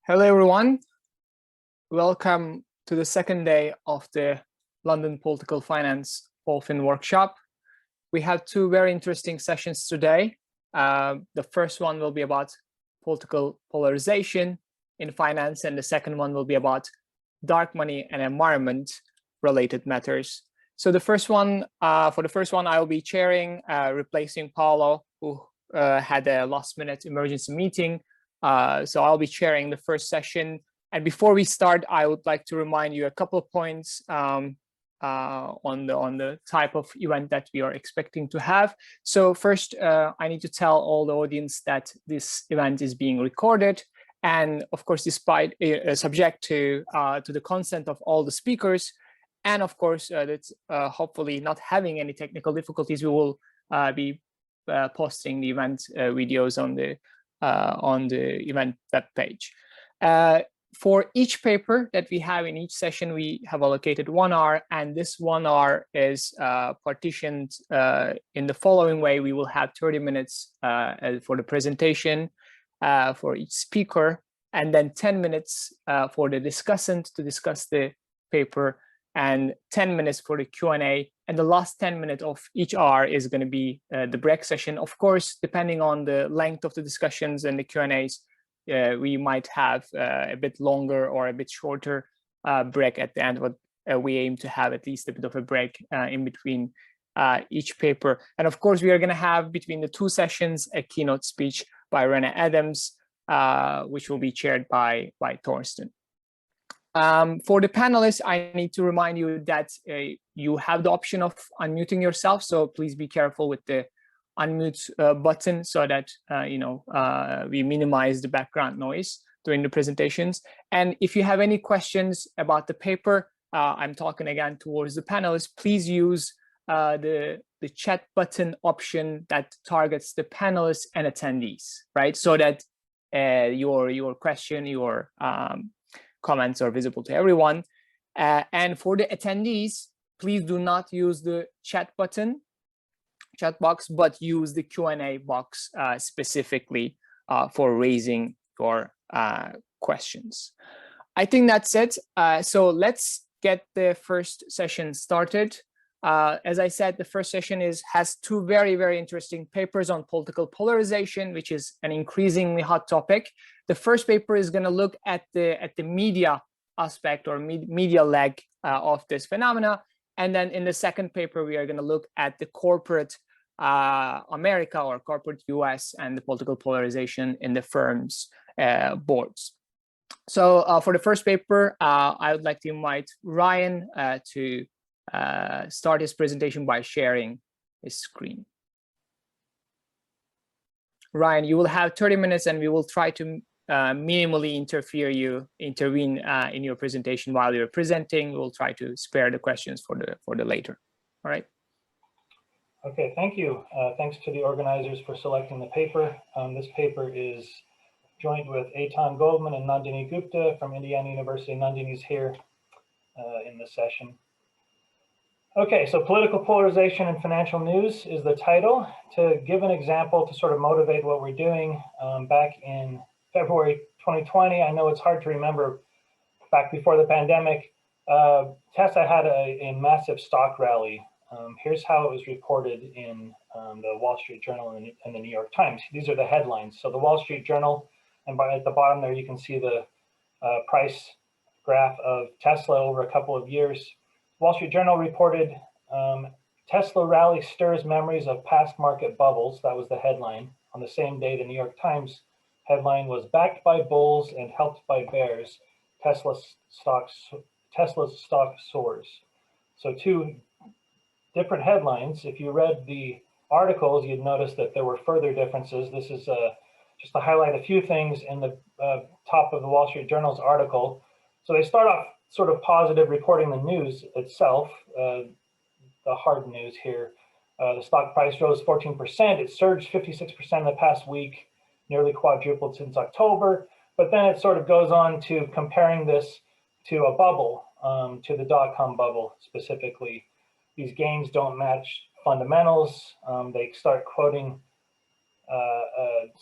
Hello, everyone. Welcome to the second day of the London Political Finance POLFIN workshop. We have two very interesting sessions today. The first one will be about political polarization in finance, and the second one will be about dark money and environment related matters. So the first one, for the first one, I will be chairing, replacing Paolo, who had a last-minute emergency meeting. So I'll be chairing the first session. And before we start, I would like to remind you a couple of points on the type of event that we are expecting to have. So first, I need to tell all the audience that this event is being recorded. And of course, despite subject to the consent of all the speakers, and of course, that's hopefully not having any technical difficulties, we will be posting the event videos on the event web page. For each paper that we have in each session, we have allocated 1 hour, and this 1 hour is partitioned in the following way. We will have 30 minutes for the presentation for each speaker, and then 10 minutes for the discussant to discuss the paper, and 10 minutes for the Q&A, and the last 10 minutes of each hour is going to be the break session. Of course, depending on the length of the discussions and the Q&As, we might have a bit longer or a bit shorter break at the end, but we aim to have at least a bit of a break in between each paper. And of course, we are going to have between the two sessions a keynote speech by Renée Adams, which will be chaired by Thorsten. For the panelists, I need to remind you that you have the option of unmuting yourself, so please be careful with the unmute button so that we minimize the background noise during the presentations. And if you have any questions about the paper, I'm talking again towards the panelists, please use the chat button option that targets the panelists and attendees, right? So that your question, your comments are visible to everyone. And for the attendees, please do not use the chat box, but use the Q&A box specifically for raising your questions. I think that's it. So let's get the first session started. As I said, the first session has two very, very interesting papers on political polarization, which is an increasingly hot topic. The first paper is going to look at the media aspect or media leg of this phenomena. And then in the second paper, we are going to look at the corporate America or corporate US and the political polarization in the firm's boards. So for the first paper, I would like to invite Ryan to start his presentation by sharing his screen. Ryan, you will have 30 minutes, and we will try to minimally intervene in your presentation while you're presenting. We'll try to spare the questions for the later. All right. Okay, thank you. Thanks to the organizers for selecting the paper. This paper is joint with Eitan Goldman and Nandini Gupta from Indiana University. Nandini's here in the session. Okay, so political polarization in financial news is the title. To give an example to sort of motivate what we're doing, back in February 2020, I know it's hard to remember, back before the pandemic, Tesla had a massive stock rally. Here's how it was reported in the Wall Street Journal and the New York Times. These are the headlines. So the Wall Street Journal, and at the bottom there you can see the price graph of Tesla over a couple of years. Wall Street Journal reported Tesla rally stirs memories of past market bubbles. That was the headline. On the same day, the New York Times headline was backed by bulls and helped by bears. Tesla's stock soars. So two different headlines. If you read the articles, you'd notice that there were further differences. This is just to highlight a few things in the top of the Wall Street Journal's article. So they start off sort of positive, reporting the news itself, the hard news here. The stock price rose 14%. It surged 56% in the past week, nearly quadrupled since October. But then it sort of goes on to comparing this to a bubble, to the dot-com bubble specifically. These gains don't match fundamentals. They start quoting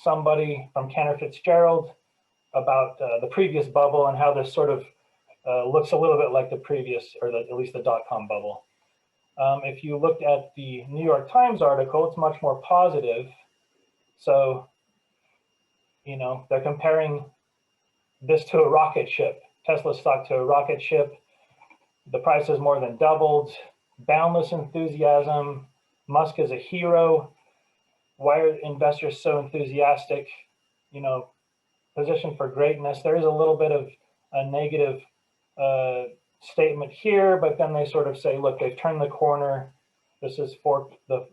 somebody from Cantor Fitzgerald. about the previous bubble and how this sort of looks a little bit like the previous, or at least the dot-com bubble. If you looked at the New York Times article, it's much more positive. So, you know, they're comparing this to a rocket ship, Tesla stock to a rocket ship. The price has more than doubled. Boundless enthusiasm. Musk is a hero. Why are investors so enthusiastic? You know, position for greatness. There is a little bit of a negative statement here, but then they sort of say, look, they've turned the corner. This is for the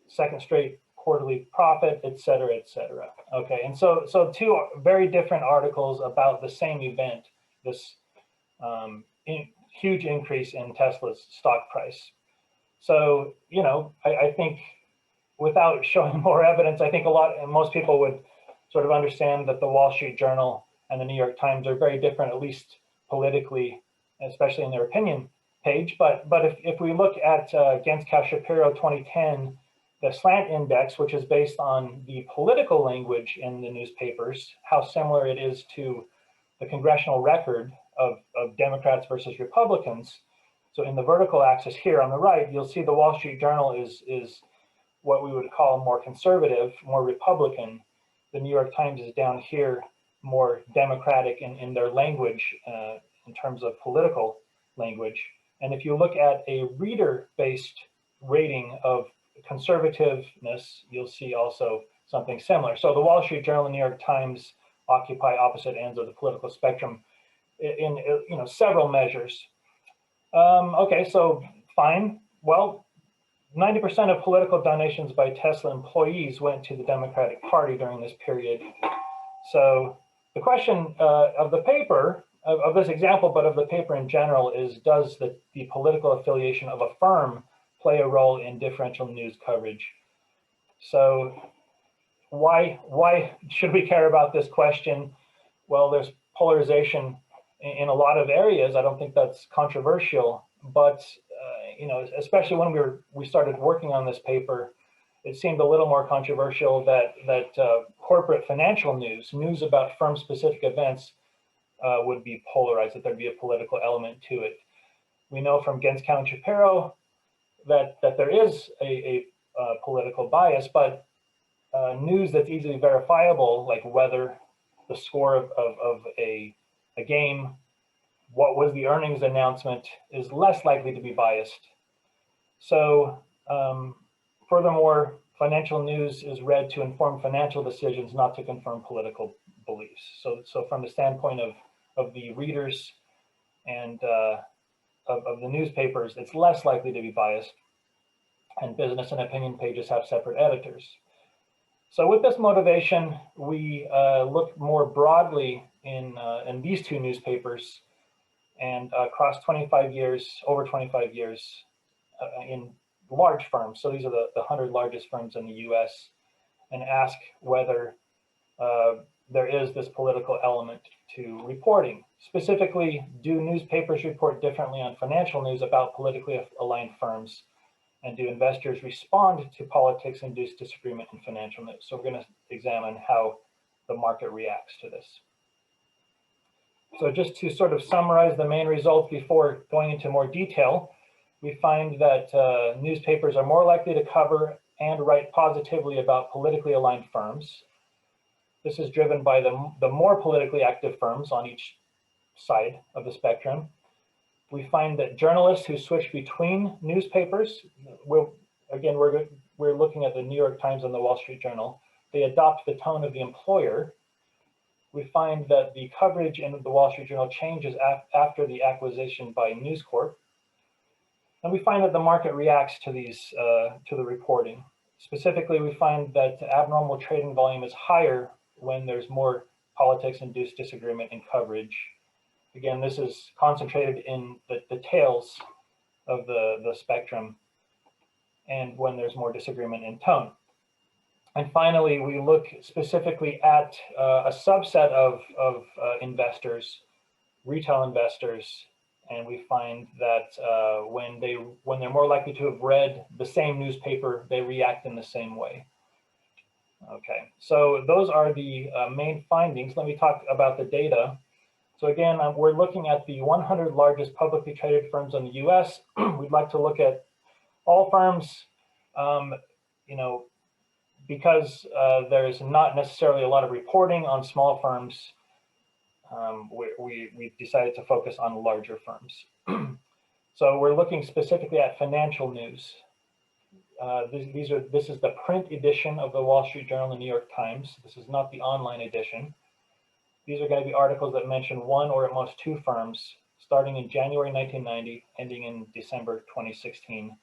second straight quarterly profit, et cetera, et cetera. Okay, and so two very different articles about the same event, this huge increase in Tesla's stock price. So, you know, I think without showing more evidence, I think most people would sort of understand that the Wall Street Journal and the New York Times are very different, at least politically, especially in their opinion page. But if we look at Genschow-Shapiro 2010, the slant index, which is based on the political language in the newspapers, how similar it is to the congressional record of Democrats versus Republicans. So in the vertical axis here on the right, you'll see the Wall Street Journal is what we would call more conservative, more Republican. The New York Times is down here, more Democratic in their language in terms of political language. And if you look at a reader-based rating of conservativeness, you'll see also something similar. So the Wall Street Journal and New York Times occupy opposite ends of the political spectrum in several measures. Okay, so fine. Well, 90% of political donations by Tesla employees went to the Democratic Party during this period. So the question of the paper, of this example, but of the paper in general, is does the political affiliation of a firm play a role in differential news coverage? So why should we care about this question? Well, there's polarization in a lot of areas. I don't think that's controversial, but especially when we started working on this paper, it seemed a little more controversial that corporate financial news about firm-specific events would be polarized, that there'd be a political element to it. We know from Genschow and Shapiro that there is a political bias, but news that's easily verifiable, like whether the score of a game, what was the earnings announcement, is less likely to be biased. So furthermore, financial news is read to inform financial decisions, not to confirm political beliefs. So from the standpoint of the readers and of the newspapers, it's less likely to be biased, and business and opinion pages have separate editors. So with this motivation, we look more broadly in these two newspapers, and across 25 years, over 25 years, in large firms. So these are the 100 largest firms in the US, and ask whether there is this political element to reporting. Specifically, do newspapers report differently on financial news about politically aligned firms? And do investors respond to politics-induced disagreement in financial news? So we're going to examine how the market reacts to this. So just to sort of summarize the main results before going into more detail, we find that newspapers are more likely to cover and write positively about politically aligned firms. This is driven by the more politically active firms on each side of the spectrum. We find that journalists who switch between newspapers, we're looking at the New York Times and the Wall Street Journal, they adopt the tone of the employer. We find that the coverage in the Wall Street Journal changes after the acquisition by News Corp. And we find that the market reacts to these, to the reporting. Specifically, we find that abnormal trading volume is higher when there's more politics-induced disagreement in coverage. Again, this is concentrated in the tails of the spectrum, and when there's more disagreement in tone. And finally, we look specifically at a subset of investors, retail investors, and we find that when they're more likely to have read the same newspaper, they react in the same way. Okay, so those are the main findings. Let me talk about the data. So again, we're looking at the 100 largest publicly traded firms in the US. We'd like to look at all firms, because there's not necessarily a lot of reporting on small firms. We decided to focus on larger firms. So we're looking specifically at financial news. This is the print edition of the Wall Street Journal and New York Times. This is not the online edition. These are going to be articles that mention one or at most two firms, starting in January 1990, ending in December 2016.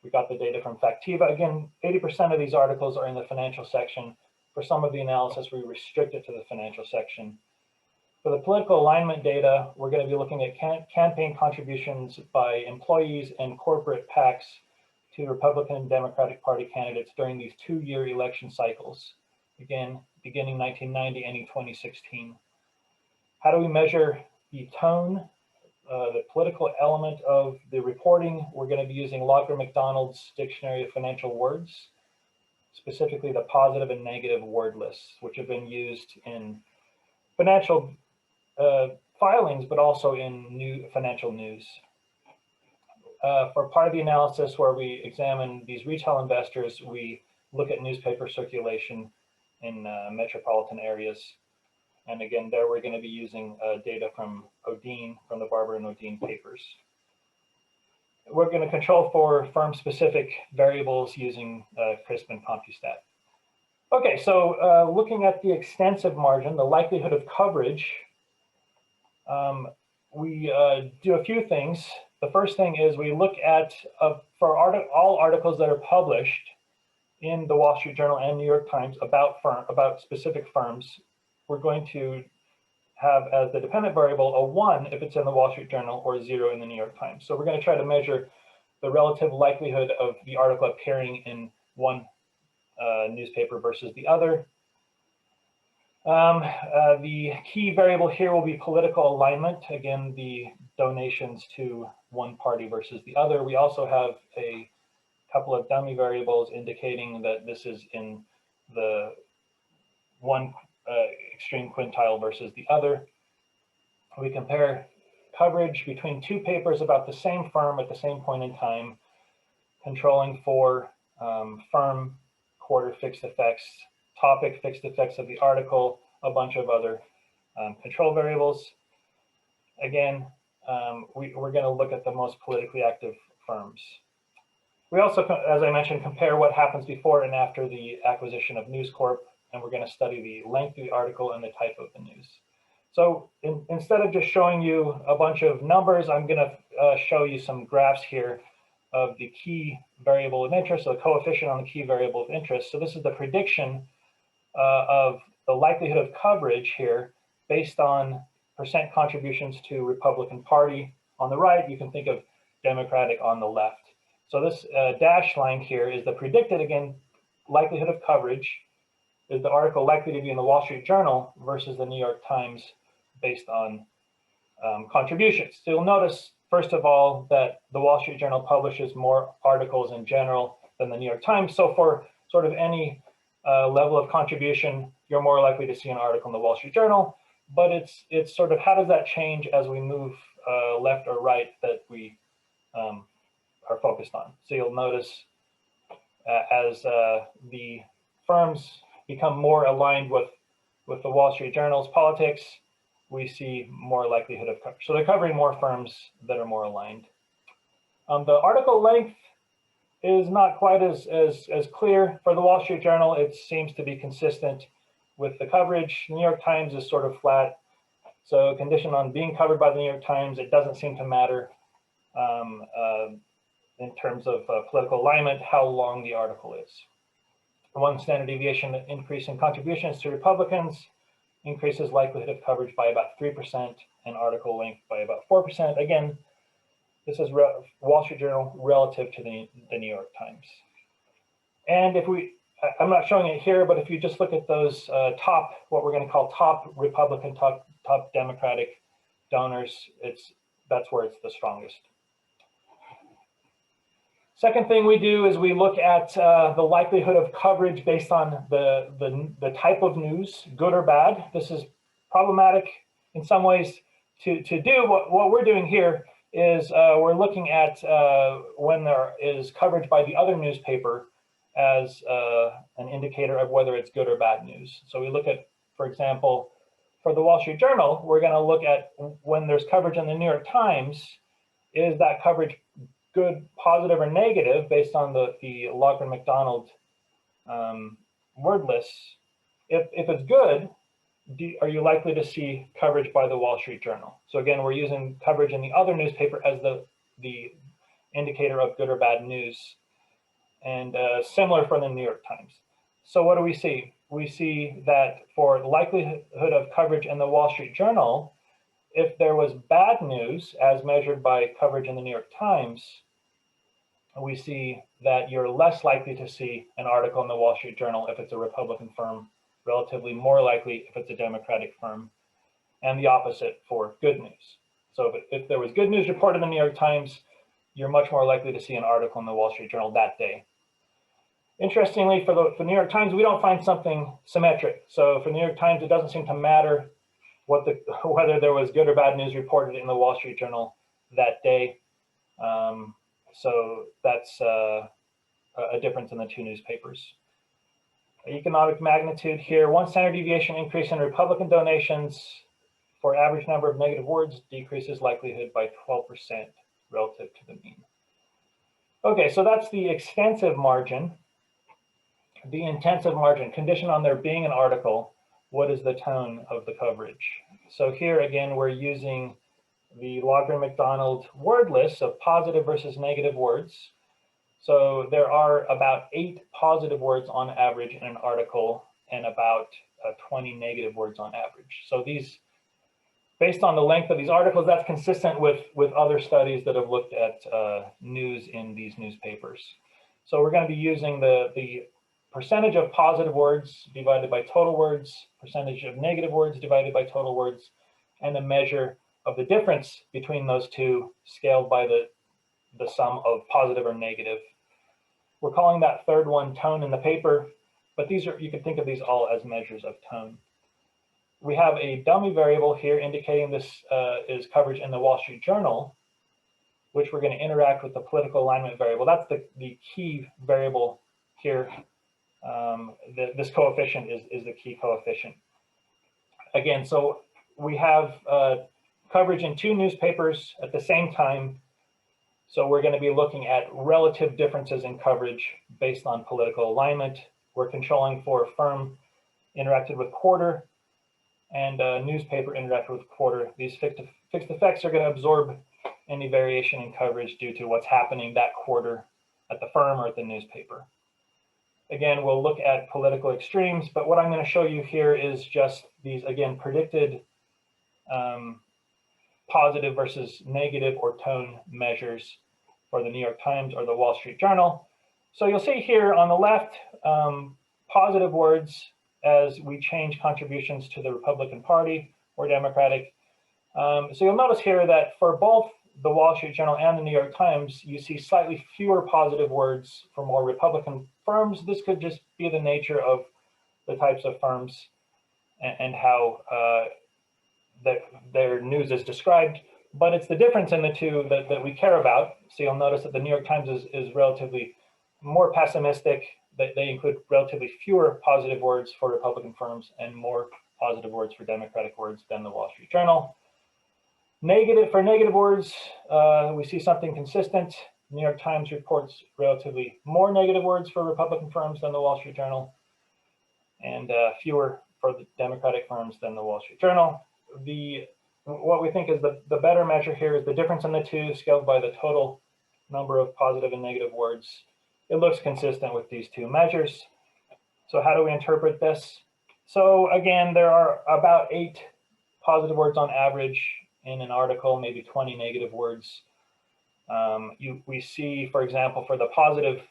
We got the data from Factiva. Again, 80% of these articles are in the financial section. For some of the analysis, we restrict it to the financial section. For the political alignment data, we're going to be looking at campaign contributions by employees and corporate PACs to Republican and Democratic Party candidates during these 2-year election cycles, again, beginning 1990, ending 2016. How do we measure the tone, the political element of the reporting? We're going to be using Locker McDonald's Dictionary of Financial Words, specifically the positive and negative word lists, which have been used in financial filings, but also in financial news. For part of the analysis where we examine these retail investors, we look at newspaper circulation in metropolitan areas. And again, there we're going to be using data from Odeen, from the Barber and Odeen papers. We're going to control for firm-specific variables using CRISP and CompuStat. Okay, so looking at the extensive margin, the likelihood of coverage, we do a few things. The first thing is we look at, for all articles that are published in the Wall Street Journal and New York Times about specific firms, we're going to have as the dependent variable a 1 if it's in the Wall Street Journal or 0 in the New York Times. So we're going to try to measure the relative likelihood of the article appearing in one newspaper versus the other. The key variable here will be political alignment. Again, the donations to one party versus the other. We also have a couple of dummy variables indicating that this is in the one extreme quintile versus the other. We compare coverage between two papers about the same firm at the same point in time, controlling for firm, quarter fixed effects, topic fixed effects of the article, a bunch of other control variables. Again, we're going to look at the most politically active firms. We also, as I mentioned, compare what happens before and after the acquisition of News Corp, and we're going to study the length of the article and the type of the news. So instead of just showing you a bunch of numbers, I'm going to show you some graphs here of the key variable of interest, so the coefficient on the key variable of interest. So this is the prediction of the likelihood of coverage here based on percent contributions to Republican Party on the right. You can think of Democratic on the left. So this dashed line here is the predicted, again, likelihood of coverage. Is the article likely to be in the Wall Street Journal versus the New York Times based on contributions? So you'll notice, first of all, that the Wall Street Journal publishes more articles in general than the New York Times. So for sort of any level of contribution, you're more likely to see an article in the Wall Street Journal. But it's sort of how does that change as we move left or right that we are focused on. So you'll notice as the firms become more aligned with the Wall Street Journal's politics, we see more likelihood of coverage. So they're covering more firms that are more aligned. The article length is not quite as clear. For the Wall Street Journal, it seems to be consistent with the coverage. The New York Times is sort of flat. So condition on being covered by the New York Times, it doesn't seem to matter in terms of political alignment, how long the article is. One standard deviation increase in contributions to Republicans increases likelihood of coverage by about 3% and article length by about 4%. Again, this is Wall Street Journal relative to the New York Times. And if I'm not showing it here, but if you just look at those what we're going to call top Republican, top Democratic donors, that's where it's the strongest. Second thing we do is we look at the likelihood of coverage based on the type of news, good or bad. This is problematic in some ways to do. What we're doing here is we're looking at when there is coverage by the other newspaper as an indicator of whether it's good or bad news. So we look at, for example, for the Wall Street Journal, we're going to look at when there's coverage in the New York Times, is that coverage good, positive, or negative based on the Loughran-McDonald word lists? If it's good, are you likely to see coverage by the Wall Street Journal? So again, we're using coverage in the other newspaper as the indicator of good or bad news, and similar for the New York Times. So what do we see? We see that for the likelihood of coverage in the Wall Street Journal, if there was bad news as measured by coverage in the New York Times, we see that you're less likely to see an article in the Wall Street Journal if it's a Republican firm, relatively more likely if it's a Democratic firm, and the opposite for good news. So if there was good news reported in the New York Times, you're much more likely to see an article in the Wall Street Journal that day. Interestingly, for the New York Times, we don't find something symmetric. So for the New York Times, it doesn't seem to matter whether there was good or bad news reported in the Wall Street Journal that day. So that's a difference in the two newspapers. Economic magnitude here, 1 standard deviation increase in Republican donations for average number of negative words decreases likelihood by 12% relative to the mean. Okay, so that's the extensive margin. The intensive margin, conditioned on there being an article, what is the tone of the coverage? So here again, we're using the Loughran-McDonald word list of positive versus negative words. So there are about 8 positive words on average in an article and about 20 negative words on average. So these, based on the length of these articles, that's consistent with other studies that have looked at news in these newspapers. So we're going to be using the percentage of positive words divided by total words, percentage of negative words divided by total words, and a measure of the difference between those two scaled by the sum of positive or negative. We're calling that third one tone in the paper, but these are, you can think of these all as measures of tone. We have a dummy variable here indicating this is coverage in the Wall Street Journal, which we're going to interact with the political alignment variable. That's the key variable here. This coefficient is the key coefficient. Again, so we have coverage in 2 newspapers at the same time. So we're going to be looking at relative differences in coverage based on political alignment. We're controlling for firm interacted with quarter and newspaper interacted with quarter. These fixed effects are going to absorb any variation in coverage due to what's happening that quarter at the firm or at the newspaper. Again, we'll look at political extremes, but what I'm going to show you here is just these, again, predicted positive versus negative or tone measures for the New York Times or the Wall Street Journal. So you'll see here on the left, positive words as we change contributions to the Republican Party or Democratic. So you'll notice here that for both the Wall Street Journal and the New York Times, you see slightly fewer positive words for more Republican firms. This could just be the nature of the types of firms and how their news is described, but it's the difference in the two that we care about. So you'll notice that the New York Times is relatively more pessimistic, that they include relatively fewer positive words for Republican firms and more positive words for Democratic words than the Wall Street Journal. For negative words, we see something consistent. New York Times reports relatively more negative words for Republican firms than the Wall Street Journal, and fewer for the Democratic firms than the Wall Street Journal. What we think is the better measure here is the difference in the two scaled by the total number of positive and negative words. It looks consistent with these two measures. So how do we interpret this? So again, there are about 8 positive words on average in an article, maybe 20 negative words. We see, for example, for the positive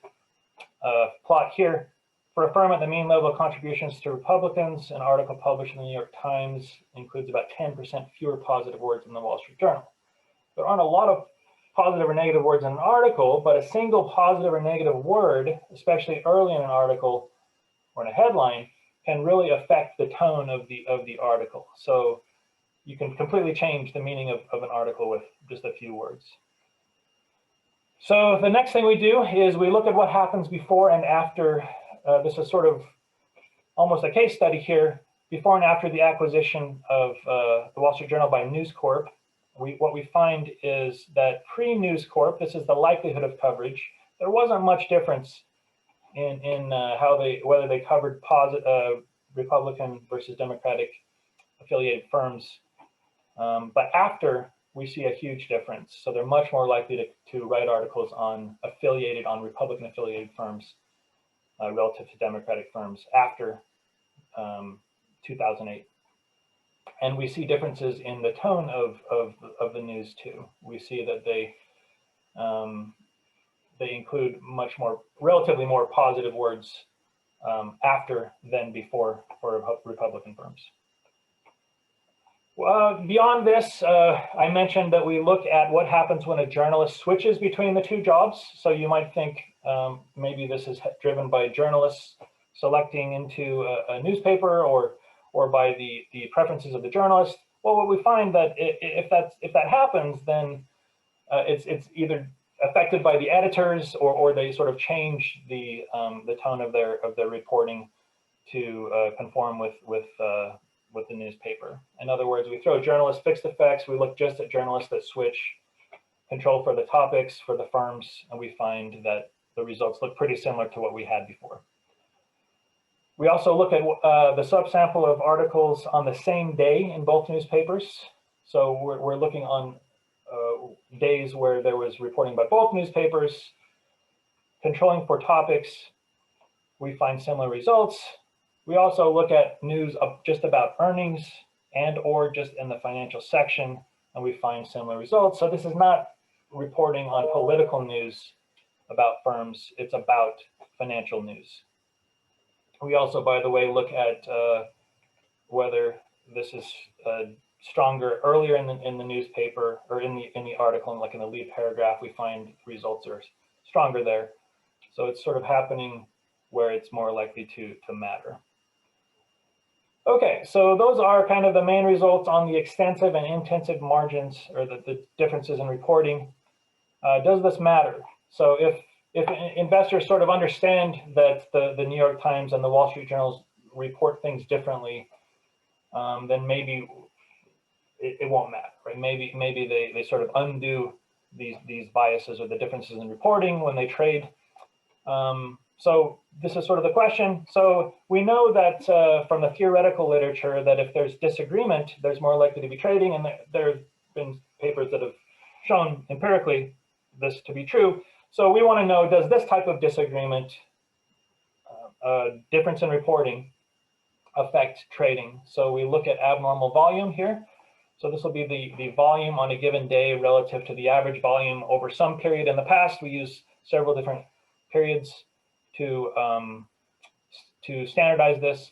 plot here, for a firm at the mean level of contributions to Republicans, an article published in the New York Times includes about 10% fewer positive words in the Wall Street Journal. There aren't a lot of positive or negative words in an article, but a single positive or negative word, especially early in an article or in a headline, can really affect the tone of the article. So you can completely change the meaning of an article with just a few words. So the next thing we do is we look at what happens before and after. This is sort of almost a case study here, before and after the acquisition of the Wall Street Journal by News Corp. What we find is that pre-News Corp, this is the likelihood of coverage, there wasn't much difference in whether they covered Republican versus Democratic affiliated firms. But after, we see a huge difference. So they're much more likely to write articles on Republican affiliated firms relative to Democratic firms after 2008. And we see differences in the tone of the news too. We see that they include relatively more positive words after than before for Republican firms. Beyond this, I mentioned that we look at what happens when a journalist switches between the two jobs. So you might think maybe this is driven by journalists selecting into a newspaper or by the preferences of the journalist. Well, what we find that if that happens, then it's either affected by the editors or they sort of change the tone of their reporting to conform with the newspaper. In other words, we throw journalists fixed effects. We look just at journalists that switch control for the topics for the firms, and we find that the results look pretty similar to what we had before. We also look at the subsample of articles on the same day in both newspapers. So we're looking on days where there was reporting by both newspapers. Controlling for topics, we find similar results. We also look at news just about earnings and or just in the financial section, and we find similar results. So this is not reporting on political news about firms, it's about financial news. We also, by the way, look at whether this is stronger earlier in the newspaper or in the article, and like in the lead paragraph, we find results are stronger there. So it's sort of happening where it's more likely to matter. Okay, so those are kind of the main results on the extensive and intensive margins, or the differences in reporting. Does this matter? So if investors sort of understand that the New York Times and the Wall Street Journal report things differently, then maybe it won't matter, right? Maybe they sort of undo these biases or the differences in reporting when they trade. So this is sort of the question. So we know that from the theoretical literature that if there's disagreement, there's more likely to be trading, and there have been papers that have shown empirically this to be true. So we want to know, does this type of disagreement, difference in reporting, affect trading? So we look at abnormal volume here. So this will be the volume on a given day relative to the average volume over some period in the past. We use several different periods to standardize this.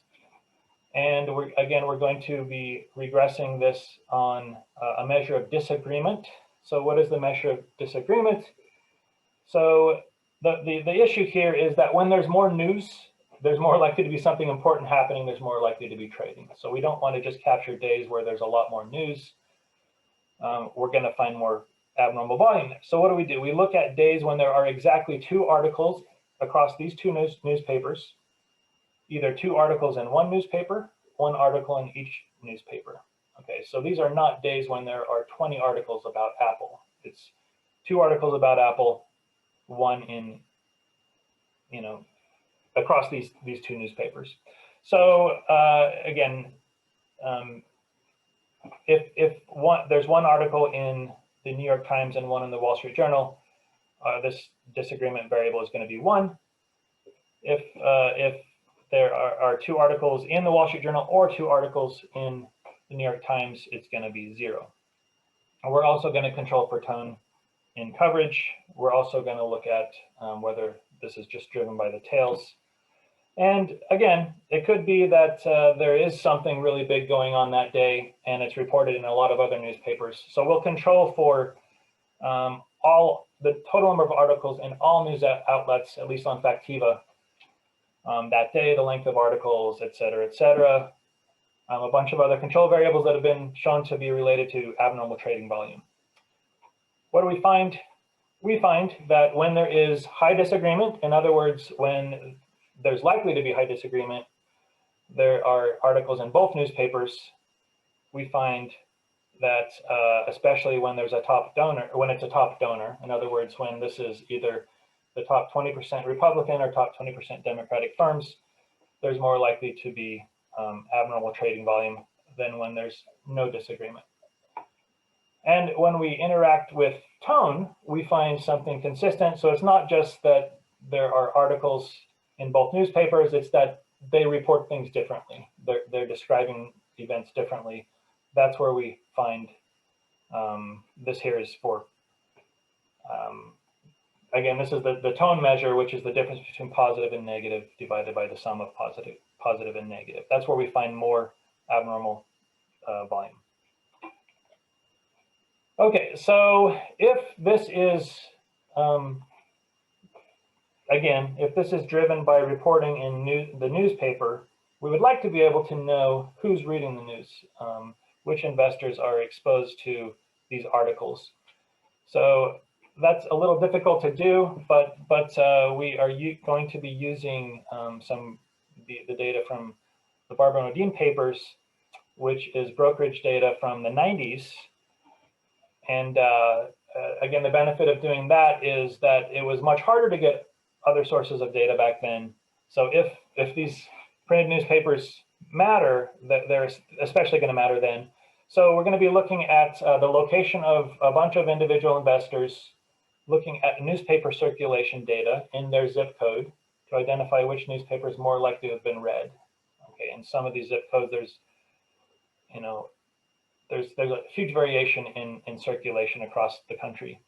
And we're going to be regressing this on a measure of disagreement. So what is the measure of disagreement? So the issue here is that when there's more news, there's more likely to be something important happening, there's more likely to be trading. So we don't want to just capture days where there's a lot more news. We're going to find more abnormal volume there. So what do? We look at days when there are exactly 2 articles across these 2 newspapers, either 2 articles in one newspaper, 1 article in each newspaper. Okay, so these are not days when there are 20 articles about Apple. It's 2 articles about Apple, 1 in, across these 2 newspapers. So again, if there's 1 article in the New York Times and 1 in the Wall Street Journal, this disagreement variable is going to be 1. If there are 2 articles in the Wall Street Journal or 2 articles in the New York Times, it's going to be 0. And we're also going to control for tone in coverage. We're also going to look at whether this is just driven by the tails. And again, it could be that there is something really big going on that day, and it's reported in a lot of other newspapers. So we'll control for the total number of articles in all news outlets, at least on Factiva, that day, the length of articles, et cetera, a bunch of other control variables that have been shown to be related to abnormal trading volume. What do we find? We find that when there is high disagreement, in other words, when there's likely to be high disagreement, there are articles in both newspapers. We find that especially when there's a top donor, when it's a top donor, in other words, when this is either the top 20% Republican or top 20% Democratic firms, there's more likely to be abnormal trading volume than when there's no disagreement. And when we interact with tone, we find something consistent. So it's not just that there are articles in both newspapers, it's that they report things differently. They're describing events differently. That's where we find this here is for, again, this is the tone measure, which is the difference between positive and negative divided by the sum of positive and negative. That's where we find more abnormal volume. Okay, so if this is, again, if this is driven by reporting in the newspaper, we would like to be able to know who's reading the news, which investors are exposed to these articles. So that's a little difficult to do, but we are going to be using the data from the Barbara Modine papers, which is brokerage data from the 90s. And again, the benefit of doing that is that it was much harder to get other sources of data back then. So if these printed newspapers matter, they're especially going to matter then. So we're going to be looking at the location of a bunch of individual investors, looking at newspaper circulation data in their zip code to identify which newspaper is more likely to have been read. Okay, in some of these zip codes, there's a huge variation in circulation across the country.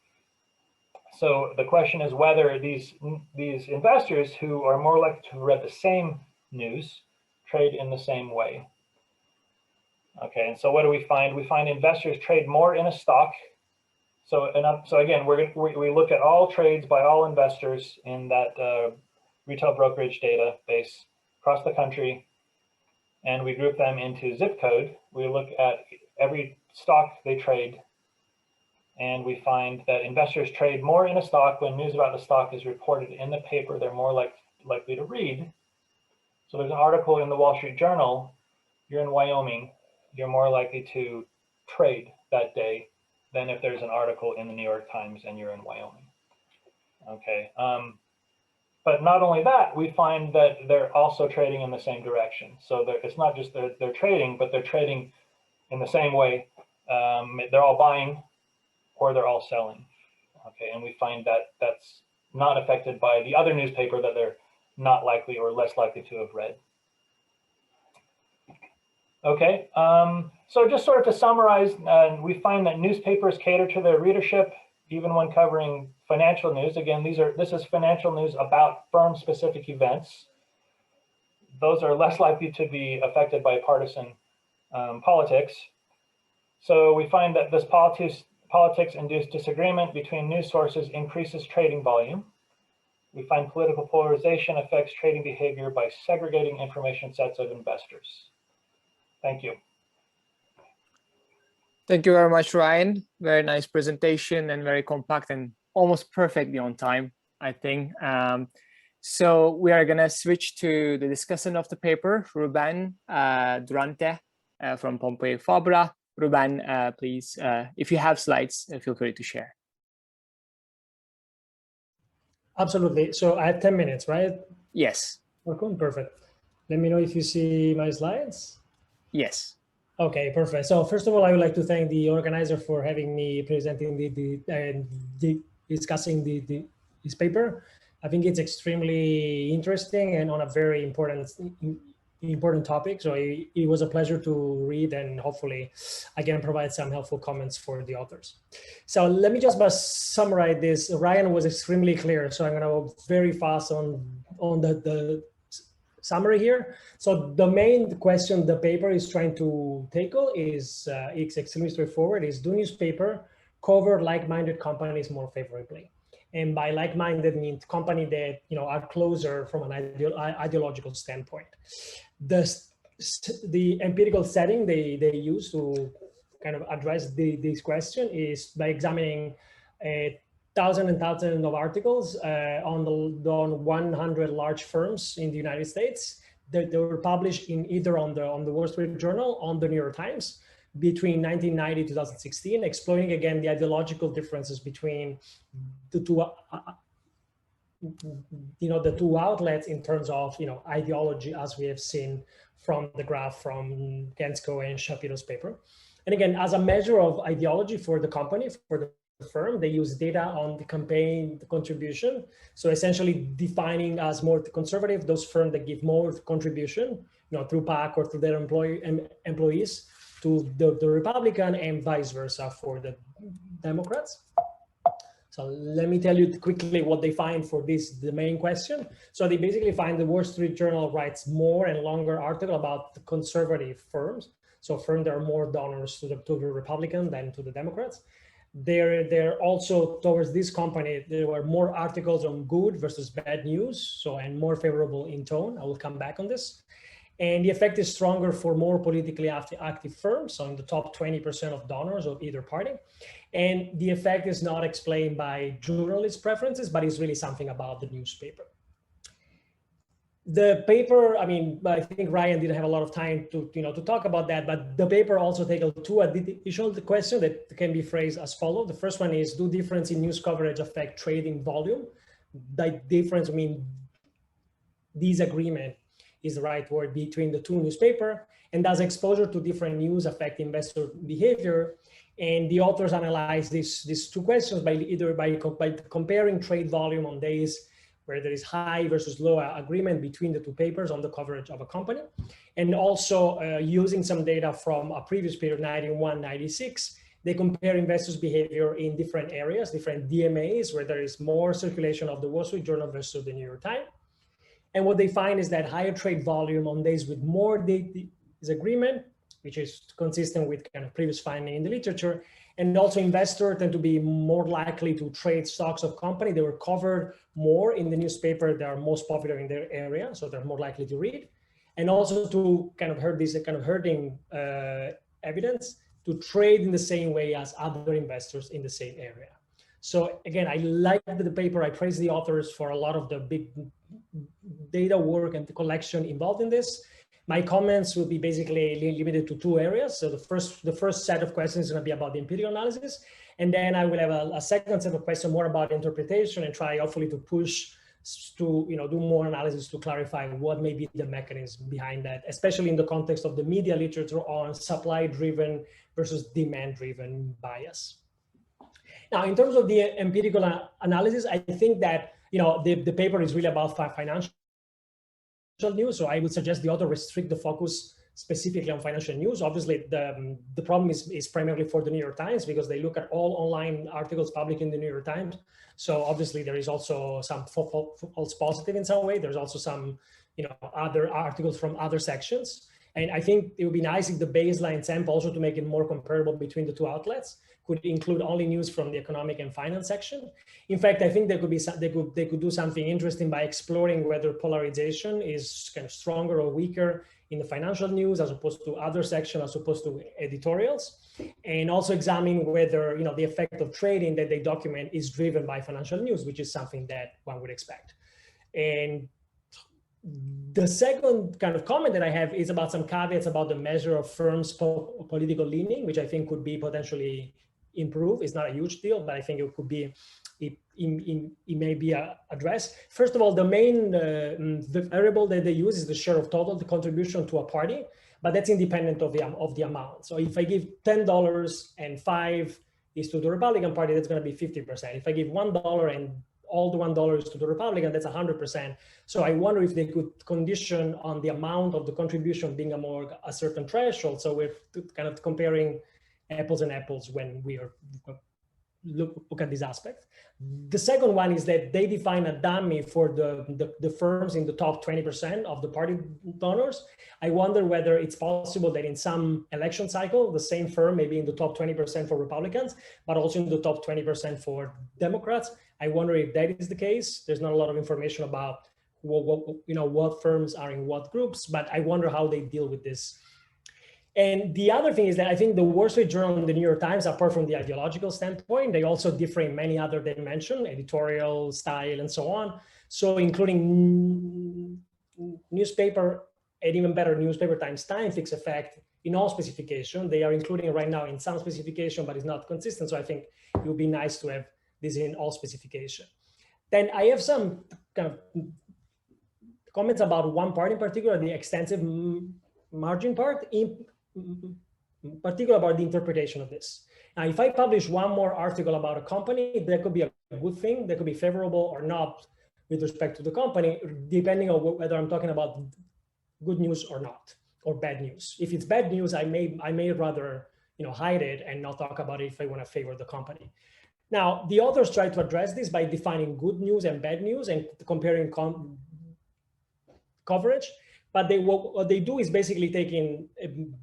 So the question is whether these investors who are more likely to have read the same news trade in the same way. Okay, and so what do we find? We find investors trade more in a stock. So again, we look at all trades by all investors in that retail brokerage database across the country, and we group them into zip code. We look at every stock they trade, and we find that investors trade more in a stock when news about the stock is reported in the paper they're more likely to read. So there's an article in the Wall Street Journal, you're in Wyoming, you're more likely to trade that day than if there's an article in the New York Times and you're in Wyoming. Okay, but not only that, we find that they're also trading in the same direction. So it's not just they're trading, but they're trading in the same way. They're all buying or they're all selling. Okay, and we find that that's not affected by the other newspaper that they're not likely or less likely to have read. Okay, so just sort of to summarize, we find that newspapers cater to their readership even when covering financial news. Again, this is financial news about firm-specific events. Those are less likely to be affected by partisan politics. So we find that this politics-induced disagreement between news sources increases trading volume. We find political polarization affects trading behavior by segregating information sets of investors. Thank you. Thank you very much, Ryan. Very nice presentation and very compact and almost perfectly on time, I think. So we are going to switch to the discussion of the paper. Ruben Durante from Pompeu Fabra. Ruben, please, if you have slides, feel free to share. Absolutely. So I have 10 minutes, right? Yes. Okay, perfect. Let me know if you see my slides. Yes. Okay, perfect. So first of all, I would like to thank the organizer for having me presenting discussing this paper. I think it's extremely interesting and on a very important topic. So it was a pleasure to read, and hopefully I can provide some helpful comments for the authors. So let me just summarize this. Ryan was extremely clear, so I'm going to go very fast on the summary here. So the main question the paper is trying to tackle is it's extremely straightforward. Is do newspaper cover like-minded companies more favorably. And by like-minded means company that are closer from an ideological standpoint. The empirical setting they use to kind of address this question is by examining thousands and thousands of articles on 100 large firms in the United States that they were published in either on the Wall Street Journal, on the New York Times, between 1990 and 2016, exploring again the ideological differences between the two, the two outlets in terms of ideology, as we have seen from the graph from Gensko and Shapiro's paper. And again, as a measure of ideology for the company, for the firm, they use data on the campaign contribution. So essentially defining as more conservative those firms that give more contribution, through PAC or through their employees to the Republican, and vice versa for the Democrats. So let me tell you quickly what they find for the main question. So they basically find the Wall Street Journal writes more and longer article about the conservative firms. So firms that are more donors to the Republican than to the Democrats. They're also towards this company, there were more articles on good versus bad news, and more favorable in tone. I will come back on this. And the effect is stronger for more politically active firms, so in the top 20% of donors of either party. And the effect is not explained by journalist preferences, but it's really something about the newspaper. The paper, I think Ryan didn't have a lot of time to talk about that, but the paper also takes two additional questions that can be phrased as follows. The first one is, do difference in news coverage affect trading volume? By difference, disagreement is the right word between the two newspapers, and does exposure to different news affect investor behavior? And the authors analyze these two questions by comparing trade volume on days where there is high versus low agreement between the two papers on the coverage of a company, and also using some data from a previous period, 91, 96, they compare investors' behavior in different areas, different DMAs, where there is more circulation of the Wall Street Journal versus the New York Times. And what they find is that higher trade volume on days with more disagreement, which is consistent with kind of previous finding in the literature, and also investors tend to be more likely to trade stocks of company. They were covered more in the newspaper that are most popular in their area, so they're more likely to read. And also to kind of hurt this kind of hurting evidence to trade in the same way as other investors in the same area. So again, I like the paper. I praise the authors for a lot of the big data work and the collection involved in this. My comments will be basically limited to two areas. So the first set of questions is going to be about the empirical analysis. And then I will have a second set of questions more about interpretation and try hopefully to push to do more analysis to clarify what may be the mechanism behind that, especially in the context of the media literature on supply-driven versus demand-driven bias. Now, in terms of the empirical analysis, I think that the paper is really about financial news. So I would suggest the author restrict the focus specifically on financial news. Obviously, the problem is primarily for the New York Times because they look at all online articles published in the New York Times. So obviously, there is also some false positive in some way. There's also some other articles from other sections. And I think it would be nice if the baseline sample, also to make it more comparable between the two outlets, could include only news from the economic and finance section. In fact, I think there could be they could do something interesting by exploring whether polarization is kind of stronger or weaker in the financial news as opposed to other sections, as opposed to editorials, and also examine whether the effect of trading that they document is driven by financial news, which is something that one would expect. And the second kind of comment that I have is about some caveats about the measure of firms' political leaning, which I think could be potentially improved. It's not a huge deal, but I think it could be, it may be addressed. First of all, the main variable that they use is the share of total, the contribution to a party, but that's independent of the amount. So if I give $10 and $5 is to the Republican Party, that's going to be 50%. If I give $1 and all the $1 to the Republican, that's 100%. So I wonder if they could condition on the amount of the contribution being a certain threshold. So we're kind of comparing apples and apples when we are look at this aspect. The second one is that they define a dummy for the firms in the top 20% of the party donors. I wonder whether it's possible that in some election cycle, the same firm may be in the top 20% for Republicans, but also in the top 20% for Democrats. I wonder if that is the case. There's not a lot of information about what firms are in what groups, but I wonder how they deal with this. And the other thing is that I think the Wall Street Journal and the New York Times, apart from the ideological standpoint, they also differ in many other dimensions, editorial style and so on. So including newspaper, and even better, newspaper times time fixed effect in all specification. They are including it right now in some specification, but it's not consistent. So I think it would be nice to have this in all specification. Then I have some kind of comments about one part in particular, the extensive margin part, in particular about the interpretation of this. Now, if I publish one more article about a company, that could be a good thing, that could be favorable or not with respect to the company, depending on whether I'm talking about good news or not, or bad news. If it's bad news, I may rather hide it and not talk about it if I want to favor the company. Now, the authors try to address this by defining good news and bad news and comparing coverage. But what they do is basically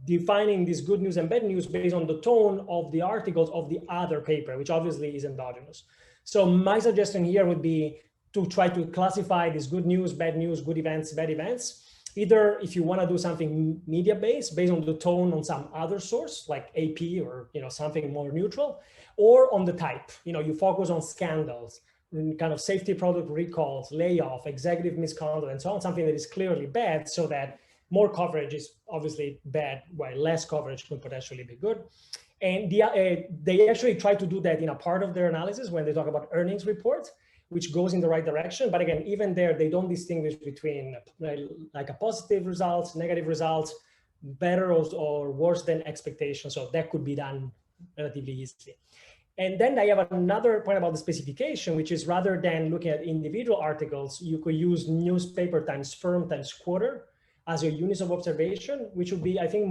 defining this good news and bad news based on the tone of the articles of the other paper, which obviously is endogenous. So my suggestion here would be to try to classify this good news, good events, bad events. Either if you want to do something media-based, based on the tone on some other source, like AP or something more neutral, or on the type. You focus on scandals, kind of safety product recalls, layoff, executive misconduct, and so on, something that is clearly bad, so that more coverage is obviously bad, while less coverage could potentially be good. And they actually try to do that in a part of their analysis when they talk about earnings reports, which goes in the right direction. But again, even there, they don't distinguish between like a positive results, negative results, better or worse than expectations. So that could be done relatively easily. And then I have another point about the specification, which is rather than looking at individual articles, you could use newspaper times firm times quarter as your units of observation, which would be, I think,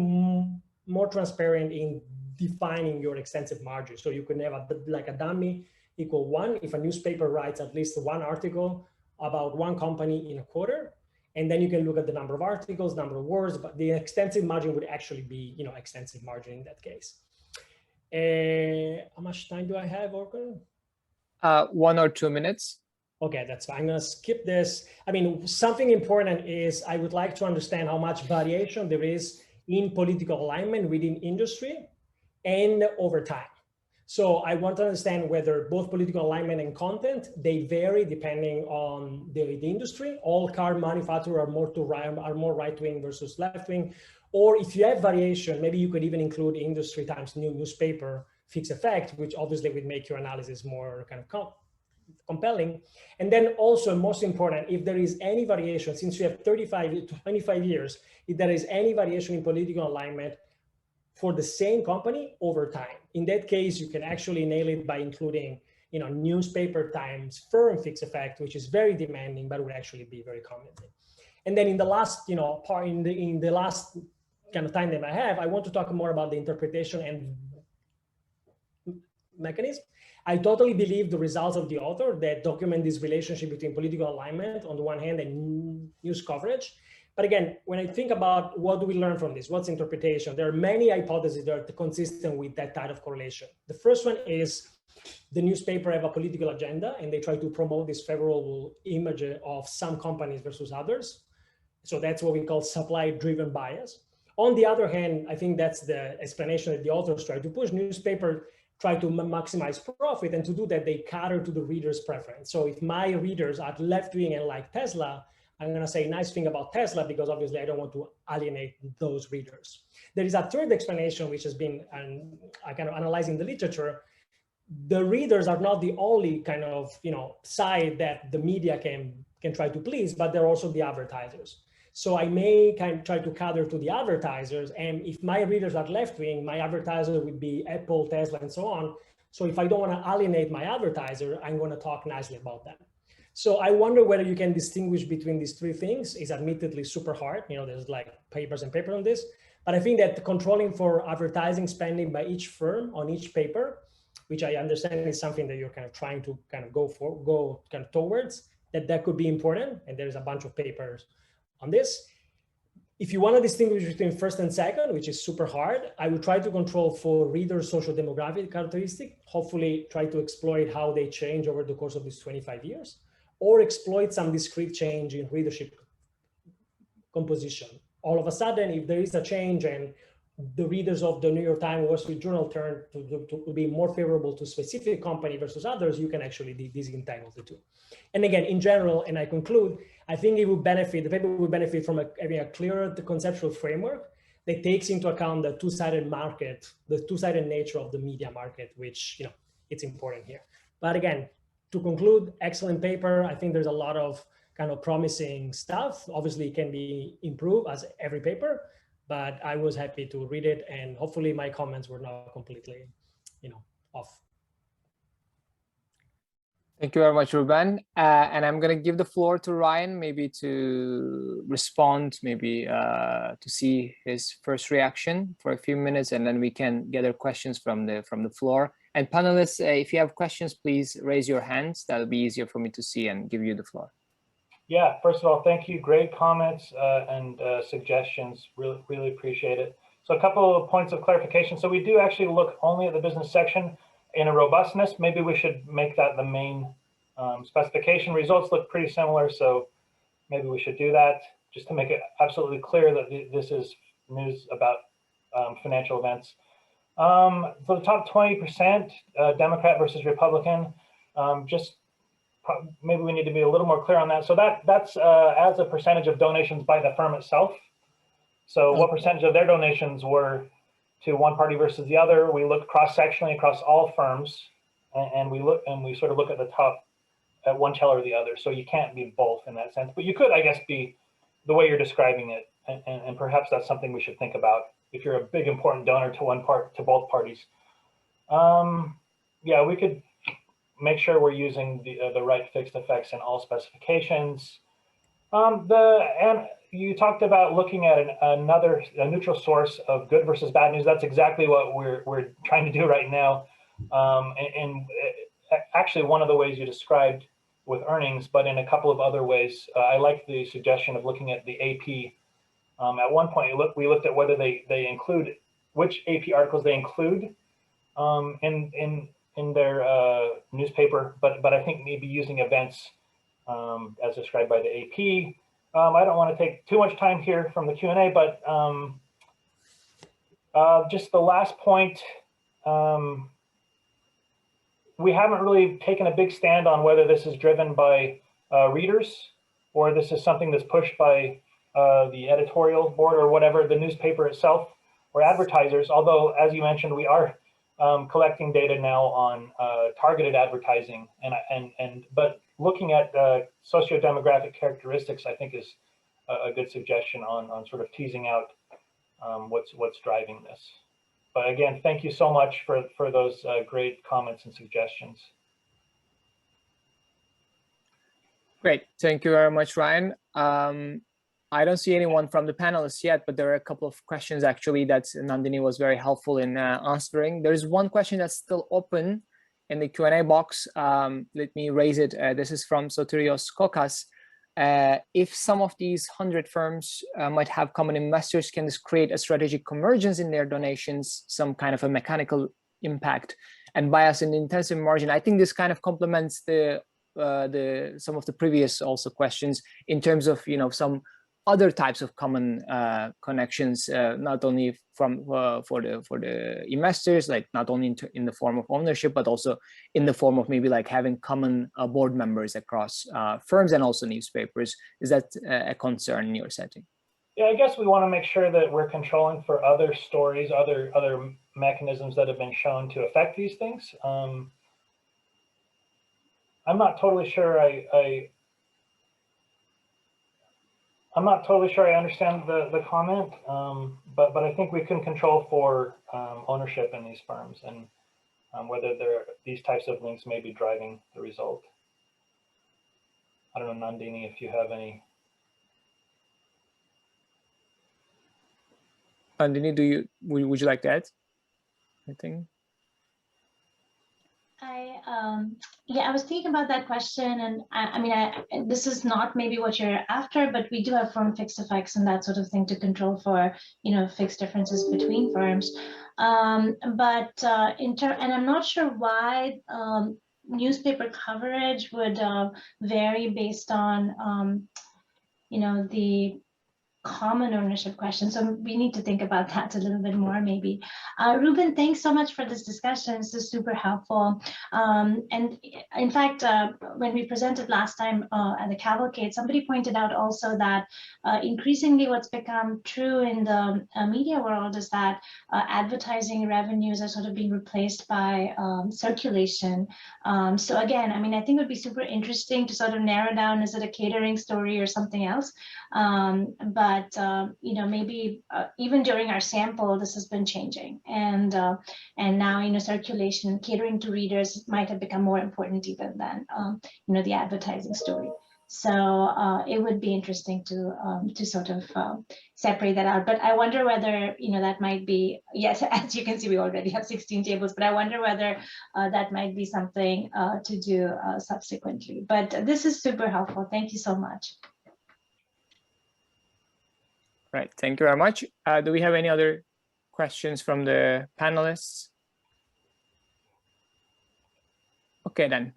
more transparent in defining your extensive margin. So you could have like a dummy equal 1 if a newspaper writes at least one article about one company in a quarter. And then you can look at the number of articles, number of words, but the extensive margin would actually be, extensive margin in that case. How much time do I have, Orkun? 1 or 2 minutes. Okay, that's fine. I'm going to skip this. I mean, something important is I would like to understand how much variation there is in political alignment within industry and over time. So I want to understand whether both political alignment and content, they vary depending on the industry. All car manufacturers are more right-wing versus left-wing. Or if you have variation, maybe you could even include industry times newspaper fixed effect, which obviously would make your analysis more kind of compelling. And then also, most important, if there is any variation, since you have 35 to 25 years, if there is any variation in political alignment for the same company over time. In that case, you can actually nail it by including, newspaper times firm fixed effect, which is very demanding, but would actually be very commenting. And then in the last, part in the last kind of time that I have, I want to talk more about the interpretation and mechanism. I totally believe the results of the author that document this relationship between political alignment on the one hand and news coverage. But again, when I think about what do we learn from this, what's interpretation, there are many hypotheses that are consistent with that type of correlation. The first one is the newspaper have a political agenda and they try to promote this favorable image of some companies versus others. So that's what we call supply-driven bias. On the other hand, I think that's the explanation that the authors try to push. Newspaper try to maximize profit, and to do that, they cater to the reader's preference. So if my readers are left-wing and like Tesla, I'm going to say a nice thing about Tesla because obviously I don't want to alienate those readers. There is a third explanation, which has been kind of analyzing the literature. The readers are not the only kind of side that the media can try to please, but they're also the advertisers. So I may kind of try to cater to the advertisers. And if my readers are left-wing, my advertiser would be Apple, Tesla, and so on. So if I don't want to alienate my advertiser, I'm going to talk nicely about them. So I wonder whether you can distinguish between these three things. Is admittedly super hard. There's like papers and papers on this. But I think that controlling for advertising spending by each firm on each paper which I understand is something that you're kind of trying to kind of go towards, that could be important. And there's a bunch of papers on this. If you want to distinguish between first and second, which is super hard, I will try to control for readers' social demographic characteristic, hopefully try to exploit how they change over the course of these 25 years, or exploit some discrete change in readership composition. All of a sudden, if there is a change and the readers of the New York Times, Wall Street Journal turn to be more favorable to a specific company versus others, you can actually disentangle the two. And again, in general, and I conclude, I think it would benefit, the paper would benefit from having a clearer conceptual framework that takes into account the two-sided market, the two-sided nature of the media market, which, it's important here. But again, to conclude, excellent paper. I think there's a lot of kind of promising stuff. Obviously, it can be improved as every paper, but I was happy to read it, and hopefully my comments were not completely, off. Thank you very much, Ruben. And I'm going to give the floor to Ryan, maybe to respond, maybe to see his first reaction for a few minutes, and then we can gather questions from the floor. And panelists, if you have questions, please raise your hands. That'll be easier for me to see and give you the floor. Yeah, first of all, thank you. Great comments and suggestions. Really appreciate it. So a couple of points of clarification. So we do actually look only at the business section in a robustness. Maybe we should make that the main specification. Results look pretty similar, so maybe we should do that just to make it absolutely clear that this is news about financial events. For the top 20%, Democrat versus Republican, maybe we need to be a little more clear on that. So that's as a percentage of donations by the firm itself. So what percentage of their donations were to one party versus the other? We look cross-sectionally across all firms, and we sort of look at the top at one tail or the other. So you can't be both in that sense, but you could, I guess, be the way you're describing it, and perhaps that's something we should think about if you're a big important donor to both parties. Yeah, we could make sure we're using the right fixed effects in all specifications. And you talked about looking at a neutral source of good versus bad news. That's exactly what we're trying to do right now. And actually, one of the ways you described with earnings, but in a couple of other ways, I like the suggestion of looking at the AP. At one point, we looked at whether they include which AP articles they include in their newspaper, but I think maybe using events as described by the AP. I don't want to take too much time here from the Q&A, but just the last point, we haven't really taken a big stand on whether this is driven by readers or this is something that's pushed by the editorial board or whatever, the newspaper itself, or advertisers, although, as you mentioned, we are collecting data now on targeted advertising, but looking at socio-demographic characteristics, I think, is a good suggestion on sort of teasing out what's driving this. But again, thank you so much for those great comments and suggestions. Great, thank you very much, Ryan. I don't see anyone from the panelists yet, but there are a couple of questions actually that Nandini was very helpful in answering. There is one question that's still open in the Q&A box. Let me raise it. This is from Sotirios Kokas. If some of these 100 firms might have common investors, can this create a strategic convergence in their donations, some kind of a mechanical impact and bias in the intensive margin? I think this kind of complements some of the previous also questions in terms of some other types of common connections, not only for the investors, like not only in the form of ownership, but also in the form of maybe like having common board members across firms and also newspapers. Is that a concern in your setting? Yeah, I guess we want to make sure that we're controlling for other stories, other mechanisms that have been shown to affect these things. I'm not totally sure I'm not totally sure I understand the comment, but I think we can control for ownership in these firms and whether these types of links may be driving the result. I don't know, Nandini, if you have any. Nandini, would you like to add anything? Yeah, I was thinking about that question, and I mean, this is not maybe what you're after, but we do have firm fixed effects and that sort of thing to control for, fixed differences between firms. And I'm not sure why newspaper coverage would vary based on, the common ownership question. So we need to think about that a little bit more, maybe. Ruben, thanks so much for this discussion. This is super helpful. And in fact, when we presented last time at the Cavalcade, somebody pointed out also that increasingly what's become true in the media world is that advertising revenues are sort of being replaced by circulation. So again, I mean, I think it would be super interesting to sort of narrow down, is it a catering story or something else? But maybe even during our sample, this has been changing, and now circulation, catering to readers might have become more important even than the advertising story. So it would be interesting to sort of separate that out. But I wonder whether that might be, yes, as you can see, we already have 16 tables. But I wonder whether that might be something to do subsequently. But this is super helpful. Thank you so much. Right, thank you very much. Do we have any other questions from the panelists? Okay, then.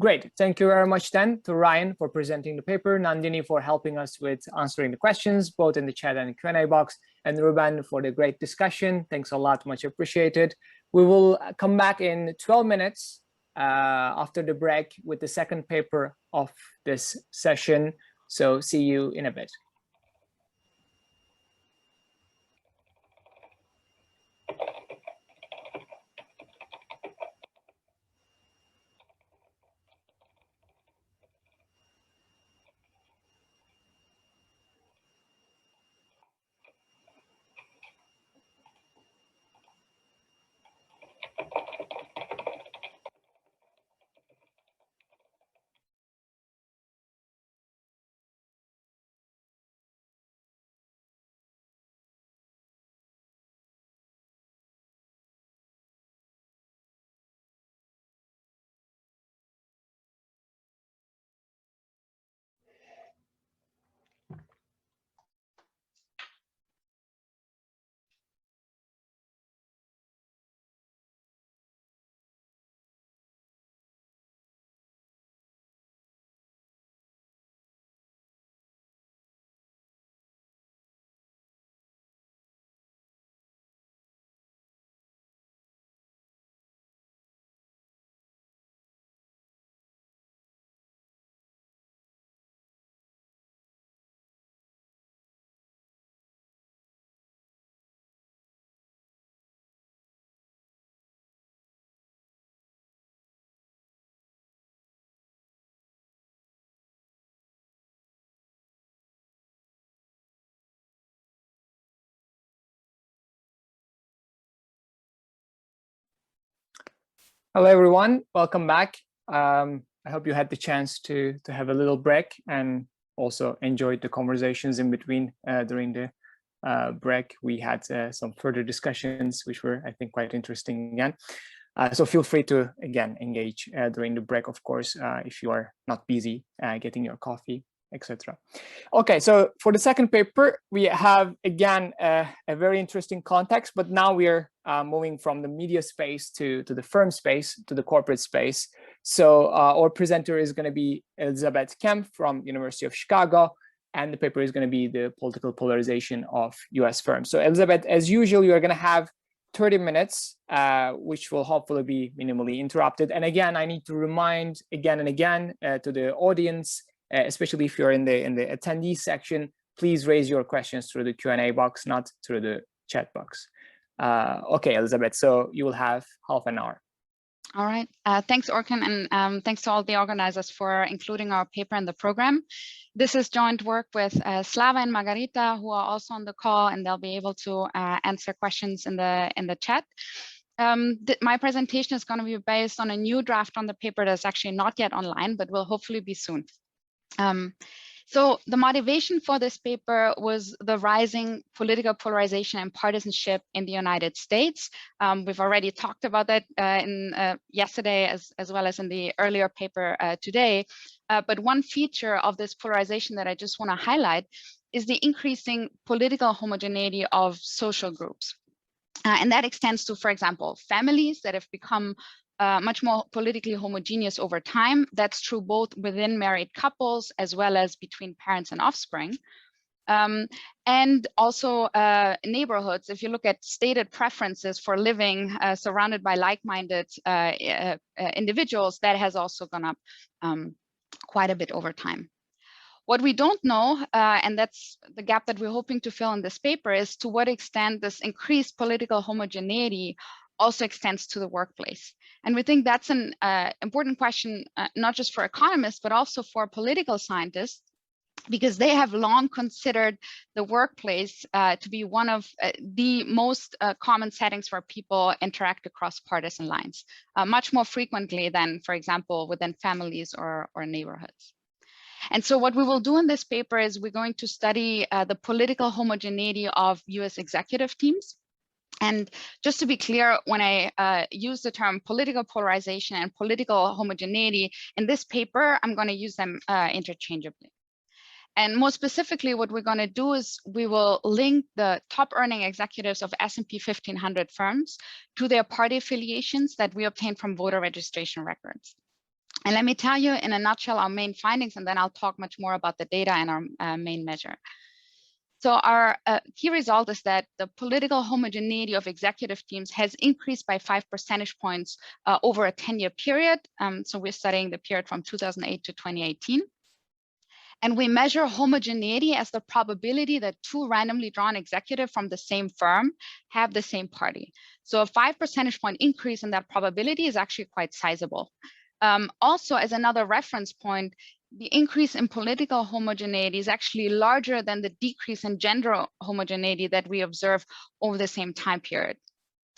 Great. Thank you very much then to Ryan for presenting the paper, Nandini for helping us with answering the questions, both in the chat and the Q&A box, and Ruben for the great discussion. Thanks a lot, much appreciated. We will come back in 12 minutes after the break with the second paper of this session. So see you in a bit. Hello, everyone. Welcome back. I hope you had the chance to have a little break and also enjoyed the conversations in between. During the break, we had some further discussions, which were, I think, quite interesting again. So feel free to, again, engage during the break, of course, if you are not busy getting your coffee, etc. Okay, so for the second paper, we have, again, a very interesting context, but now we are moving from the media space to the firm space, to the corporate space. So our presenter is going to be Elizabeth Kemp from University of Chicago, and the paper is going to be the political polarization of US firms. So Elizabeth, as usual, you are going to have 30 minutes, which will hopefully be minimally interrupted. And again, I need to remind again and again to the audience, especially if you're in the attendee section, please raise your questions through the Q&A box, not through the chat box. Okay, Elizabeth, so you will have half an hour. All right. Thanks, Orkan, and thanks to all the organizers for including our paper in the program. This is joint work with Slava and Margarita, who are also on the call, and they'll be able to answer questions in the chat. My presentation is going to be based on a new draft on the paper that's actually not yet online, but will hopefully be soon. So the motivation for this paper was the rising political polarization and partisanship in the United States. We've already talked about that yesterday as well as in the earlier paper today. But one feature of this polarization that I just want to highlight is the increasing political homogeneity of social groups. And that extends to, for example, families that have become much more politically homogeneous over time. That's true both within married couples as well as between parents and offspring. And also neighborhoods. If you look at stated preferences for living surrounded by like-minded individuals, that has also gone up quite a bit over time. What we don't know, and that's the gap that we're hoping to fill in this paper, is to what extent this increased political homogeneity also extends to the workplace. And we think that's an important question, not just for economists, but also for political scientists, because they have long considered the workplace to be one of the most common settings where people interact across partisan lines, much more frequently than, for example, within families or neighborhoods. And so what we will do in this paper is we're going to study the political homogeneity of US executive teams. And just to be clear, when I use the term political polarization and political homogeneity in this paper, I'm going to use them interchangeably. And more specifically, what we're going to do is we will link the top earning executives of S&P 1500 firms to their party affiliations that we obtained from voter registration records. And let me tell you in a nutshell our main findings, and then I'll talk much more about the data and our main measure. So our key result is that the political homogeneity of executive teams has increased by 5 percentage points over a 10-year period. So we're studying the period from 2008 to 2018. And we measure homogeneity as the probability that two randomly drawn executives from the same firm have the same party. So a 5 percentage point increase in that probability is actually quite sizable. Also, as another reference point, the increase in political homogeneity is actually larger than the decrease in gender homogeneity that we observe over the same time period.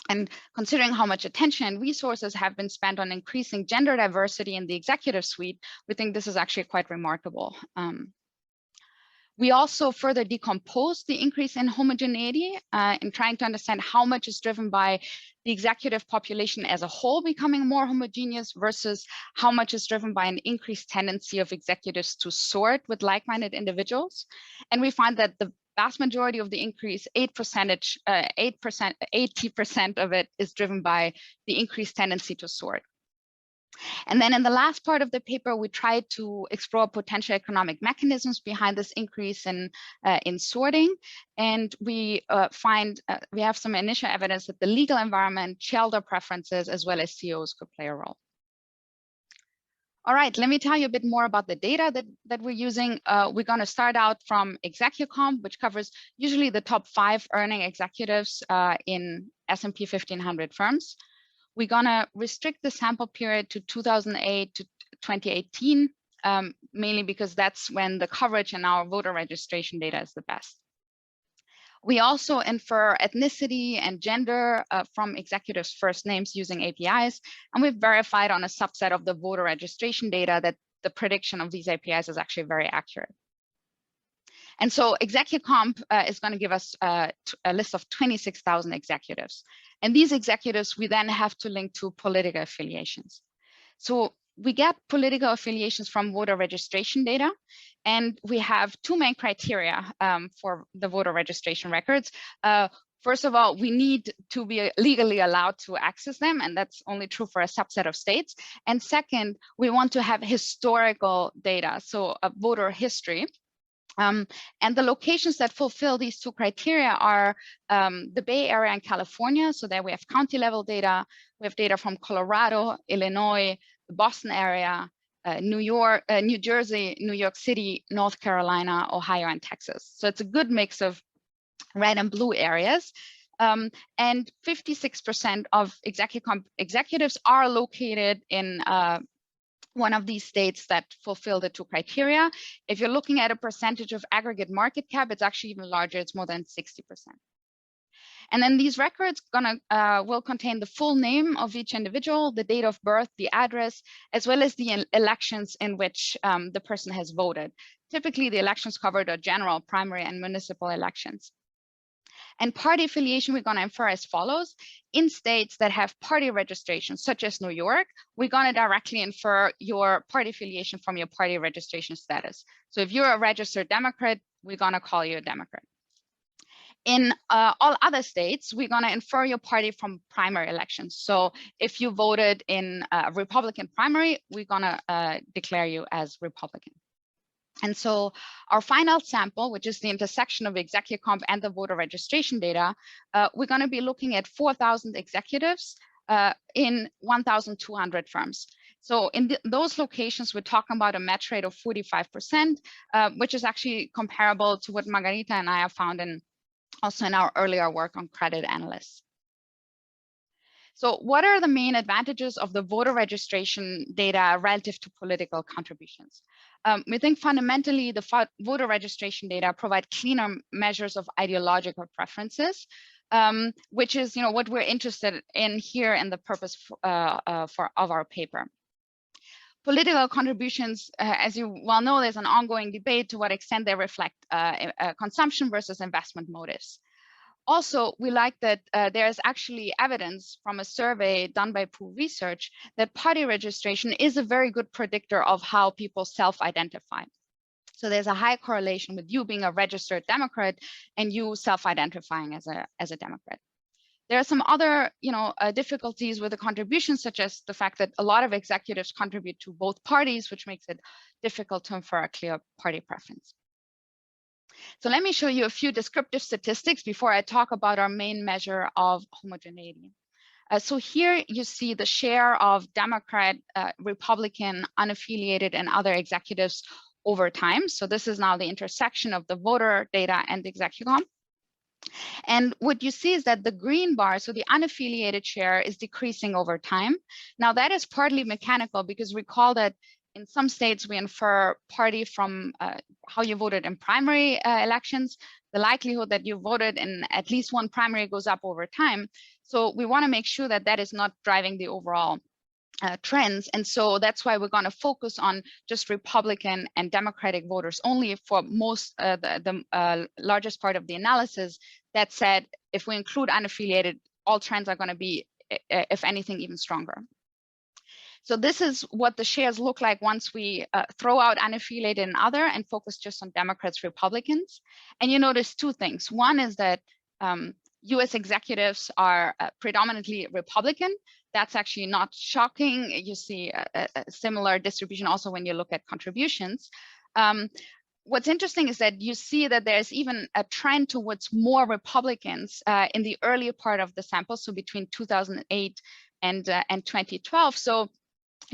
And considering how much attention and resources have been spent on increasing gender diversity in the executive suite, we think this is actually quite remarkable. We also further decompose the increase in homogeneity in trying to understand how much is driven by the executive population as a whole becoming more homogeneous versus how much is driven by an increased tendency of executives to sort with like-minded individuals. And we find that the vast majority of the increase, 80% of it is driven by the increased tendency to sort. And then in the last part of the paper, we tried to explore potential economic mechanisms behind this increase in sorting. And we find we have some initial evidence that the legal environment, shareholder preferences, as well as CEOs could play a role. All right, let me tell you a bit more about the data that we're using. We're going to start out from ExecuComp, which covers usually the top 5 earning executives in S&P 1500 firms. We're going to restrict the sample period to 2008 to 2018, mainly because that's when the coverage in our voter registration data is the best. We also infer ethnicity and gender from executives' first names using APIs, and we've verified on a subset of the voter registration data that the prediction of these APIs is actually very accurate. And so ExecuComp is going to give us a list of 26,000 executives. And these executives, we then have to link to political affiliations. So we get political affiliations from voter registration data. And we have 2 main criteria for the voter registration records. First of all, we need to be legally allowed to access them, and that's only true for a subset of states. And second, we want to have historical data, so a voter history. And the locations that fulfill these 2 criteria are the Bay Area and California. So there we have county level data. We have data from Colorado, Illinois, the Boston area, New York, New Jersey, New York City, North Carolina, Ohio, and Texas. So it's a good mix of red and blue areas. And 56% of executives are located in one of these states that fulfill the 2 criteria. If you're looking at a percentage of aggregate market cap, it's actually even larger. It's more than 60%. And then these records will contain the full name of each individual, the date of birth, the address, as well as the elections in which the person has voted. typically the elections covered are general, primary, and municipal elections. And party affiliation, we're going to infer as follows. In states that have party registration, such as New York, we're going to directly infer your party affiliation from your party registration status. So if you're a registered Democrat, we're going to call you a Democrat. In all other states, we're going to infer your party from primary elections. So if you voted in a Republican primary, we're going to declare you as Republican. And so our final sample, which is the intersection of executive comp and the voter registration data, we're going to be looking at 4,000 executives in 1,200 firms. So in those locations, we're talking about a match rate of 45%, which is actually comparable to what Margarita and I have found also in our earlier work on credit analysts. So what are the main advantages of the voter registration data relative to political contributions? We think fundamentally the voter registration data provide cleaner measures of ideological preferences, which is what we're interested in here in the purpose of our paper. Political contributions, as you well know, there's an ongoing debate to what extent they reflect consumption versus investment motives. Also, we like that there's actually evidence from a survey done by Pew Research that party registration is a very good predictor of how people self-identify. So there's a high correlation with you being a registered Democrat and you self-identifying as a Democrat. There are some other difficulties with the contributions, such as the fact that a lot of executives contribute to both parties, which makes it difficult to infer a clear party preference. So let me show you a few descriptive statistics before I talk about our main measure of homogeneity. So here you see the share of Democrat, Republican, unaffiliated, and other executives over time. So this is now the intersection of the voter data and the executive comp. And what you see is that the green bar, so the unaffiliated share, is decreasing over time. Now that is partly mechanical because recall that in some states, we infer party from how you voted in primary elections. The likelihood that you voted in at least one primary goes up over time. So we want to make sure that that is not driving the overall trends. And so that's why we're going to focus on just Republican and Democratic voters only for most, the largest part of the analysis. That said, if we include unaffiliated, all trends are going to be, if anything, even stronger. So this is what the shares look like once we throw out unaffiliated and other and focus just on Democrats, Republicans. And you notice two things. One is that US executives are predominantly Republican. That's actually not shocking. You see a similar distribution also when you look at contributions. What's interesting is that you see that there's even a trend towards more Republicans in the earlier part of the sample, so between 2008 and 2012. So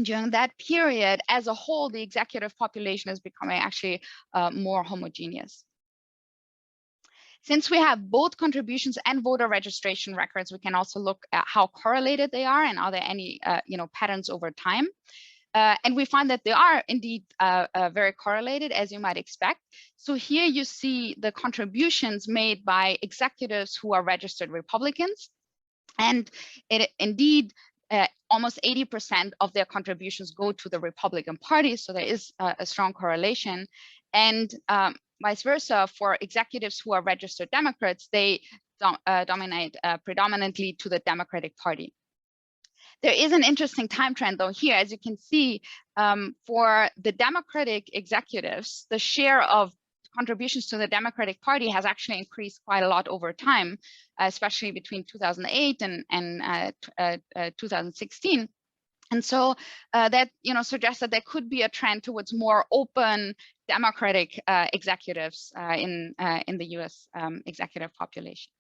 during that period, as a whole, the executive population is becoming actually more homogeneous. Since we have both contributions and voter registration records, we can also look at how correlated they are and are there any patterns over time. And we find that they are indeed very correlated, as you might expect. So here you see the contributions made by executives who are registered Republicans. And it indeed, almost 80% of their contributions go to the Republican Party. So there is a strong correlation. And vice versa, for executives who are registered Democrats, they dominate predominantly to the Democratic Party. There is an interesting time trend, though, here. As you can see, for the Democratic executives, the share of contributions to the Democratic Party has actually increased quite a lot over time, especially between 2008 and 2016. And so that suggests that there could be a trend towards more open Democratic executives in the US executive population.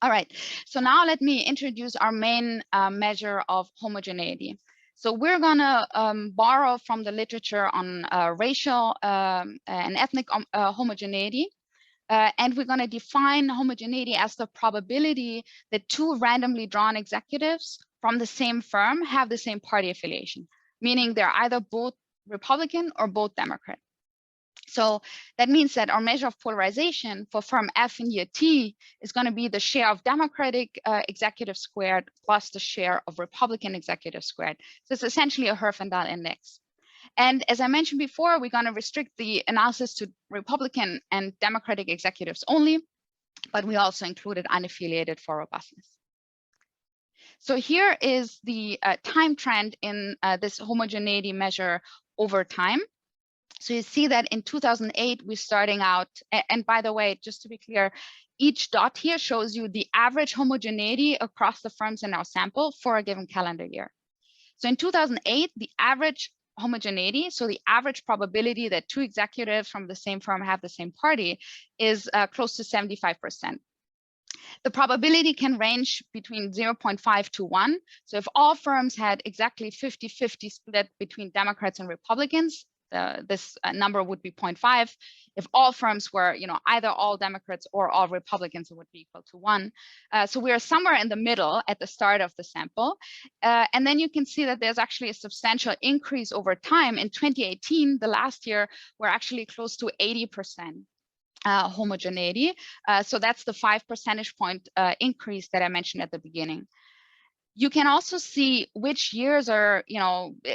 All right, so now let me introduce our main measure of homogeneity. So we're gonna borrow from the literature on racial and ethnic homogeneity. And we're gonna define homogeneity as the probability that two randomly drawn executives from the same firm have the same party affiliation, meaning they're either both Republican or both Democrat. So that means that our measure of polarization for firm F in year T is going to be the share of Democratic executives squared plus the share of Republican executives squared. So it's essentially a Herfindahl index. And as I mentioned before, we're going to restrict the analysis to Republican and Democratic executives only, but we also included unaffiliated for robustness. So here is the time trend in this homogeneity measure over time. So you see that in 2008, we're starting out, and by the way, just to be clear, each dot here shows you the average homogeneity across the firms in our sample for a given calendar year. So in 2008, the average homogeneity, so the average probability that two executives from the same firm have the same party, is close to 75%. The probability can range between 0.5 to 1. So if all firms had exactly 50-50 split between Democrats and Republicans, this number would be 0.5. If all firms were, either all Democrats or all Republicans, it would be equal to 1. So we are somewhere in the middle at the start of the sample. And then you can see that there's actually a substantial increase over time. In 2018, the last year, we're actually close to 80%. Homogeneity. So that's the 5 percentage point increase that I mentioned at the beginning. You can also see which years are,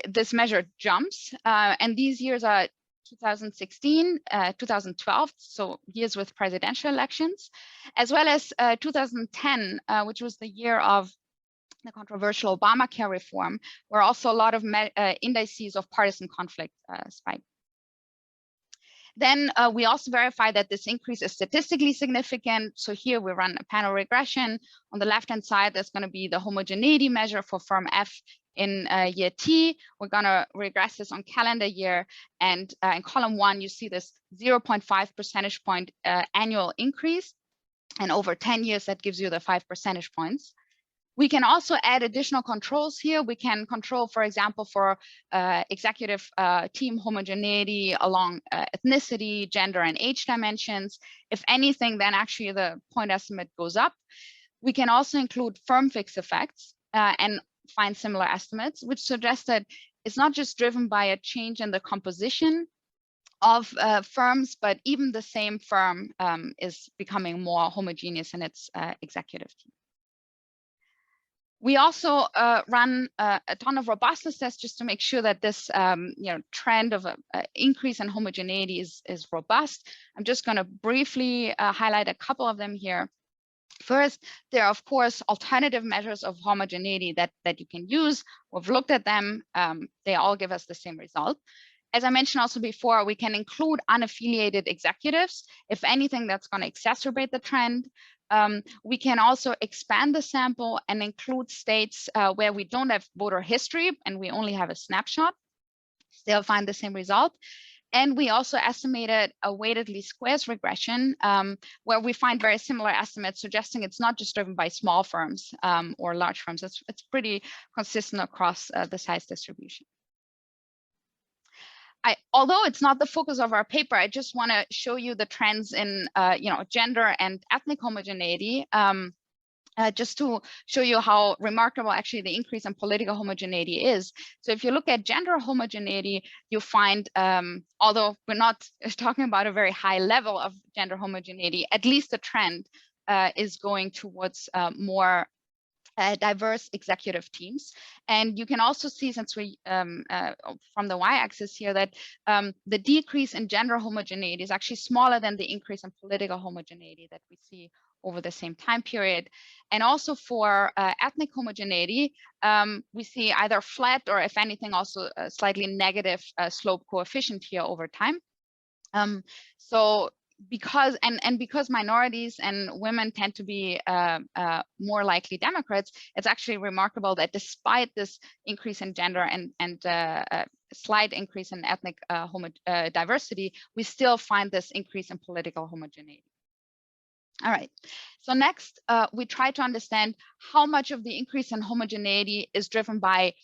this measure jumps, and these years are 2016, 2012, so years with presidential elections, as well as 2010, which was the year of the controversial Obamacare reform, where also a lot of indices of partisan conflict spiked. Then we also verify that this increase is statistically significant. So here we run a panel regression. On the left-hand side, there's going to be the homogeneity measure for firm F in year T. We're going to regress this on calendar year. And in column 1, you see this 0.5 percentage point annual increase. And over 10 years, that gives you the 5 percentage points. We can also add additional controls here. We can control, for example, for executive team homogeneity along ethnicity, gender, and age dimensions. If anything, then actually the point estimate goes up. We can also include firm fixed effects and find similar estimates, which suggest that it's not just driven by a change in the composition of firms, but even the same firm is becoming more homogeneous in its executive team. We also run a ton of robustness tests just to make sure that this trend of an increase in homogeneity is robust. I'm just going to briefly highlight a couple of them here. First, there are, of course, alternative measures of homogeneity that you can use. We've looked at them. They all give us the same result. As I mentioned also before, we can include unaffiliated executives. If anything, that's going to exacerbate the trend. We can also expand the sample and include states where we don't have voter history and we only have a snapshot. Still find the same result. And we also estimated a weighted least squares regression where we find very similar estimates, suggesting it's not just driven by small firms or large firms. It's pretty consistent across the size distribution. Although it's not the focus of our paper, I just want to show you the trends in gender and ethnic homogeneity, just to show you how remarkable actually the increase in political homogeneity is. So if you look at gender homogeneity, you find, although we're not talking about a very high level of gender homogeneity, at least the trend is going towards more diverse executive teams. And you can also see, since we from the y-axis here, that the decrease in gender homogeneity is actually smaller than the increase in political homogeneity that we see over the same time period. And also for ethnic homogeneity, we see either flat or, if anything, also a slightly negative slope coefficient here over time. So because minorities and women tend to be more likely Democrats, it's actually remarkable that despite this increase in gender and slight increase in ethnic diversity, we still find this increase in political homogeneity. All right, so next we try to understand how much of the increase in homogeneity is driven by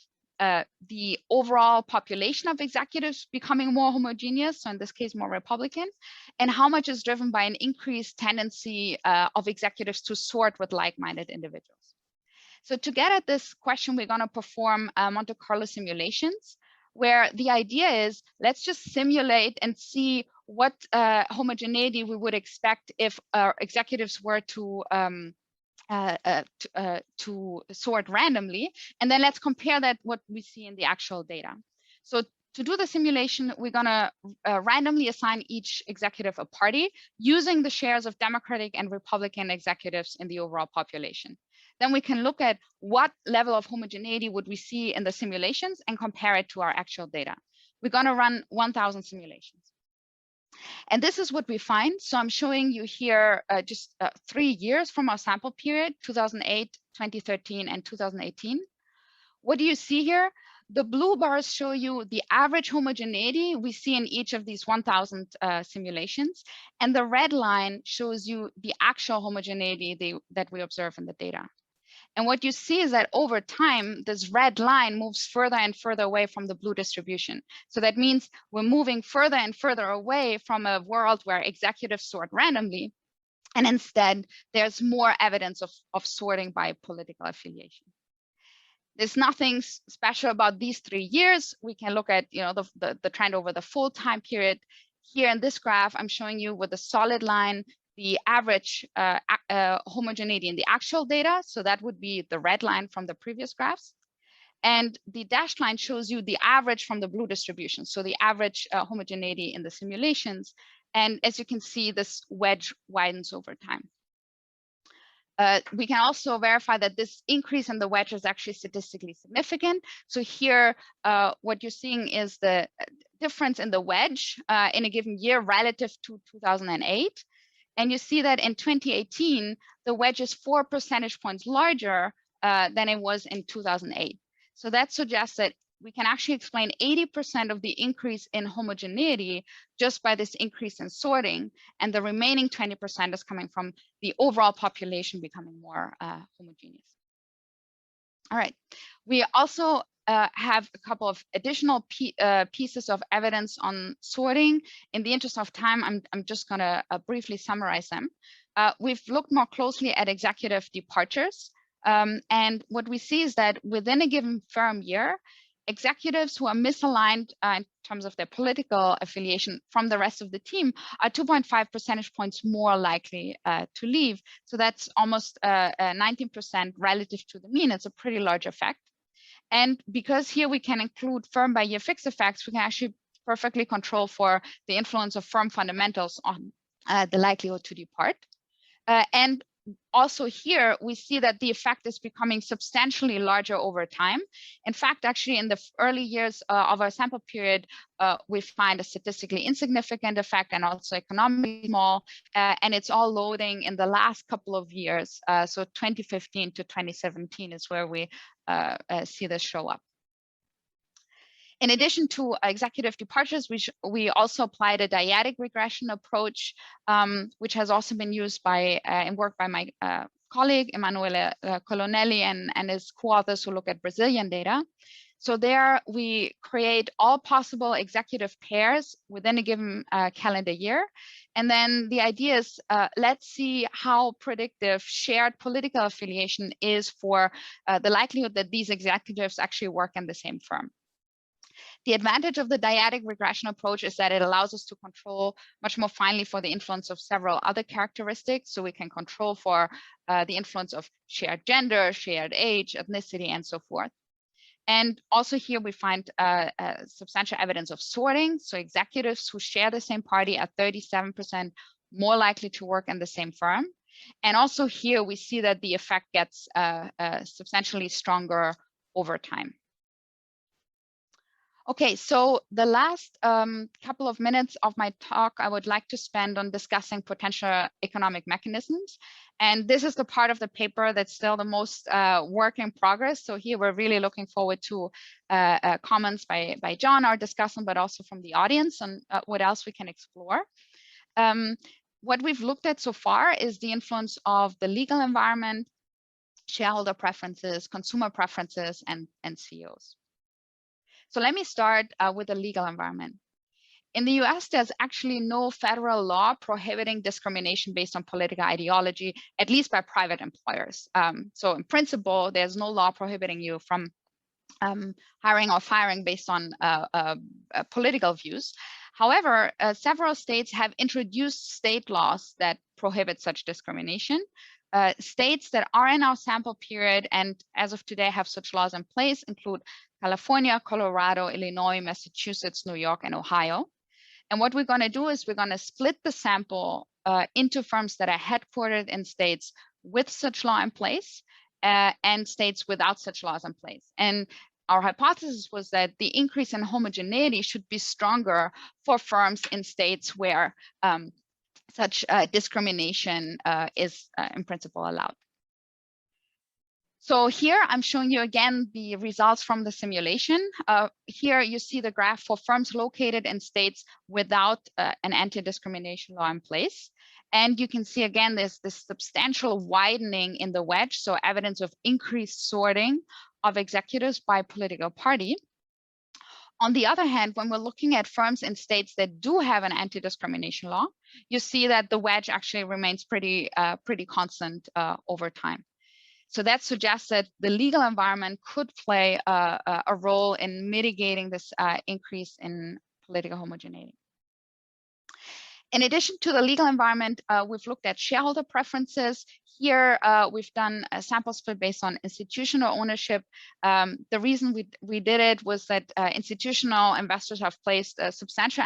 the overall population of executives becoming more homogeneous, so in this case more Republican, and how much is driven by an increased tendency of executives to sort with like-minded individuals. So to get at this question, we're going to perform Monte Carlo simulations, where the idea is, let's just simulate and see what homogeneity we would expect if our executives were to sort randomly, and then let's compare that what we see in the actual data. So to do the simulation, we're going to randomly assign each executive a party using the shares of Democratic and Republican executives in the overall population. Then we can look at what level of homogeneity would we see in the simulations and compare it to our actual data. We're going to run 1,000 simulations. And this is what we find. So I'm showing you here just 3 years from our sample period, 2008, 2013, and 2018. What do you see here? The blue bars show you the average homogeneity we see in each of these 1,000 simulations. And the red line shows you the actual homogeneity that we observe in the data. And what you see is that over time, this red line moves further and further away from the blue distribution. So that means we're moving further and further away from a world where executives sort randomly. And instead, there's more evidence of sorting by political affiliation. There's nothing special about these 3 years. We can look at the trend over the full time period. Here in this graph, I'm showing you with a solid line the average homogeneity in the actual data. So that would be the red line from the previous graphs. And the dashed line shows you the average from the blue distribution. So the average homogeneity in the simulations. And as you can see, this wedge widens over time. We can also verify that this increase in the wedge is actually statistically significant. So here, what you're seeing is the difference in the wedge in a given year relative to 2008. And you see that in 2018, the wedge is 4 percentage points larger than it was in 2008. So that suggests that we can actually explain 80% of the increase in homogeneity just by this increase in sorting. And the remaining 20% is coming from the overall population becoming more homogeneous. All right, we also have a couple of additional pieces of evidence on sorting. In the interest of time, I'm just going to briefly summarize them. We've looked more closely at executive departures. And what we see is that within a given firm year, executives who are misaligned in terms of their political affiliation from the rest of the team are 2.5 percentage points more likely to leave. So that's almost 19% relative to the mean. It's a pretty large effect. And because here we can include firm by year fixed effects, we can actually perfectly control for the influence of firm fundamentals on the likelihood to depart. And also here, we see that the effect is becoming substantially larger over time. In fact, actually, in the early years of our sample period, we find a statistically insignificant effect and also economically small. And it's all loading in the last couple of years. So 2015 to 2017 is where we see this show up. In addition to executive departures, we also applied a dyadic regression approach, which has also been used in work by my colleague, Emanuele Colonelli, and his co-authors who look at Brazilian data. So there we create all possible executive pairs within a given calendar year. And then the idea is, let's see how predictive shared political affiliation is for the likelihood that these executives actually work in the same firm. The advantage of the dyadic regression approach is that it allows us to control much more finely for the influence of several other characteristics. So we can control for the influence of shared gender, shared age, ethnicity, and so forth. And also here we find substantial evidence of sorting. So executives who share the same party are 37% more likely to work in the same firm. And also here we see that the effect gets substantially stronger over time. Okay, so the last couple of minutes of my talk, I would like to spend on discussing potential economic mechanisms. And this is the part of the paper that's still the most work in progress. So here we're really looking forward to comments by John, our discussant, but also from the audience on what else we can explore. What we've looked at so far is the influence of the legal environment, shareholder preferences, consumer preferences, and CEOs. So let me start with the legal environment. In the US, there's actually no federal law prohibiting discrimination based on political ideology, at least by private employers. So in principle, there's no law prohibiting you from hiring or firing based on political views. However, several states have introduced state laws that prohibit such discrimination. states that are in our sample period and as of today have such laws in place include California, Colorado, Illinois, Massachusetts, New York, and Ohio. And what we're going to do is we're going to split the sample into firms that are headquartered in states with such law in place and states without such laws in place. And our hypothesis was that the increase in homogeneity should be stronger for firms in states where such discrimination is in principle allowed. So here I'm showing you again the results from the simulation. Here you see the graph for firms located in states without an anti-discrimination law in place. And you can see again this substantial widening in the wedge, so evidence of increased sorting of executives by political party. On the other hand, when we're looking at firms in states that do have an anti-discrimination law, you see that the wedge actually remains pretty constant over time. So that suggests that the legal environment could play a role in mitigating this increase in political homogeneity. In addition to the legal environment, we've looked at shareholder preferences. Here, we've done a sample split based on institutional ownership. The reason we did it was that institutional investors have placed a substantial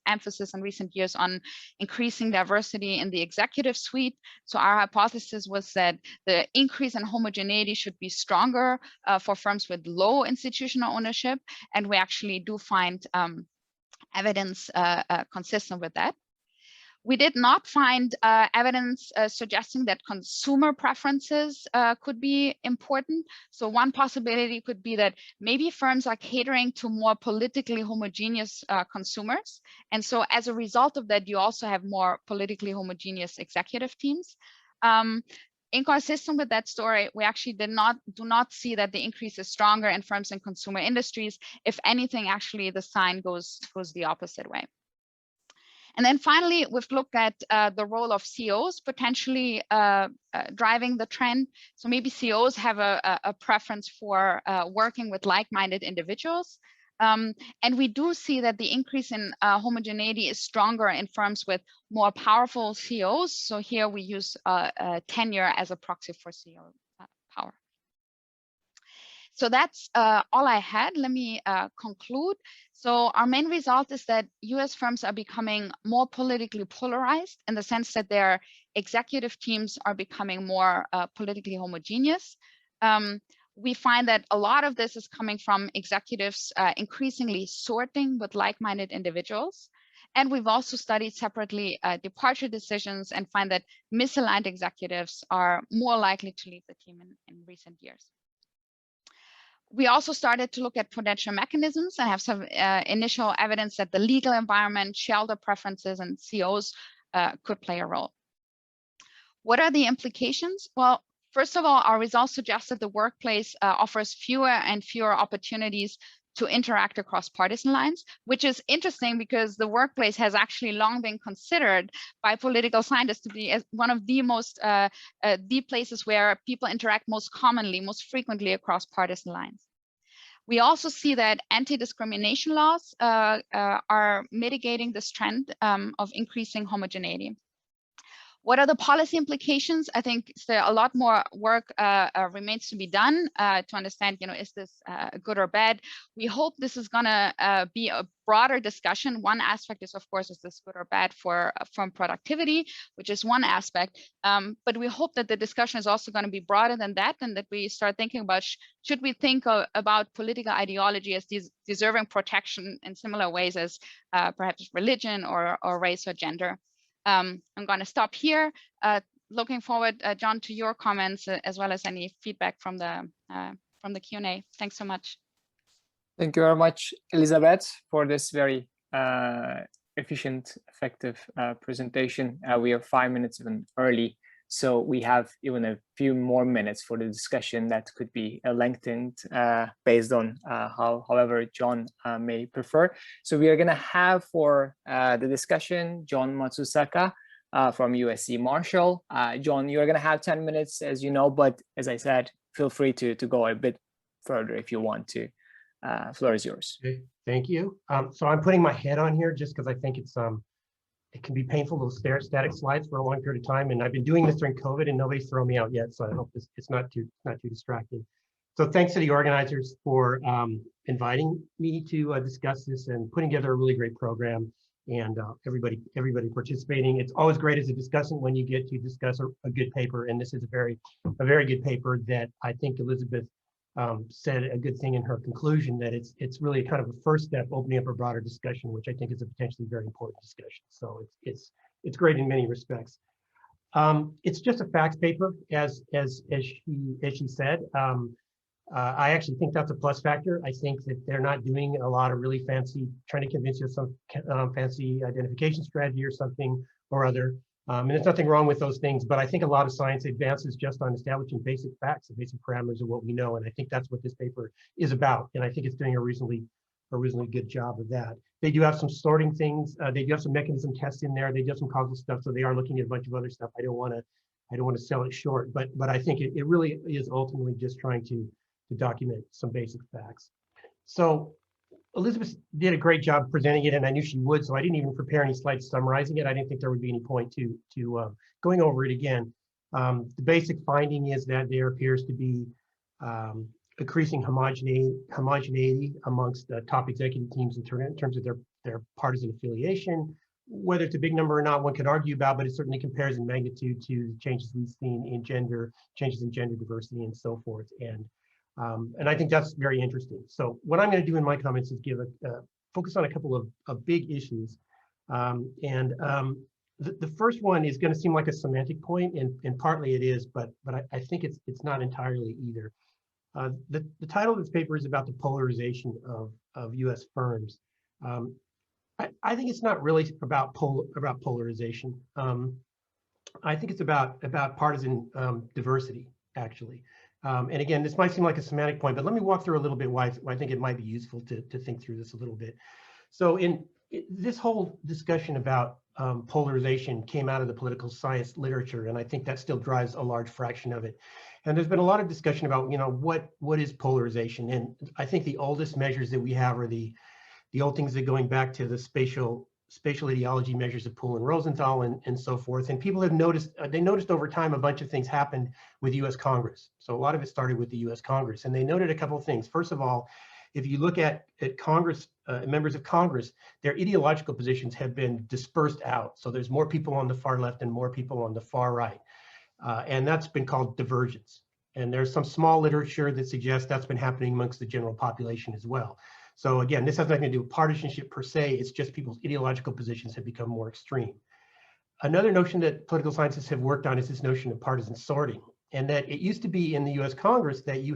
emphasis in recent years on increasing diversity in the executive suite. So our hypothesis was that the increase in homogeneity should be stronger for firms with low institutional ownership. And we actually do find evidence consistent with that. We did not find evidence suggesting that consumer preferences could be important. So one possibility could be that maybe firms are catering to more politically homogeneous consumers. And so as a result of that, you also have more politically homogeneous executive teams. Inconsistent with that story, we actually do not see that the increase is stronger in firms in consumer industries. If anything, actually the sign goes the opposite way. And then finally, we've looked at the role of CEOs potentially driving the trend. So maybe CEOs have a preference for working with like-minded individuals. And we do see that the increase in homogeneity is stronger in firms with more powerful CEOs. So here we use tenure as a proxy for CEO power. So that's all I had. Let me conclude. So our main result is that US firms are becoming more politically polarized in the sense that their executive teams are becoming more politically homogeneous. We find that a lot of this is coming from executives increasingly sorting with like-minded individuals. And we've also studied separately departure decisions and find that misaligned executives are more likely to leave the team in recent years. We also started to look at prudential mechanisms and have some initial evidence that the legal environment, shareholder preferences, and CEOs could play a role. What are the implications? Well, first of all, our results suggest that the workplace offers fewer and fewer opportunities to interact across partisan lines, which is interesting because the workplace has actually long been considered by political scientists to be as one of the most the places where people interact most commonly, most frequently across partisan lines. We also see that anti-discrimination laws are mitigating this trend of increasing homogeneity. What are the policy implications? I think a lot more work remains to be done to understand, is this good or bad? We hope this is gonna be a broader discussion. One aspect is, of course, is this good or bad for firm productivity, which is one aspect. But we hope that the discussion is also gonna be broader than that, and that we start thinking about, should we think about political ideology as deserving protection in similar ways as perhaps religion or race or gender? I'm going to stop here. Looking forward, John, to your comments as well as any feedback from the Q&A. Thanks so much. Thank you very much, Elizabeth, for this very efficient, effective presentation. We are 5 minutes even early, so we have even a few more minutes for the discussion that could be lengthened based on however John may prefer. So we are going to have for the discussion John Matsusaka from USC Marshall. John, you're going to have 10 minutes, as you know, but as I said, feel free to go a bit further if you want to. Floor is yours. Okay, thank you. So I'm putting my head on here just because I think it's it can be painful to stare at static slides for a long period of time. And I've been doing this during COVID and nobody's thrown me out yet. So I hope it's not too distracting. So thanks to the organizers for inviting me to discuss this and putting together a really great program, and everybody participating. It's always great as a discussant when you get to discuss a good paper, and this is a very good paper that I think Elizabeth said a good thing in her conclusion, that it's really kind of a first step opening up a broader discussion, which I think is a potentially very important discussion. So it's great in many respects. It's just a facts paper, as she said. I actually think that's a plus factor. I think that they're not doing a lot of really fancy, trying to convince you of some fancy identification strategy or something or other. And there's nothing wrong with those things, but I think a lot of science advances just on establishing basic facts, the basic parameters of what we know. And I think that's what this paper is about. And I think it's doing a reasonably good job of that. They do have some sorting things. They do have some mechanism tests in there. They do have some causal stuff. So they are looking at a bunch of other stuff. I don't want to sell it short, but I think it really is ultimately just trying to document some basic facts. So Elizabeth did a great job presenting it, and I knew she would, so I didn't even prepare any slides summarizing it. I didn't think there would be any point to going over it again. The basic finding is that there appears to be increasing homogeneity amongst the top executive teams in terms of their partisan affiliation. Whether it's a big number or not, one can argue about, but it certainly compares in magnitude to changes we've seen in changes in gender diversity and so forth. And I think that's very interesting. So what I'm going to do in my comments is give focus on a couple of big issues. The first one is going to seem like a semantic point, and partly it is, but I think it's not entirely either. The title of this paper is about the polarization of U.S. firms. I think it's not really about polarization. I think it's about partisan diversity, actually. And again, this might seem like a semantic point, but let me walk through a little bit why I think it might be useful to think through this a little bit. So this whole discussion about polarization came out of the political science literature, and I think that still drives a large fraction of it. And there's been a lot of discussion about, what is polarization? And I think the oldest measures that we have are the old things that going back to the spatial ideology measures of Poole and Rosenthal and so forth. And people have noticed, they noticed over time a bunch of things happened with US Congress. So a lot of it started with the US Congress, and they noted a couple of things. First of all, if you look at Congress, members of Congress, their ideological positions have been dispersed out. So there's more people on the far left and more people on the far right. And that's been called divergence. And there's some small literature that suggests that's been happening amongst the general population as well. So again, this has nothing to do with partisanship per se, it's just people's ideological positions have become more extreme. Another notion that political scientists have worked on is this notion of partisan sorting, and that it used to be in the US Congress that you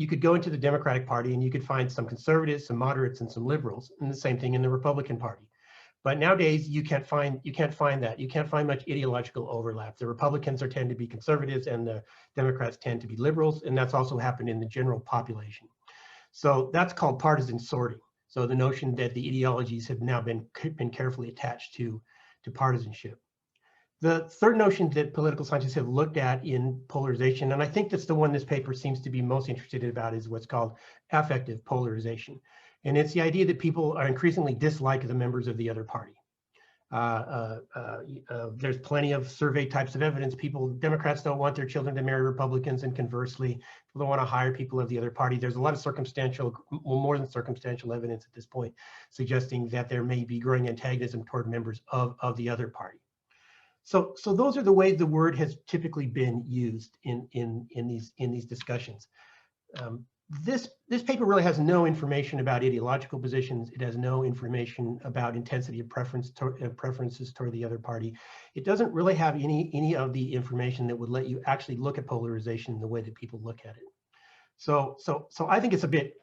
could go into the Democratic Party and you could find some conservatives, some moderates, and some liberals, and the same thing in the Republican Party. But nowadays you can't find that. You can't find much ideological overlap. The Republicans tend to be conservatives and the Democrats tend to be liberals, and that's also happened in the general population. So that's called partisan sorting. So the notion that the ideologies have now been carefully attached to partisanship. The third notion that political scientists have looked at in polarization, and I think that's the one this paper seems to be most interested about, is what's called affective polarization. And it's the idea that people are increasingly dislike the members of the other party. There's plenty of survey types of evidence. Democrats don't want their children to marry Republicans, and conversely, people don't want to hire people of the other party. There's a lot of circumstantial, well, more than circumstantial evidence at this point, suggesting that there may be growing antagonism toward members of the other party. So those are the ways the word has typically been used in these discussions. This paper really has no information about ideological positions. It has no information about intensity of preferences toward the other party. It doesn't really have any of the information that would let you actually look at polarization in the way that people look at it. So I think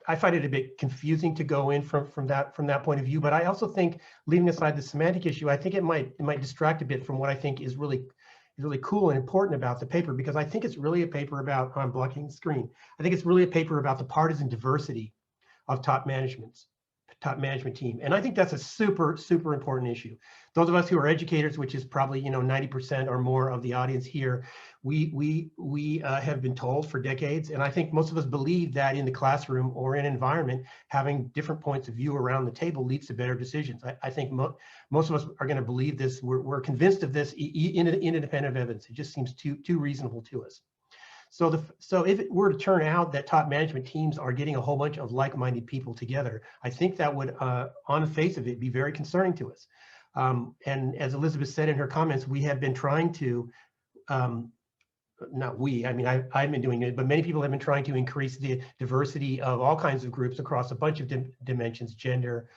I find it a bit confusing to go in from that point of view. But I also think, leaving aside the semantic issue, I think it might distract a bit from what I think is really cool and important about the paper, because I think it's really a paper about, I'm blocking the screen. I think it's really a paper about the partisan diversity of top managements, top management team. And I think that's a super, super important issue. Those of us who are educators, which is probably 90% or more of the audience here, we have been told for decades, and I think most of us believe that in the classroom or in an environment, having different points of view around the table leads to better decisions. I think most of us are going to believe this. We're convinced of this independent of evidence. It just seems too reasonable to us. So if it were to turn out that top management teams are getting a whole bunch of like-minded people together, I think that would, on the face of it, be very concerning to us. And as Elizabeth said in her comments, we have been trying to, not we, I mean, I've been doing it, but many people have been trying to increase the diversity of all kinds of groups across a bunch of dimensions, gender,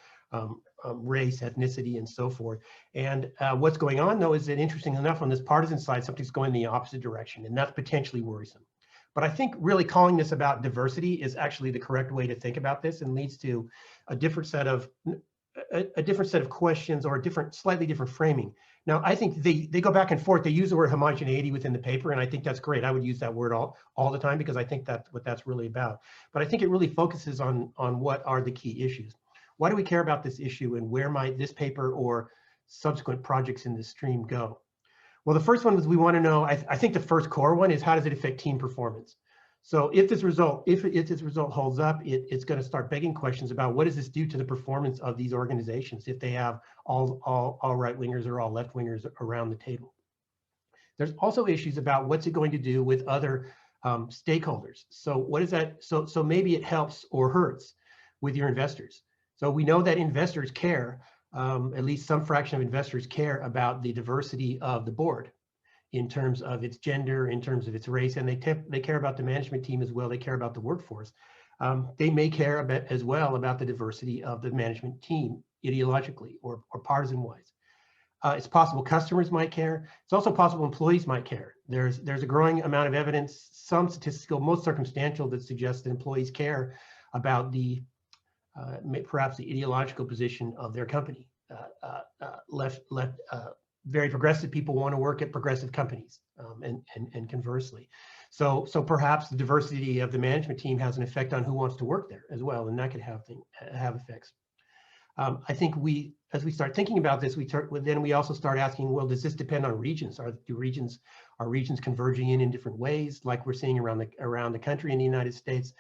race, ethnicity, and so forth. And what's going on, though, is that interesting enough on this partisan side, something's going in the opposite direction, and that's potentially worrisome. But I think really calling this about diversity is actually the correct way to think about this, and leads to a different set of questions, or a slightly different framing. Now, I think they go back and forth. They use the word homogeneity within the paper, and I think that's great. I would use that word all the time, because I think that's what that's really about. But I think it really focuses on what are the key issues. Why do we care about this issue, and where might this paper or subsequent projects in this stream go? Well, the first one is we want to know, I think the first core one is, how does it affect team performance? So if this result holds up, it's going to start begging questions about what does this do to the performance of these organizations if they have all right-wingers or all left-wingers around the table. There's also issues about what's it going to do with other stakeholders. So what is that? So maybe it helps or hurts with your investors. So we know that investors care, at least some fraction of investors care about the diversity of the board in terms of its gender, in terms of its race, and they care about the management team as well. They care about the workforce. They may care a bit as well about the diversity of the management team ideologically or partisan-wise. It's possible customers might care. It's also possible employees might care. There's a growing amount of evidence, some statistical, most circumstantial, that suggests that employees care about the perhaps the ideological position of their company. Very progressive people want to work at progressive companies, and conversely. So perhaps the diversity of the management team has an effect on who wants to work there as well, and that could have effects. I think as we start thinking about this, then we also start asking, well, does this depend on regions? Are regions converging in different ways, like we're seeing around the country in the United States?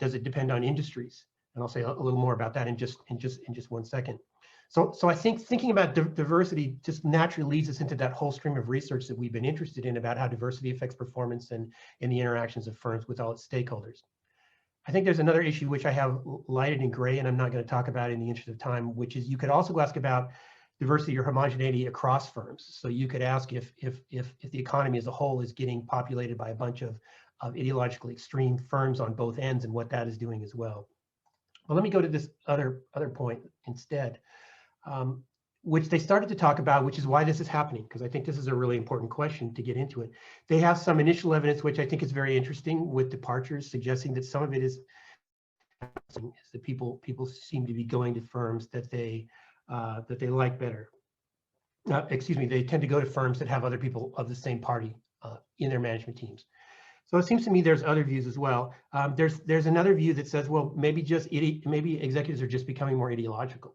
Does it depend on industries? And I'll say a little more about that in just 1 second. So I think thinking about diversity just naturally leads us into that whole stream of research that we've been interested in about how diversity affects performance and the interactions of firms with all its stakeholders. I think there's another issue which I have lighted in gray, and I'm not going to talk about in the interest of time, which is you could also ask about diversity or homogeneity across firms. So you could ask if the economy as a whole is getting populated by a bunch of ideologically extreme firms on both ends, and what that is doing as well. Well, let me go to this other point instead, which they started to talk about, which is why this is happening, because I think this is a really important question to get into it. They have some initial evidence, which I think is very interesting, with departures, suggesting that some of it is that people seem to be going to firms that they like better. Excuse me, they tend to go to firms that have other people of the same party in their management teams. So it seems to me there's other views as well. There's another view that says, well, maybe executives are just becoming more ideological.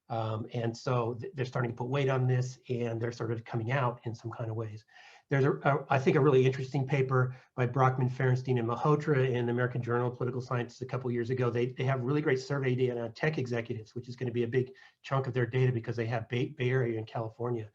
And so they're starting to put weight on this, and they're sort of coming out in some kind of ways. There's, I think, a really interesting paper by Brockman, Ferenstein, and Malhotra in the American Journal of Political Science a couple years ago. They have really great survey data on tech executives, which is going to be a big chunk of their data because they have Bay Area and California.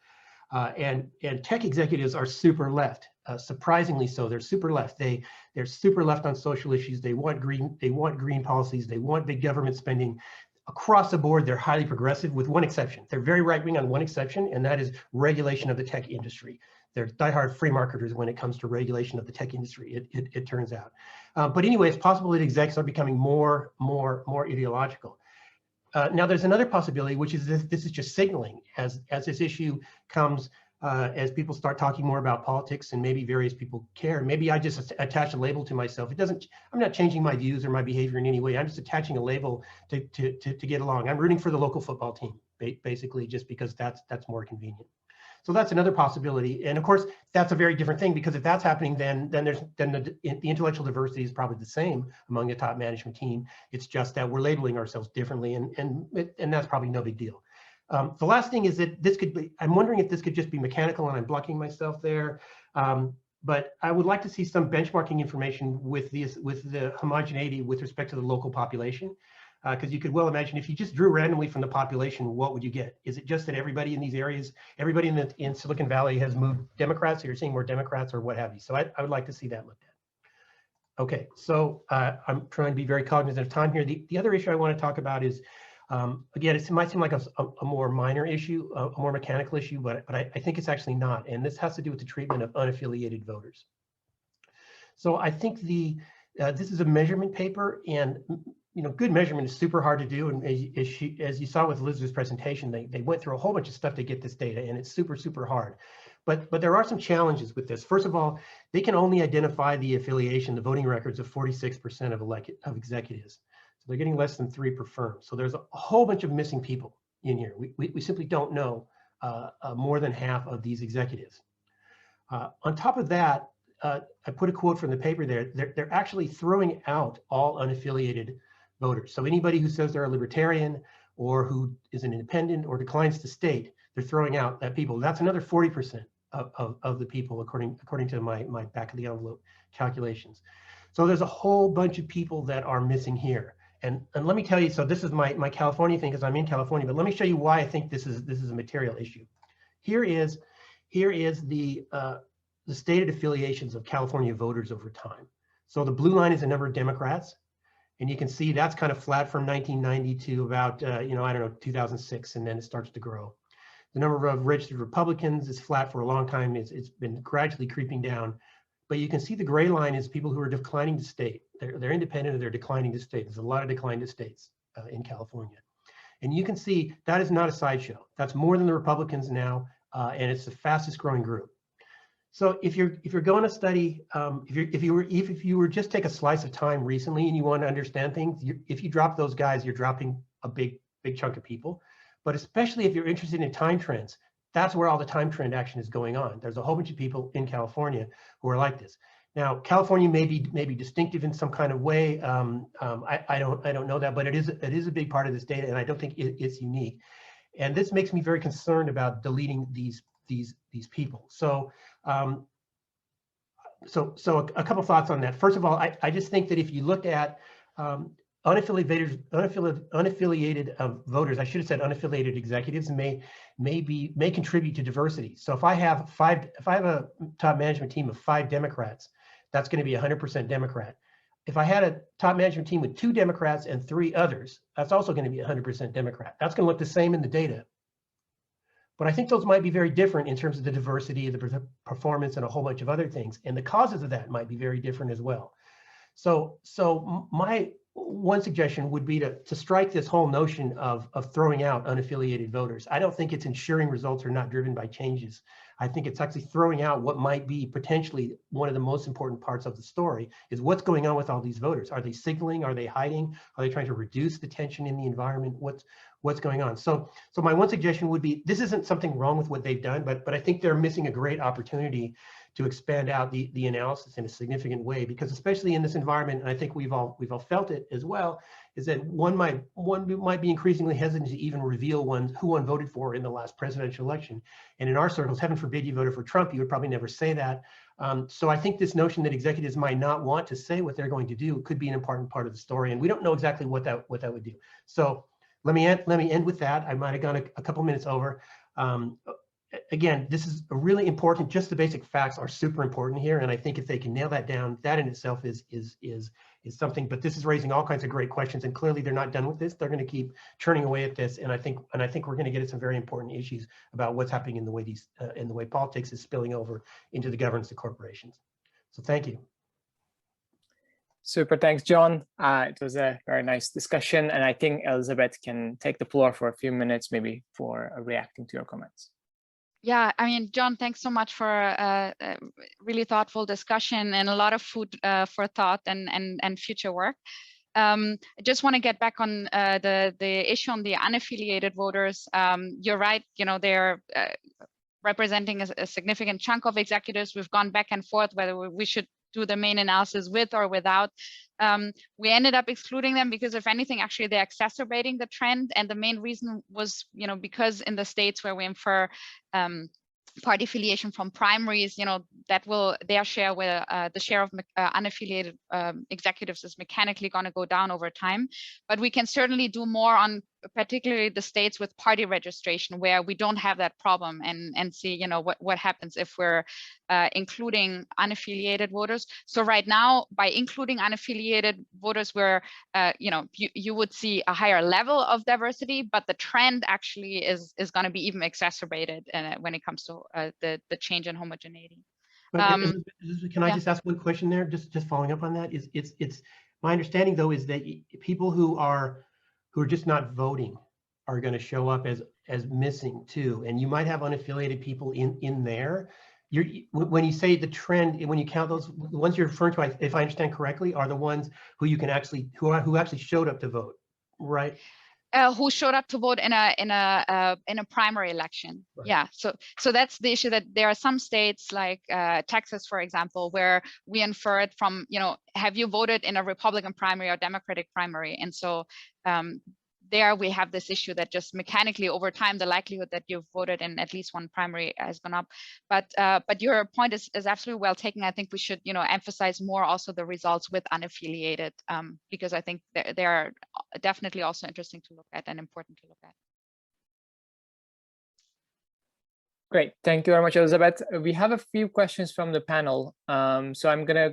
And tech executives are super left, surprisingly so. They're super left. They're super left on social issues. They want green policies. They want big government spending. Across the board, they're highly progressive, with one exception. They're very right-wing on one exception, and that is regulation of the tech industry. They're diehard free marketers when it comes to regulation of the tech industry, it turns out. But anyway, it's possible that execs are becoming more ideological. Now, there's another possibility, which is this is just signaling as this issue comes, as people start talking more about politics, and maybe various people care. Maybe I just attach a label to myself. I'm not changing my views or my behavior in any way. I'm just attaching a label to get along. I'm rooting for the local football team, basically, just because that's more convenient. So that's another possibility. And of course, that's a very different thing, because if that's happening, then the intellectual diversity is probably the same among the top management team. It's just that we're labeling ourselves differently, and that's probably no big deal. The last thing is that this could be, I'm wondering if this could just be mechanical, and I'm blocking myself there. But I would like to see some benchmarking information with the homogeneity with respect to the local population. Because you could well imagine, if you just drew randomly from the population, what would you get? Is it just that everybody in these areas, everybody in Silicon Valley has moved Democrats, so you're seeing more Democrats, or what have you? So I would like to see that looked at. Okay, so I'm trying to be very cognizant of time here. The other issue I want to talk about is, again, it might seem like a more minor issue, a more mechanical issue, but I think it's actually not. And this has to do with the treatment of unaffiliated voters. So I think this is a measurement paper, and good measurement is super hard to do. And as you saw with Elizabeth's presentation, they went through a whole bunch of stuff to get this data, and it's super, super hard. But there are some challenges with this. First of all, they can only identify the affiliation, the voting records of 46% of executives. So they're getting less than 3 per firm. So there's a whole bunch of missing people in here. We simply don't know more than half of these executives. On top of that, I put a quote from the paper there. They're actually throwing out all unaffiliated voters. So anybody who says they're a libertarian, or who is an independent, or declines to state, they're throwing out that people. That's another 40% of the people, according to my back of the envelope calculations. So there's a whole bunch of people that are missing here. And let me tell you, so this is my California thing, because I'm in California, but let me show you why I think this is a material issue. Here is the stated affiliations of California voters over time. So the blue line is the number of Democrats. And you can see that's kind of flat from 1990 to about, I don't know, 2006, and then it starts to grow. The number of registered Republicans is flat for a long time. It's been gradually creeping down. But you can see the gray line is people who are declining to state. They're independent, or they're declining to state. There's a lot of decline to states in California. And you can see that is not a sideshow. That's more than the Republicans now, and it's the fastest growing group. So if you're going to study, if you were just take a slice of time recently and you want to understand things, if you drop those guys, you're dropping a big chunk of people. But especially if you're interested in time trends, that's where all the time trend action is going on. There's a whole bunch of people in California who are like this. Now, California may be distinctive in some kind of way. I don't know that, but it is a big part of this data, and I don't think it's unique. And this makes me very concerned about deleting these people. So a couple thoughts on that. First of all, I just think that if you look at unaffiliated voters, I should have said unaffiliated executives, may contribute to diversity. So if I have a top management team of 5 Democrats, that's going to be 100% Democrat. If I had a top management team with 2 Democrats and 3 others, that's also going to be 100% Democrat. That's going to look the same in the data. But I think those might be very different in terms of the diversity, the performance, and a whole bunch of other things. And the causes of that might be very different as well. So my one suggestion would be to strike this whole notion of throwing out unaffiliated voters. I don't think it's ensuring results are not driven by changes. I think it's actually throwing out what might be potentially one of the most important parts of the story, is what's going on with all these voters. Are they signaling? Are they hiding? Are they trying to reduce the tension in the environment? What's going on? So my one suggestion would be, this isn't something wrong with what they've done, but I think they're missing a great opportunity to expand out the analysis in a significant way, because especially in this environment, and I think we've all felt it as well, is that one might be increasingly hesitant to even reveal who one voted for in the last presidential election. And in our circles, heaven forbid you voted for Trump, you would probably never say that. So I think this notion that executives might not want to say what they're going to do could be an important part of the story, and we don't know exactly what that would do. So let me end with that. I might have gone a couple minutes over. Again, this is really important. Just the basic facts are super important here, and I think if they can nail that down, that in itself is something. But this is raising all kinds of great questions, and clearly they're not done with this. They're going to keep churning away at this, and I think we're going to get at some very important issues about what's happening in the way politics is spilling over into the governance of corporations. So thank you. Super, thanks, John. It was a very nice discussion, and I think Elizabeth can take the floor for a few minutes, maybe for reacting to your comments. Yeah, I mean, John, thanks so much for a really thoughtful discussion and a lot of food for thought and future work. I just want to get back on the issue on the unaffiliated voters. You're right, they're representing a significant chunk of executives. We've gone back and forth whether we should do the main analysis with or without. We ended up excluding them because if anything, actually they're exacerbating the trend. And the main reason was, because in the states where we infer party affiliation from primaries, that will their share where the share of unaffiliated executives is mechanically going to go down over time. But we can certainly do more on particularly the states with party registration where we don't have that problem and see what happens if we're including unaffiliated voters. So right now, by including unaffiliated voters, where you would see a higher level of diversity, but the trend actually is going to be even exacerbated when it comes to the change in homogeneity. But Elizabeth, can I just ask one question there? Just following up on that, it's my understanding though is that people who are just not voting are going to show up as missing too, and you might have unaffiliated people in there. When you say the trend, when you count those, the ones you're referring to, if I understand correctly, are the ones who you can actually who actually showed up to vote, right? Who showed up to vote in a primary election. Right. Yeah, so that's the issue, that there are some states like Texas, for example, where we infer it from, have you voted in a Republican primary or Democratic primary? And so there we have this issue that just mechanically over time, the likelihood that you've voted in at least one primary has gone up. But your point is absolutely well taken. I think we should, emphasize more also the results with unaffiliated, because I think they are definitely also interesting to look at and important to look at. Great, thank you very much, Elizabeth. We have a few questions from the panel. So I'm gonna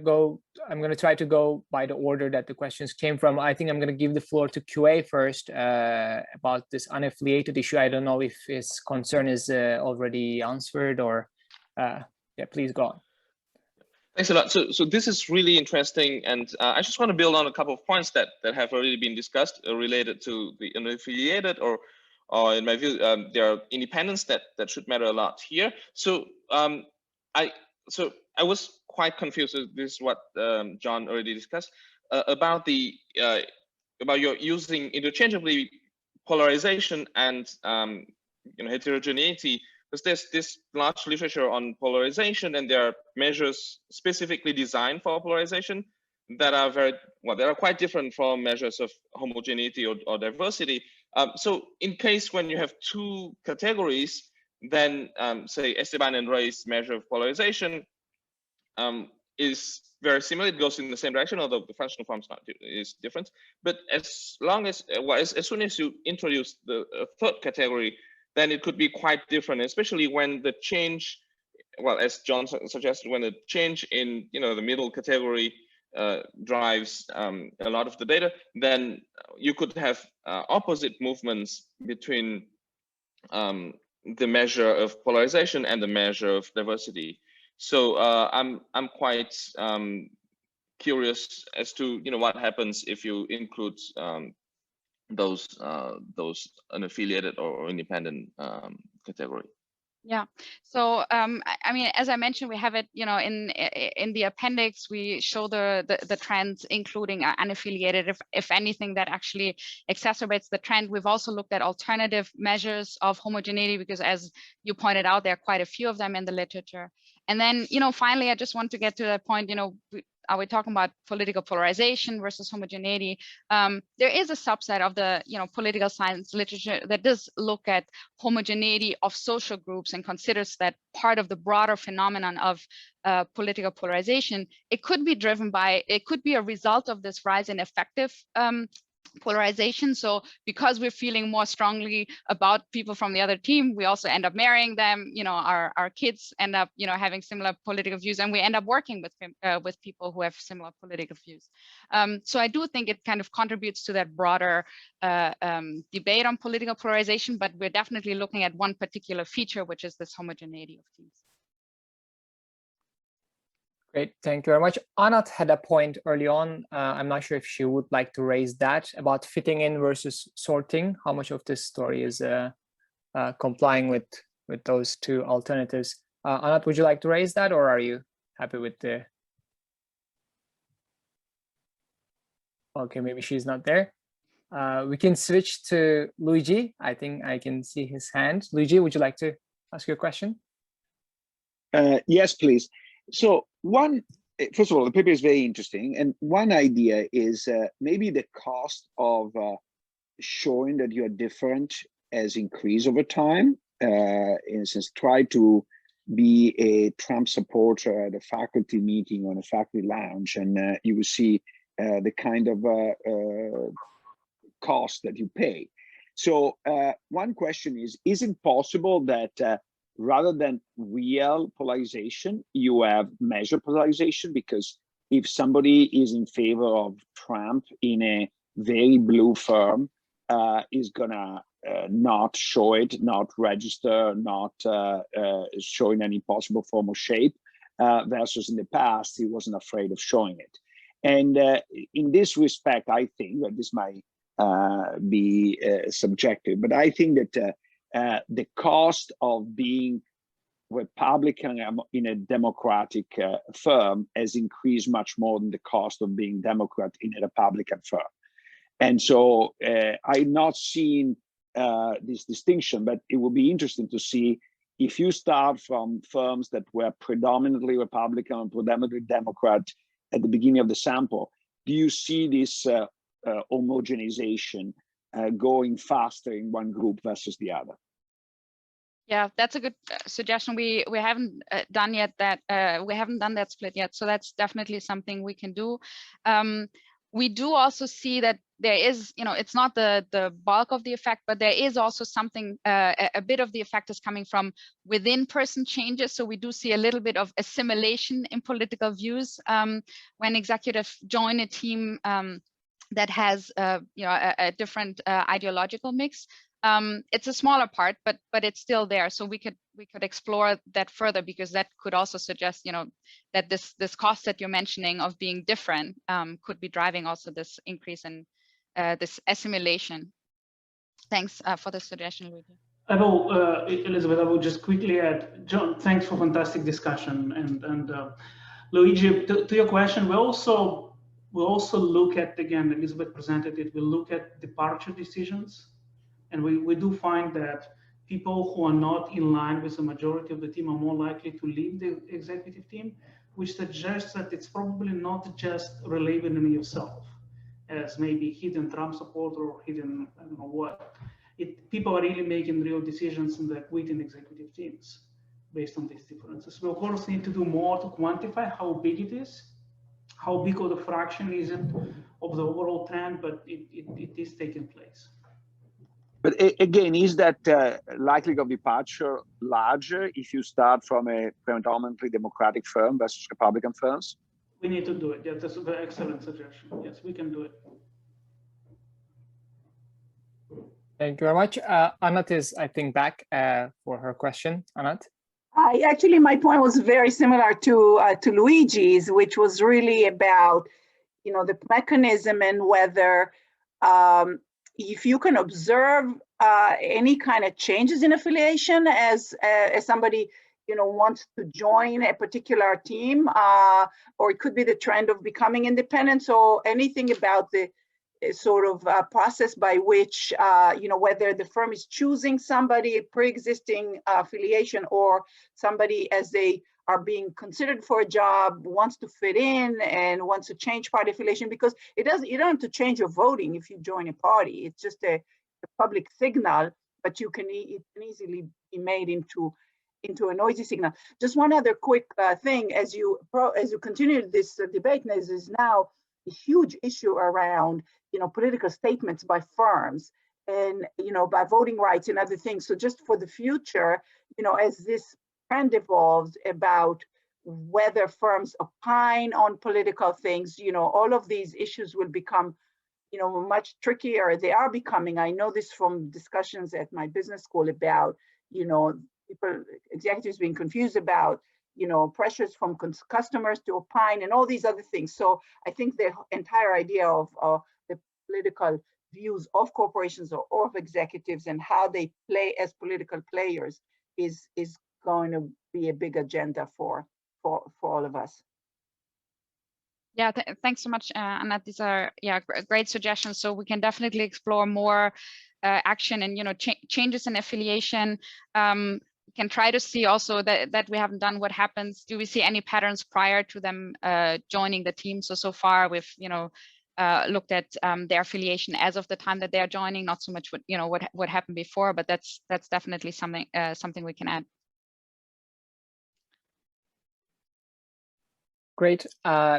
try to go by the order that the questions came from. I think I'm gonna give the floor to QA first about this unaffiliated issue. I don't know if his concern is already answered or, yeah, please go on. Thanks a lot. So this is really interesting, and I just want to build on a couple of points that have already been discussed related to the unaffiliated, or in my view, there are independents that should matter a lot here. So I was quite confused. This is what John already discussed about your using interchangeably polarization and heterogeneity. Because there's this large literature on polarization, and there are measures specifically designed for polarization that are that are quite different from measures of homogeneity or diversity. So in case when you have two categories, then say Esteban and Ray's measure of polarization is very similar. It goes in the same direction, although the functional form is different. But as soon as you introduce the third category, then it could be quite different, especially when the change, as John suggested, when the change in the middle category drives a lot of the data, then you could have opposite movements between the measure of polarization and the measure of diversity. So I'm quite curious as to what happens if you include those unaffiliated or independent category. Yeah. So I mean, as I mentioned, we have it, in the appendix. We show the trends, including unaffiliated. If anything, that actually exacerbates the trend. We've also looked at alternative measures of homogeneity, because as you pointed out, there are quite a few of them in the literature. And then, finally, I just want to get to that point. Are we talking about political polarization versus homogeneity? There is a subset of the political science literature that does look at homogeneity of social groups and considers that part of the broader phenomenon of political polarization. It could be it could be a result of this rise in effective polarization. So because we're feeling more strongly about people from the other team, we also end up marrying them. Our kids end up having similar political views, and we end up working with people who have similar political views. So I do think it kind of contributes to that broader debate on political polarization, but we're definitely looking at one particular feature, which is this homogeneity of teams. Great, thank you very much. Anat had a point early on. I'm not sure if she would like to raise that about fitting in versus sorting. How much of this story is complying with those two alternatives? Anat, would you like to raise that, or are you happy with the? Okay, maybe she's not there. We can switch to Luigi. I think I can see his hand. Luigi, would you like to ask your question? Yes, please. So first of all, the paper is very interesting. And one idea is maybe the cost of showing that you're different has increased over time. In instance, try to be a Trump supporter at a faculty meeting or a faculty lounge, and you will see the kind of cost that you pay. So one question is it possible that rather than real polarization, you have measured polarization? Because if somebody is in favor of Trump in a very blue firm, is gonna not show it, not register, not show in any possible form or shape, versus in the past, he wasn't afraid of showing it. And in this respect, I think that this might be subjective, but I think that the cost of being Republican in a Democratic firm has increased much more than the cost of being Democrat in a Republican firm. And so I've not seen this distinction, but it will be interesting to see if you start from firms that were predominantly Republican and predominantly Democrat at the beginning of the sample, do you see this homogenization going faster in one group versus the other? Yeah, that's a good suggestion. We haven't done yet that we haven't done that split yet, so that's definitely something we can do. We do also see that there is, it's not the bulk of the effect, but there is also something, a bit of the effect is coming from within person changes. So we do see a little bit of assimilation in political views when executives join a team that has, a different ideological mix. It's a smaller part, but it's still there. So we could explore that further, because that could also suggest, that this cost that you're mentioning of being different could be driving also this increase in this assimilation. Thanks for the suggestion, Luigi. I will, Elizabeth, I will just quickly add, John, thanks for fantastic discussion. And Luigi, to your question, we also look at, again, Elizabeth presented it, we'll look at departure decisions. And we do find that people who are not in line with the majority of the team are more likely to leave the executive team, which suggests that it's probably not just related in yourself as maybe hidden Trump support or hidden, I don't know what. People are really making real decisions in within executive teams based on these differences. We of course need to do more to quantify how big it is, how big of the fraction is it of the overall trend, but it is taking place. But again, is that likelihood of departure larger if you start from a predominantly Democratic firm versus Republican firms? We need to do it. Yeah, that's an excellent suggestion. Yes, we can do it. Thank you very much. Anat is, I think, back for her question. Anat? Actually, my point was very similar to Luigi's, which was really about, the mechanism and whether if you can observe any kind of changes in affiliation as somebody wants to join a particular team, or it could be the trend of becoming independent. So anything about the sort of process by which whether the firm is choosing somebody pre-existing affiliation or somebody as they are being considered for a job wants to fit in and wants to change party affiliation, because you don't have to change your voting if you join a party. It's just a public signal, but it can easily be made into a noisy signal. Just one other quick thing, as you continue this debate, there is now a huge issue around political statements by firms and by voting rights and other things. So just for the future, as this trend evolves about whether firms opine on political things, all of these issues will become much trickier. They are becoming. I know this from discussions at my business school about executives being confused about pressures from customers to opine and all these other things. So I think the entire idea of the political views of corporations or of executives and how they play as political players is going to be a big agenda for all of us. Yeah, thanks so much, Anna. These are great suggestions. So we can definitely explore more action and changes in affiliation. can try to see also that we haven't done what happens. Do we see any patterns prior to them joining the team? So far we've looked at their affiliation as of the time that they are joining, not so much what happened before, but that's definitely something we can add. Great.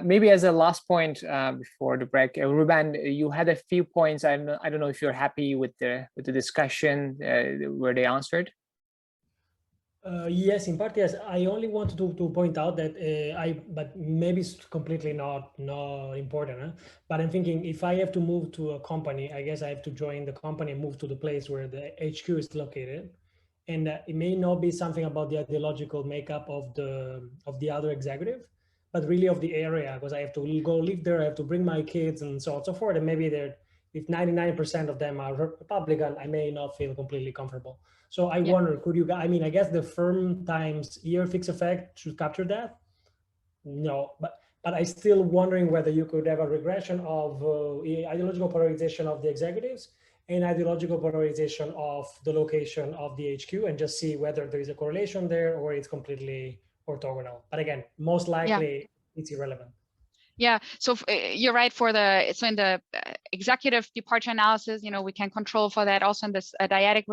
Maybe as a last point before the break, Ruben, you had a few points. I don't know if you're happy with the discussion where they answered. Yes, in part, yes. I only wanted to point out that but maybe it's completely not important. Huh? But I'm thinking if I have to move to a company, I guess I have to join the company and move to the place where the HQ is located. And it may not be something about the ideological makeup of the other executive, but really of the area, because I have to go live there, I have to bring my kids and so on and so forth. And maybe if 99% of them are Republican, I may not feel completely comfortable. So I wonder, could you, I mean, I guess the firm times year fixed effect should capture that. No, but I still wondering whether you could have a regression of ideological polarization of the executives and ideological polarization of the location of the HQ, and just see whether there is a correlation there or it's completely orthogonal. But again, most likely it's irrelevant. Yeah, so you're right so in the executive departure analysis, we can control for that also in this dyadic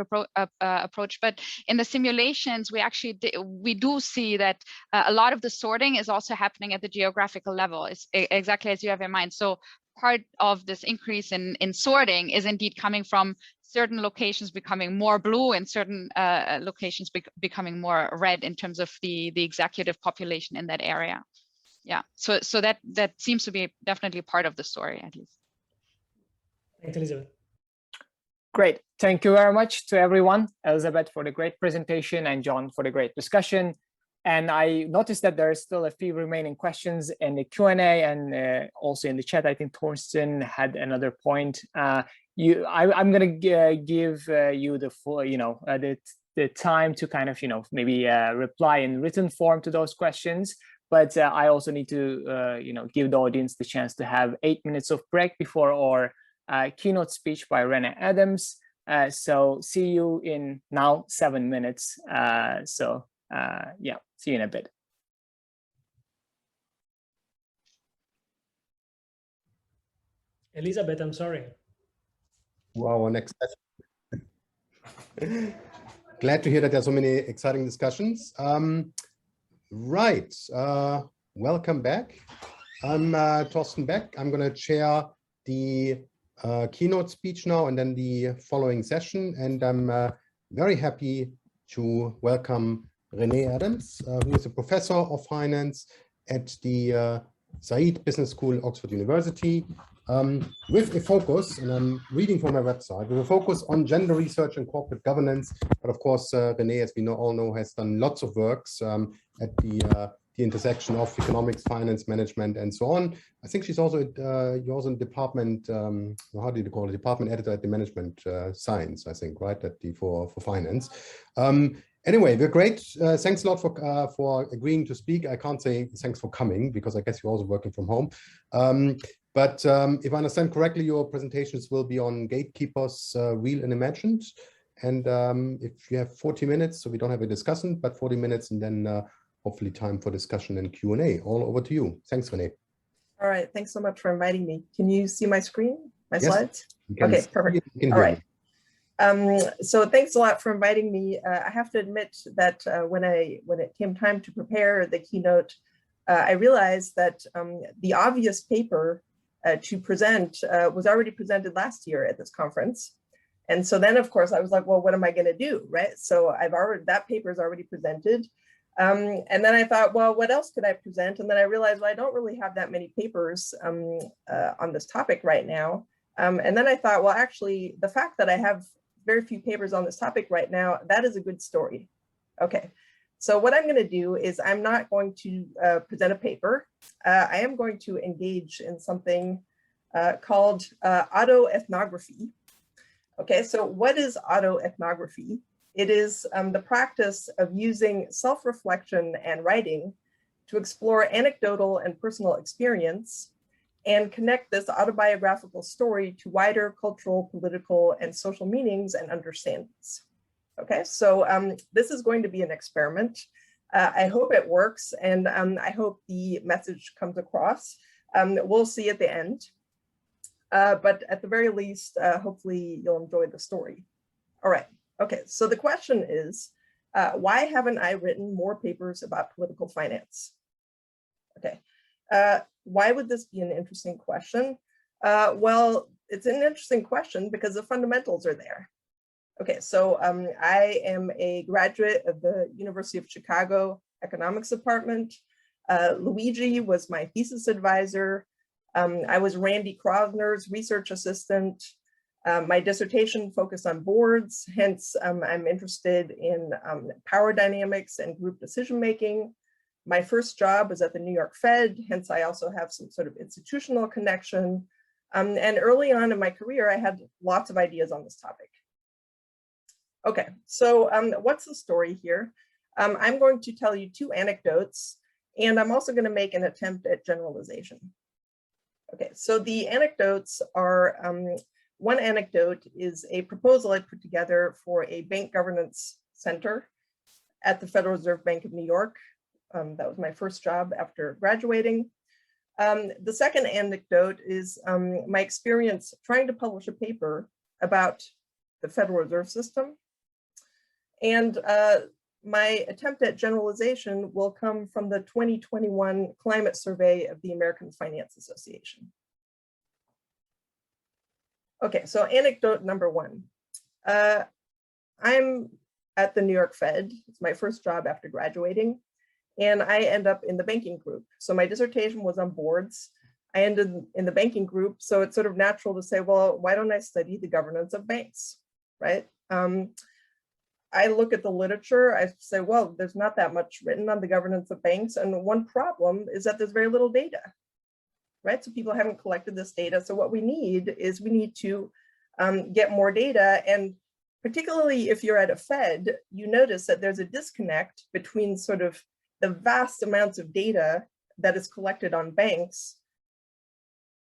approach. But in the simulations, we do see that a lot of the sorting is also happening at the geographical level. It's exactly as you have in mind. So part of this increase in sorting is indeed coming from certain locations becoming more blue and certain locations becoming more red in terms of the executive population in that area. Yeah, so that seems to be definitely part of the story, at least. Thanks, Elizabeth. Great. Thank you very much to everyone, Elizabeth for the great presentation and John for the great discussion. And I noticed that there are still a few remaining questions in the Q&A and also in the chat. I think Torsten had another point. I'm going to give you the full, the time to kind of, maybe reply in written form to those questions. But I also need to, give the audience the chance to have 8 minutes of break before our keynote speech by Renée Adams. So see you in now 7 minutes. Yeah, see you in a bit. Elizabeth, I'm sorry. Wow, our next session. Glad to hear that there's so many exciting discussions. Right, welcome back. I'm Torsten Beck. I'm going to chair the keynote speech now and then the following session. And I'm very happy to welcome Renée Adams, who is a professor of finance at the Said Business School, Oxford University, with a focus, and I'm reading from her website, with a focus on gender research and corporate governance. But of course, Renée, as we all know, has done lots of works at the intersection of economics, finance, management, and so on. I think she's also you're also in department, how do you call it? Department editor at the management science, I think, right? At the for finance. Anyway, we're great. Thanks a lot for agreeing to speak. I can't say thanks for coming because I guess you're also working from home. But if I understand correctly, your presentations will be on Gatekeepers, Real and Imagined. And if you have 40 minutes, so we don't have a discussion, but 40 minutes and then hopefully time for discussion and Q&A. All over to you. Thanks, Renée. All right, thanks so much for inviting me. Can you see my screen, my slides? Okay, perfect. All right. So thanks a lot for inviting me. I have to admit that when it came time to prepare the keynote, I realized that the obvious paper to present was already presented last year at this conference. And so then, of course, I was like, well, what am I going to do, right? So that paper is already presented. And then I thought, well, what else could I present? And then I realized, well, I don't really have that many papers on this topic right now. And then I thought, well, actually, the fact that I have very few papers on this topic right now, that is a good story. Okay, so what I'm going to do is I'm not going to present a paper. I am going to engage in something called autoethnography. Okay, so what is autoethnography? It is the practice of using self-reflection and writing to explore anecdotal and personal experience and connect this autobiographical story to wider cultural, political, and social meanings and understandings. Okay, so this is going to be an experiment. I hope it works, and I hope the message comes across. We'll see at the end. But at the very least, hopefully you'll enjoy the story. All right, okay, so the question is, why haven't I written more papers about political finance? Okay, why would this be an interesting question? Well, it's an interesting question because the fundamentals are there. Okay, so I am a graduate of the University of Chicago Economics Department. Luigi was my thesis advisor. I was Randy Krosner's research assistant. My dissertation focused on boards, hence I'm interested in power dynamics and group decision-making. My first job was at the New York Fed, hence I also have some sort of institutional connection. And early on in my career, I had lots of ideas on this topic. Okay, so what's the story here? I'm going to tell you 2 anecdotes, and I'm also going to make an attempt at generalization. Okay, so the anecdotes are, one anecdote is a proposal I put together for a bank governance center at the Federal Reserve Bank of New York. That was my first job after graduating. The second anecdote is my experience trying to publish a paper about the Federal Reserve System. And my attempt at generalization will come from the 2021 climate survey of the American Finance Association. Okay, so anecdote number 1. I'm at the New York Fed. It's my first job after graduating, and I end up in the banking group. So my dissertation was on boards. I ended in the banking group, so it's sort of natural to say, well, why don't I study the governance of banks, right? I look at the literature, I say, well, there's not that much written on the governance of banks. And one problem is that there's very little data, right? So people haven't collected this data. So what we need is we need to get more data. And particularly if you're at a Fed, you notice that there's a disconnect between sort of the vast amounts of data that is collected on banks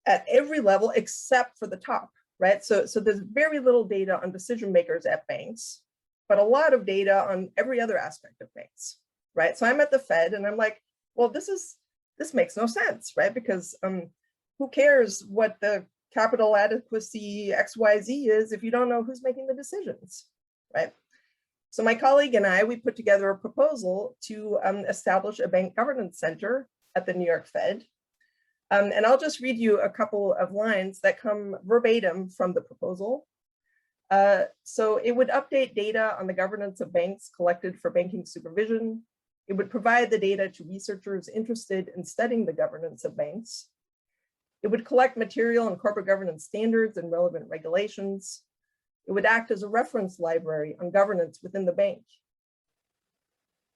at every level except for the top, right? So there's very little data on decision makers at banks, but a lot of data on every other aspect of banks, right? So I'm at the Fed and I'm like, well, this makes no sense, right? Because who cares what the capital adequacy XYZ is if you don't know who's making the decisions, right? So my colleague and I, we put together a proposal to establish a bank governance center at the New York Fed. And I'll just read you a couple of lines that come verbatim from the proposal. So it would update data on the governance of banks collected for banking supervision. It would provide the data to researchers interested in studying the governance of banks. It would collect material on corporate governance standards and relevant regulations. It would act as a reference library on governance within the bank.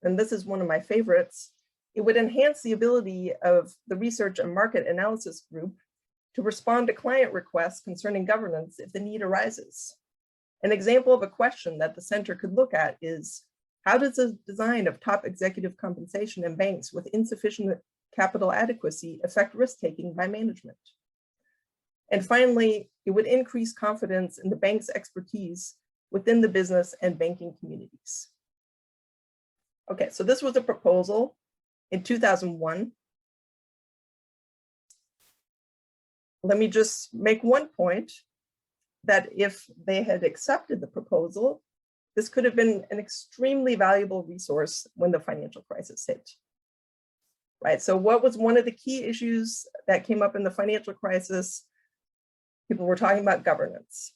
And this is one of my favorites. It would enhance the ability of the research and market analysis group to respond to client requests concerning governance if the need arises. An example of a question that the center could look at is, how does the design of top executive compensation in banks with insufficient capital adequacy affect risk-taking by management? And finally, it would increase confidence in the bank's expertise within the business and banking communities. Okay, so this was a proposal in 2001. Let me just make one point, that if they had accepted the proposal, this could have been an extremely valuable resource when the financial crisis hit, right? So what was one of the key issues that came up in the financial crisis? People were talking about governance,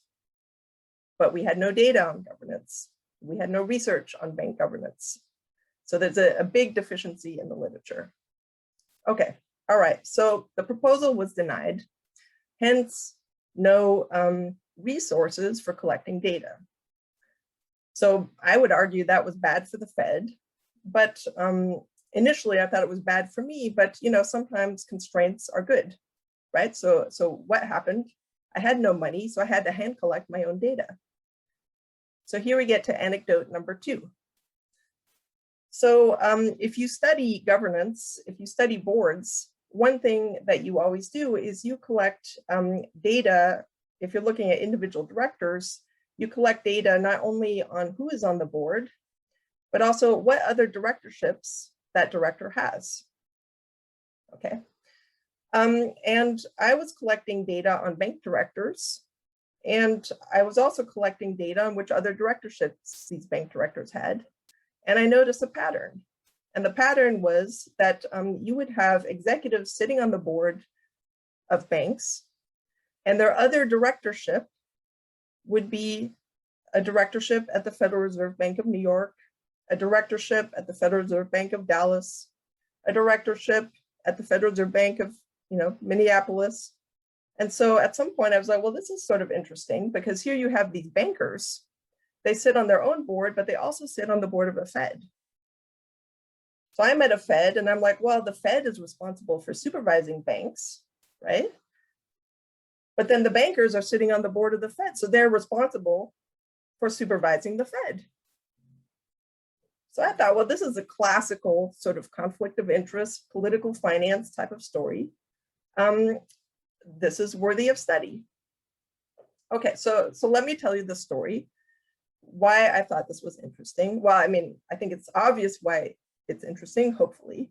but we had no data on governance. We had no research on bank governance. So there's a big deficiency in the literature. Okay, all right, so the proposal was denied, hence no resources for collecting data. So I would argue that was bad for the Fed, but initially I thought it was bad for me, but sometimes constraints are good, right? So what happened? I had no money, so I had to hand collect my own data. So here we get to anecdote number 2. So if you study governance, if you study boards, one thing that you always do is you collect data. If you're looking at individual directors, you collect data not only on who is on the board, but also what other directorships that director has. Okay. And I was collecting data on bank directors, and I was also collecting data on which other directorships these bank directors had. And I noticed a pattern. And the pattern was that you would have executives sitting on the board of banks, and their other directorship would be a directorship at the Federal Reserve Bank of New York, a directorship at the Federal Reserve Bank of Dallas, a directorship at the Federal Reserve Bank of Minneapolis. And so at some point I was like, well, this is sort of interesting, because here you have these bankers, they sit on their own board, but they also sit on the board of a Fed. So I'm at a Fed and I'm like, well, the Fed is responsible for supervising banks, right? But then the bankers are sitting on the board of the Fed, so they're responsible for supervising the Fed. So I thought, well, this is a classical sort of conflict of interest, political finance type of story. This is worthy of study. Okay, so let me tell you the story, why I thought this was interesting. Well, I mean, I think it's obvious why it's interesting, hopefully.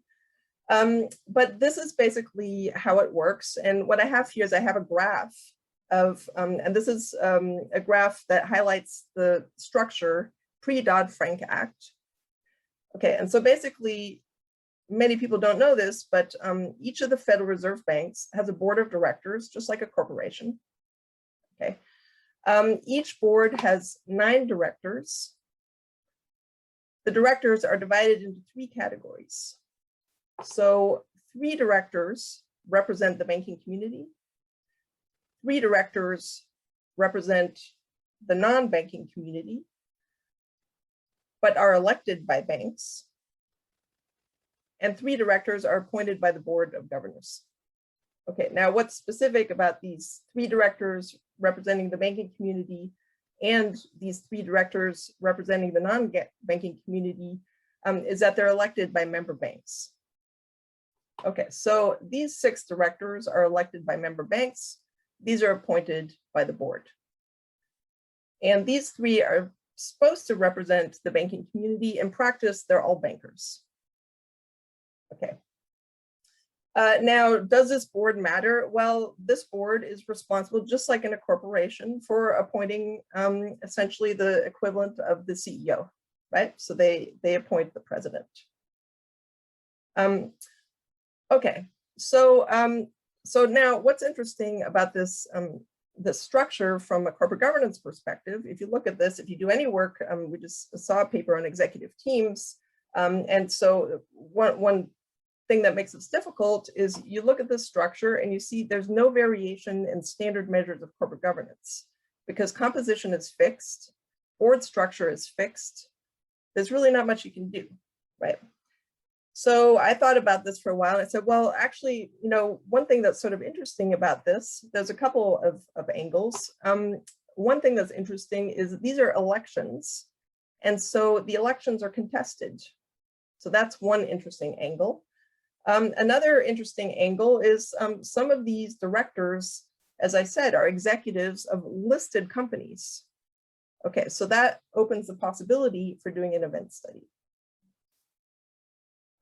But this is basically how it works. And what I have here is I have a graph of, and this is a graph that highlights the structure pre-Dodd-Frank Act. Okay, and so basically, many people don't know this, but each of the Federal Reserve banks has a board of directors, just like a corporation. Okay, each board has 9 directors. The directors are divided into 3 categories. So 3 directors represent the banking community. 3 directors represent the non-banking community, but are elected by banks. And 3 directors are appointed by the board of governors. Okay, now what's specific about these 3 directors representing the banking community and these 3 directors representing the non-banking community is that they're elected by member banks. Okay, so these 6 directors are elected by member banks. These are appointed by the board. And these 3 are supposed to represent the banking community. In practice, they're all bankers. Okay. Now, does this board matter? Well, this board is responsible, just like in a corporation, for appointing essentially the equivalent of the CEO, right? So they appoint the president. Okay, so now what's interesting about this this structure from a corporate governance perspective, if you look at this, if you do any work, we just saw a paper on executive teams, and so one thing that makes this difficult is you look at this structure and you see there's no variation in standard measures of corporate governance, because composition is fixed, board structure is fixed. There's really not much you can do, right? So I thought about this for a while and I said, well, actually, one thing that's sort of interesting about this, there's a couple of angles. One thing that's interesting is these are elections. And so the elections are contested. So that's one interesting angle. Another interesting angle is some of these directors, as I said, are executives of listed companies. Okay, so that opens the possibility for doing an event study.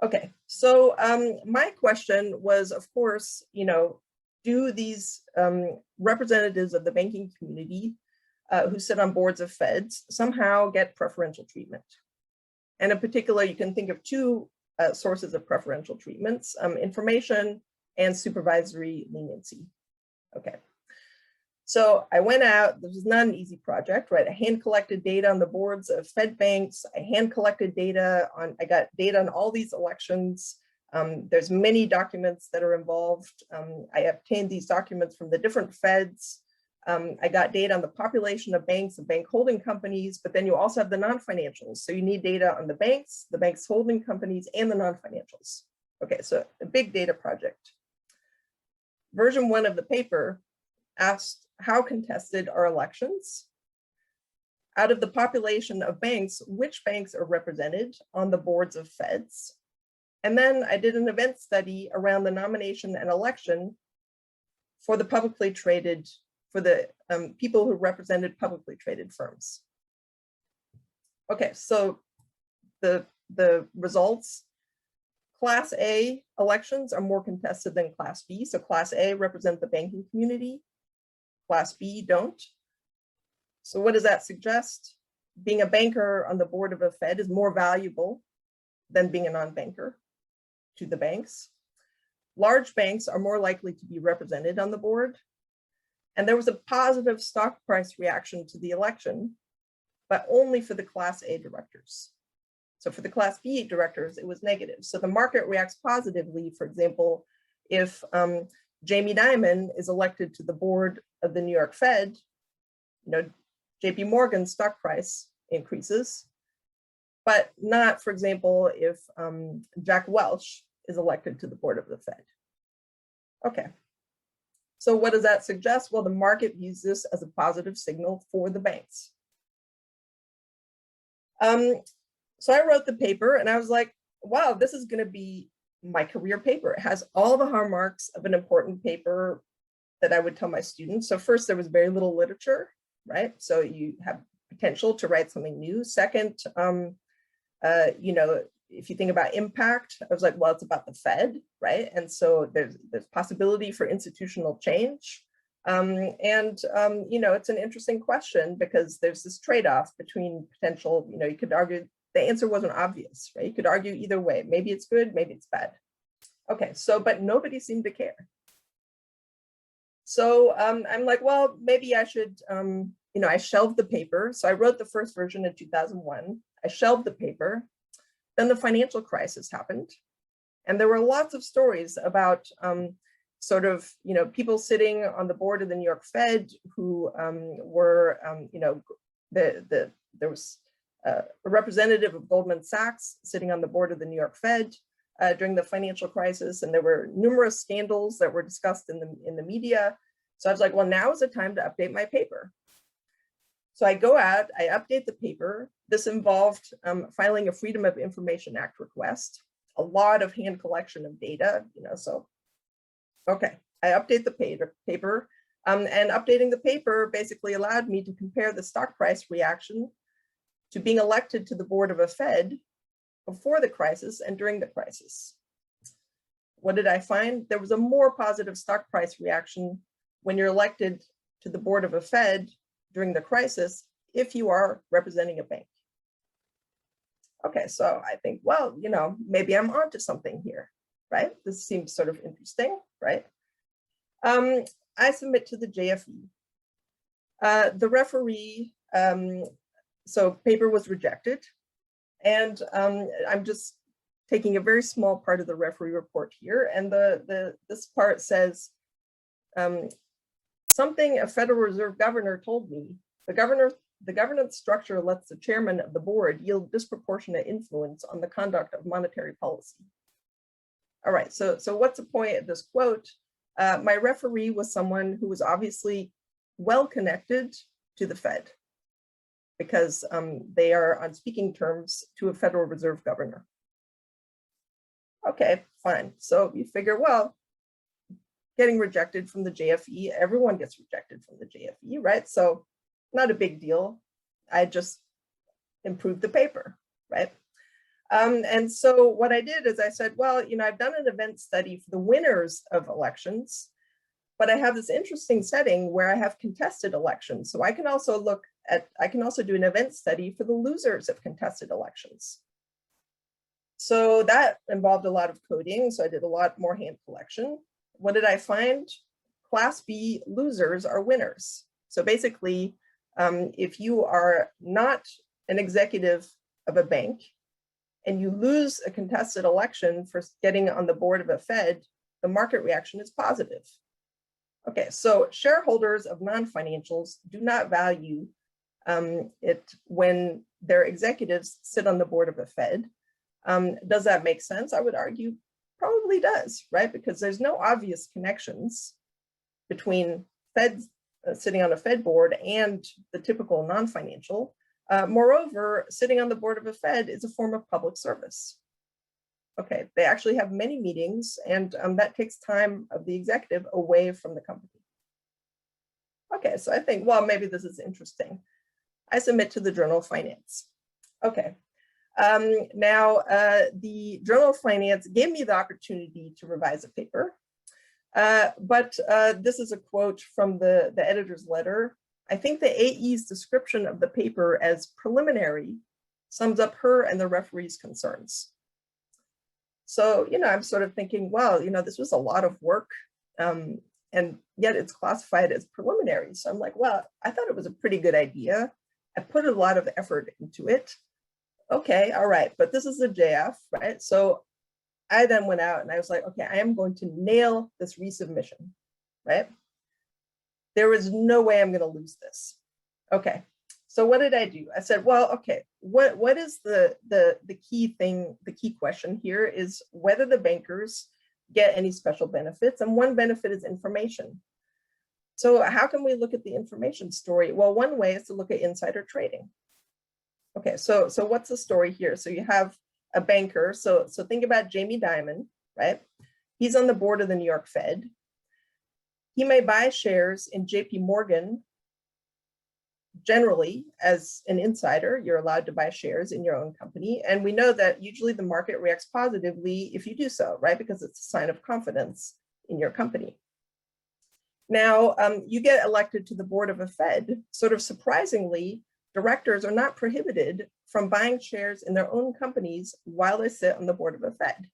Okay, so my question was, of course, do these representatives of the banking community who sit on boards of Feds somehow get preferential treatment? And in particular, you can think of 2 sources of preferential treatments, information and supervisory leniency. Okay. So I went out, this was not an easy project, right? I hand collected data on the boards of Fed banks. I hand collected data on, I got data on all these elections. There's many documents that are involved. I obtained these documents from the different Feds. I got data on the population of banks and bank holding companies, but then you also have the non-financials. So you need data on the banks holding companies, and the non-financials. Okay, so a big data project. Version 1 of the paper asked, how contested are elections? Out of the population of banks, which banks are represented on the boards of Feds? And then I did an event study around the nomination and election for the publicly traded for the people who represented publicly traded firms. Okay, so the results, Class A elections are more contested than Class B. So Class A represent the banking community, Class B don't. So what does that suggest? Being a banker on the board of a Fed is more valuable than being a non-banker to the banks. Large banks are more likely to be represented on the board. And there was a positive stock price reaction to the election, but only for the Class A directors. So for the Class B directors, it was negative. So the market reacts positively. For example, if Jamie Dimon is elected to the board of the New York Fed, you know, JP Morgan's stock price increases, but not, for example, if Jack Welch is elected to the board of the Fed. Okay, so what does that suggest? Well, the market views this as a positive signal for the banks. So I wrote the paper and I was like, wow, this is going to be my career paper. It has all the hallmarks of an important paper that I would tell my students. So first, there was very little literature, right? So you have potential to write something new. Second, you know, if you think about impact, I was like, well, it's about the Fed, right? And so there's possibility for institutional change. You know, it's an interesting question because there's this trade-off between potential, you know, you could argue the answer wasn't obvious, right? You could argue either way. Maybe it's good, maybe it's bad. Okay, so, but nobody seemed to care. So I'm like, well, maybe I should, you know, I shelved the paper. So I wrote the first version in 2001. I shelved the paper. Then the financial crisis happened. And there were lots of stories about sort of, you know, people sitting on the board of the New York Fed who were, you know, there was a representative of Goldman Sachs sitting on the board of the New York Fed during the financial crisis. And there were numerous scandals that were discussed in the media. So I was like, well, now is the time to update my paper. So I go out, I update the paper. This involved filing a Freedom of Information Act request, a lot of hand collection of data, you know, so, okay, I update the paper and updating the paper basically allowed me to compare the stock price reaction to being elected to the board of a Fed before the crisis and during the crisis. What did I find? There was a more positive stock price reaction when you're elected to the board of a Fed during the crisis if you are representing a bank. Okay, so I think, well, you know, maybe I'm onto something here, right? This seems sort of interesting, right? I submit to the JFE. The referee, so paper was rejected. And I'm just taking a very small part of the referee report here. And this part says, something a Federal Reserve governor told me, the governance structure lets the chairman of the board yield disproportionate influence on the conduct of monetary policy. All right, so what's the point of this quote? My referee was someone who was obviously well connected to the Fed because they are on speaking terms to a Federal Reserve governor. Okay, fine. So you figure, well, getting rejected from the JFE, everyone gets rejected from the JFE, right? So not a big deal. I just improved the paper, right? And so what I did is I said, well, you know, I've done an event study for the winners of elections, but I have this interesting setting where I have contested elections. So I can also do an event study for the losers of contested elections. So that involved a lot of coding. So I did a lot more hand collection. What did I find? Class B losers are winners. So basically, if you are not an executive of a bank and you lose a contested election for getting on the board of a Fed, the market reaction is positive. Okay, so shareholders of non-financials do not value it when their executives sit on the board of a Fed. Does that make sense? I would argue probably does, right? Because there's no obvious connections between Feds sitting on a Fed board and the typical non-financial. Moreover, sitting on the board of a Fed is a form of public service. Okay, they actually have many meetings and that takes time of the executive away from the company. Okay, so I think, well, maybe this is interesting. I submit to the Journal of Finance. Okay. Now, the Journal of Finance gave me the opportunity to revise a paper. But this is a quote from the editor's letter. I think the AE's description of the paper as preliminary sums up her and the referee's concerns. So, I'm sort of thinking, well, this was a lot of work, and yet it's classified as preliminary. So I'm like, well, I thought it was a pretty good idea. I put a lot of effort into it. Okay, all right, but this is a JF, right? So I then went out and I was like, okay, I am going to nail this resubmission, right? There is no way I'm going to lose this. Okay, so what did I do? I said, well, okay, what is the key thing, the key question here is whether the bankers get any special benefits, and one benefit is information. So how can we look at the information story? Well, one way is to look at insider trading. Okay, so what's the story here? So you have a banker. So think about Jamie Dimon, right? He's on the board of the New York Fed. He may buy shares in JP Morgan. Generally, as an insider, you're allowed to buy shares in your own company. And we know that usually the market reacts positively if you do so, right? Because it's a sign of confidence in your company. Now, you get elected to the board of a Fed. Sort of surprisingly, directors are not prohibited from buying shares in their own companies while they sit on the board of a Fed.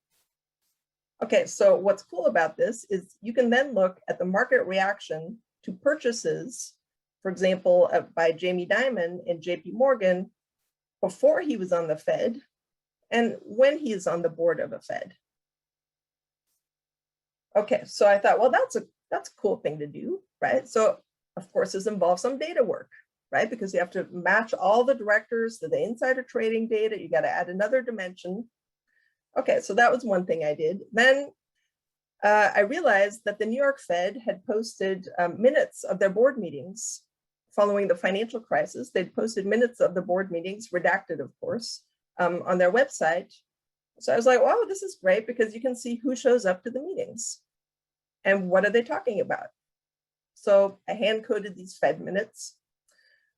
Okay, so what's cool about this is you can then look at the market reaction to purchases, for example, by Jamie Dimon in JP Morgan before he was on the Fed and when he is on the board of a Fed. Okay, so I thought, well, that's a cool thing to do, right? So of course, this involves some data work, right? Because you have to match all the directors to the insider trading data. You got to add another dimension. Okay, so that was one thing I did. Then I realized that the New York Fed had posted minutes of their board meetings following the financial crisis. They'd posted minutes of the board meetings, redacted, of course, on their website. So I was like, wow, this is great because you can see who shows up to the meetings and what are they talking about. So I hand coded these Fed minutes.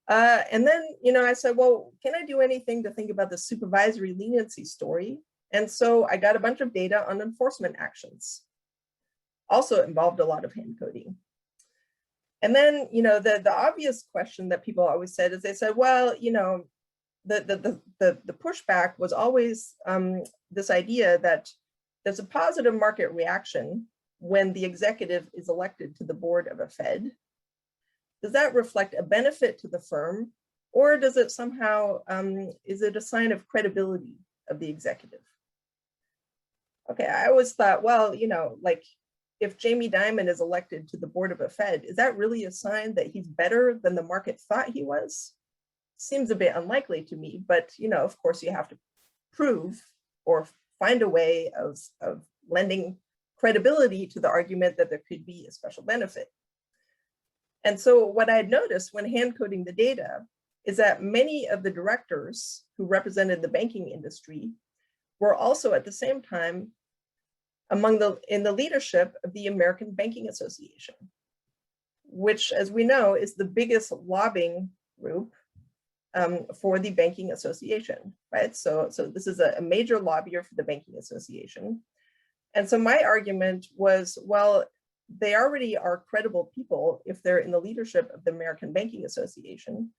And then, I said, well, can I do anything to think about the supervisory leniency story? And so I got a bunch of data on enforcement actions. Also involved a lot of hand coding. And then, the obvious question that people always said is they said, well, the pushback was always this idea that there's a positive market reaction when the executive is elected to the board of a Fed. Does that reflect a benefit to the firm, or does it somehow, is it a sign of credibility of the executive? Okay, I always thought, well, like if Jamie Dimon is elected to the board of a Fed, is that really a sign that he's better than the market thought he was? Seems a bit unlikely to me, but of course you have to prove or find a way of lending credibility to the argument that there could be a special benefit. And so what I had noticed when hand coding the data is that many of the directors who represented the banking industry were also at the same time in the leadership of the American Banking Association, which, as we know, is the biggest lobbying group for the Banking Association, right? So this is a major lobbyer for the Banking Association. And so my argument was, well, they already are credible people if they're in the leadership of the American Banking Association,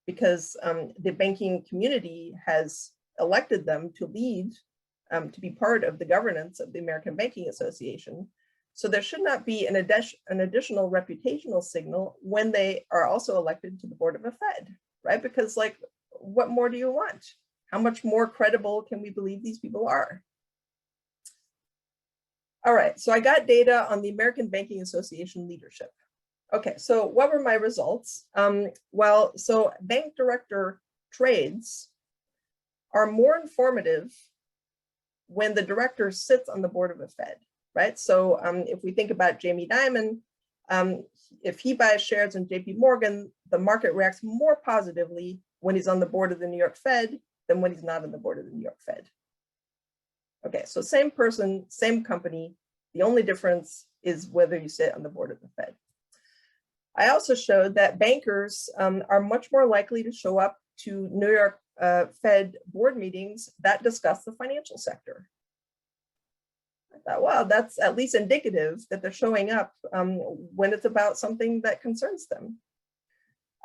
because the banking community has elected them to lead, to be part of the governance of the American Banking Association. So there should not be an additional reputational signal when they are also elected to the board of a Fed, right? Because like, what more do you want? How much more credible can we believe these people are? All right, so I got data on the American Banking Association leadership. Okay, so what were my results? Well, so bank director trades are more informative when the director sits on the board of a Fed, right? So if we think about Jamie Dimon, if he buys shares in JP Morgan, the market reacts more positively when he's on the board of the New York Fed than when he's not on the board of the New York Fed. Okay, so same person, same company. The only difference is whether you sit on the board of the Fed. I also showed that bankers are much more likely to show up to New York Fed board meetings that discuss the financial sector. I thought, wow, that's at least indicative that they're showing up when it's about something that concerns them.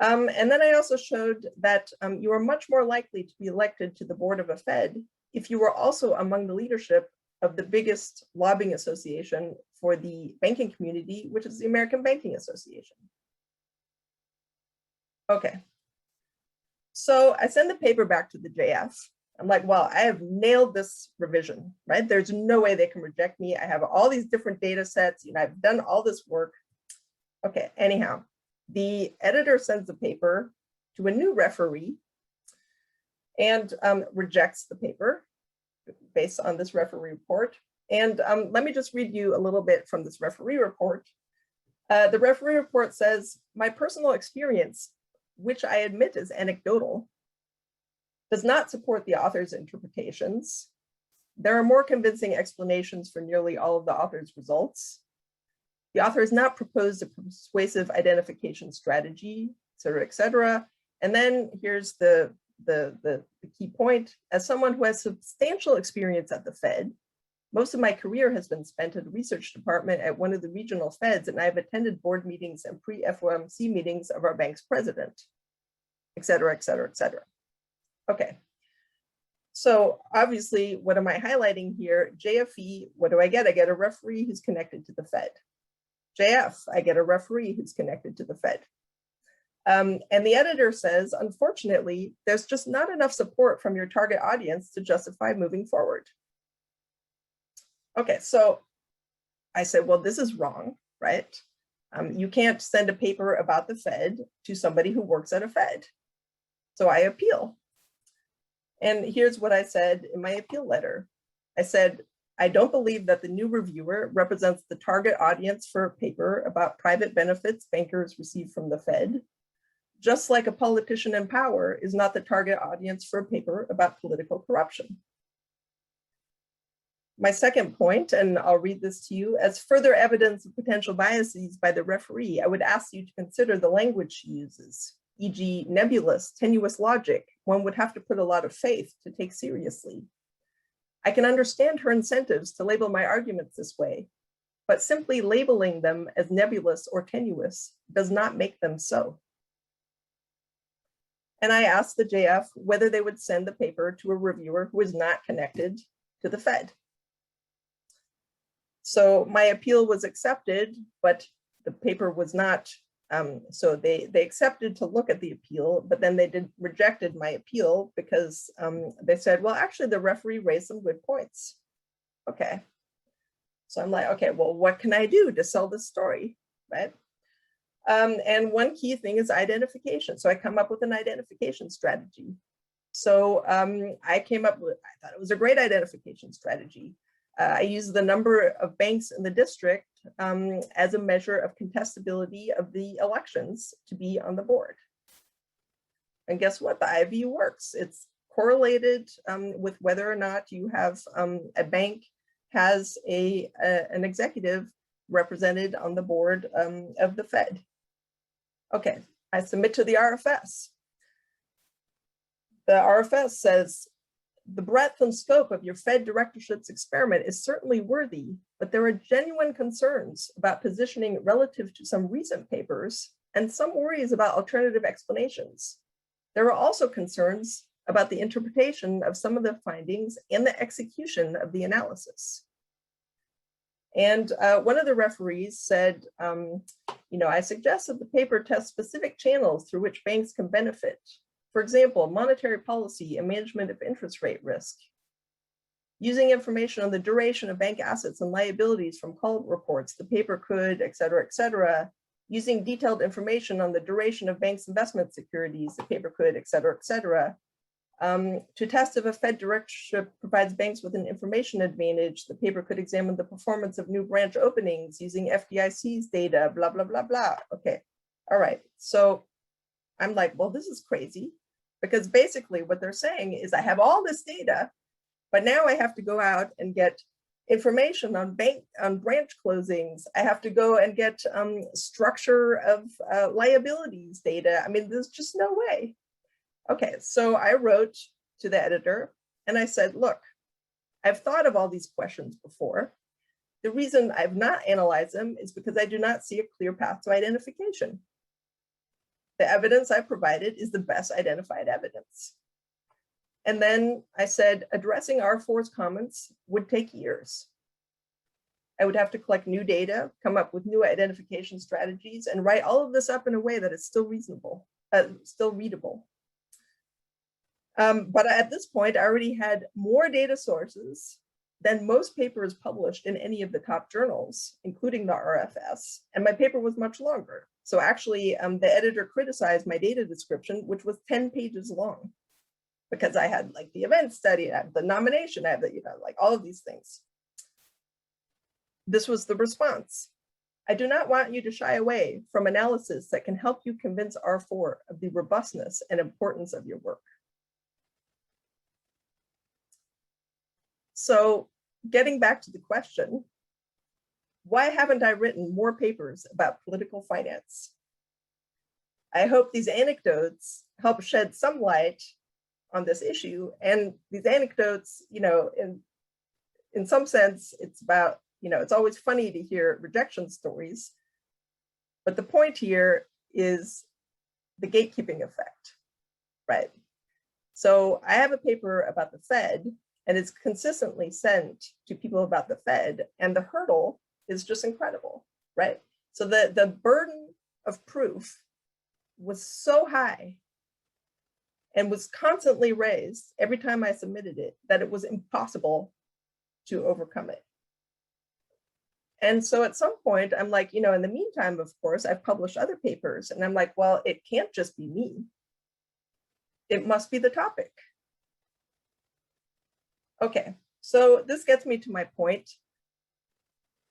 And then I also showed that you are much more likely to be elected to the board of a Fed if you were also among the leadership of the biggest lobbying association for the banking community, which is the American Banking Association. Okay, so I send the paper back to the JF. I'm like, well, I have nailed this revision, right? There's no way they can reject me. I have all these different data sets, I've done all this work. Okay, anyhow, the editor sends the paper to a new referee and rejects the paper based on this referee report. And let me just read you a little bit from this referee report. The referee report says, my personal experience, which I admit is anecdotal, does not support the author's interpretations. There are more convincing explanations for nearly all of the author's results. The author has not proposed a persuasive identification strategy, et cetera, et cetera. And then here's the key point. As someone who has substantial experience at the Fed, most of my career has been spent at a research department at one of the regional Feds, and I've attended board meetings and pre-FOMC meetings of our bank's president, et cetera, et cetera, et cetera. Okay, so obviously, what am I highlighting here? JFE, what do I get? I get a referee who's connected to the Fed. JF, I get a referee who's connected to the Fed. And the editor says, unfortunately, there's just not enough support from your target audience to justify moving forward. Okay, so I said, well, this is wrong, right? You can't send a paper about the Fed to somebody who works at a Fed. So I appeal. And here's what I said in my appeal letter. I said, I don't believe that the new reviewer represents the target audience for a paper about private benefits bankers receive from the Fed, just like a politician in power is not the target audience for a paper about political corruption. My second point, and I'll read this to you, as further evidence of potential biases by the referee, I would ask you to consider the language she uses, e.g. nebulous, tenuous logic, one would have to put a lot of faith to take seriously. I can understand her incentives to label my arguments this way, but simply labeling them as nebulous or tenuous does not make them so. And I asked the JF whether they would send the paper to a reviewer who is not connected to the Fed. So my appeal was accepted, but the paper was not, so they accepted to look at the appeal, but then they rejected my appeal because they said, well, actually the referee raised some good points. Okay. So I'm like, okay, well, what can I do to sell this story, right? And one key thing is identification. So I come up with an identification strategy. So I came up with, I thought it was a great identification strategy. I used the number of banks in the district as a measure of contestability of the elections to be on the board. And guess what? The IVU works. It's correlated with whether or not you have a bank has an executive represented on the board of the Fed. Okay, I submit to the RFS. The RFS says, the breadth and scope of your Fed directorship's experiment is certainly worthy, but there are genuine concerns about positioning relative to some recent papers and some worries about alternative explanations. There are also concerns about the interpretation of some of the findings and the execution of the analysis. And one of the referees said, I suggest that the paper test specific channels through which banks can benefit. For example, monetary policy and management of interest rate risk. Using information on the duration of bank assets and liabilities from call reports, the paper could, et cetera, using detailed information on the duration of banks' investment securities, the paper could, et cetera. To test if a Fed directorship provides banks with an information advantage, the paper could examine the performance of new branch openings using FDIC's data, blah, blah, blah, blah. Okay, all right. So I'm like, well, this is crazy. Because basically what they're saying is I have all this data, but now I have to go out and get information on branch closings. I have to go and get structure of liabilities data. I mean, there's just no way. Okay, so I wrote to the editor and I said, look, I've thought of all these questions before. The reason I've not analyzed them is because I do not see a clear path to identification. The evidence I provided is the best identified evidence. And then I said, addressing R4's comments would take years. I would have to collect new data, come up with new identification strategies, and write all of this up in a way that is still reasonable, still readable. But at this point, I already had more data sources than most papers published in any of the top journals, including the RFS, and my paper was much longer. So actually, the editor criticized my data description, which was 10 pages long, because I had like the event study, I had the nomination, I had the, like all of these things. This was the response. I do not want you to shy away from analysis that can help you convince R4 of the robustness and importance of your work. So getting back to the question, why haven't I written more papers about political finance? I hope these anecdotes help shed some light on this issue. And these anecdotes, in some sense, it's about, it's always funny to hear rejection stories. But the point here is the gatekeeping effect, right? So I have a paper about the Fed, and it's consistently sent to people about the Fed, and the hurdle is just incredible, right? So the burden of proof was so high and was constantly raised every time I submitted it that it was impossible to overcome it. And so at some point, I'm like, in the meantime, of course, I've published other papers, and I'm like, well, it can't just be me. It must be the topic. Okay, so this gets me to my point.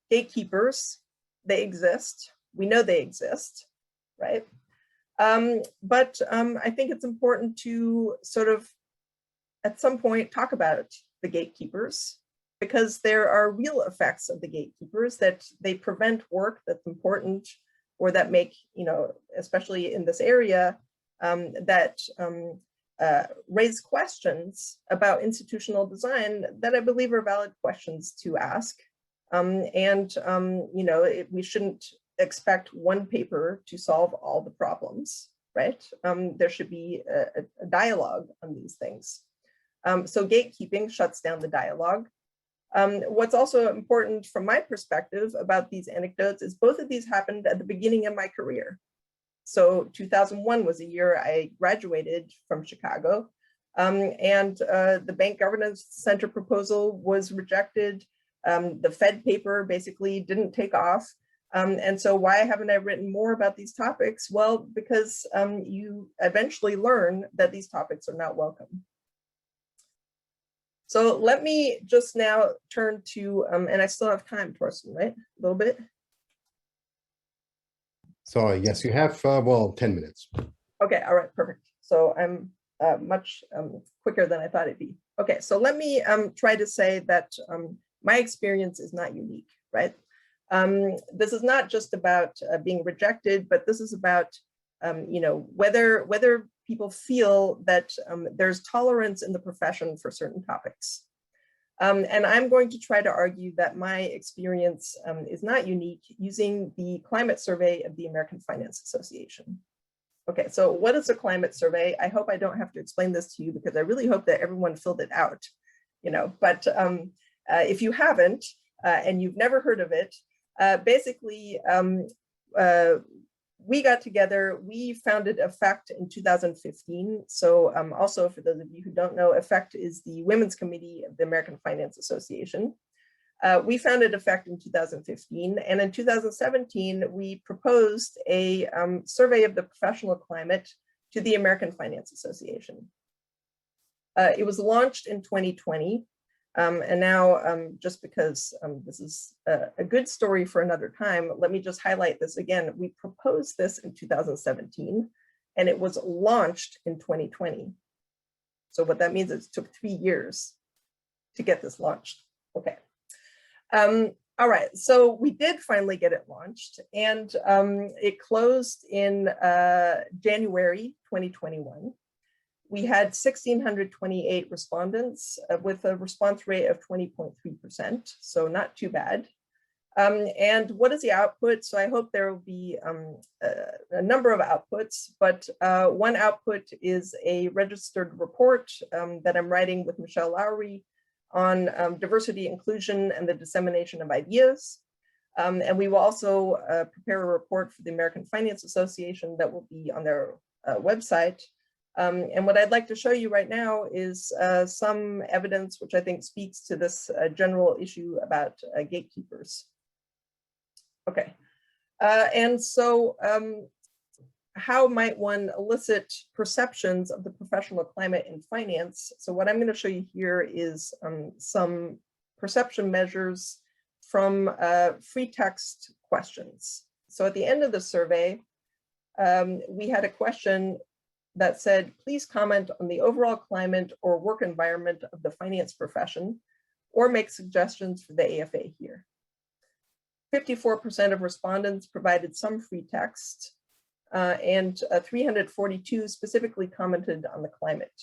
Gatekeepers, they exist. We know they exist, right? But I think it's important to sort of, at some point, talk about the gatekeepers, because there are real effects of the gatekeepers, that they prevent work that's important, or that make, especially in this area, that raise questions about institutional design that I believe are valid questions to ask. We shouldn't expect one paper to solve all the problems, right? There should be a dialogue on these things. So gatekeeping shuts down the dialogue. What's also important from my perspective about these anecdotes is both of these happened at the beginning of my career. So 2001 was a year I graduated from Chicago, and the Bank Governance Center proposal was rejected. The Fed paper basically didn't take off. And so why haven't I written more about these topics? Well, because you eventually learn that these topics are not welcome. So let me just now turn to, and I still have time, Torsten, right? A little bit. So yes, you have, 10 minutes. Okay, all right, perfect. So I'm much quicker than I thought it'd be. Okay, so let me try to say that my experience is not unique, right? This is not just about being rejected, but this is about, whether people feel that there's tolerance in the profession for certain topics. And I'm going to try to argue that my experience is not unique, using the climate survey of the American Finance Association. Okay, so what is a climate survey? I hope I don't have to explain this to you, because I really hope that everyone filled it out, but if you haven't, and you've never heard of it, basically, we got together, we founded EFFECT in 2015. So also, for those of you who don't know, EFFECT is the Women's Committee of the American Finance Association. We founded EFFECT in 2015, and in 2017, we proposed a survey of the professional climate to the American Finance Association. It was launched in 2020. And now, just because this is a good story for another time, let me just highlight this again. We proposed this in 2017, and it was launched in 2020. So what that means is it took 3 years to get this launched. Okay. All right, so we did finally get it launched, and it closed in January 2021. We had 1,628 respondents with a response rate of 20.3%, so not too bad. And what is the output? So I hope there will be a number of outputs, but one output is a registered report that I'm writing with Michelle Lowry on diversity, inclusion, and the dissemination of ideas. And we will also prepare a report for the American Finance Association that will be on their website. And what I'd like to show you right now is some evidence which I think speaks to this general issue about gatekeepers. Okay, and so how might one elicit perceptions of the professional climate in finance? So what I'm going to show you here is some perception measures from free text questions. So at the end of the survey, we had a question that said, please comment on the overall climate or work environment of the finance profession, or make suggestions for the AFA here. 54% of respondents provided some free text, and 342 specifically commented on the climate.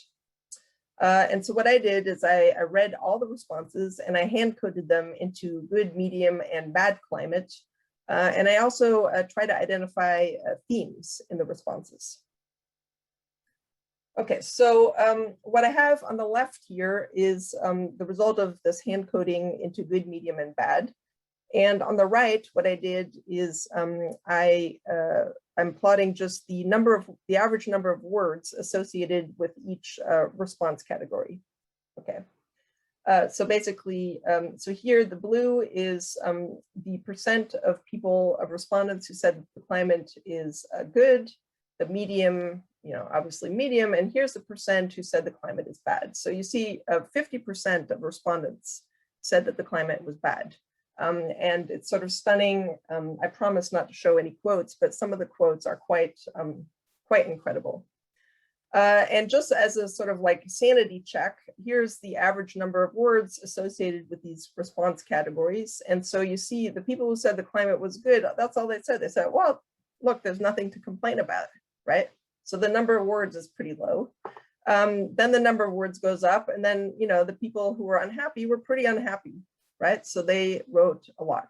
And so what I did is I read all the responses and I hand-coded them into good, medium, and bad climate. And I also try to identify themes in the responses. Okay, so what I have on the left here is the result of this hand coding into good, medium, and bad. And on the right, what I did is I'm plotting just the average number of words associated with each response category. Okay, so basically, so here the blue is the percent of respondents who said the climate is good, the medium, obviously medium, and here's the percent who said the climate is bad. So you see 50% of respondents said that the climate was bad. And it's sort of stunning. I promise not to show any quotes, but some of the quotes are quite incredible. And just as a sort of like sanity check, here's the average number of words associated with these response categories. And so you see the people who said the climate was good, that's all they said. They said, well, look, there's nothing to complain about, right? So the number of words is pretty low. Then the number of words goes up, and then, the people who were unhappy were pretty unhappy, right? So they wrote a lot.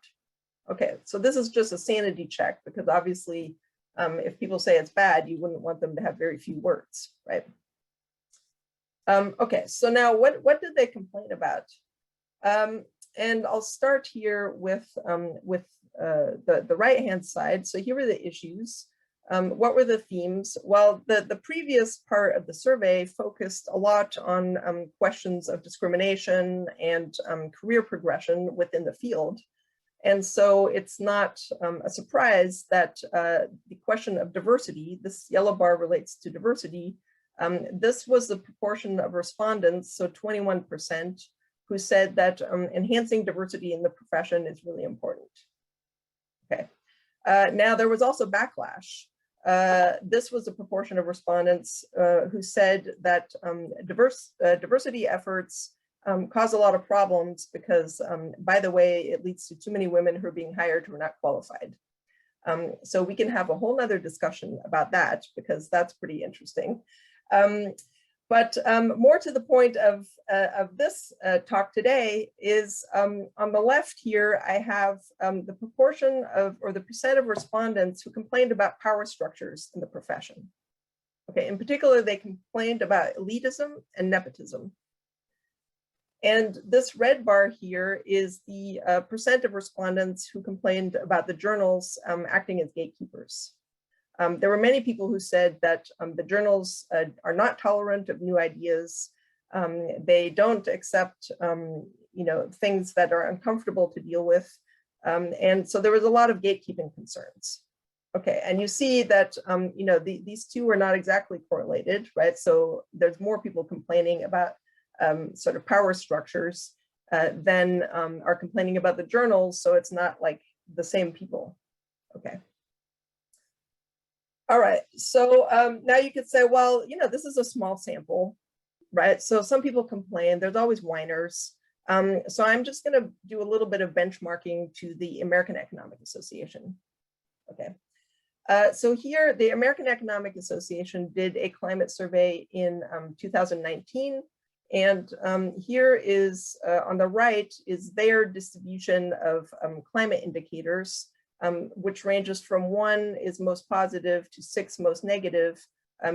Okay, so this is just a sanity check, because obviously if people say it's bad, you wouldn't want them to have very few words, right? Okay, so now what did they complain about? And I'll start here with the right-hand side. So here were the issues. What were the themes? Well, the previous part of the survey focused a lot on questions of discrimination and career progression within the field. And so it's not a surprise that the question of diversity, this yellow bar relates to diversity. This was the proportion of respondents, so 21%, who said that enhancing diversity in the profession is really important. Okay. Now there was also backlash. This was a proportion of respondents who said that diversity efforts cause a lot of problems because, by the way, it leads to too many women who are being hired who are not qualified. So we can have a whole nother discussion about that, because that's pretty interesting. But more to the point of this talk today is on the left here, I have the proportion of, or the percent of respondents who complained about power structures in the profession. Okay, in particular, they complained about elitism and nepotism. And this red bar here is the percent of respondents who complained about the journals acting as gatekeepers. There were many people who said that the journals are not tolerant of new ideas. They don't accept, things that are uncomfortable to deal with. And so there was a lot of gatekeeping concerns. Okay, and you see that, these two are not exactly correlated, right? So there's more people complaining about sort of power structures than are complaining about the journals. So it's not like the same people. Okay. All right, so now you could say, well, this is a small sample, right? So some people complain, there's always whiners. So I'm just going to do a little bit of benchmarking to the American Economic Association. Okay. So here, the American Economic Association did a climate survey in 2019. And here is, on the right, is their distribution of climate indicators, which ranges from 1 is most positive to 6 most negative.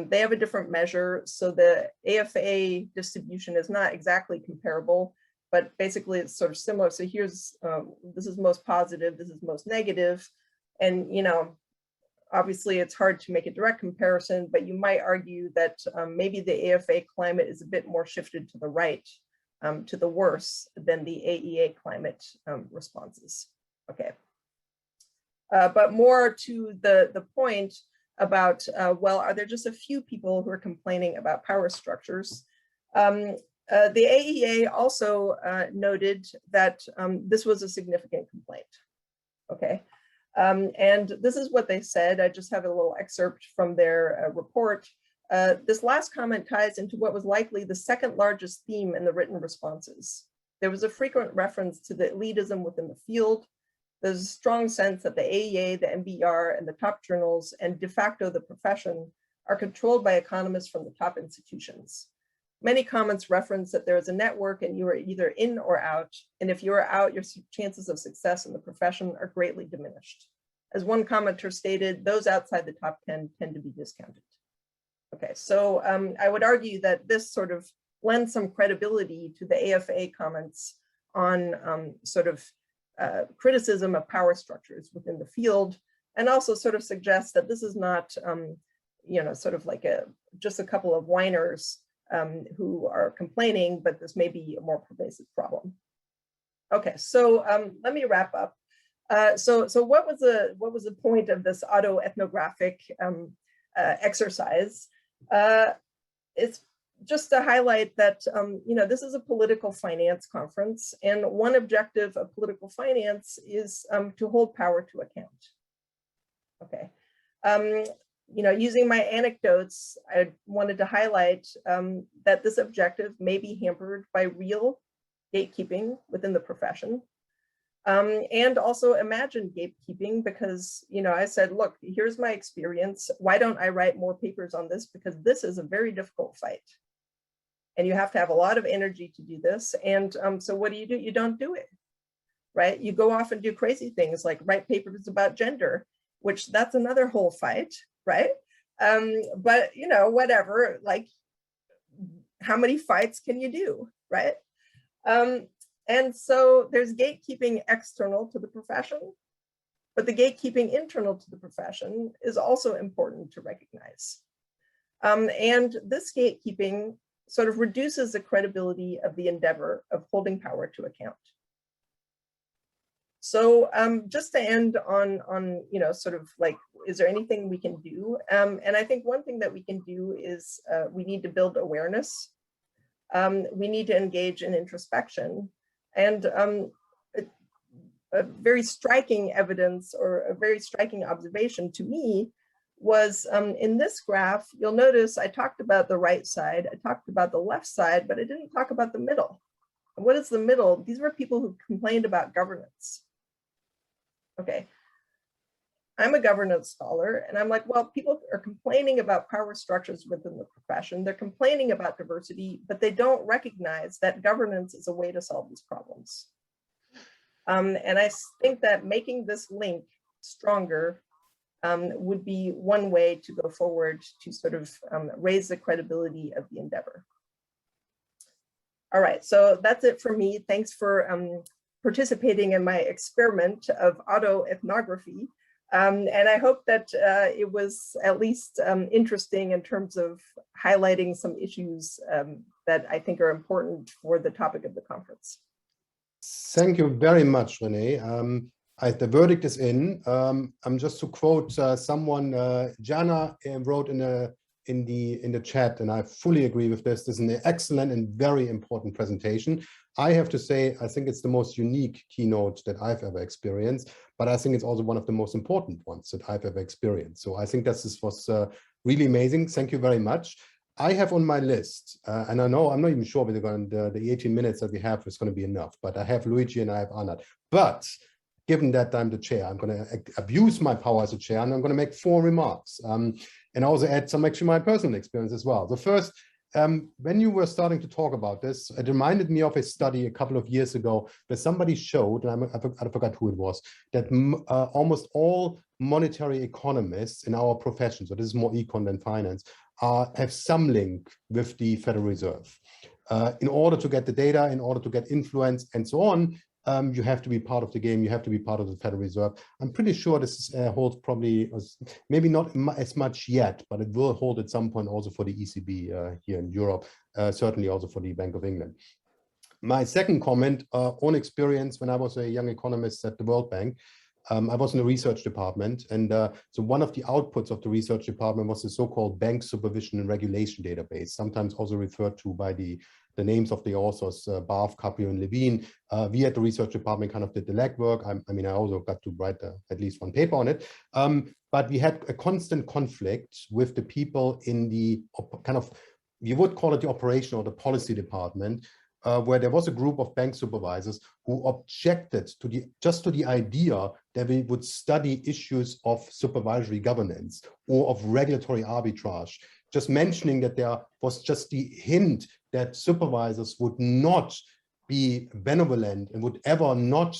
They have a different measure, so the AFA distribution is not exactly comparable, but basically it's sort of similar. So here's, this is most positive, this is most negative. And, you know, obviously it's hard to make a direct comparison, but you might argue that maybe the AFA climate is a bit more shifted to the right, to the worse than the AEA climate responses. Okay. But more to the point about, well, are there just a few people who are complaining about power structures? The AEA also noted that this was a significant complaint. Okay. And this is what they said. I just have a little excerpt from their report. This last comment ties into what was likely the second largest theme in the written responses. There was a frequent reference to the elitism within the field. There's a strong sense that the AEA, the MBR, and the top journals, and de facto the profession, are controlled by economists from the top institutions. Many comments reference that there is a network and you are either in or out, and if you are out, your chances of success in the profession are greatly diminished. As one commenter stated, those outside the top 10 tend to be discounted. Okay, so I would argue that this sort of lends some credibility to the AFA comments on sort of criticism of power structures within the field, and also sort of suggests that this is not, you know, sort of like just a couple of whiners who are complaining, but this may be a more pervasive problem. Okay, so let me wrap up. So what was the point of this autoethnographic exercise? It's just to highlight that you know, this is a political finance conference, and one objective of political finance is to hold power to account. Okay. You know, using my anecdotes, I wanted to highlight that this objective may be hampered by real gatekeeping within the profession, and also imagined gatekeeping, because, you know, I said, look, here's my experience. Why don't I write more papers on this? Because this is a very difficult fight. And you have to have a lot of energy to do this. And so what do? You don't do it, right? You go off and do crazy things like write papers about gender, which that's another whole fight. Right. But, you know, whatever, like, how many fights can you do? Right. And so there's gatekeeping external to the profession, but the gatekeeping internal to the profession is also important to recognize. And this gatekeeping sort of reduces the credibility of the endeavor of holding power to account. So just to end on, you know, sort of like, is there anything we can do? And I think one thing that we can do is we need to build awareness. We need to engage in introspection. And a very striking evidence, or a very striking observation to me, was in this graph. You'll notice I talked about the right side, I talked about the left side, but I didn't talk about the middle. And what is the middle? These were people who complained about governance. Okay, I'm a governance scholar, and I'm like, well, people are complaining about power structures within the profession. They're complaining about diversity, but they don't recognize that governance is a way to solve these problems. And I think that making this link stronger would be one way to go forward to sort of raise the credibility of the endeavor. All right, so that's it for me. Thanks for participating in my experiment of autoethnography. And I hope that it was at least interesting in terms of highlighting some issues that I think are important for the topic of the conference. Thank you very much, Renee. The verdict is in. I'm just to quote someone, Jana wrote in the chat, and I fully agree with this. This is an excellent and very important presentation. I have to say, I think it's the most unique keynote that I've ever experienced, but I think it's also one of the most important ones that I've ever experienced. So I think this was really amazing. Thank you very much. I have on my list, and I know I'm not even sure whether the 18 minutes that we have is going to be enough, but I have Luigi and I have Anna. But given that I'm the chair, I'm going to abuse my power as a chair, and I'm going to make 4 remarks and also add some actually my personal experience as well. The first, when you were starting to talk about this, it reminded me of a study a couple of years ago where somebody showed, and I forgot who it was, that almost all monetary economists in our profession, so this is more econ than finance, have some link with the Federal Reserve. In order to get the data, in order to get influence and so on, you have to be part of the game, you have to be part of the Federal Reserve. I'm pretty sure this holds probably, maybe not as much yet, but it will hold at some point also for the ECB here in Europe, certainly also for the Bank of England. My second comment, own experience when I was a young economist at the World Bank. I was in the research department, and so one of the outputs of the research department was the so-called Bank Supervision and Regulation Database, sometimes also referred to by the names of the authors, Barth, Caprio, and Levine. We at the research department kind of did the legwork. I mean, I also got to write at least one paper on it. But we had a constant conflict with the people in the kind of, you would call it the operation or the policy department, where there was a group of bank supervisors who objected to the idea that we would study issues of supervisory governance or of regulatory arbitrage. Just mentioning that there was just the hint that supervisors would not be benevolent and would ever not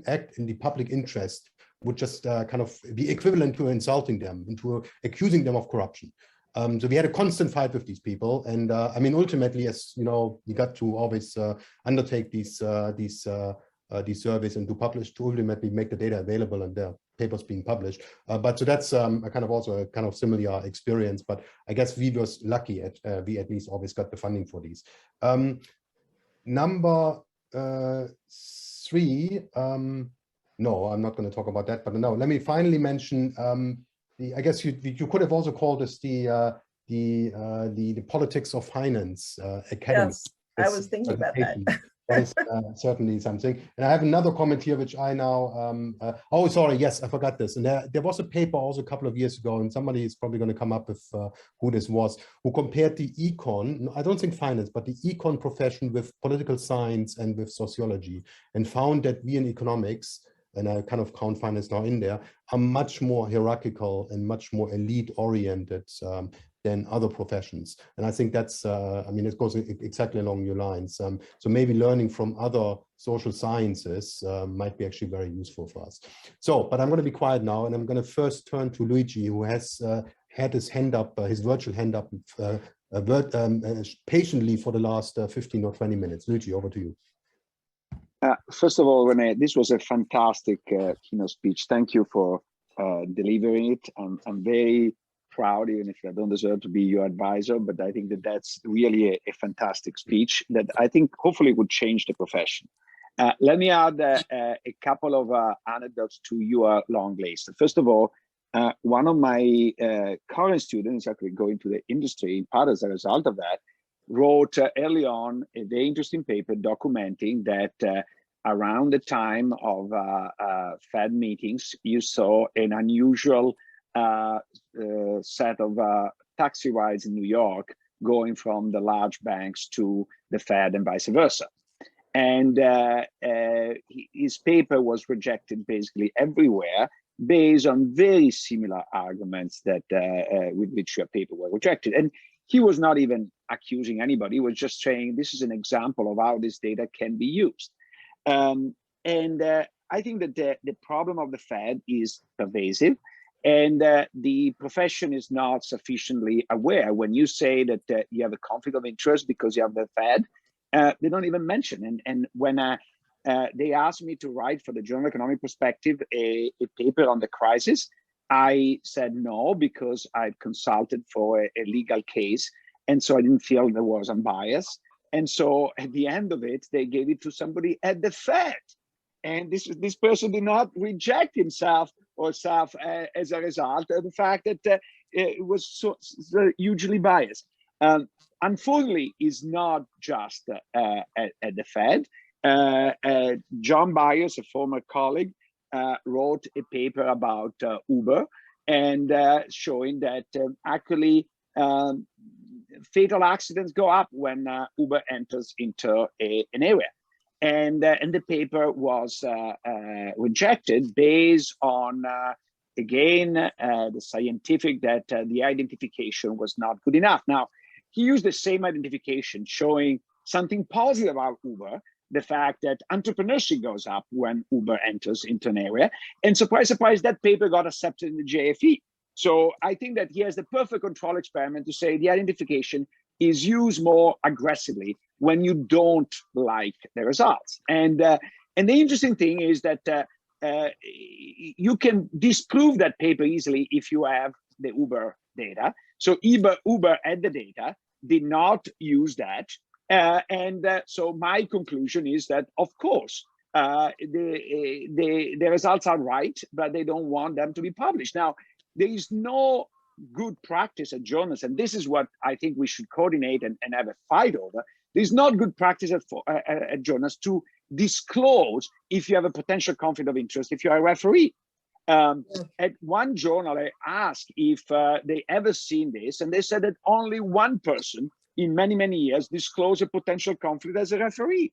act in the public interest would just kind of be equivalent to insulting them and to accusing them of corruption. So we had a constant fight with these people, and I mean, ultimately, as you know, we got to always undertake these surveys and to ultimately make the data available and their papers being published. But so that's a kind of also a kind of similar experience. But I guess we were lucky we at least always got the funding for these. Number 3. No, I'm not going to talk about that. But no, let me finally mention. I guess you could have also called this the politics of finance academy. Yes, I was thinking about that. That is certainly something. And I have another comment here, which I now, oh, sorry, yes, I forgot this. And there was a paper also a couple of years ago, and somebody is probably going to come up with who this was, who compared the econ, I don't think finance, but the econ profession with political science and with sociology, and found that we in economics, and I kind of count finance now in there, are much more hierarchical and much more elite oriented than other professions. And I think that's, I mean, it goes exactly along your lines. So maybe learning from other social sciences might be actually very useful for us. So, but I'm going to be quiet now, and I'm going to first turn to Luigi, who has had his hand up, his virtual hand up patiently for the last 15 or 20 minutes. Luigi, over to you. First of all, Renée, this was a fantastic keynote speech. Thank you for delivering it. I'm very proud, even if I don't deserve to be your advisor, but I think that that's really a fantastic speech that I think hopefully would change the profession. Let me add a couple of anecdotes to your long list. First of all, one of my current students actually going to the industry, in part as a result of that, wrote early on a very interesting paper documenting that around the time of Fed meetings, you saw an unusual set of taxi rides in New York going from the large banks to the Fed and vice versa. And his paper was rejected basically everywhere based on very similar arguments that with which your paper were rejected. And he was not even accusing anybody. He was just saying this is an example of how this data can be used. And I think that the problem of the Fed is pervasive, and the profession is not sufficiently aware. When you say that you have a conflict of interest because you have the Fed, they don't even mention. And when they asked me to write for the Journal of Economic Perspective a paper on the crisis, I said no, because I'd consulted for a legal case. And so I didn't feel there was unbiased. And so at the end of it, they gave it to somebody at the Fed. And this person did not reject himself or herself as a result of the fact that it was so hugely biased. Unfortunately, it's not just at the Fed. John Byers, a former colleague, wrote a paper about Uber and showing that actually fatal accidents go up when Uber enters into an area. And the paper was rejected based on, again, the scientific that the identification was not good enough. Now, he used the same identification showing something positive about Uber, the fact that entrepreneurship goes up when Uber enters into an area. And surprise, surprise, that paper got accepted in the JFE. So I think that he has the perfect control experiment to say the identification is used more aggressively when you don't like the results. And the interesting thing is that you can disprove that paper easily if you have the Uber data. So Uber had the data, did not use that. So my conclusion is that, of course, the results are right, but they don't want them to be published. Now, there is no good practice at journals, and this is what I think we should coordinate and have a fight over. There's not good practice at journals to disclose if you have a potential conflict of interest, if you're a referee. At one journal, I asked if they ever seen this, and they said that only one person in many, many years disclosed a potential conflict as a referee,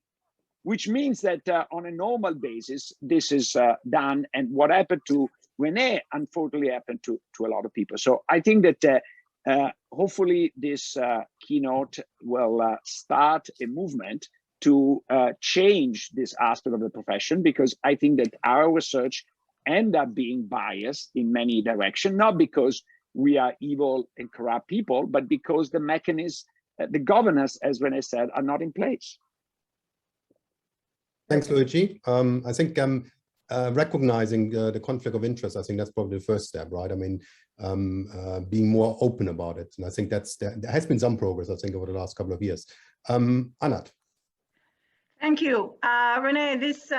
which means that on a normal basis, this is done. And what happened to Renée, unfortunately, happened to a lot of people. So I think that hopefully this keynote will start a movement to change this aspect of the profession, because I think that our research end up being biased in many directions, not because we are evil and corrupt people, but because the mechanisms, the governance, as Renée said, are not in place. Thanks, Luigi. I think recognizing the conflict of interest, I think that's probably the first step, right? I mean, being more open about it. And I think there has been some progress, I think, over the last couple of years. Anat. Thank you. Renée, this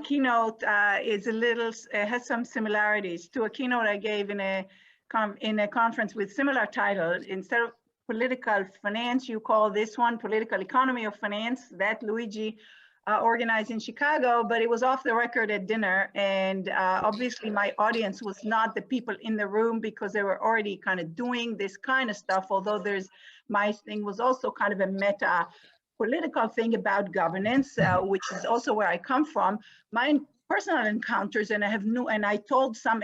keynote is has some similarities to a keynote I gave in a conference with similar title. Instead of political finance, you call this one political economy of finance, that Luigi organized in Chicago, but it was off the record at dinner. And obviously my audience was not the people in the room, because they were already kind of doing this kind of stuff, although my thing was also kind of a meta political thing about governance, which is also where I come from. My personal encounters, and I told some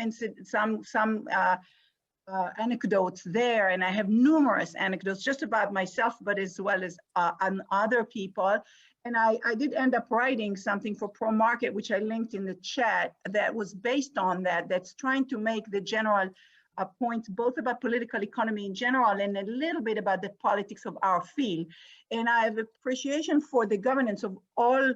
anecdotes there, and I have numerous anecdotes just about myself, but as well as on other people. And I did end up writing something for Pro Market, which I linked in the chat, that was based on that's trying to make the general point both about political economy in general and a little bit about the politics of our field. And I have appreciation for the governance of all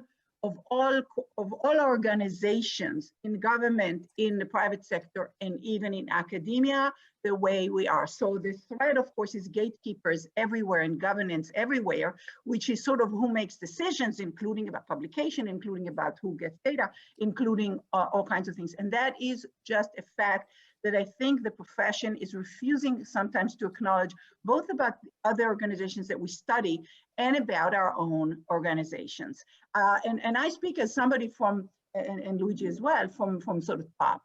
organizations in government, in the private sector, and even in academia, the way we are. So the thread, of course, is gatekeepers everywhere and governance everywhere, which is sort of who makes decisions, including about publication, including about who gets data, including all kinds of things. And that is just a fact that I think the profession is refusing sometimes to acknowledge, both about other organizations that we study and about our own organizations. And I speak as somebody from, and Luigi as well, from sort of top,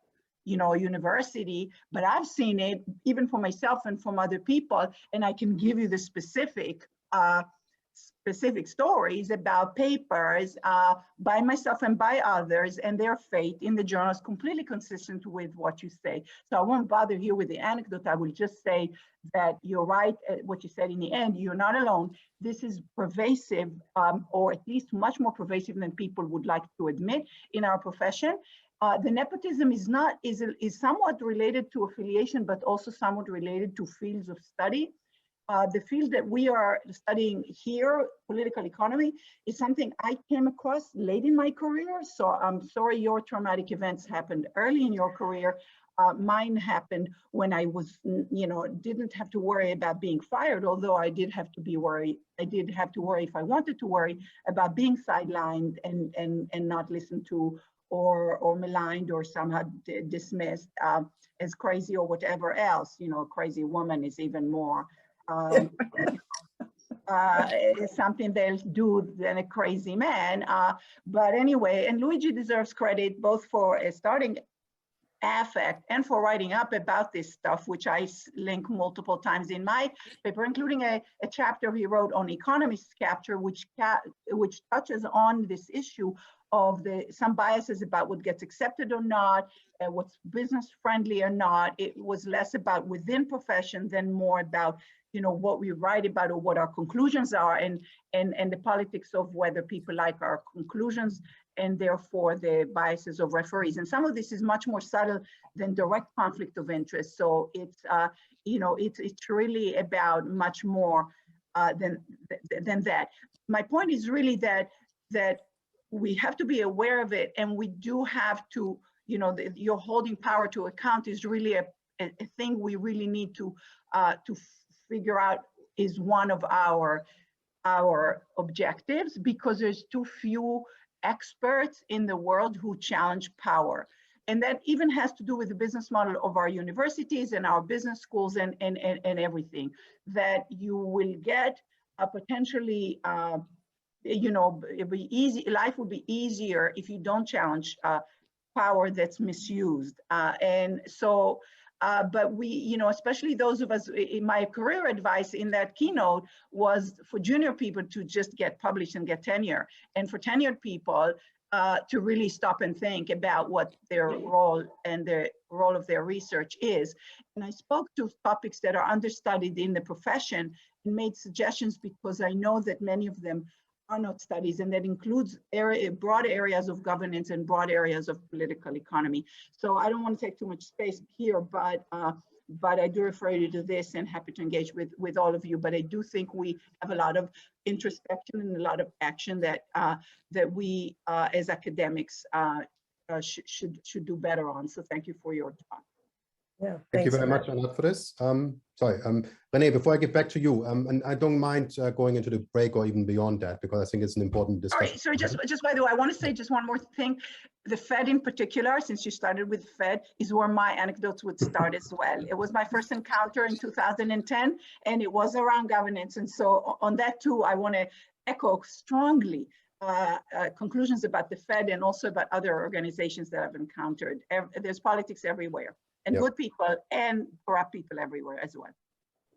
university, but I've seen it even for myself and from other people, and I can give you the specific stories about papers by myself and by others and their fate in the journals, completely consistent with what you say. So I won't bother here with the anecdote. I will just say that you're right, what you said in the end, you're not alone. This is pervasive, or at least much more pervasive than people would like to admit in our profession. The nepotism is somewhat related to affiliation, but also somewhat related to fields of study. The field that we are studying here, political economy, is something I came across late in my career. So I'm sorry your traumatic events happened early in your career. Mine happened when I was, didn't have to worry about being fired, although I did have to worry if I wanted to worry about being sidelined and not listened to or maligned or somehow dismissed as crazy or whatever else. A crazy woman is even more is something they'll do than a crazy man. But anyway, and Luigi deserves credit both for starting affect and for writing up about this stuff, which I link multiple times in my paper, including a chapter he wrote on economists capture, which touches on this issue of some biases about what gets accepted or not, what's business friendly or not. It was less about within professions and more about, you know, what we write about or what our conclusions are, and the politics of whether people like our conclusions and therefore the biases of referees. And some of this is much more subtle than direct conflict of interest. So it's, you know, it's really about much more than that. My point is really that we have to be aware of it, and we do have to, you know, your holding power to account is really a thing we really need to figure out is one of our objectives, because there's too few experts in the world who challenge power. And that even has to do with the business model of our universities and our business schools and everything, that you will get a potentially, you know, it'd be easy, life would be easier if you don't challenge power that's misused. And so, but we, you know, especially those of us, in my career advice in that keynote was for junior people to just get published and get tenure, and for tenured people to really stop and think about what their role and the role of their research is. And I spoke to topics that are understudied in the profession and made suggestions, because I know that many of them are not studies, and that includes broad areas of governance and broad areas of political economy. So I don't want to take too much space here, but I do refer you to this, and happy to engage with all of you. But I do think we have a lot of introspection and a lot of action that that we as academics should do better on. So thank you for your talk. Yeah, thank you very much, Anat, for this. Sorry, Renee, before I get back to you, and I don't mind going into the break or even beyond that, because I think it's an important discussion. Sorry, just by the way, I want to say just one more thing. The Fed in particular, since you started with Fed, is where my anecdotes would start as well. It was my first encounter in 2010, and it was around governance. And so on that too, I want to echo strongly conclusions about the Fed and also about other organizations that I've encountered. There's politics everywhere, and good people and corrupt people everywhere as well.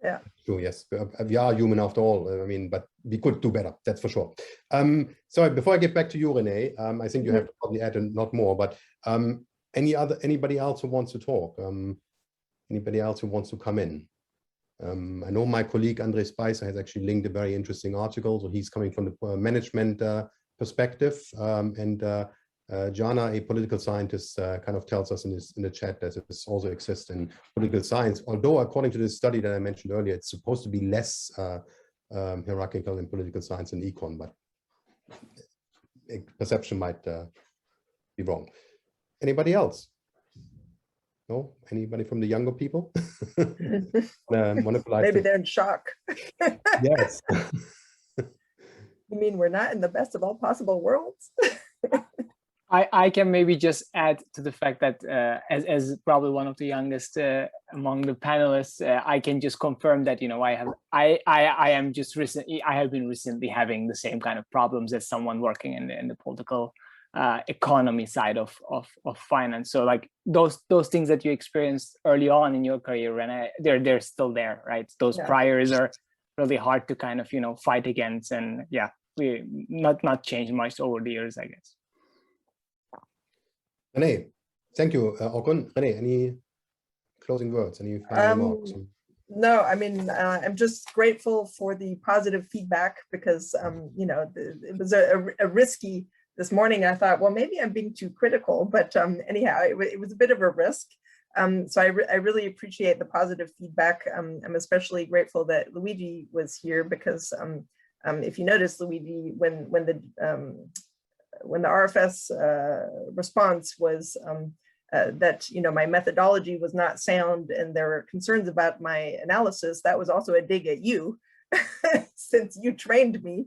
Yeah. Sure, yes. We are human after all. I mean, but we could do better, that's for sure. Sorry, before I get back to you, Renee, I think you have to probably add a lot more, but anybody else who wants to talk? Anybody else who wants to come in? I know my colleague Andre Spicer has actually linked a very interesting article, so he's coming from the management perspective, and Jana, a political scientist, kind of tells us in the chat that this also exists in political science, although according to this study that I mentioned earlier, it's supposed to be less hierarchical in political science and econ, but perception might be wrong. Anybody else? No? Anybody from the younger people? Maybe they're in shock. Yes. You mean we're not in the best of all possible worlds? I can maybe just add to the fact that as probably one of the youngest among the panelists, I can just confirm that, you know, I have been recently having the same kind of problems as someone working in the political economy side of finance. So like those things that you experienced early on in your career, Renee, they're still there, right? Those priors are really hard to kind of, you know, fight against, and yeah, we not changed much over the years, I guess. Renee, thank you, Okun. Renee, any closing words, any final remarks? No, I mean, I'm just grateful for the positive feedback, because, you know, it was a risky, this morning I thought, well, maybe I'm being too critical, but anyhow, it was a bit of a risk. So I really appreciate the positive feedback. I'm especially grateful that Luigi was here, because if you notice, Luigi, when the RFS response was that, you know, my methodology was not sound and there were concerns about my analysis, that was also a dig at you, since you trained me.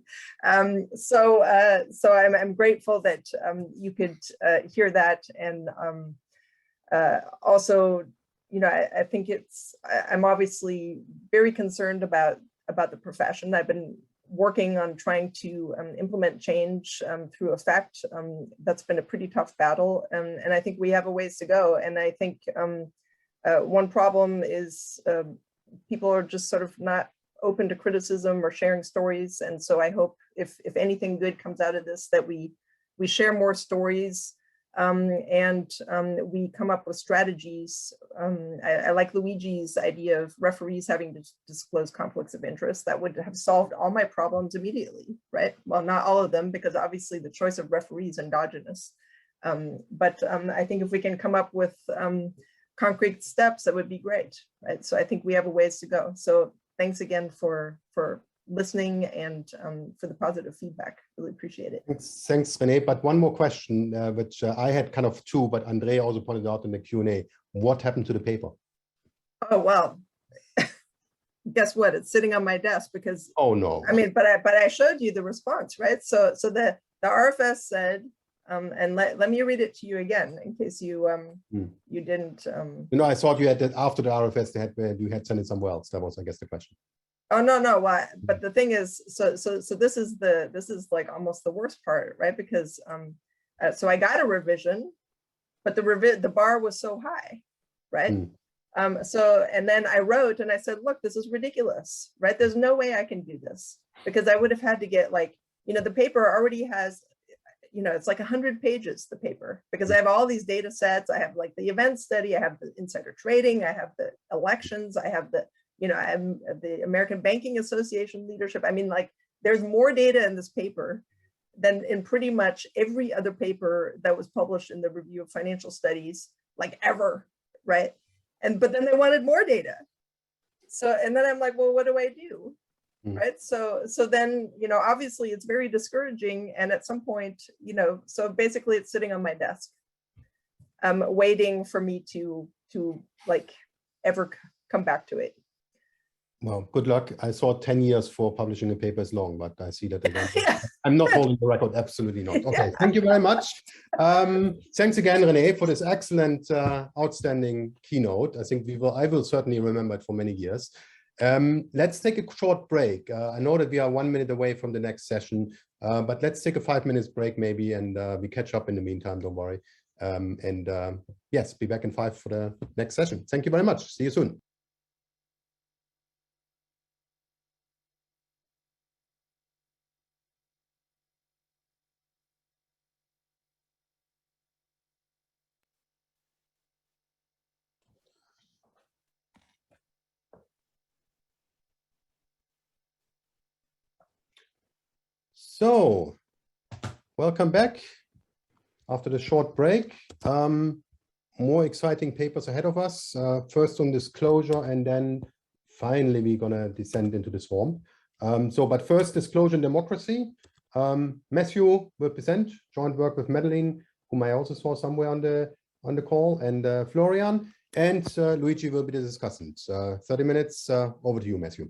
So I'm grateful that you could hear that. And also, you know, I think I'm obviously very concerned about the profession. I've been working on trying to implement change through effect. That's been a pretty tough battle, and I think we have a ways to go. And I think one problem is people are just sort of not open to criticism or sharing stories. And so I hope if anything good comes out of this, that we share more stories and we come up with strategies. I like Luigi's idea of referees having to disclose conflicts of interest. That would have solved all my problems immediately, right? Well, not all of them, because obviously the choice of referee is endogenous. But I think if we can come up with concrete steps, that would be great, right? So I think we have a ways to go. So thanks again for listening and for the positive feedback. Really appreciate it. Thanks, Renée. But one more question, which I had kind of two, but Andrea also pointed out in the Q&A. What happened to the paper? Oh, well, guess what? It's sitting on my desk because, oh no. I mean, but I showed you the response, right? So the RFS said, and let me read it to you again in case you you didn't. You know, I thought you had that after the RFS, you had sent it somewhere else. That was, I guess, the question. Oh no, why? But the thing is, so this is like almost the worst part, right? Because so I got a revision, but the bar was so high, right? So and then I wrote and I said, look, this is ridiculous, right? There's no way I can do this, because I would have had to get, like, you know, the paper already has, you know, it's like 100 pages, the paper, because I have all these data sets. I have like the event study, I have the insider trading, I have the elections, I have the, you know, I have the American Banking Association leadership. I mean, like, there's more data in this paper than in pretty much every other paper that was published in the Review of Financial Studies, like, ever, right? But then they wanted more data. So, and then I'm like, well, what do I do? Right. So then, you know, obviously it's very discouraging. And at some point, you know, so basically it's sitting on my desk, waiting for me to like ever come back to it. Well, good luck. I thought 10 years for publishing a paper is long, but I see that again. Yeah. I'm not holding the record. Absolutely not. Okay. Thank you very much. Thanks again, Renée, for this excellent, outstanding keynote. I think I will certainly remember it for many years. Let's take a short break. I know that we are 1 minute away from the next session, but let's take a 5 minutes break maybe, and we catch up in the meantime, don't worry. Yes, be back in 5 for the next session. Thank you very much. See you soon. So, welcome back after the short break. More exciting papers ahead of us. First on disclosure, and then finally we're gonna descend into the swarm. But first, disclosure and democracy. Matthew will present, joint work with Madeline, whom I also saw somewhere on the call, and Florian, and Luigi will be the discussant. 30 minutes, over to you, Matthew.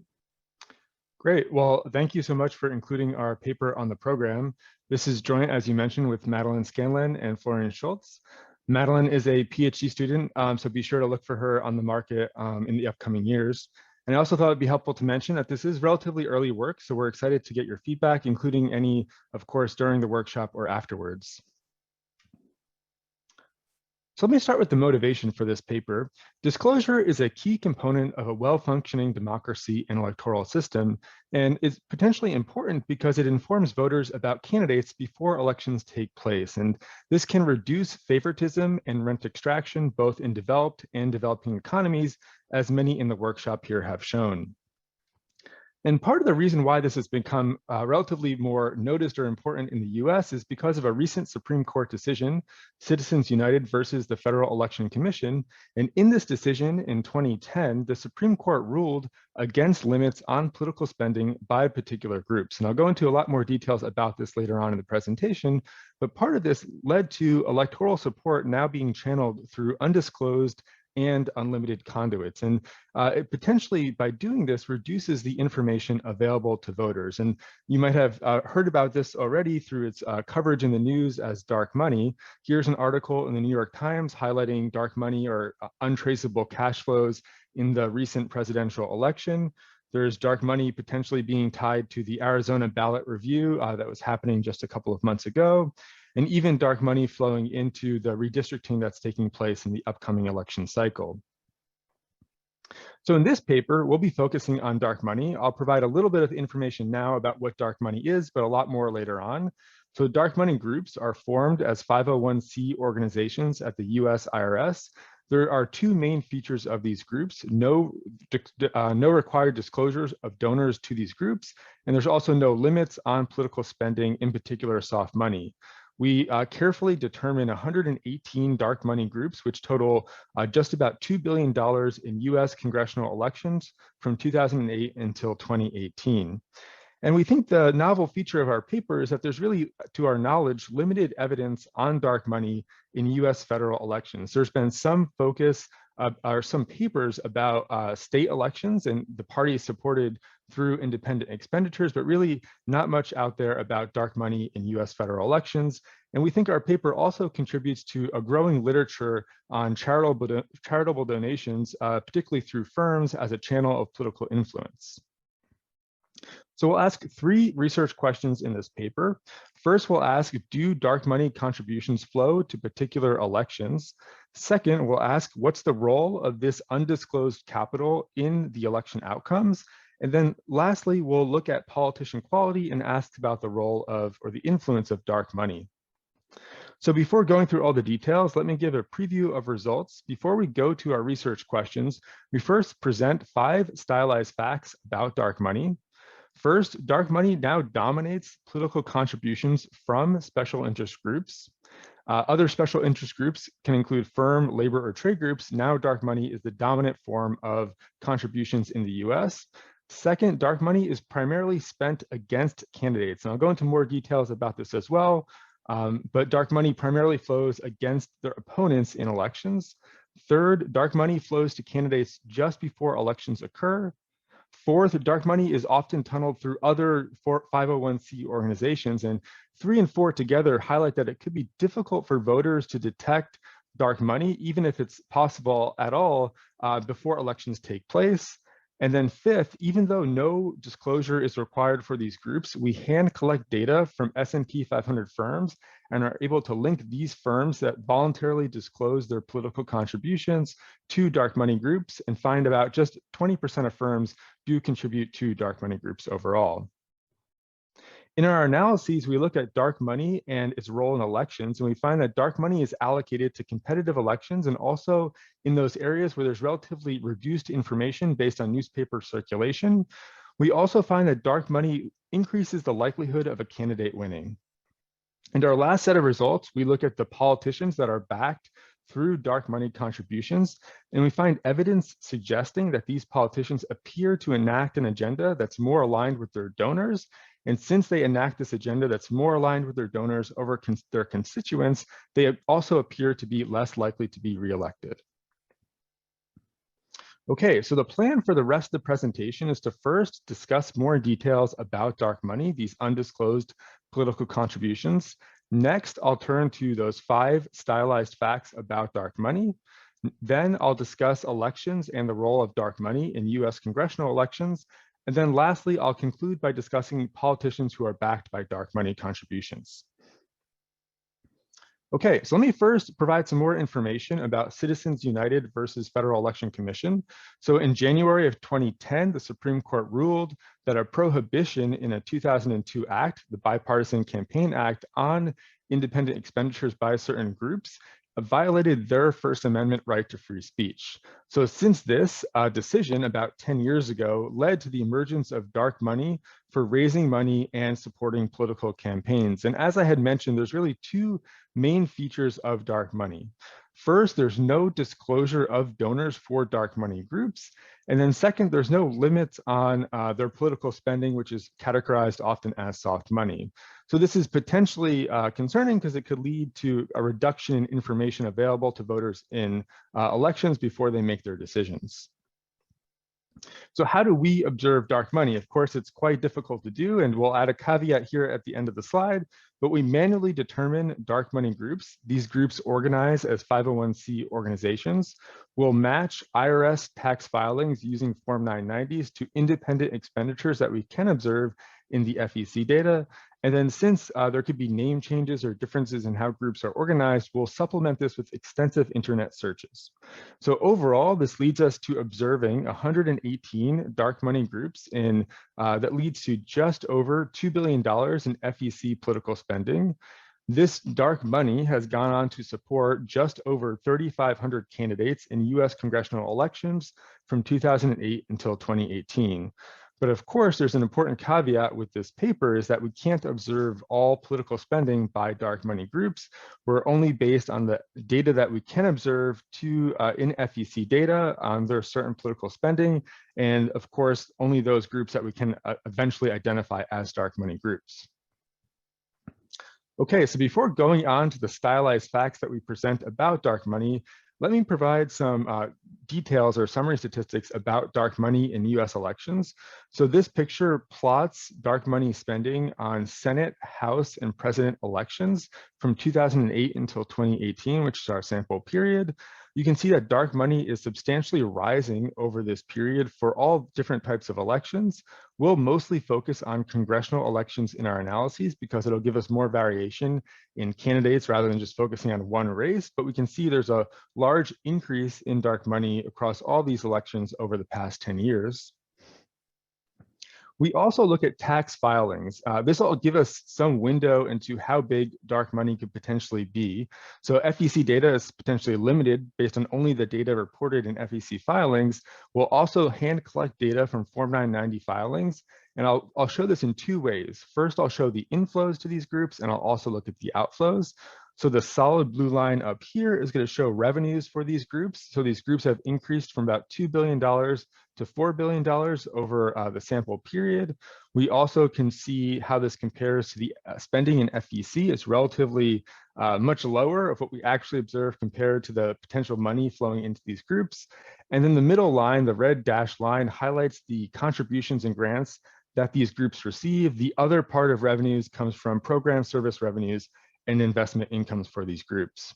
Great. Well, thank you so much for including our paper on the program. This is joint, as you mentioned, with Madeline Scanlon and Florian Schultz. Madeline is a PhD student, so be sure to look for her on the market in the upcoming years. And I also thought it'd be helpful to mention that this is relatively early work, so we're excited to get your feedback, including any, of course, during the workshop or afterwards. So let me start with the motivation for this paper. Disclosure is a key component of a well-functioning democracy and electoral system, and is potentially important because it informs voters about candidates before elections take place. And this can reduce favoritism and rent extraction, both in developed and developing economies, as many in the workshop here have shown. And part of the reason why this has become relatively more noticed or important in the US is because of a recent Supreme Court decision, Citizens United versus the Federal Election Commission. And in this decision in 2010, the Supreme Court ruled against limits on political spending by particular groups. And I'll go into a lot more details about this later on in the presentation, but part of this led to electoral support now being channeled through undisclosed and unlimited conduits. And it potentially, by doing this, reduces the information available to voters. And you might have heard about this already through its coverage in the news as dark money. Here's an article in the New York Times highlighting dark money or untraceable cash flows in the recent presidential election. There's dark money potentially being tied to the Arizona ballot review that was happening just a couple of months ago, and even dark money flowing into the redistricting that's taking place in the upcoming election cycle. So in this paper, we'll be focusing on dark money. I'll provide a little bit of information now about what dark money is, but a lot more later on. So dark money groups are formed as 501c organizations at the US IRS. There are two main features of these groups: no required disclosures of donors to these groups, and there's also no limits on political spending, in particular soft money. We carefully determine 118 dark money groups, which total just about $2 billion in US congressional elections from 2008 until 2018. And we think the novel feature of our paper is that there's really, to our knowledge, limited evidence on dark money in US federal elections. There's been some focus or some papers about state elections and the parties supported through independent expenditures, but really not much out there about dark money in US federal elections. And we think our paper also contributes to a growing literature on charitable donations, particularly through firms as a channel of political influence. So we'll ask three research questions in this paper. First, we'll ask, do dark money contributions flow to particular elections? Second, we'll ask, what's the role of this undisclosed capital in the election outcomes? And then lastly, we'll look at politician quality and ask about the role of, or the influence of dark money. So before going through all the details, let me give a preview of results. Before we go to our research questions, we first present 5 stylized facts about dark money. First, dark money now dominates political contributions from special interest groups. Other special interest groups can include firm, labor, or trade groups. Now dark money is the dominant form of contributions in the US. Second, dark money is primarily spent against candidates. And I'll go into more details about this as well, but dark money primarily flows against their opponents in elections. Third, dark money flows to candidates just before elections occur. Fourth, dark money is often tunneled through other 501c organizations, and 3 and 4 together highlight that it could be difficult for voters to detect dark money, even if it's possible at all, before elections take place. And then fifth, even though no disclosure is required for these groups, we hand collect data from S&P 500 firms and are able to link these firms that voluntarily disclose their political contributions to dark money groups and find about just 20% of firms do contribute to dark money groups overall. In our analyses, we look at dark money and its role in elections, and we find that dark money is allocated to competitive elections and also in those areas where there's relatively reduced information based on newspaper circulation. We also find that dark money increases the likelihood of a candidate winning. In our last set of results, we look at the politicians that are backed through dark money contributions, and we find evidence suggesting that these politicians appear to enact an agenda that's more aligned with their donors. And since they enact this agenda that's more aligned with their donors over their constituents, they also appear to be less likely to be reelected. Okay, so the plan for the rest of the presentation is to first discuss more details about dark money, these undisclosed political contributions. Next, I'll turn to those 5 stylized facts about dark money. Then I'll discuss elections and the role of dark money in US congressional elections. And then lastly, I'll conclude by discussing politicians who are backed by dark money contributions. Okay, so let me first provide some more information about Citizens United versus Federal Election Commission. So in January of 2010, the Supreme Court ruled that a prohibition in a 2002 act, the Bipartisan Campaign Act, on independent expenditures by certain groups violated their First Amendment right to free speech. So since this decision about 10 years ago led to the emergence of dark money for raising money and supporting political campaigns. And as I had mentioned, there's really 2 main features of dark money. First, there's no disclosure of donors for dark money groups. And then second, there's no limits on their political spending, which is categorized often as soft money. So this is potentially concerning because it could lead to a reduction in information available to voters in elections before they make their decisions. So how do we observe dark money? Of course, it's quite difficult to do, and we'll add a caveat here at the end of the slide, but we manually determine dark money groups. These groups organize as 501c organizations. We'll match IRS tax filings using Form 990s to independent expenditures that we can observe in the FEC data. And then since there could be name changes or differences in how groups are organized, we'll supplement this with extensive internet searches. So overall, this leads us to observing 118 dark money groups in that leads to just over $2 billion in FEC political spending. This dark money has gone on to support just over 3,500 candidates in US congressional elections from 2008 until 2018. But of course, there's an important caveat with this paper is that we can't observe all political spending by dark money groups. We're only based on the data that we can observe in FEC data on their certain political spending. And of course, only those groups that we can eventually identify as dark money groups. Okay, so before going on to the stylized facts that we present about dark money, let me provide some details or summary statistics about dark money in US elections. So this picture plots dark money spending on Senate, House, and President elections from 2008 until 2018, which is our sample period. You can see that dark money is substantially rising over this period for all different types of elections. We'll mostly focus on congressional elections in our analyses because it'll give us more variation in candidates rather than just focusing on one race. But we can see there's a large increase in dark money across all these elections over the past 10 years. We also look at tax filings. This will give us some window into how big dark money could potentially be. So FEC data is potentially limited based on only the data reported in FEC filings. We'll also hand collect data from Form 990 filings. And I'll show this in two ways. First, I'll show the inflows to these groups, and I'll also look at the outflows. So the solid blue line up here is going to show revenues for these groups. So these groups have increased from about $2 billion to $4 billion over the sample period. We also can see how this compares to the spending in FEC. It's relatively much lower of what we actually observe compared to the potential money flowing into these groups. And then the middle line, the red dashed line, highlights the contributions and grants that these groups receive. The other part of revenues comes from program service revenues and investment incomes for these groups.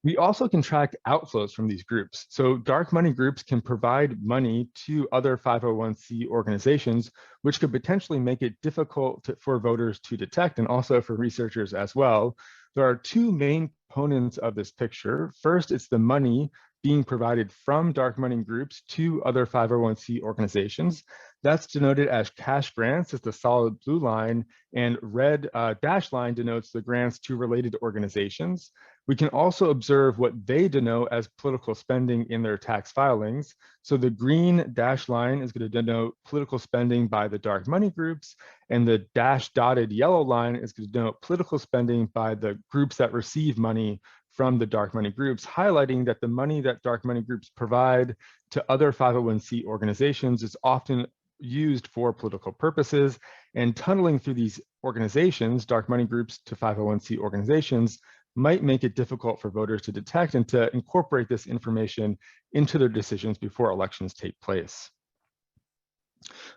We also can track outflows from these groups. So dark money groups can provide money to other 501c organizations, which could potentially make it difficult for voters to detect and also for researchers as well. There are two main components of this picture. First, it's the money being provided from dark money groups to other 501c organizations. That's denoted as cash grants, as the solid blue line, and red dashed line denotes the grants to related organizations. We can also observe what they denote as political spending in their tax filings. So the green dashed line is going to denote political spending by the dark money groups, and the dashed dotted yellow line is going to denote political spending by the groups that receive money from the dark money groups, highlighting that the money that dark money groups provide to other 501c organizations is often used for political purposes, and tunneling through these organizations, dark money groups to 501c organizations, might make it difficult for voters to detect and to incorporate this information into their decisions before elections take place.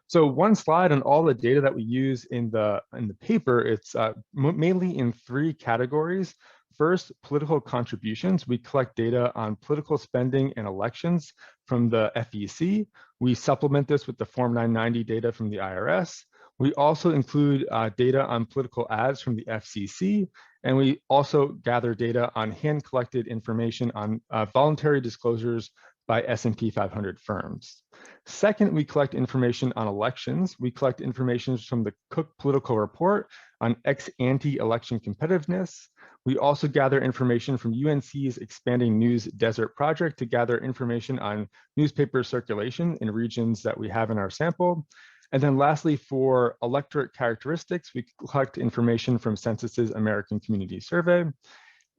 So one slide on all the data that we use in the paper, it's mainly in three categories. First, political contributions. We collect data on political spending and elections from the FEC. We supplement this with the Form 990 data from the IRS. We also include data on political ads from the FCC, and we also gather data on hand-collected information on voluntary disclosures by S&P 500 firms. Second, we collect information on elections. We collect information from the Cook Political Report on ex-ante election competitiveness. We also gather information from UNC's Expanding News Desert Project to gather information on newspaper circulation in regions that we have in our sample. And then lastly, for electorate characteristics, we collect information from Census's American Community Survey.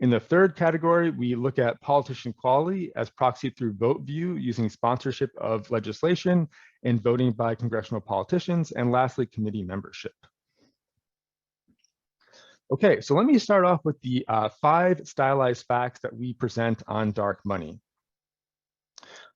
In the third category, we look at politician quality as proxied through VoteView using sponsorship of legislation and voting by congressional politicians. And lastly, committee membership. Okay, so let me start off with the 5 stylized facts that we present on dark money.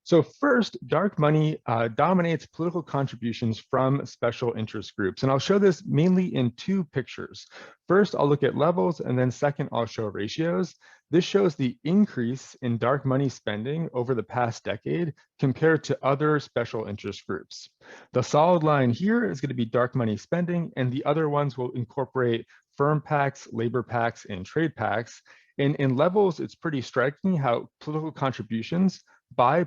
So first, dark money dominates political contributions from special interest groups. And I'll show this mainly in two pictures. First, I'll look at levels, and then second, I'll show ratios. This shows the increase in dark money spending over the past decade compared to other special interest groups. The solid line here is going to be dark money spending, and the other ones will incorporate firm PACs, labor PACs, and trade PACs. And in levels, it's pretty striking how political contributions by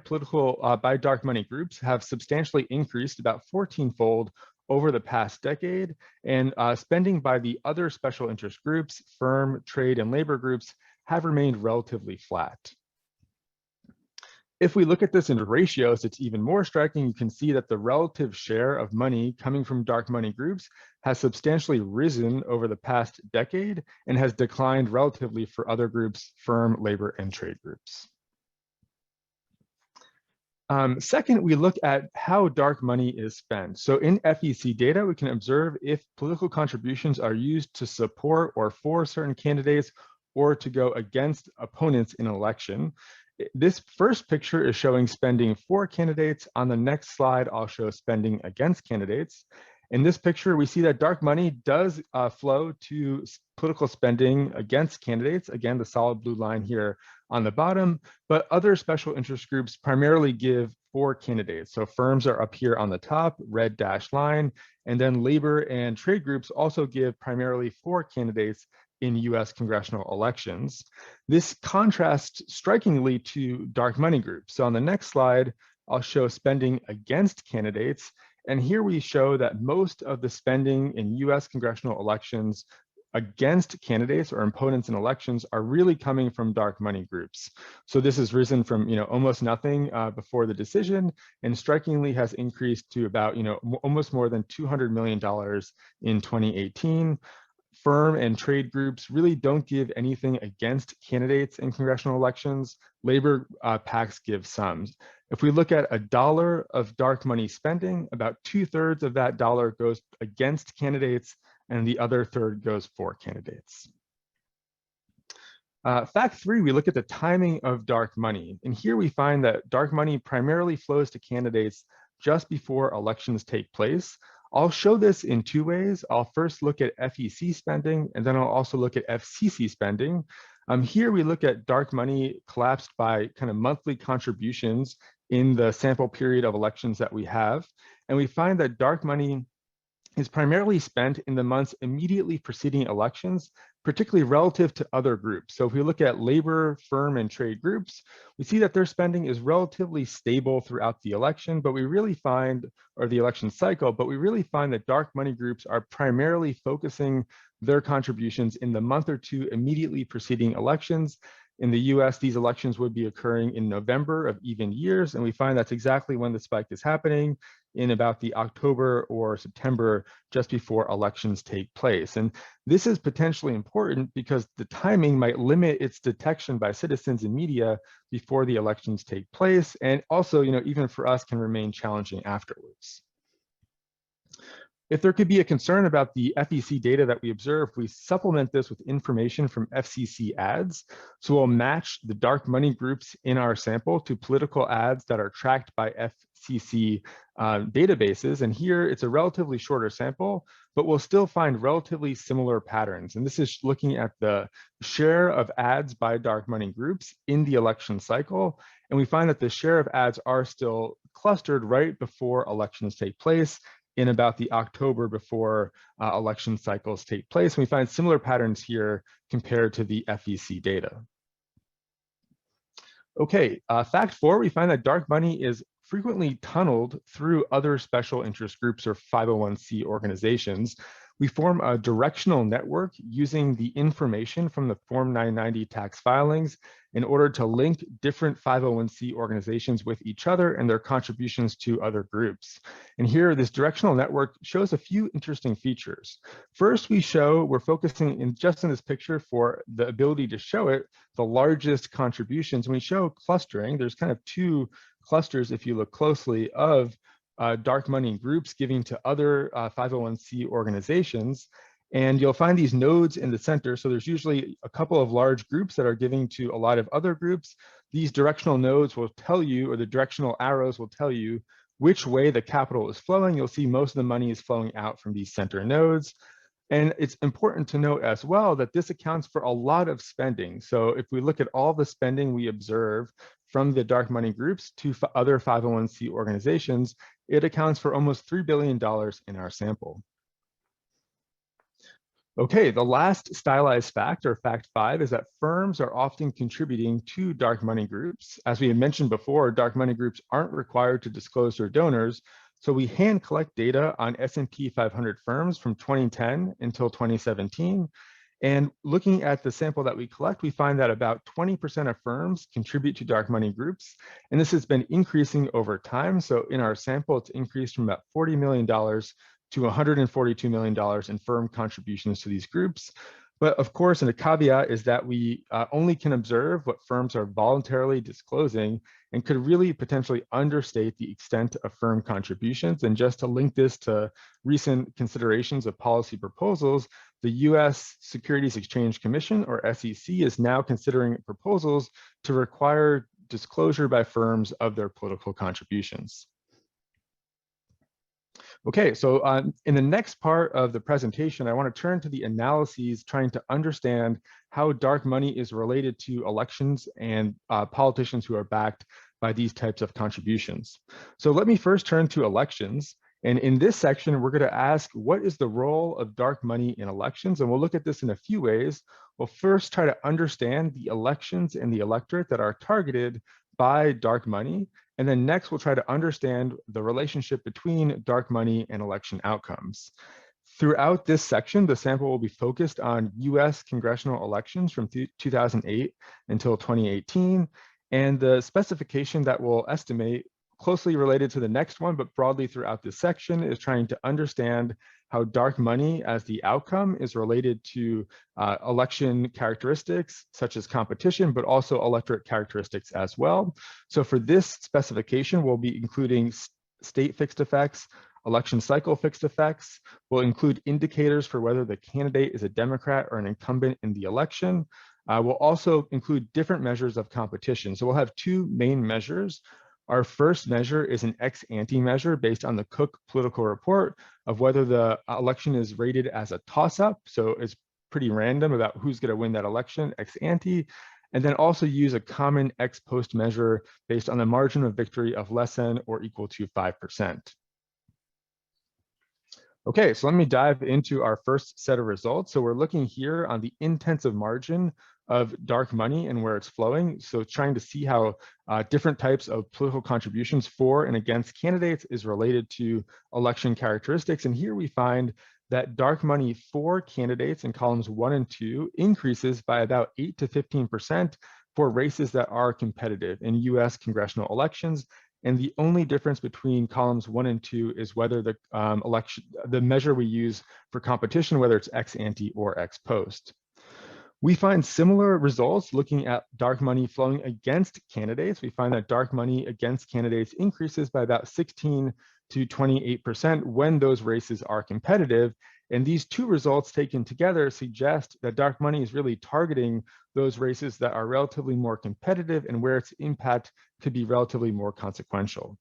dark money groups have substantially increased about 14-fold over the past decade, and spending by the other special interest groups, firm, trade, and labor groups have remained relatively flat. If we look at this in ratios, it's even more striking. You can see that the relative share of money coming from dark money groups has substantially risen over the past decade and has declined relatively for other groups, firm, labor, and trade groups. Second, we look at how dark money is spent. So in FEC data, we can observe if political contributions are used to support or for certain candidates or to go against opponents in an election. This first picture is showing spending for candidates. On the next slide, I'll show spending against candidates. In this picture, we see that dark money does flow to political spending against candidates. Again, the solid blue line here on the bottom, but other special interest groups primarily give for candidates. So firms are up here on the top, red dashed line, and then labor and trade groups also give primarily for candidates in US congressional elections. This contrasts strikingly to dark money groups. So on the next slide, I'll show spending against candidates. And here we show that most of the spending in US congressional elections against candidates or opponents in elections are really coming from dark money groups. So this has risen from almost nothing before the decision, and strikingly has increased to about almost more than $200 million in 2018. Firm and trade groups really don't give anything against candidates in congressional elections. Labor PACs give some. If we look at $1 of dark money spending, about 2/3 of that dollar goes against candidates, and the other third goes for candidates. Fact 3, we look at the timing of dark money. And here we find that dark money primarily flows to candidates just before elections take place. I'll show this in two ways. I'll first look at FEC spending, and then I'll also look at FCC spending. Here we look at dark money collapsed by kind of monthly contributions in the sample period of elections that we have. And we find that dark money is primarily spent in the months immediately preceding elections, particularly relative to other groups. So if we look at labor, firm, and trade groups, we see that their spending is relatively stable throughout the election, but we really find, or the election cycle, but we really find that dark money groups are primarily focusing their contributions in the month or two immediately preceding elections. In the US, these elections would be occurring in November of even years, and we find that's exactly when the spike is happening, in about the October or September, just before elections take place. And this is potentially important because the timing might limit its detection by citizens and media before the elections take place, and also, even for us, can remain challenging afterwards. If there could be a concern about the FEC data that we observe, we supplement this with information from FCC ads. So we'll match the dark money groups in our sample to political ads that are tracked by FCC databases. And here it's a relatively shorter sample, but we'll still find relatively similar patterns. And this is looking at the share of ads by dark money groups in the election cycle. And we find that the share of ads are still clustered right before elections take place, in about the October before election cycles take place. And we find similar patterns here compared to the FEC data. Okay, fact 4, we find that dark money is frequently tunneled through other special interest groups or 501c organizations. We form a directional network using the information from the Form 990 tax filings in order to link different 501c organizations with each other and their contributions to other groups. And here, this directional network shows a few interesting features. First, we're focusing just in this picture for the ability to show it, the largest contributions. When we show clustering, there's kind of two clusters, if you look closely, of dark money groups giving to other 501c organizations. And you'll find these nodes in the center. So there's usually a couple of large groups that are giving to a lot of other groups, these directional nodes will tell you, or the directional arrows will tell you which way the capital is flowing. You'll see most of the money is flowing out from these center nodes. And it's important to note as well that this accounts for a lot of spending. So if we look at all the spending we observe from the dark money groups to other 501c organizations, it accounts for almost $3 billion in our sample. Okay, the last stylized fact, or fact 5, is that firms are often contributing to dark money groups. As we had mentioned before, dark money groups aren't required to disclose their donors, so we hand collect data on S&P 500 firms from 2010 until 2017. And looking at the sample that we collect, we find that about 20% of firms contribute to dark money groups. And this has been increasing over time. So in our sample, it's increased from about $40 million to $142 million in firm contributions to these groups. But of course, and a caveat is that we only can observe what firms are voluntarily disclosing and could really potentially understate the extent of firm contributions. And just to link this to recent considerations of policy proposals, the US Securities Exchange Commission, or SEC, is now considering proposals to require disclosure by firms of their political contributions. Okay, so in the next part of the presentation, I want to turn to the analyses trying to understand how dark money is related to elections and politicians who are backed by these types of contributions. So let me first turn to elections. And in this section, we're going to ask, what is the role of dark money in elections? And we'll look at this in a few ways. We'll first try to understand the elections and the electorate that are targeted by dark money. And then next, we'll try to understand the relationship between dark money and election outcomes. Throughout this section, the sample will be focused on US congressional elections from 2008 until 2018. And the specification that we'll estimate, closely related to the next one, but broadly throughout this section, is trying to understand how dark money as the outcome is related to election characteristics such as competition, but also electorate characteristics as well. So for this specification, we'll be including state fixed effects, election cycle fixed effects. We'll include indicators for whether the candidate is a Democrat or an incumbent in the election. We'll also include different measures of competition. So we'll have two main measures. Our first measure is an ex-ante measure based on the Cook political report of whether the election is rated as a toss-up. So it's pretty random about who's going to win that election, ex-ante. And then also use a common ex-post measure based on the margin of victory of less than or equal to 5%. Okay, so let me dive into our first set of results. So we're looking here on the intensive margin of dark money and where it's flowing. So trying to see how different types of political contributions for and against candidates is related to election characteristics. And here we find that dark money for candidates in columns 1 and 2 increases by about 8 to 15% for races that are competitive in US congressional elections. And the only difference between columns 1 and 2 is whether the measure we use for competition, whether it's ex ante or ex post. We find similar results looking at dark money flowing against candidates. We find that dark money against candidates increases by about 16 to 28% when those races are competitive. And these two results taken together suggest that dark money is really targeting those races that are relatively more competitive and where its impact could be relatively more consequential.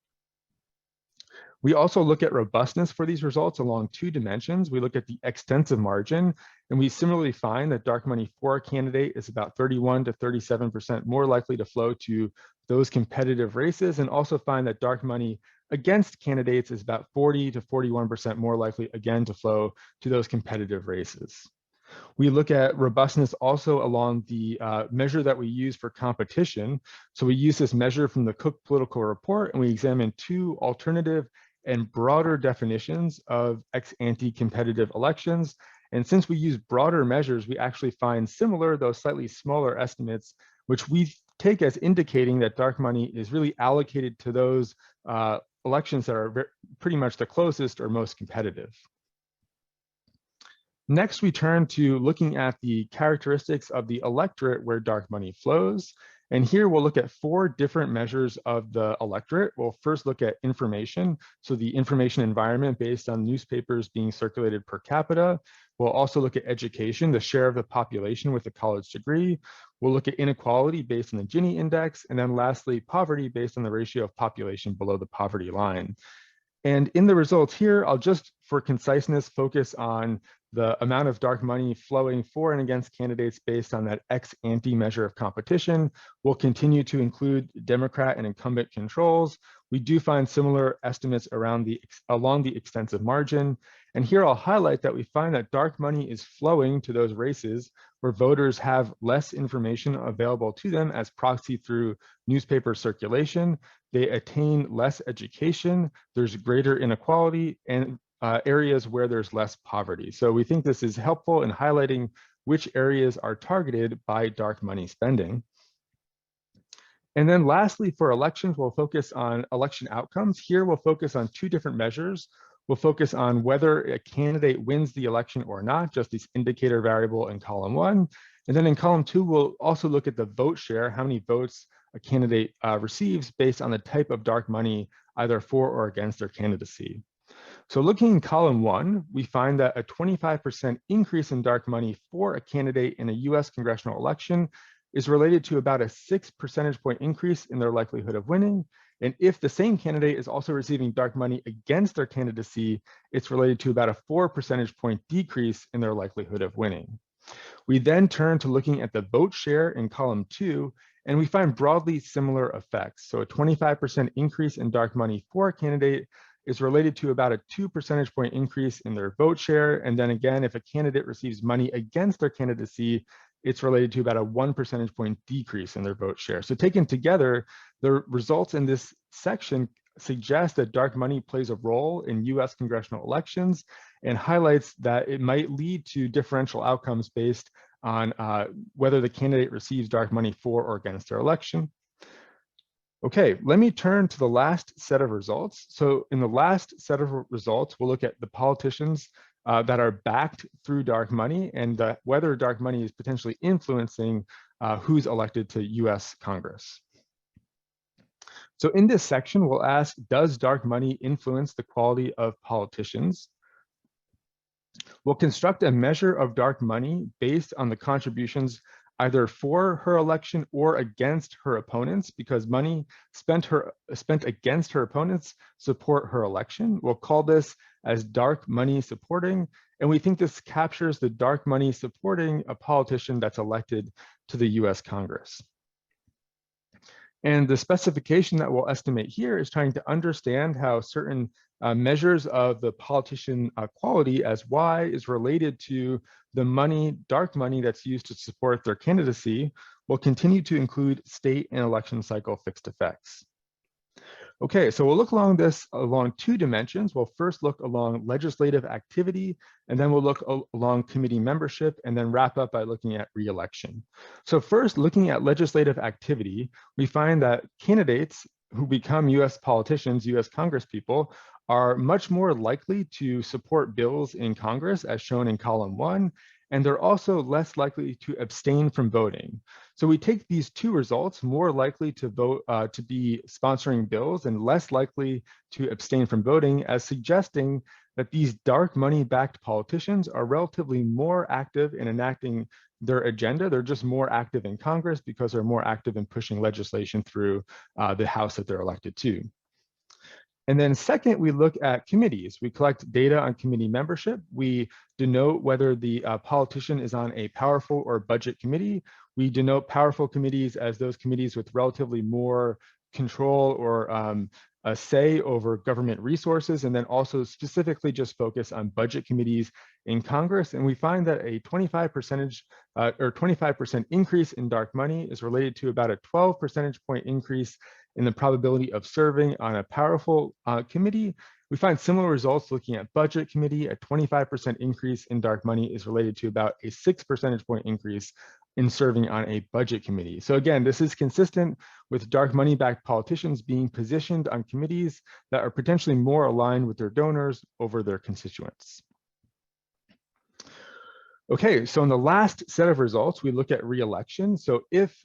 We also look at robustness for these results along two dimensions. We look at the extensive margin, and we similarly find that dark money for a candidate is about 31 to 37% more likely to flow to those competitive races, and also find that dark money against candidates is about 40 to 41% more likely, again, to flow to those competitive races. We look at robustness also along the measure that we use for competition. So we use this measure from the Cook political report, and we examine two alternative and broader definitions of ex-ante competitive elections. And since we use broader measures, we actually find similar, though slightly smaller estimates, which we take as indicating that dark money is really allocated to those elections that are pretty much the closest or most competitive. Next, we turn to looking at the characteristics of the electorate where dark money flows. And here we'll look at 4 different measures of the electorate. We'll first look at information, so the information environment based on newspapers being circulated per capita. We'll also look at education, the share of the population with a college degree. We'll look at inequality based on the Gini index, and then lastly, poverty based on the ratio of population below the poverty line. And in the results here, I'll just, for conciseness, focus on the amount of dark money flowing for and against candidates based on that ex-ante measure of competition. We'll continue to include Democrat and incumbent controls. We do find similar estimates along the extensive margin. And here I'll highlight that we find that dark money is flowing to those races where voters have less information available to them as proxy through newspaper circulation. They attain less education, there's greater inequality, and areas where there's less poverty. So we think this is helpful in highlighting which areas are targeted by dark money spending. And then lastly, for elections, we'll focus on election outcomes. Here we'll focus on two different measures. We'll focus on whether a candidate wins the election or not, just this indicator variable in column 1. And then in column 2, we'll also look at the vote share, how many votes a candidate receives based on the type of dark money, either for or against their candidacy. So looking in column 1, we find that a 25% increase in dark money for a candidate in a US congressional election is related to about a 6 percentage point increase in their likelihood of winning. And if the same candidate is also receiving dark money against their candidacy, it's related to about a 4 percentage point decrease in their likelihood of winning. We then turn to looking at the vote share in column 2, and we find broadly similar effects. So a 25% increase in dark money for a candidate is related to about a 2 percentage point increase in their vote share. And then again, if a candidate receives money against their candidacy, it's related to about a 1 percentage point decrease in their vote share. So taken together, the results in this section suggest that dark money plays a role in US congressional elections and highlights that it might lead to differential outcomes based on whether the candidate receives dark money for or against their election. Okay, let me turn to the last set of results. So in the last set of results, we'll look at the politicians that are backed through dark money and whether dark money is potentially influencing who's elected to US Congress. So in this section, we'll ask, does dark money influence the quality of politicians? We'll construct a measure of dark money based on the contributions either for her election or against her opponents, because money spent against her opponents support her election. We'll call this as dark money supporting, and we think this captures the dark money supporting a politician that's elected to the US Congress. And the specification that we'll estimate here is trying to understand how certain measures of the politician quality as Y is related to the money, dark money that's used to support their candidacy. Will continue to include state and election cycle fixed effects. Okay, so we'll look along two dimensions. We'll first look along legislative activity, and then we'll look along committee membership, and then wrap up by looking at re-election. So first, looking at legislative activity, we find that candidates who become US politicians, US Congresspeople, are much more likely to support bills in Congress, as shown in column 1, and they're also less likely to abstain from voting. So we take these two results, more likely to vote to be sponsoring bills and less likely to abstain from voting, as suggesting that these dark money-backed politicians are relatively more active in enacting their agenda. They're just more active in Congress because they're more active in pushing legislation through the House that they're elected to. And then second, we look at committees. We collect data on committee membership. We denote whether the politician is on a powerful or budget committee. We denote powerful committees as those committees with relatively more control or a say over government resources, and then also specifically just focus on budget committees in Congress. And we find that a 25% increase in dark money is related to about a 12 percentage point increase in the probability of serving on a powerful committee. We find similar results looking at budget committee. A 25% increase in dark money is related to about a 6 percentage point increase in serving on a budget committee. So again, this is consistent with dark money-backed politicians being positioned on committees that are potentially more aligned with their donors over their constituents. Okay, so in the last set of results, we look at re-election. So if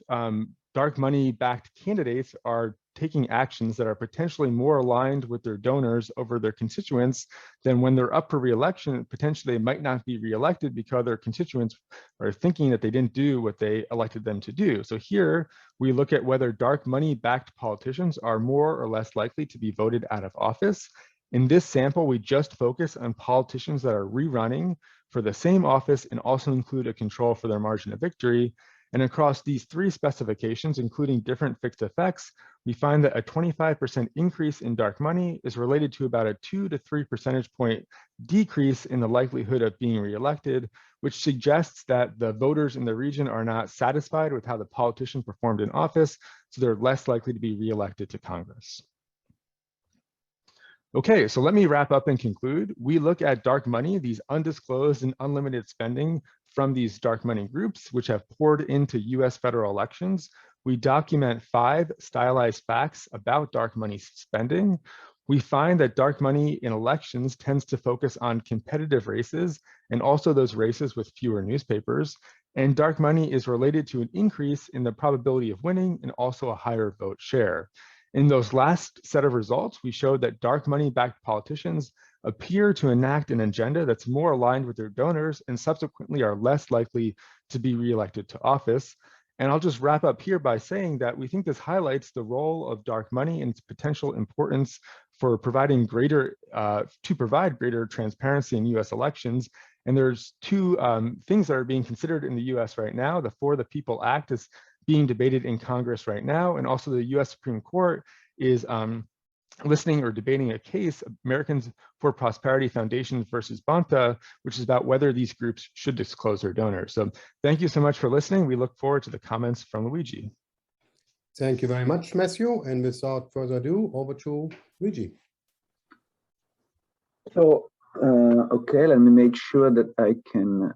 dark money-backed candidates are taking actions that are potentially more aligned with their donors over their constituents, then when they're up for re-election, potentially they might not be re-elected because their constituents are thinking that they didn't do what they elected them to do. So here we look at whether dark money backed politicians are more or less likely to be voted out of office. In this sample, we just focus on politicians that are rerunning for the same office and also include a control for their margin of victory. And across these three specifications, including different fixed effects, we find that a 25% increase in dark money is related to about a 2 to 3 percentage point decrease in the likelihood of being reelected, which suggests that the voters in the region are not satisfied with how the politician performed in office, so they're less likely to be reelected to Congress. Okay, so let me wrap up and conclude. We look at dark money, these undisclosed and unlimited spending from these dark money groups, which have poured into US federal elections. We document 5 stylized facts about dark money spending. We find that dark money in elections tends to focus on competitive races and also those races with fewer newspapers. And dark money is related to an increase in the probability of winning and also a higher vote share. In those last set of results, we showed that dark money-backed politicians appear to enact an agenda that's more aligned with their donors and subsequently are less likely to be reelected to office. And I'll just wrap up here by saying that we think this highlights the role of dark money and its potential importance for providing greater, to provide greater transparency in US elections. And there's 2 things that are being considered in the US right now. The For the People Act is being debated in Congress right now, and also the US Supreme Court is listening or debating a case, Americans for Prosperity Foundation versus Bonta, which is about whether these groups should disclose their donors. So thank you so much for listening. We look forward to the comments from Luigi. Thank you very much, Matthew. And without further ado, over to Luigi. So, okay, let me make sure that I can...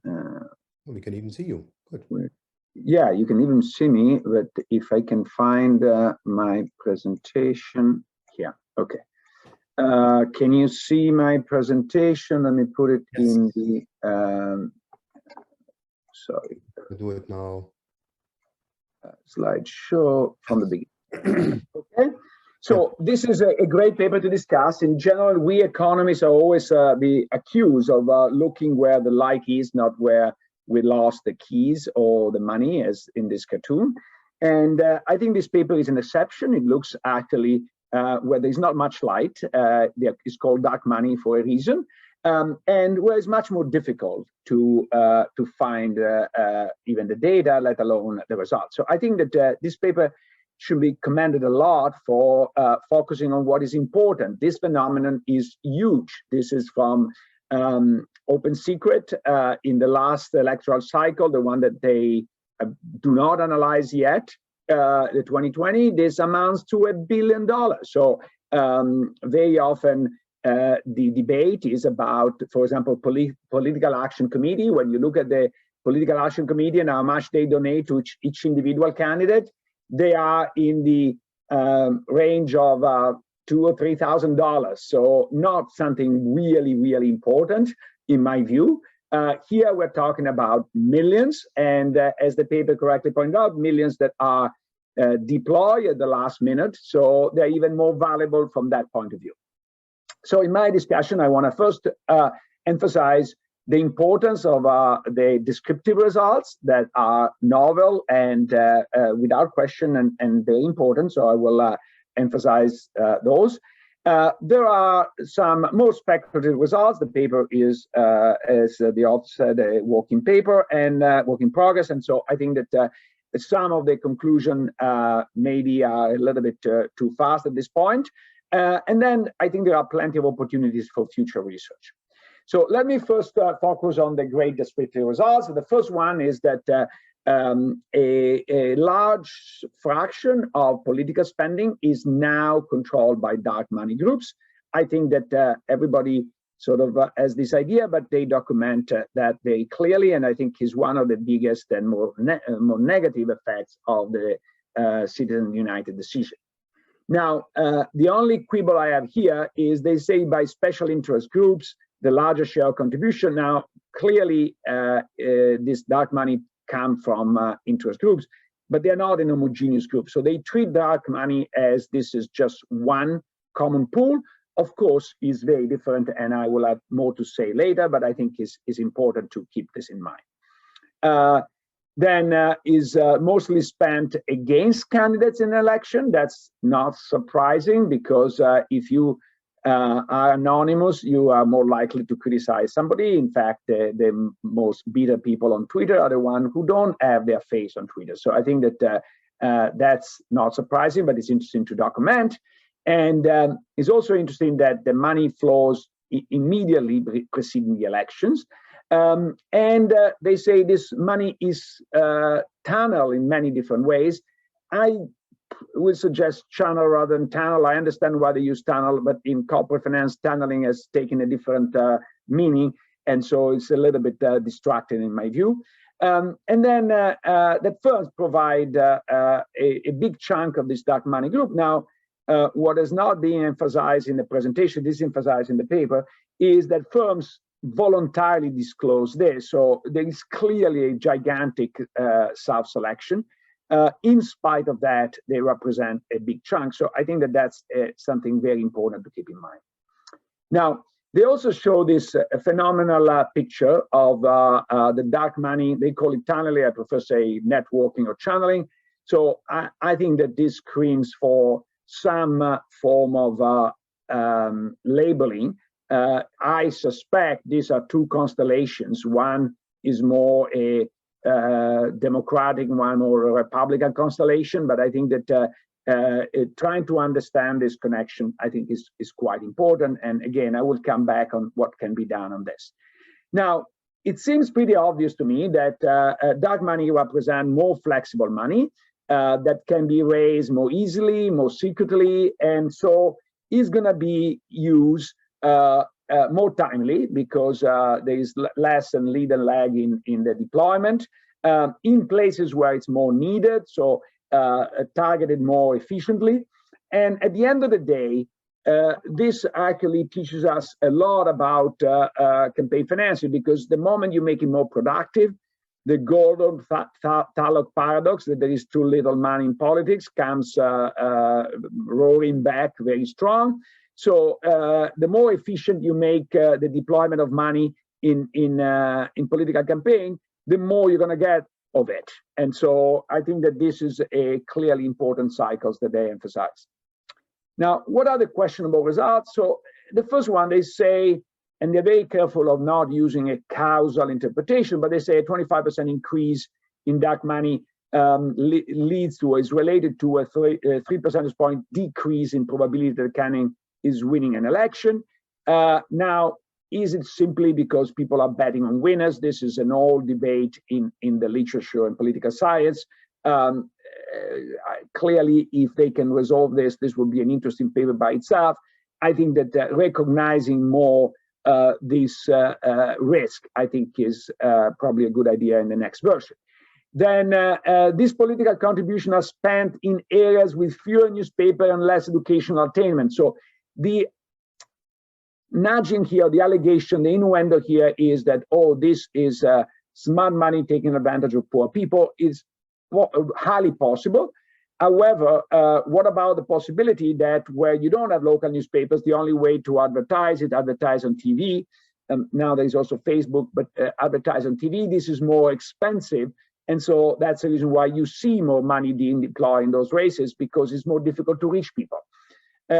we can even see you. Good. Yeah, you can even see me, but if I can find my presentation here. Okay. Can you see my presentation? Let me put it in the, sorry. I'll do it now. Slideshow from the beginning. Okay. So this is a great paper to discuss. In general, we economists are always be accused of looking where the light is, not where we lost the keys or the money, as in this cartoon. And I think this paper is an exception. It looks actually where there's not much light. It's called dark money for a reason. And where it's much more difficult to find even the data, let alone the results. So I think that this paper should be commended a lot for focusing on what is important. This phenomenon is huge. This is from Open Secret in the last electoral cycle, the one that they do not analyze yet, the 2020, this amounts to $1 billion. So very often the debate is about, for example, political action committee. When you look at the political action committee and how much they donate to each individual candidate, they are in the range of $2,000 or $3,000. So not something really, really important in my view. Here we're talking about millions, and as the paper correctly pointed out, millions that are deployed at the last minute. So they're even more valuable from that point of view. So in my discussion, I want to first emphasize the importance of the descriptive results that are novel and without question and very important. So I will emphasize those. There are some more speculative results. The paper is, as the author said, a working paper and work in progress. And so I think that some of the conclusion maybe are a little bit too fast at this point. And then I think there are plenty of opportunities for future research. So let me first focus on the great descriptive results. The first one is that a large fraction of political spending is now controlled by dark money groups. I think that everybody sort of has this idea, but they document that very clearly, and I think is one of the biggest and more negative effects of the Citizens United decision. Now, the only quibble I have here is they say by special interest groups, the larger share contribution. Now, clearly, this dark money come from interest groups, but they're not an homogeneous group. So they treat dark money as this is just one common pool. Of course, is very different, and I will have more to say later, but I think is important to keep this in mind. Then is mostly spent against candidates in an election. That's not surprising, because if you are anonymous, you are more likely to criticize somebody. In fact, the most bitter people on Twitter are the ones who don't have their face on Twitter. So I think that that's not surprising, but it's interesting to document. And it's also interesting that the money flows immediately preceding the elections. They say this money is tunneled in many different ways. I would suggest channel rather than tunnel. I understand why they use tunnel, but in corporate finance, tunneling has taken a different meaning. And so it's a little bit distracting in my view. And then that firms provide a big chunk of this dark money group. Now, what is not being emphasized in the presentation, this is emphasized in the paper, is that firms voluntarily disclose this. So there is clearly a gigantic self-selection. In spite of that, they represent a big chunk. So I think that that's something very important to keep in mind. Now, they also show this phenomenal picture of the dark money. They call it tunneling. I prefer say networking or channeling. So I think that this screams for some form of labeling. I suspect these are two constellations. One is more a Democratic one or a Republican constellation, but I think that trying to understand this connection, I think, is quite important. And again, I will come back on what can be done on this. Now, it seems pretty obvious to me that dark money represents more flexible money that can be raised more easily, more secretly, and so is going to be used more timely, because there is less and lead and lag in the deployment in places where it's more needed, so targeted more efficiently. And at the end of the day, this actually teaches us a lot about campaign financing, because the moment you make it more productive, the golden tallow paradox that there is too little money in politics comes roaring back very strong. So the more efficient you make the deployment of money in political campaign, the more you're going to get of it. And so I think that this is a clearly important cycles that they emphasize. Now, what are the questionable results? So the first one, they say, and they're very careful of not using a causal interpretation, but they say a 25% increase in dark money leads to, is related to a 3 percentage point decrease in probability that the candidate is winning an election. Now, is it simply because people are betting on winners? This is an old debate in the literature and political science. Clearly, if they can resolve this, this will be an interesting paper by itself. I think that recognizing more this risk, I think, is probably a good idea in the next version. Then this political contribution are spent in areas with fewer newspaper and less educational attainment. So the nudging here, the allegation, the innuendo here is that, oh, this is smart money taking advantage of poor people. Is highly possible. However, what about the possibility that where you don't have local newspapers, the only way to advertise it, advertise on TV. Now there's also Facebook, but advertise on TV, this is more expensive. And so that's the reason why you see more money being deployed in those races, because it's more difficult to reach people.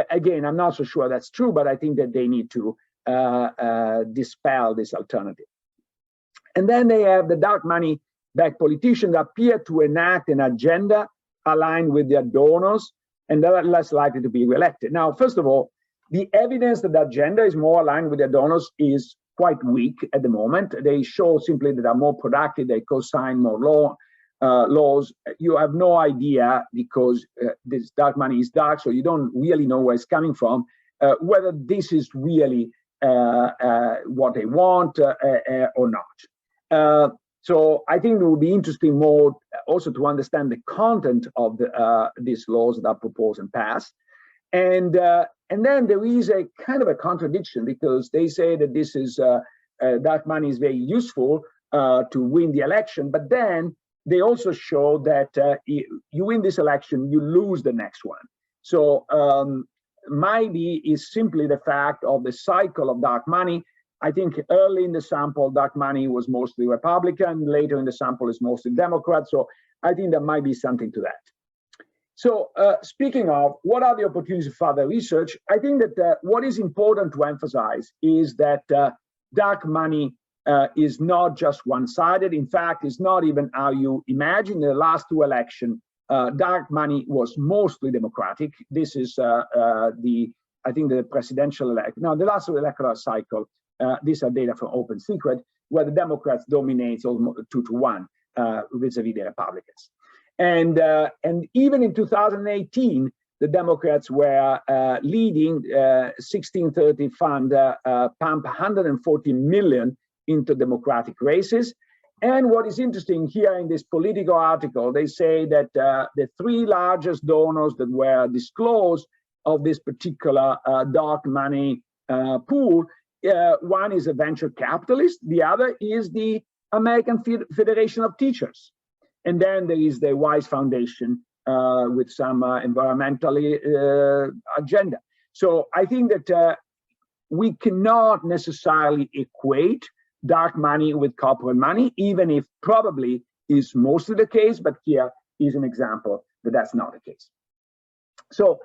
Again, I'm not so sure that's true, but I think that they need to dispel this alternative. And then they have the dark money backed politicians appear to enact an agenda aligned with their donors, and they're less likely to be reelected. Now, first of all, the evidence that the agenda is more aligned with their donors is quite weak at the moment. They show simply that they're more productive, they co-sign more laws. You have no idea, because this dark money is dark, so you don't really know where it's coming from, whether this is really what they want or not. So I think it would be interesting more also to understand the content of these laws that are proposed and passed. And then there is a kind of a contradiction, because they say that this is dark money is very useful to win the election, but then they also show that you win this election, you lose the next one. So maybe is simply the fact of the cycle of dark money. I think early in the sample, dark money was mostly Republican. Later in the sample is mostly Democrat. So I think there might be something to that. So speaking of, what are the opportunities for further research? I think that what is important to emphasize is that dark money is not just one-sided. In fact, it's not even how you imagine. In the last two elections, dark money was mostly Democratic. This is I think the presidential election. No, the last electoral cycle. These are data from Open Secret, where the Democrats dominate almost 2-1 vis-a-vis the Republicans. And even in 2018, the Democrats were leading 1630 fund pump 140 million into Democratic races. And what is interesting here in this Politico article, they say that the three largest donors that were disclosed of this particular dark money pool, one is a venture capitalist, the other is the American Federation of Teachers. And then there is the Wise Foundation with some environmentally agenda. So I think that we cannot necessarily equate dark money with corporate money, even if probably is mostly the case, but here is an example that that's not the case. So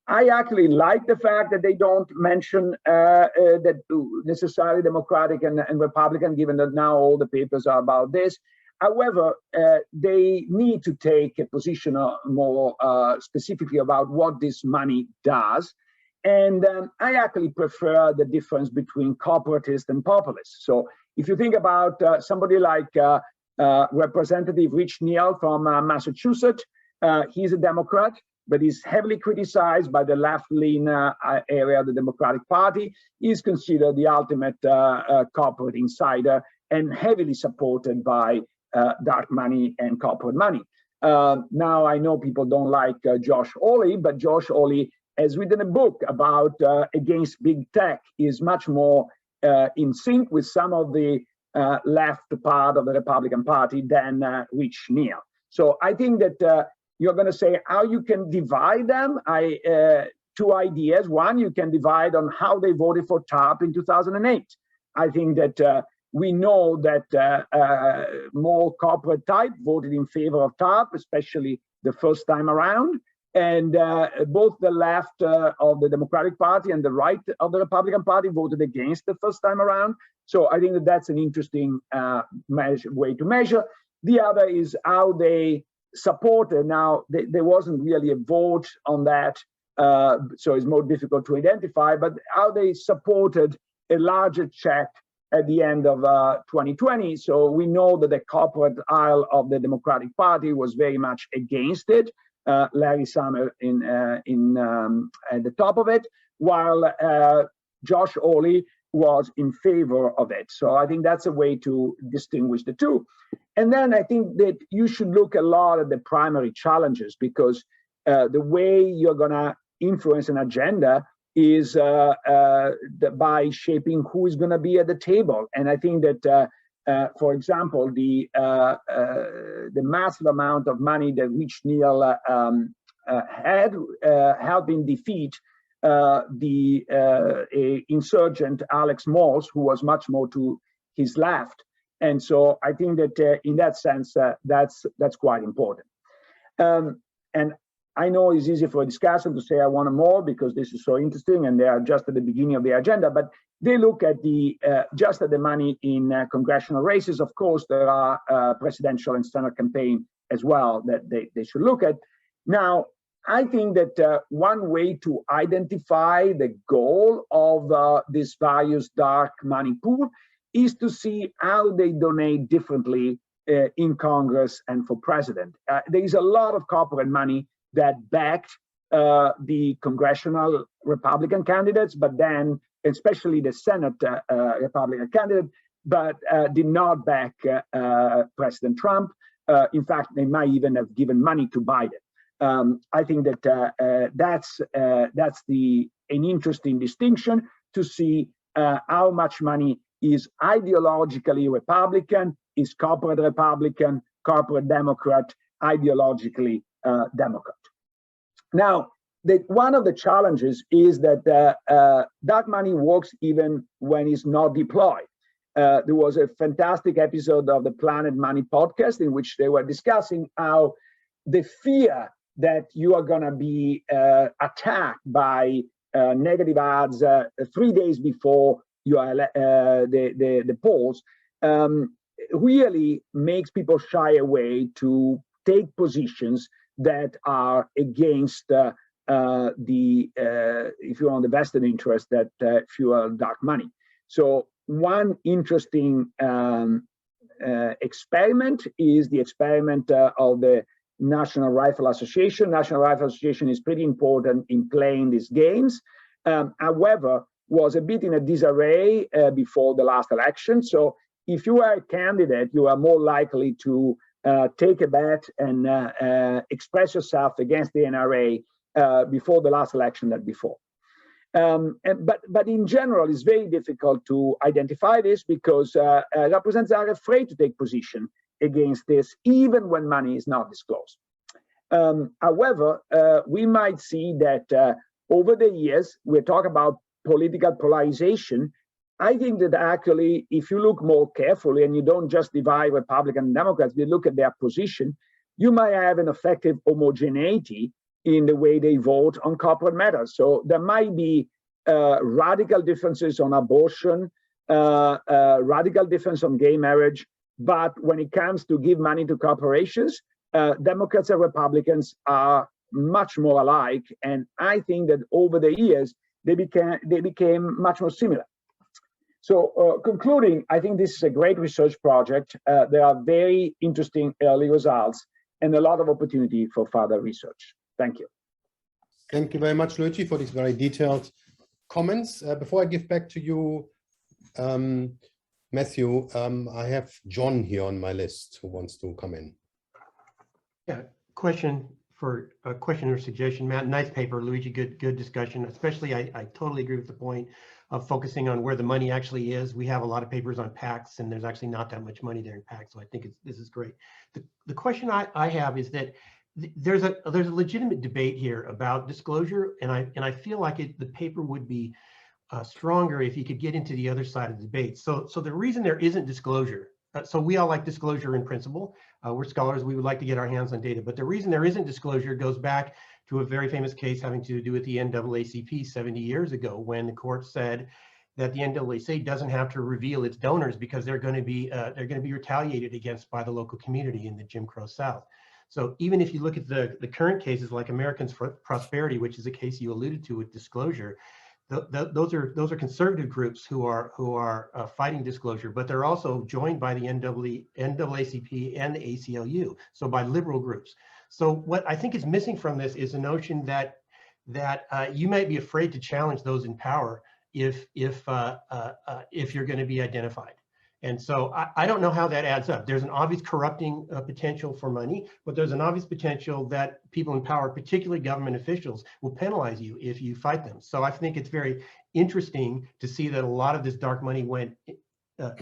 I actually like the fact that they don't mention that necessarily Democratic and Republican, given that now all the papers are about this. However, they need to take a position more specifically about what this money does. And I actually prefer the difference between corporatist and populist. So if you think about somebody like Representative Rich Neal from Massachusetts, he's a Democrat, but he's heavily criticized by the left-lean area of the Democratic Party. He's considered the ultimate corporate insider and heavily supported by dark money and corporate money. Now, I know people don't like Josh Hawley, but Josh Hawley has written a book about against big tech. Is much more in sync with some of the left part of the Republican Party than Rich Neal. So I think that you're going to say how you can divide them. Two ideas. One, you can divide on how they voted for TARP in 2008. I think that we know that more corporate type voted in favor of TARP, especially the first time around. And both the left of the Democratic Party and the right of the Republican Party voted against the first time around. So I think that that's an interesting way to measure. The other is how they supported. Now, there wasn't really a vote on that, so it's more difficult to identify, but how they supported a larger check at the end of 2020. So we know that the corporate aisle of the Democratic Party was very much against it. Larry Summers at the top of it, while Josh Hawley was in favor of it. So I think that's a way to distinguish the two. And then I think that you should look a lot at the primary challenges, because the way you're going to influence an agenda is by shaping who is going to be at the table. And I think that for example, the massive amount of money that Rich Neal had helped him defeat the insurgent Alex Morse, who was much more to his left. And so I think that in that sense, that's quite important. And I know it's easy for a discussion to say I want more because this is so interesting and they are just at the beginning of the agenda, but they look at the just at the money in congressional races. Of course, there are presidential and Senate campaign as well that they should look at. Now, I think that one way to identify the goal of this various dark money pool is to see how they donate differently in Congress and for president. There is a lot of corporate money that backed the congressional Republican candidates, but then especially the Senate Republican candidate, but did not back President Trump. In fact, they might even have given money to Biden. I think that that's an interesting distinction to see how much money is ideologically Republican, is corporate Republican, corporate Democrat, ideologically Democrat. Now, one of the challenges is that dark money works even when it's not deployed. There was a fantastic episode of the Planet Money podcast in which they were discussing how the fear that you are going to be attacked by negative ads 3 days before you are the polls really makes people shy away to take positions that are against if you want, the vested interest that fuel dark money. So one interesting experiment is the experiment of the National Rifle Association. National Rifle Association is pretty important in playing these games. However, was a bit in a disarray before the last election. So if you are a candidate, you are more likely to take a bet and express yourself against the NRA before the last election than before. But in general, it's very difficult to identify this because representatives are afraid to take position against this, even when money is not disclosed. However, we might see that over the years, we're talking about political polarization. I think that actually, if you look more carefully and you don't just divide Republicans and Democrats, you look at their position, you might have an effective homogeneity in the way they vote on corporate matters. So there might be radical differences on abortion, radical difference on gay marriage, but when it comes to give money to corporations, Democrats and Republicans are much more alike, and I think that over the years they became much more similar. So concluding, I think this is a great research project. There are very interesting early results and a lot of opportunity for further research. Thank you. Thank you very much, Luigi, for these very detailed comments. Before I give back to you, Matthew, I have John here on my list who wants to come in. Yeah, question or suggestion. Matt, nice paper. Luigi, good discussion. Especially, I totally agree with the point of focusing on where the money actually is. We have a lot of papers on PACs, and there's actually not that much money there in PACs. So I think this is great. The question I have is that there's a legitimate debate here about disclosure, and I feel like the paper would be stronger if you could get into the other side of the debate. So the reason there isn't disclosure. So we all like disclosure in principle. We're scholars, we would like to get our hands on data, but the reason there isn't disclosure goes back to a very famous case having to do with the NAACP 70 years ago, when the court said that the NAACP doesn't have to reveal its donors because they're going to be retaliated against by the local community in the Jim Crow South. So even if you look at the current cases like Americans for Prosperity, which is a case you alluded to with disclosure, those are conservative groups who are fighting disclosure, but they're also joined by the NAACP and the ACLU, so by liberal groups. So what I think is missing from this is the notion that you might be afraid to challenge those in power if you're going to be identified. And so I don't know how that adds up. There's an obvious corrupting potential for money, but there's an obvious potential that people in power, particularly government officials, will penalize you if you fight them. So I think it's very interesting to see that a lot of this dark money went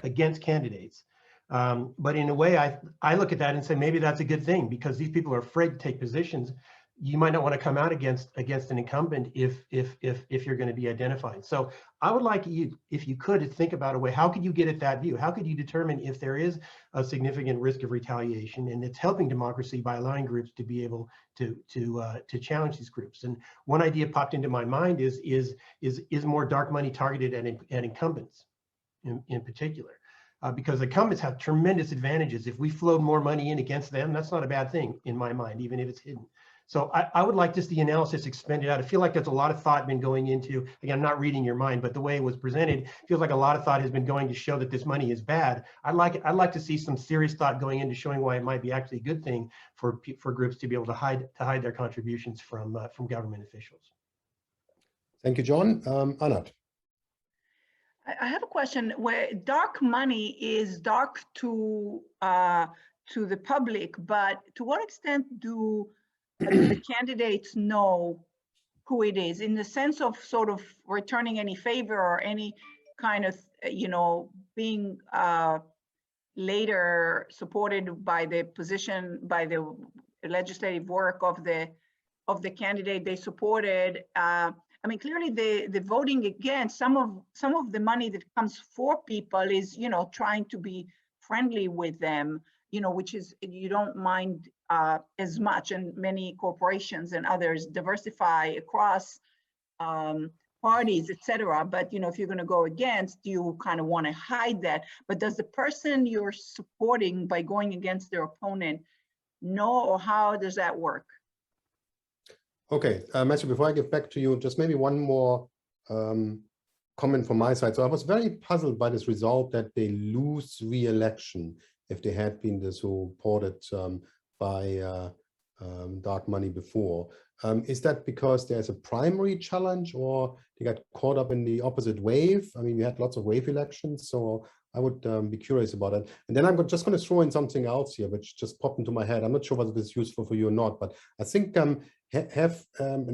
against candidates. But in a way, I look at that and say maybe that's a good thing, because these people are afraid to take positions. You might not want to come out against an incumbent if you're going to be identified. So I would like you, if you could, to think about a way, how could you get at that view? How could you determine if there is a significant risk of retaliation, and it's helping democracy by allowing groups to be able to challenge these groups? And one idea popped into my mind is more dark money targeted at incumbents in particular. Because incumbents have tremendous advantages. If we flowed more money in against them, that's not a bad thing in my mind, even if it's hidden. So I would like just the analysis expended out. I feel like there's a lot of thought been going into, again, I'm not reading your mind, but the way it was presented feels like a lot of thought has been going to show that this money is bad. I'd like to see some serious thought going into showing why it might be actually a good thing for groups to be able to hide their contributions from government officials. Thank you, John. Anat. I have a question. Where dark money is dark to the public, but to what extent do the candidates know who it is, in the sense of sort of returning any favor or any kind of, being later supported by the position, by the legislative work of the candidate they supported. I mean, clearly the voting against some of the money that comes for people is, you know, trying to be friendly with them, you know, which is, you don't mind as much, and many corporations and others diversify across parties, etc. But, you know, if you're going to go against, you kind of want to hide that. But does the person you're supporting by going against their opponent know, or how does that work? Okay, Matthew, before I get back to you, just maybe one more comment from my side. So I was very puzzled by this result that they lose re-election if they had been supported by dark money before. Is that because there's a primary challenge, or they got caught up in the opposite wave? I mean, we had lots of wave elections, so I would be curious about it. And then I'm just going to throw in something else here, which just popped into my head. I'm not sure whether this is useful for you or not, but I think and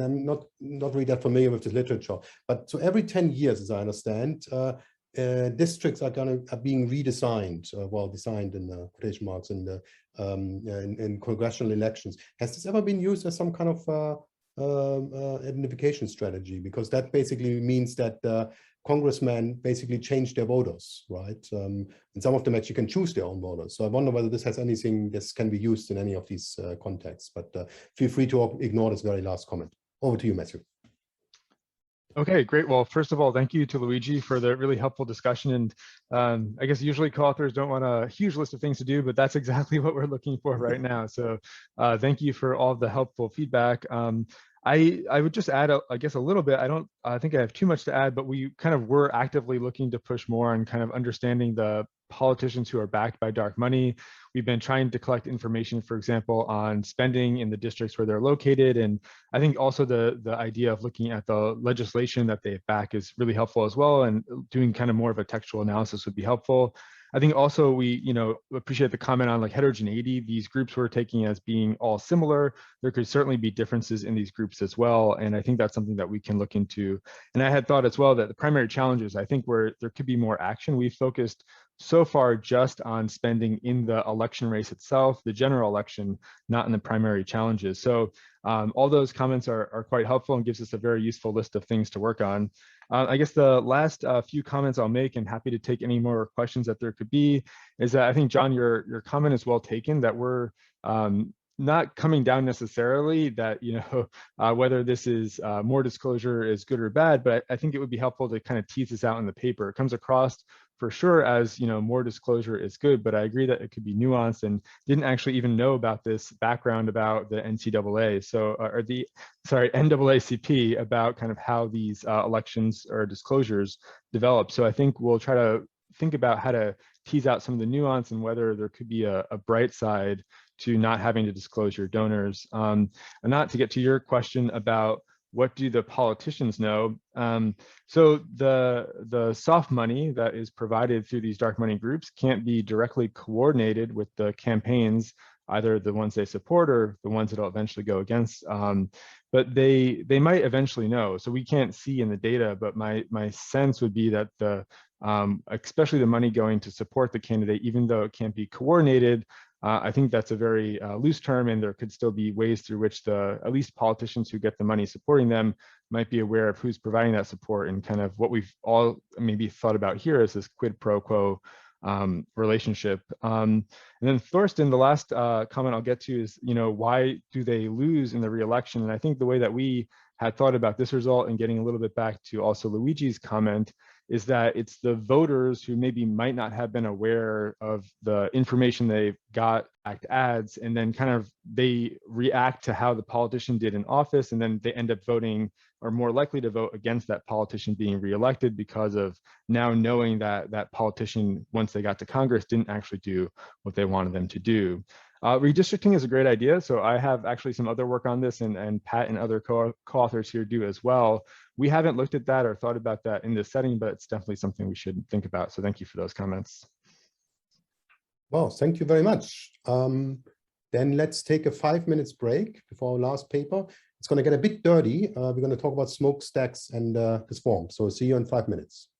I'm not really that familiar with this literature, but so every 10 years, as I understand, districts are being redesigned, well, designed in quotation marks in congressional elections. Has this ever been used as some kind of identification strategy? Because that basically means that congressmen basically change their voters, right? And some of them actually can choose their own voters. So I wonder whether this has anything this can be used in any of these contexts, but feel free to ignore this very last comment. Over to you, Matthew. Okay, great. Well, first of all, thank you to Luigi for the really helpful discussion. And I guess usually co-authors don't want a huge list of things to do, but that's exactly what we're looking for right now. So thank you for all the helpful feedback. I would just add, I guess, a little bit. I think I have too much to add, but we kind of were actively looking to push more on kind of understanding the politicians who are backed by dark money. We've been trying to collect information, for example, on spending in the districts where they're located. And I think also the idea of looking at the legislation that they back is really helpful as well. And doing kind of more of a textual analysis would be helpful. I think also we, appreciate the comment on like heterogeneity. These groups we're taking as being all similar. There could certainly be differences in these groups as well. And I think that's something that we can look into. And I had thought as well that the primary challenges, I think where there could be more action, we focused so far just on spending in the election race itself, the general election, not in the primary challenges. So all those comments are quite helpful and gives us a very useful list of things to work on. I guess the last few comments I'll make, and happy to take any more questions that there could be, is that I think, John, your comment is well taken, that we're not coming down necessarily that, whether this is more disclosure is good or bad, but I think it would be helpful to kind of tease this out in the paper. It comes across for sure as, more disclosure is good, but I agree that it could be nuanced, and didn't actually even know about this background about the NCAA. So, or the, sorry, NAACP, about kind of how these elections or disclosures develop. So I think we'll try to think about how to tease out some of the nuance and whether there could be a bright side to not having to disclose your donors. And not to get to your question about what do the politicians know? So the soft money that is provided through these dark money groups can't be directly coordinated with the campaigns, either the ones they support or the ones that will eventually go against. But they might eventually know. So we can't see in the data, but my sense would be that especially the money going to support the candidate, even though it can't be coordinated, I think that's a very loose term, and there could still be ways through which at least politicians who get the money supporting them might be aware of who's providing that support, and kind of what we've all maybe thought about here is this quid pro quo relationship. And then Thorsten, the last comment I'll get to is, why do they lose in the re-election? And I think the way that we had thought about this result, and getting a little bit back to also Luigi's comment, is that it's the voters who maybe might not have been aware of the information they got ads, and then kind of they react to how the politician did in office, and then they end up voting, or more likely to vote, against that politician being reelected because of now knowing that that politician, once they got to Congress, didn't actually do what they wanted them to do. Redistricting is a great idea. So I have actually some other work on this, and Pat and other co-authors here do as well. We haven't looked at that or thought about that in this setting, but it's definitely something we should think about. So thank you for those comments. Well, thank you very much. Then let's take a 5 minutes break before our last paper. It's going to get a bit dirty. We're going to talk about smokestacks and the swarm. So see you in 5 minutes.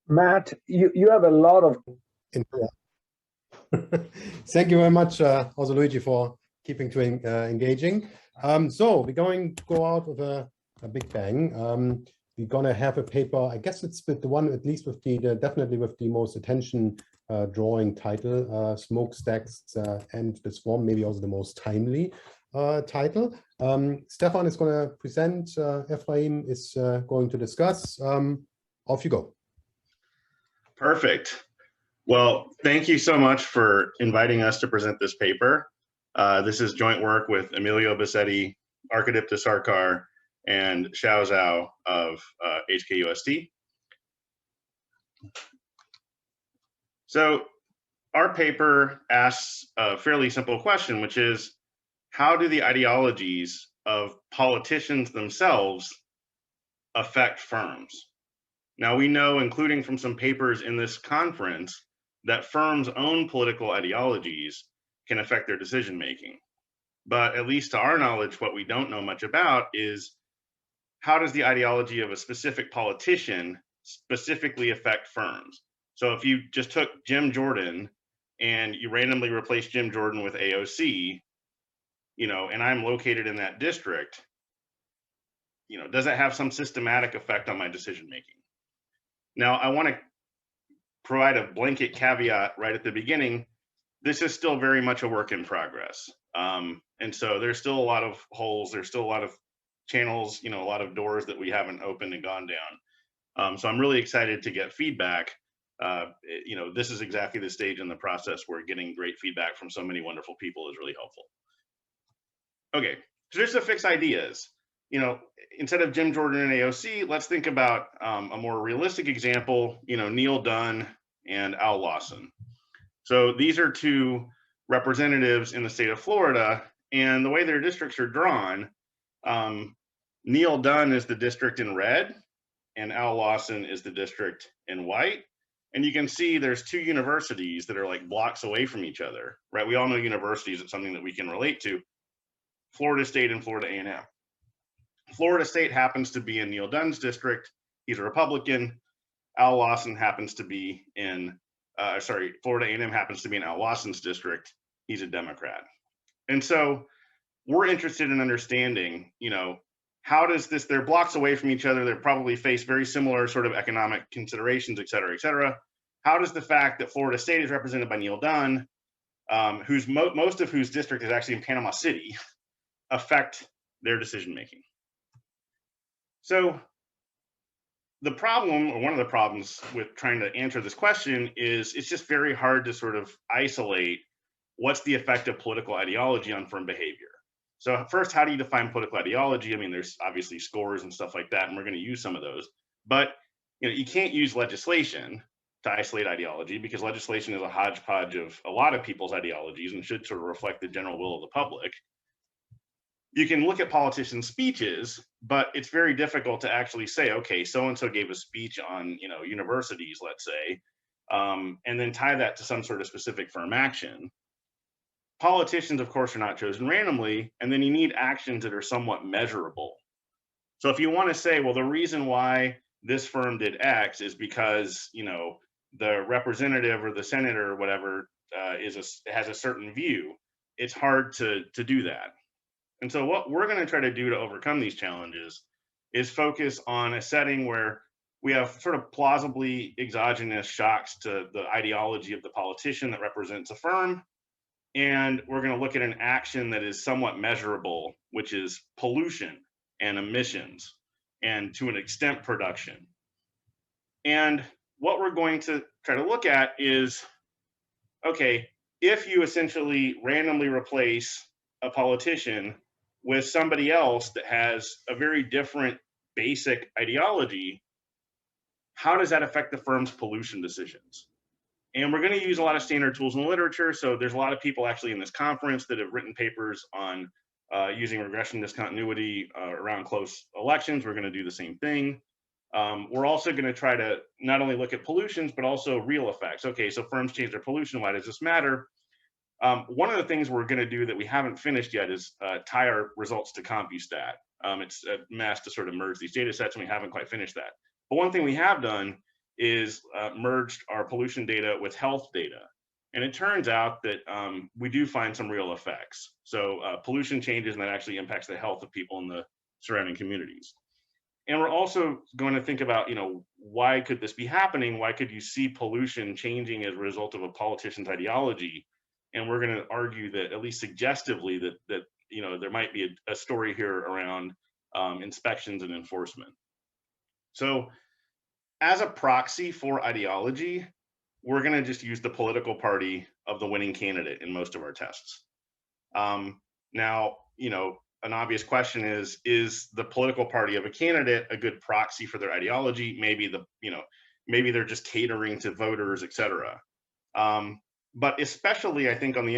Matt, you have a lot of. Thank you very much, also Luigi, for keeping to engaging. So we're going to go out with a big bang. We're going to have a paper, I guess it's with the one, at least with the definitely with the most attention drawing title, Smokestacks and the Swarm, maybe also the most timely title. Stefan is going to present, Ephraim is going to discuss. Off you go. Perfect. Well, thank you so much for inviting us to present this paper. This is joint work with Emilio Bassetti, Arkadipta Sarkar, and Xiao Zhao of HKUST. So our paper asks a fairly simple question, which is, how do the ideologies of politicians themselves affect firms? Now, we know, including from some papers in this conference, that firms' own political ideologies can affect their decision-making. But at least to our knowledge, what we don't know much about is how does the ideology of a specific politician specifically affect firms? So if you just took Jim Jordan and you randomly replaced Jim Jordan with AOC, and I'm located in that district, does that have some systematic effect on my decision-making? Now, I want to provide a blanket caveat right at the beginning. This is still very much a work in progress. And so there's still a lot of holes, there's still a lot of channels, a lot of doors that we haven't opened and gone down. So I'm really excited to get feedback. This is exactly the stage in the process where getting great feedback from so many wonderful people is really helpful. Okay, so just to fix ideas. Instead of Jim Jordan and AOC, let's think about a more realistic example, Neil Dunn and Al Lawson. So these are two representatives in the state of Florida, and the way their districts are drawn, Neil Dunn is the district in red, and Al Lawson is the district in white. And you can see there's two universities that are like blocks away from each other, right? We all know universities, it's something that we can relate to. Florida State and Florida A&M. Florida State happens to be in Neil Dunn's district. He's a Republican. Al Lawson happens to be in, Florida A&M happens to be in Al Lawson's district. He's a Democrat. And so we're interested in understanding, how does this, they're blocks away from each other. They probably face very similar sort of economic considerations, et cetera, et cetera. How does the fact that Florida State is represented by Neil Dunn, who's most of whose district is actually in Panama City, affect their decision-making? So the problem, or one of the problems with trying to answer this question is it's just very hard to sort of isolate what's the effect of political ideology on firm behavior. So first, how do you define political ideology? I mean, there's obviously scores and stuff like that, and we're going to use some of those. But you can't use legislation to isolate ideology, because legislation is a hodgepodge of a lot of people's ideologies and should sort of reflect the general will of the public. You can look at politicians' speeches, but it's very difficult to actually say, okay, so-and-so gave a speech on, universities, let's say, and then tie that to some sort of specific firm action. Politicians, of course, are not chosen randomly, and then you need actions that are somewhat measurable. So if you want to say, well, the reason why this firm did X is because, the representative or the senator or whatever has a certain view, it's hard to do that. And so what we're going to try to do to overcome these challenges is focus on a setting where we have sort of plausibly exogenous shocks to the ideology of the politician that represents a firm. And we're going to look at an action that is somewhat measurable, which is pollution and emissions, and to an extent production. And what we're going to try to look at is, okay, if you essentially randomly replace a politician with somebody else that has a very different basic ideology, how does that affect the firm's pollution decisions? And we're going to use a lot of standard tools in the literature. So there's a lot of people actually in this conference that have written papers on using regression discontinuity around close elections. We're going to do the same thing. We're also going to try to not only look at pollutions, but also real effects. Okay, so firms change their pollution. Why does this matter? One of the things we're going to do that we haven't finished yet is tie our results to CompuStat. It's a mess to sort of merge these data sets, and we haven't quite finished that. But one thing we have done is merged our pollution data with health data. And it turns out that we do find some real effects. So pollution changes, and that actually impacts the health of people in the surrounding communities. And we're also going to think about, why could this be happening? Why could you see pollution changing as a result of a politician's ideology? And we're going to argue that, at least suggestively, that there might be a story here around inspections and enforcement. So as a proxy for ideology, we're going to just use the political party of the winning candidate in most of our tests. Now, an obvious question is the political party of a candidate a good proxy for their ideology? Maybe maybe they're just catering to voters, et cetera. But especially, I think, on the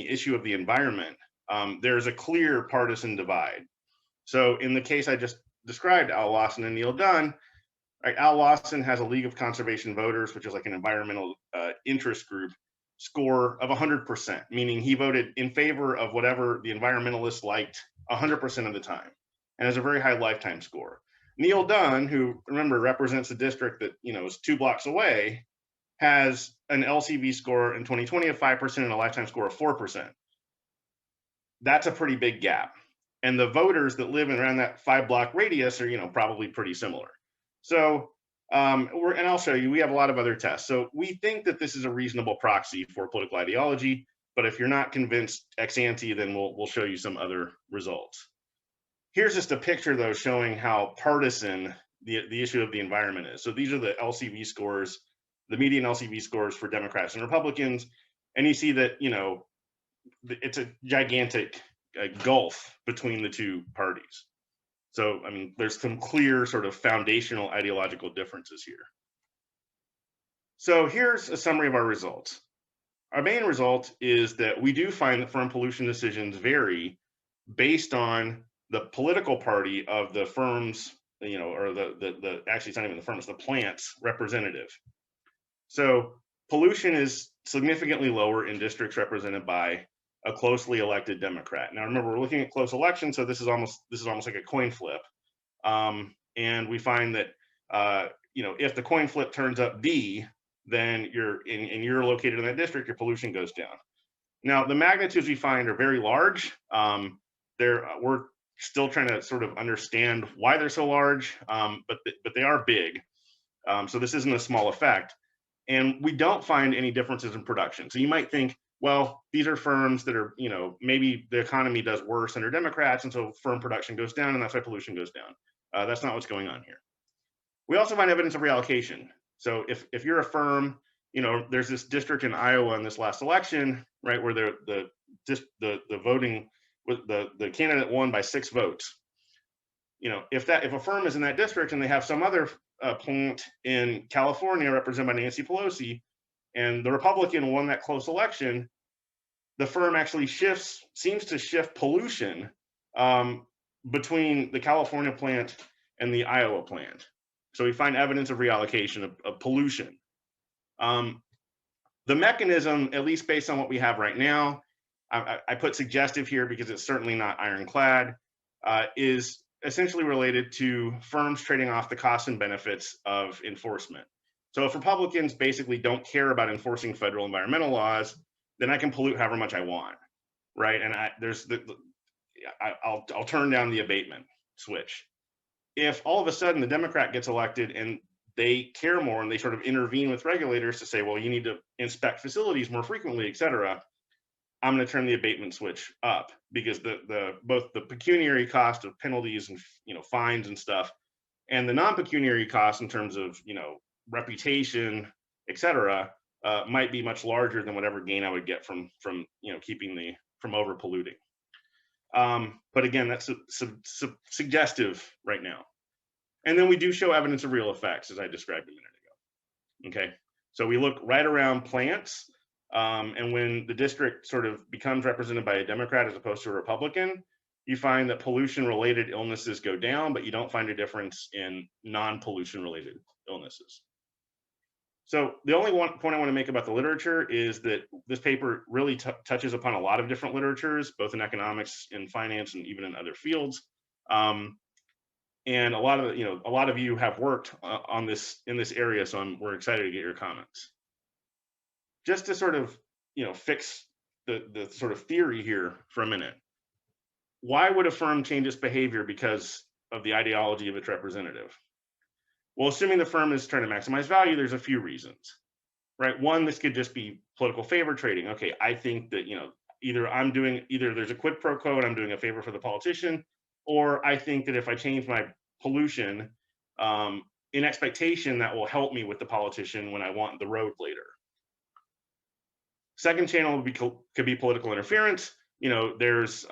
issue of the environment, there's a clear partisan divide. So in the case I just described, Al Lawson and Neil Dunn, right, Al Lawson has a League of Conservation Voters, which is like an environmental interest group, score of 100%, meaning he voted in favor of whatever the environmentalists liked 100% of the time, and has a very high lifetime score. Neil Dunn, who, remember, represents a district that is 2 blocks away, has an LCV score in 2020 of 5% and a lifetime score of 4%. That's a pretty big gap. And the voters that live around that 5-block radius are, probably pretty similar. So, and I'll show you, we have a lot of other tests. So we think that this is a reasonable proxy for political ideology, but if you're not convinced ex ante, then we'll show you some other results. Here's just a picture, though, showing how partisan the issue of the environment is. So these are the LCV scores, the median LCV scores for Democrats and Republicans. And you see that, it's a gigantic gulf between the two parties. So, I mean, there's some clear sort of foundational ideological differences here. So here's a summary of our results. Our main result is that we do find that firm pollution decisions vary based on the political party of the firm's, or actually it's not even the firm, it's the plant's representative. So pollution is significantly lower in districts represented by a closely elected Democrat. Now remember, we're looking at close elections, so this is almost like a coin flip. And we find that if the coin flip turns up D, then you're located in that district, your pollution goes down. Now the magnitudes we find are very large. We're still trying to sort of understand why they're so large, but they are big. So this isn't a small effect. And we don't find any differences in production. So you might think, well, these are firms that are, maybe the economy does worse under Democrats, and so firm production goes down, and that's why pollution goes down. That's not what's going on here. We also find evidence of reallocation. So if you're a firm, there's this district in Iowa in this last election, right, where the voting, the candidate won by 6 votes. If a firm is in that district and they have some other plant in California represented by Nancy Pelosi, and the Republican won that close election, the firm actually seems to shift pollution between the California plant and the Iowa plant. So we find evidence of reallocation of pollution. The mechanism, at least based on what we have right now, I put suggestive here because it's certainly not ironclad, is essentially related to firms trading off the costs and benefits of enforcement. So if Republicans basically don't care about enforcing federal environmental laws, then I can pollute however much I want, right? And I'll turn down the abatement switch. If all of a sudden the Democrat gets elected and they care more and they sort of intervene with regulators to say, well, you need to inspect facilities more frequently, et cetera, I'm going to turn the abatement switch up, because both the pecuniary cost of penalties and fines and stuff, and the non-pecuniary cost in terms of reputation, et cetera, might be much larger than whatever gain I would get from keeping from over polluting. But again, that's suggestive right now. And then we do show evidence of real effects, as I described a minute ago. Okay, so we look right around plants. And when the district sort of becomes represented by a Democrat as opposed to a Republican, you find that pollution-related illnesses go down, but you don't find a difference in non-pollution-related illnesses. So the only point I want to make about the literature is that this paper really touches upon a lot of different literatures, both in economics, in finance, and even in other fields. And a lot of you have worked on this in this area, so we're excited to get your comments. Just to sort of fix the sort of theory here for a minute. Why would a firm change its behavior because of the ideology of its representative? Well, assuming the firm is trying to maximize value, there's a few reasons, right? One, this could just be political favor trading. Okay, I think that either there's a quid pro quo and I'm doing a favor for the politician, or I think that if I change my pollution in expectation, that will help me with the politician when I want the road later. Second channel could be political interference. There's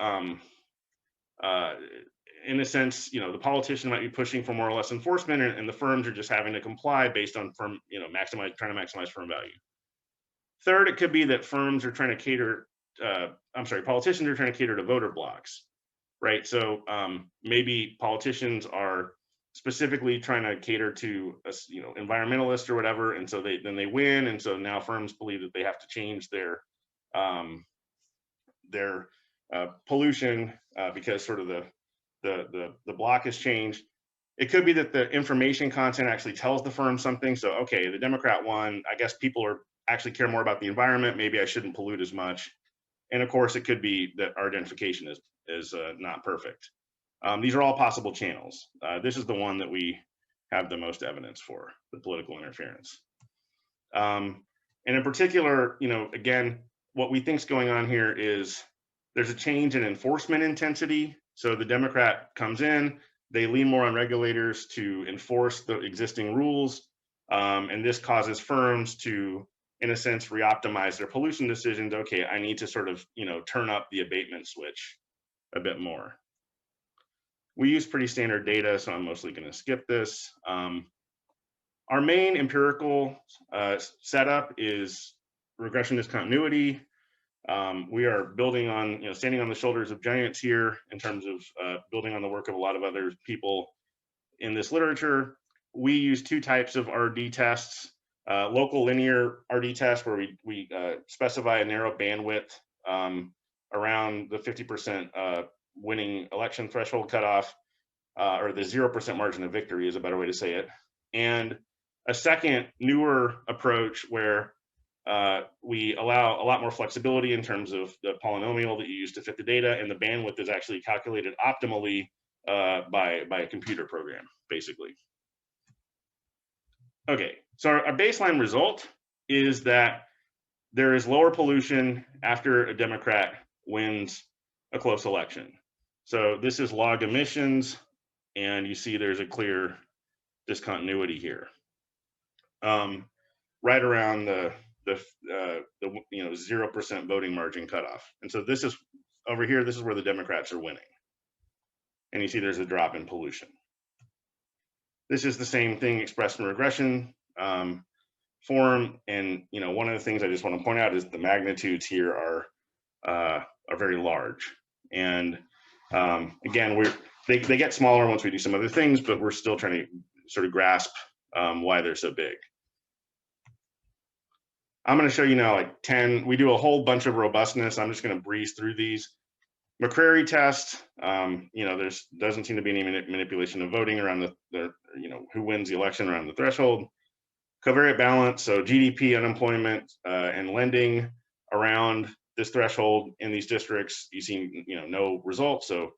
in a sense, the politician might be pushing for more or less enforcement, and the firms are just having to comply based on firm, trying to maximize firm value. Third, it could be that firms are trying to cater. Politicians are trying to cater to voter blocks, right? So maybe politicians are specifically trying to cater to environmentalists or whatever, and so then they win, and so now firms believe that they have to change their pollution because sort of the block has changed. It could be that the information content actually tells the firm something. So okay, the Democrat won. I guess people actually care more about the environment. Maybe I shouldn't pollute as much. And of course, it could be that our identification is not perfect. These are all possible channels. This is the one that we have the most evidence for, the political interference. And in particular, again, what we think is going on here is there's a change in enforcement intensity. So the Democrat comes in, they lean more on regulators to enforce the existing rules. And this causes firms to, in a sense, re-optimize their pollution decisions. Okay, I need to sort of, turn up the abatement switch a bit more. We use pretty standard data, so I'm mostly going to skip this. Our main empirical setup is regression discontinuity. We are building on, standing on the shoulders of giants here in terms of building on the work of a lot of other people in this literature. We use two types of RD tests. Local linear RD test, where we specify a narrow bandwidth around the 50% winning election threshold cutoff, or the 0% margin of victory is a better way to say it. And a second, newer approach where we allow a lot more flexibility in terms of the polynomial that you use to fit the data, and the bandwidth is actually calculated optimally by a computer program, basically. Okay, so our baseline result is that there is lower pollution after a Democrat wins a close election. So this is log emissions, and you see there's a clear discontinuity here, right around the 0% voting margin cutoff. And so this is over here. This is where the Democrats are winning, and you see there's a drop in pollution. This is the same thing expressed in regression form, and one of the things I just want to point out is the magnitudes here are very large. And again, they get smaller once we do some other things, but we're still trying to sort of grasp why they're so big. I'm going to show you now like 10. We do a whole bunch of robustness. I'm just going to breeze through these. McCrary test. There doesn't seem to be any manipulation of voting around the who wins the election around the threshold. Covariate balance. So GDP, unemployment, and lending around this threshold in these districts. You see, no results. So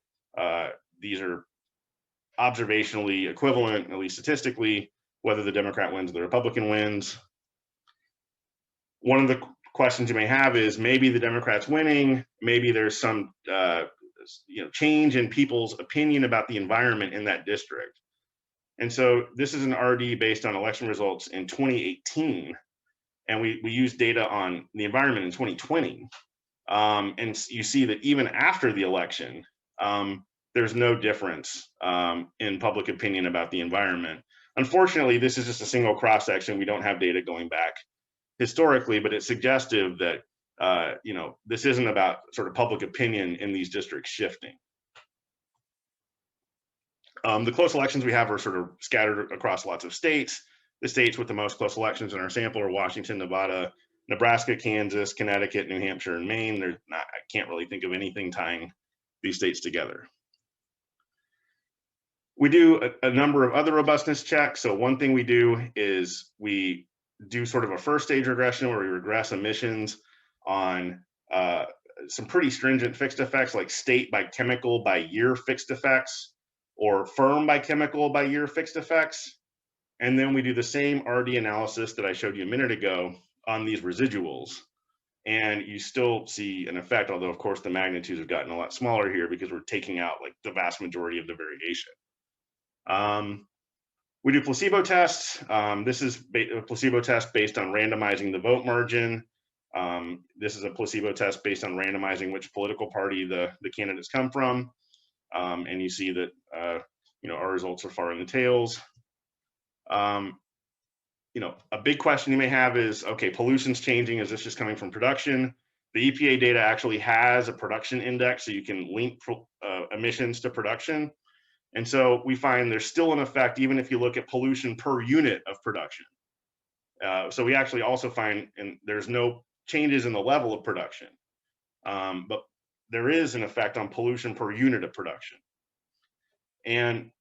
these are observationally equivalent, at least statistically, whether the Democrat wins or the Republican wins. One of the questions you may have is maybe the Democrats winning, maybe there's some change in people's opinion about the environment in that district. And so this is an RD based on election results in 2018, and we use data on the environment in 2020. And you see that even after the election, there's no difference in public opinion about the environment. Unfortunately, this is just a single cross section. We don't have data going back historically, but it's suggestive that this isn't about sort of public opinion in these districts shifting. The close elections we have are sort of scattered across lots of states. The states with the most close elections in our sample are Washington, Nevada, Nebraska, Kansas, Connecticut, New Hampshire, and Maine. I can't really think of anything tying these states together. We do a number of other robustness checks. So one thing we do is we do sort of a first stage regression where we regress emissions on some pretty stringent fixed effects like state by chemical by year fixed effects or firm by chemical by year fixed effects. And then we do the same RD analysis that I showed you a minute ago on these residuals. And you still see an effect, although of course the magnitudes have gotten a lot smaller here because we're taking out like the vast majority of the variation. We do placebo tests. This is a placebo test based on randomizing the vote margin. This is a placebo test based on randomizing which political party the candidates come from. And you see that our results are far in the tails. A big question you may have is, okay, pollution's changing. Is this just coming from production? The EPA data actually has a production index, so you can link emissions to production. And so we find there's still an effect, even if you look at pollution per unit of production. So we actually also find, and there's no changes in the level of production, but there is an effect on pollution per unit of production. And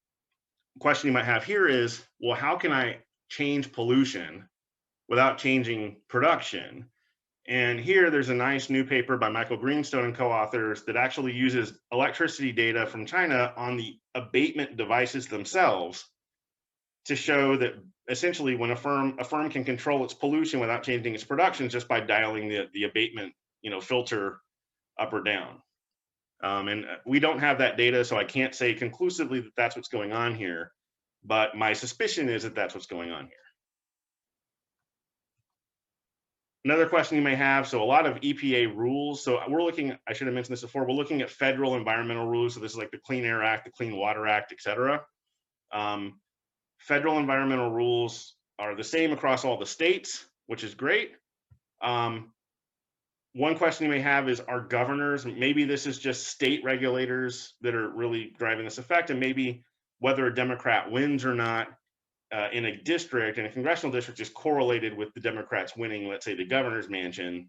the question you might have here is, well, how can I change pollution without changing production? And here there's a nice new paper by Michael Greenstone and co-authors that actually uses electricity data from China on the abatement devices themselves to show that essentially when a firm can control its pollution without changing its production just by dialing the abatement filter up or down. And we don't have that data, so I can't say conclusively that that's what's going on here, but my suspicion is that that's what's going on here. Another question you may have, so a lot of EPA rules. So we're looking, I should have mentioned this before, we're looking at federal environmental rules. So this is like the Clean Air Act, the Clean Water Act, et cetera. Federal environmental rules are the same across all the states, which is great. One question you may have is, are governors, maybe this is just state regulators that are really driving this effect, and maybe whether a Democrat wins or not in a district, in a congressional district, is correlated with the Democrats winning, let's say, the governor's mansion.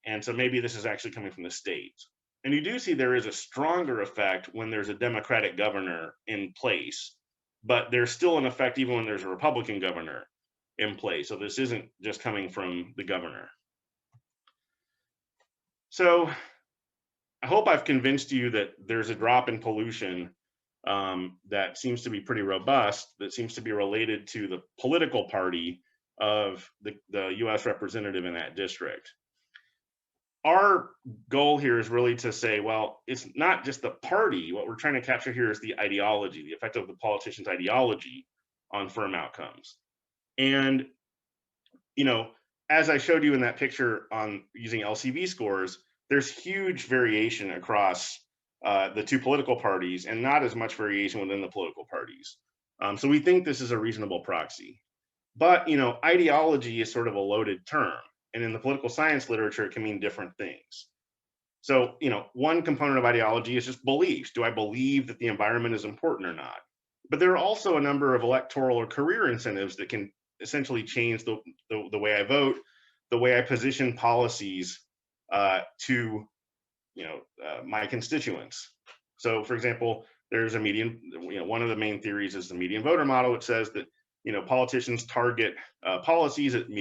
And so maybe this is actually coming from the states. And you do see there is a stronger effect when there's a Democratic governor in place, but there's still an effect even when there's a Republican governor in place. So this isn't just coming from the governor. So I hope I've convinced you that there's a drop in pollution that seems to be pretty robust, that seems to be related to the political party of the US representative in that district. Our goal here is really to say, well, it's not just the party. What we're trying to capture here is the ideology, the effect of the politician's ideology on firm outcomes. And, as I showed you in that picture on using LCV scores, there's huge variation across the two political parties and not as much variation within the political parties. So we think this is a reasonable proxy. But, ideology is sort of a loaded term. And in the political science literature, it can mean different things. So, one component of ideology is just beliefs. Do I believe that the environment is important or not? But there are also a number of electoral or career incentives that can essentially change the way I vote, the way I position policies to my constituents. So, for example, there's a median. One of the main theories is the median voter model, which says that politicians target policies at the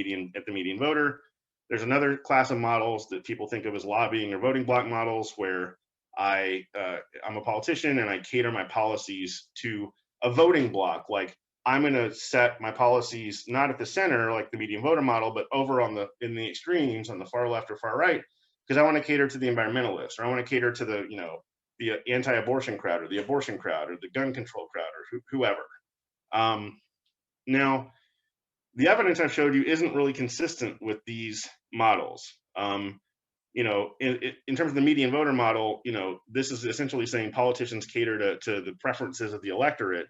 median voter. There's another class of models that people think of as lobbying or voting block models, where I'm a politician and I cater my policies to a voting block. Like, I'm going to set my policies not at the center, like the median voter model, but over in the extremes, on the far left or far right, because I want to cater to the environmentalists, or I want to cater to the anti-abortion crowd, or the abortion crowd, or the gun control crowd, or whoever. Now, the evidence I've showed you isn't really consistent with these models. In terms of the median voter model, this is essentially saying politicians cater to the preferences of the electorate.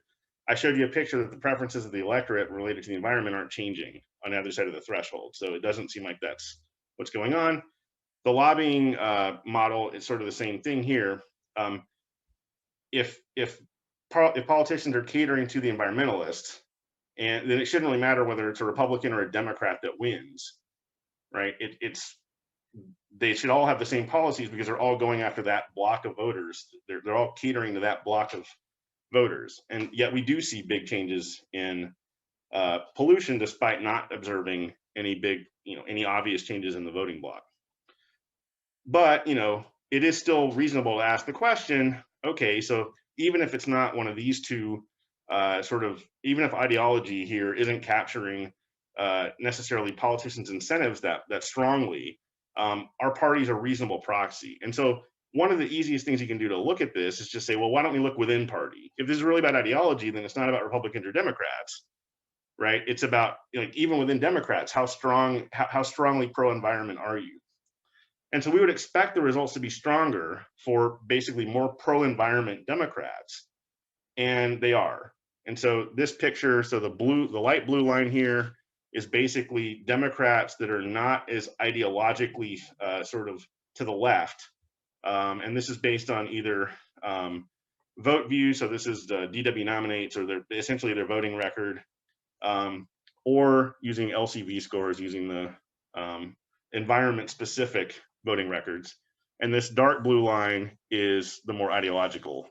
I showed you a picture that the preferences of the electorate related to the environment aren't changing on the other side of the threshold. So it doesn't seem like that's what's going on. The lobbying model is sort of the same thing here. If politicians are catering to the environmentalists, and then it shouldn't really matter whether it's a Republican or a Democrat that wins, right? They should all have the same policies because they're all going after that block of voters. They're all catering to that block voters. And yet we do see big changes in pollution despite not observing any big, any obvious changes in the voting bloc. But, it is still reasonable to ask the question, okay, so even if it's not one of these two even if ideology here isn't capturing necessarily politicians' incentives that strongly, our party's a reasonable proxy. And so one of the easiest things you can do to look at this is just say, well, why don't we look within party? If this is really about ideology, then it's not about Republicans or Democrats, right? It's about, even within Democrats, how strongly pro-environment are you? And so we would expect the results to be stronger for basically more pro-environment Democrats, and they are. And so this picture, so the light blue line here is basically Democrats that are not as ideologically sort of to the left. And this is based on either vote view, so this is the DW nominates, or essentially their voting record, or using LCV scores, using the environment-specific voting records. And this dark blue line is the more ideological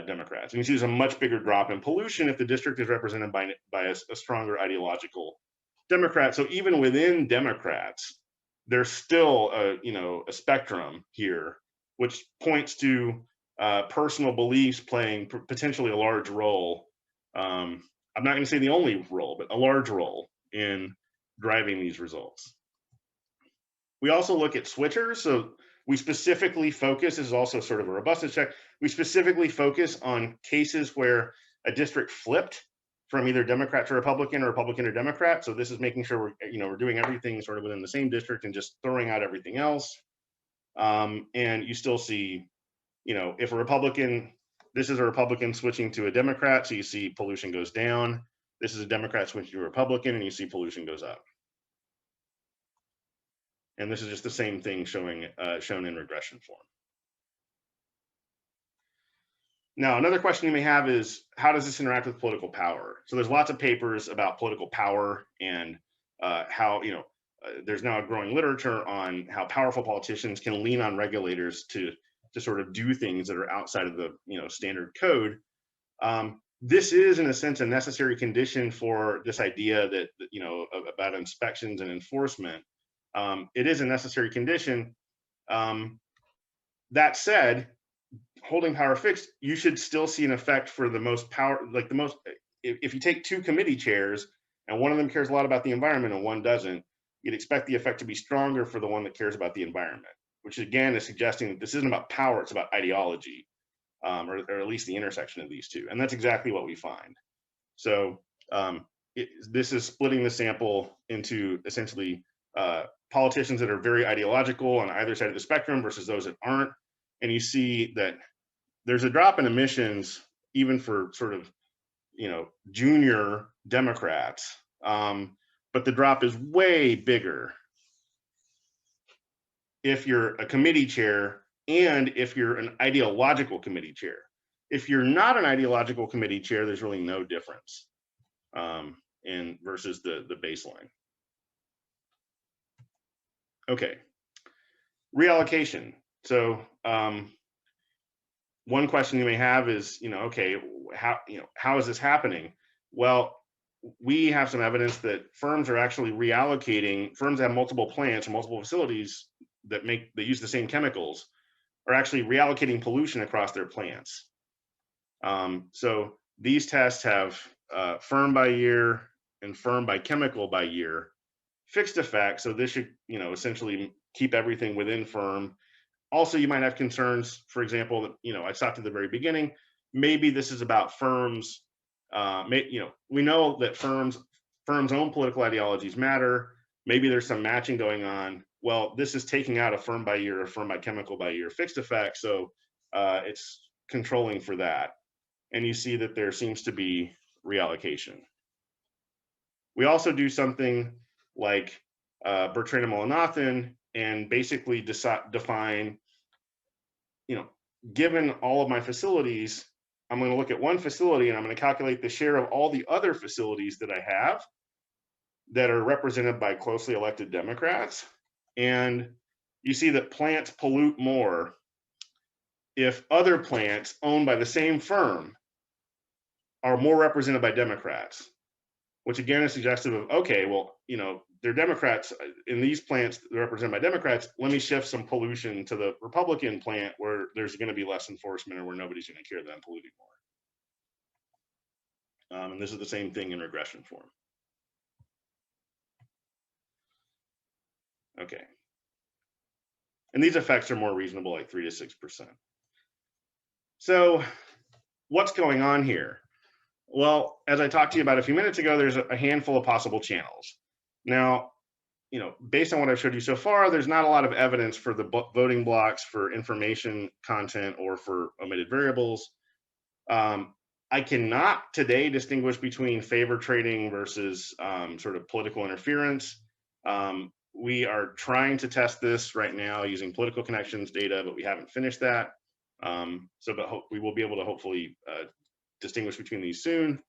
Democrats. And you see there's a much bigger drop in pollution if the district is represented by a stronger ideological Democrat. So even within Democrats, there's still a spectrum here, which points to personal beliefs playing potentially a large role. I'm not going to say the only role, but a large role in driving these results. We also look at switchers. So we specifically focus, this is also sort of a robustness check, we specifically focus on cases where a district flipped from either Democrat to Republican or Republican to Democrat. So this is making sure we're doing everything sort of within the same district and just throwing out everything else. And you still see, if a Republican, this is a Republican switching to a Democrat, so you see pollution goes down. This is a Democrat switching to a Republican, and you see pollution goes up. And this is just the same thing shown in regression form. Now, another question you may have is, how does this interact with political power? So there's lots of papers about political power and how, there's now a growing literature on how powerful politicians can lean on regulators to sort of do things that are outside of the, standard code. This is, in a sense, a necessary condition for this idea that, about inspections and enforcement. It is a necessary condition. That said, holding power fixed, you should still see an effect for the most power, if you take two committee chairs and one of them cares a lot about the environment and one doesn't, you'd expect the effect to be stronger for the one that cares about the environment, which again is suggesting that this isn't about power, it's about ideology, or at least the intersection of these two. And that's exactly what we find. So this is splitting the sample into essentially politicians that are very ideological on either side of the spectrum versus those that aren't. And you see that there's a drop in emissions even for sort of, junior Democrats, but the drop is way bigger if you're a committee chair and if you're an ideological committee chair. If you're not an ideological committee chair, there's really no difference versus the baseline. Okay, reallocation. So one question you may have is, okay, how is this happening? Well, we have some evidence that firms are actually reallocating. Firms that have multiple plants or multiple facilities that use the same chemicals are actually reallocating pollution across their plants. So these tests have firm by year and firm by chemical by year fixed effect. So this should, essentially keep everything within firm. Also, you might have concerns, for example, that, I talked at the very beginning, maybe this is about firms, we know that firms' own political ideologies matter. Maybe there's some matching going on. Well, this is taking out a firm by year or firm by chemical by year fixed effect. So it's controlling for that. And you see that there seems to be reallocation. We also do something like Bertrand and Mullinauthan and basically define, given all of my facilities, I'm going to look at one facility and I'm going to calculate the share of all the other facilities that I have that are represented by closely elected Democrats. And you see that plants pollute more if other plants owned by the same firm are more represented by Democrats, which again is suggestive of, okay, well, they're Democrats in these plants, they're represented by Democrats. Let me shift some pollution to the Republican plant where there's going to be less enforcement or where nobody's going to care that I'm polluting more. And this is the same thing in regression form. Okay. And these effects are more reasonable, like 3 to 6%. So what's going on here? Well, as I talked to you about a few minutes ago, there's a handful of possible channels. Now, based on what I've showed you so far, there's not a lot of evidence for the voting blocks for information content or for omitted variables. I cannot today distinguish between favor trading versus sort of political interference. We are trying to test this right now using political connections data, but we haven't finished that. But we will be able to hopefully distinguish between these soon.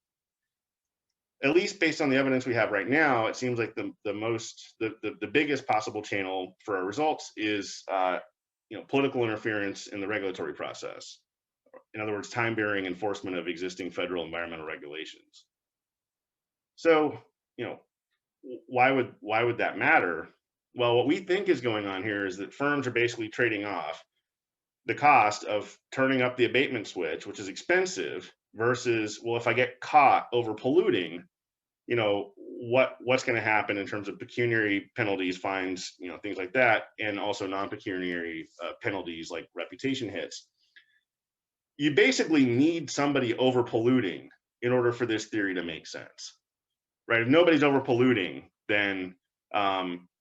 At least based on the evidence we have right now, it seems like the biggest possible channel for our results is political interference in the regulatory process. In other words, time-varying enforcement of existing federal environmental regulations. So, why would that matter? Well, what we think is going on here is that firms are basically trading off the cost of turning up the abatement switch, which is expensive, versus, well, if I get caught over polluting, what's going to happen in terms of pecuniary penalties, fines, things like that, and also non-pecuniary penalties like reputation hits. You basically need somebody over polluting in order for this theory to make sense, right? If nobody's over polluting, then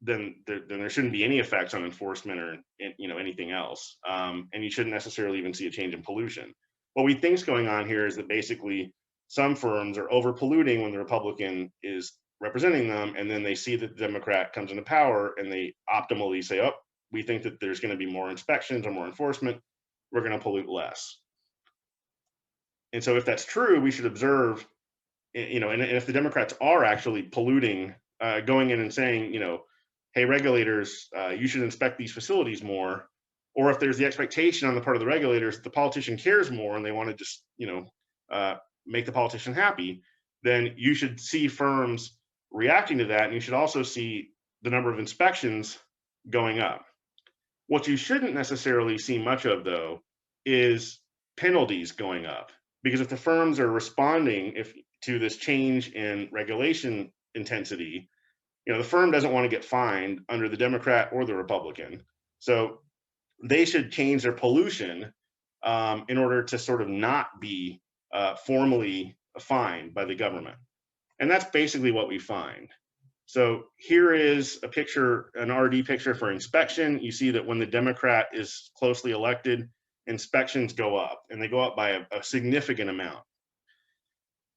there shouldn't be any effects on enforcement or anything else, and you shouldn't necessarily even see a change in pollution. What we think is going on here is that basically some firms are over polluting when the Republican is representing them, and then they see that the Democrat comes into power and they optimally say, oh, we think that there's going to be more inspections or more enforcement, we're going to pollute less. And so if that's true, we should observe, and if the Democrats are actually polluting, going in and saying, hey, regulators, you should inspect these facilities more, or if there's the expectation on the part of the regulators that the politician cares more and they want to just, make the politician happy, then you should see firms reacting to that, and you should also see the number of inspections going up. What you shouldn't necessarily see much of, though, is penalties going up, because if the firms are responding to this change in regulation intensity, the firm doesn't want to get fined under the Democrat or the Republican, so they should change their pollution in order to sort of not be formally fined by the government. And that's basically what we find. So here is a picture, an RD picture for inspection. You see that when the Democrat is closely elected, inspections go up, and they go up by a significant amount.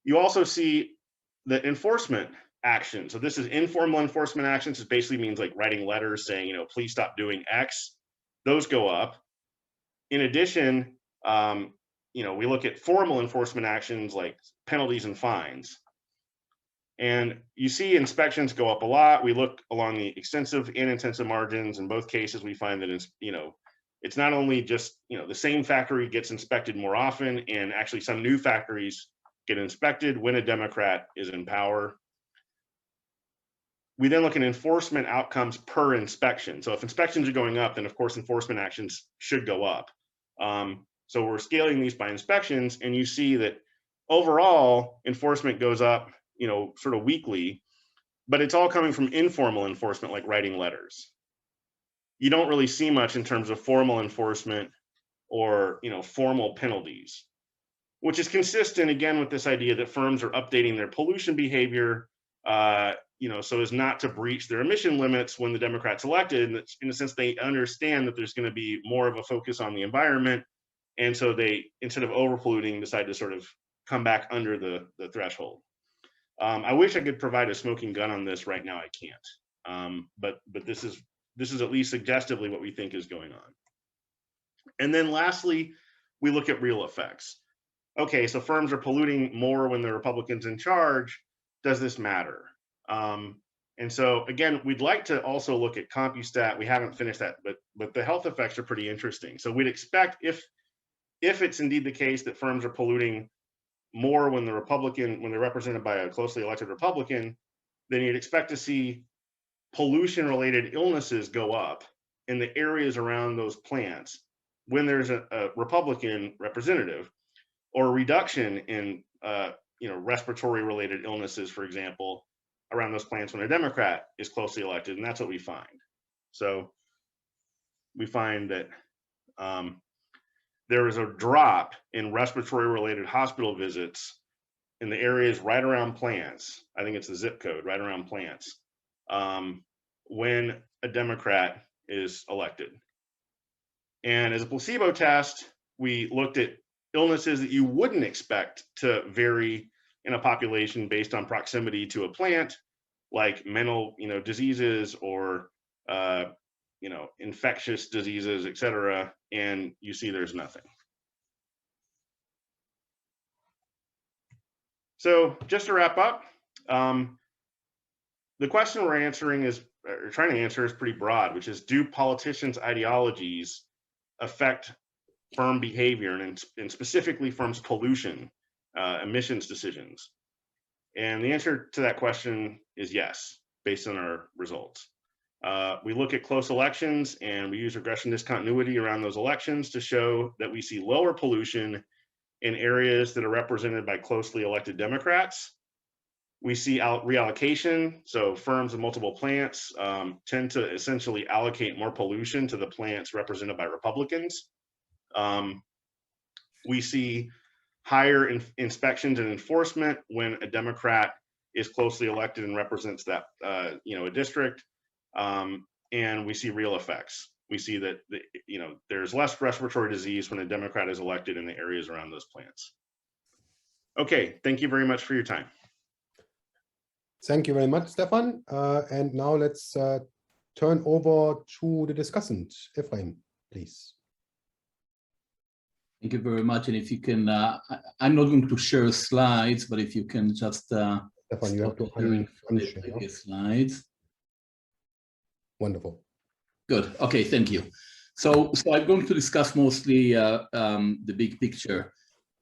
You also see the enforcement action. So this is informal enforcement actions. It basically means like writing letters saying, please stop doing X. Those go up. In addition, we look at formal enforcement actions like penalties and fines. And you see inspections go up a lot. We look along the extensive and intensive margins. In both cases, we find that it's not only just, the same factory gets inspected more often, and actually some new factories get inspected when a Democrat is in power. We then look at enforcement outcomes per inspection. So if inspections are going up, then of course enforcement actions should go up. So we're scaling these by inspections, and you see that overall enforcement goes up, sort of weekly, but it's all coming from informal enforcement, like writing letters. You don't really see much in terms of formal enforcement or, formal penalties, which is consistent again with this idea that firms are updating their pollution behavior, so as not to breach their emission limits when the Democrats elected. And in a sense, they understand that there's going to be more of a focus on the environment. And so they, instead of over polluting, decide to sort of come back under the threshold. I wish I could provide a smoking gun on this right now. I can't. But this is at least suggestively what we think is going on. And then lastly, we look at real effects. Okay, so firms are polluting more when the Republicans in charge. Does this matter? And so again, we'd like to also look at CompuStat. We haven't finished that, but the health effects are pretty interesting. So we'd expect if it's indeed the case that firms are polluting more when when they're represented by a closely elected Republican, then you'd expect to see pollution-related illnesses go up in the areas around those plants when there's a Republican representative, or a reduction in respiratory-related illnesses, for example, around those plants when a Democrat is closely elected, and that's what we find. So we find that there is a drop in respiratory-related hospital visits in the areas right around plants. I think it's the zip code, right around plants, when a Democrat is elected. And as a placebo test, we looked at illnesses that you wouldn't expect to vary in a population based on proximity to a plant, like mental, diseases or, infectious diseases, et cetera. And you see there's nothing. So just to wrap up, the question we're trying to answer is pretty broad, which is, do politicians' ideologies affect firm behavior and specifically firms' pollution, emissions decisions? And the answer to that question is yes, based on our results. We look at close elections and we use regression discontinuity around those elections to show that we see lower pollution in areas that are represented by closely elected Democrats. We see reallocation, so firms with multiple plants tend to essentially allocate more pollution to the plants represented by Republicans. We see higher inspections and enforcement when a Democrat is closely elected and represents that a district, and we see real effects. We see that there's less respiratory disease when a Democrat is elected in the areas around those plants. Okay, thank you very much for your time. Thank you very much, Stefan. And now let's turn over to the discussant. Ephraim, please. Thank you very much. And if you can, I'm not going to share slides, but if you can just Stefan, you have to unshare the slides. Wonderful. Good. Okay, thank you. So I'm going to discuss mostly the big picture,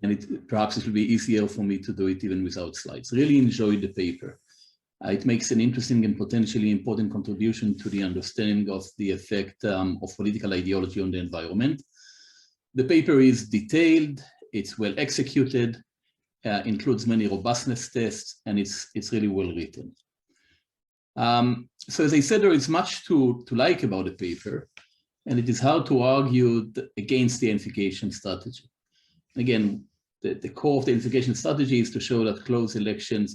and perhaps it will be easier for me to do it even without slides. Really enjoyed the paper. It makes an interesting and potentially important contribution to the understanding of the effect of political ideology on the environment. The paper is detailed, it's well executed, includes many robustness tests, and it's really well written. So as I said, there is much to like about the paper, and it is hard to argue against the unification strategy. Again, the core of the unification strategy is to show that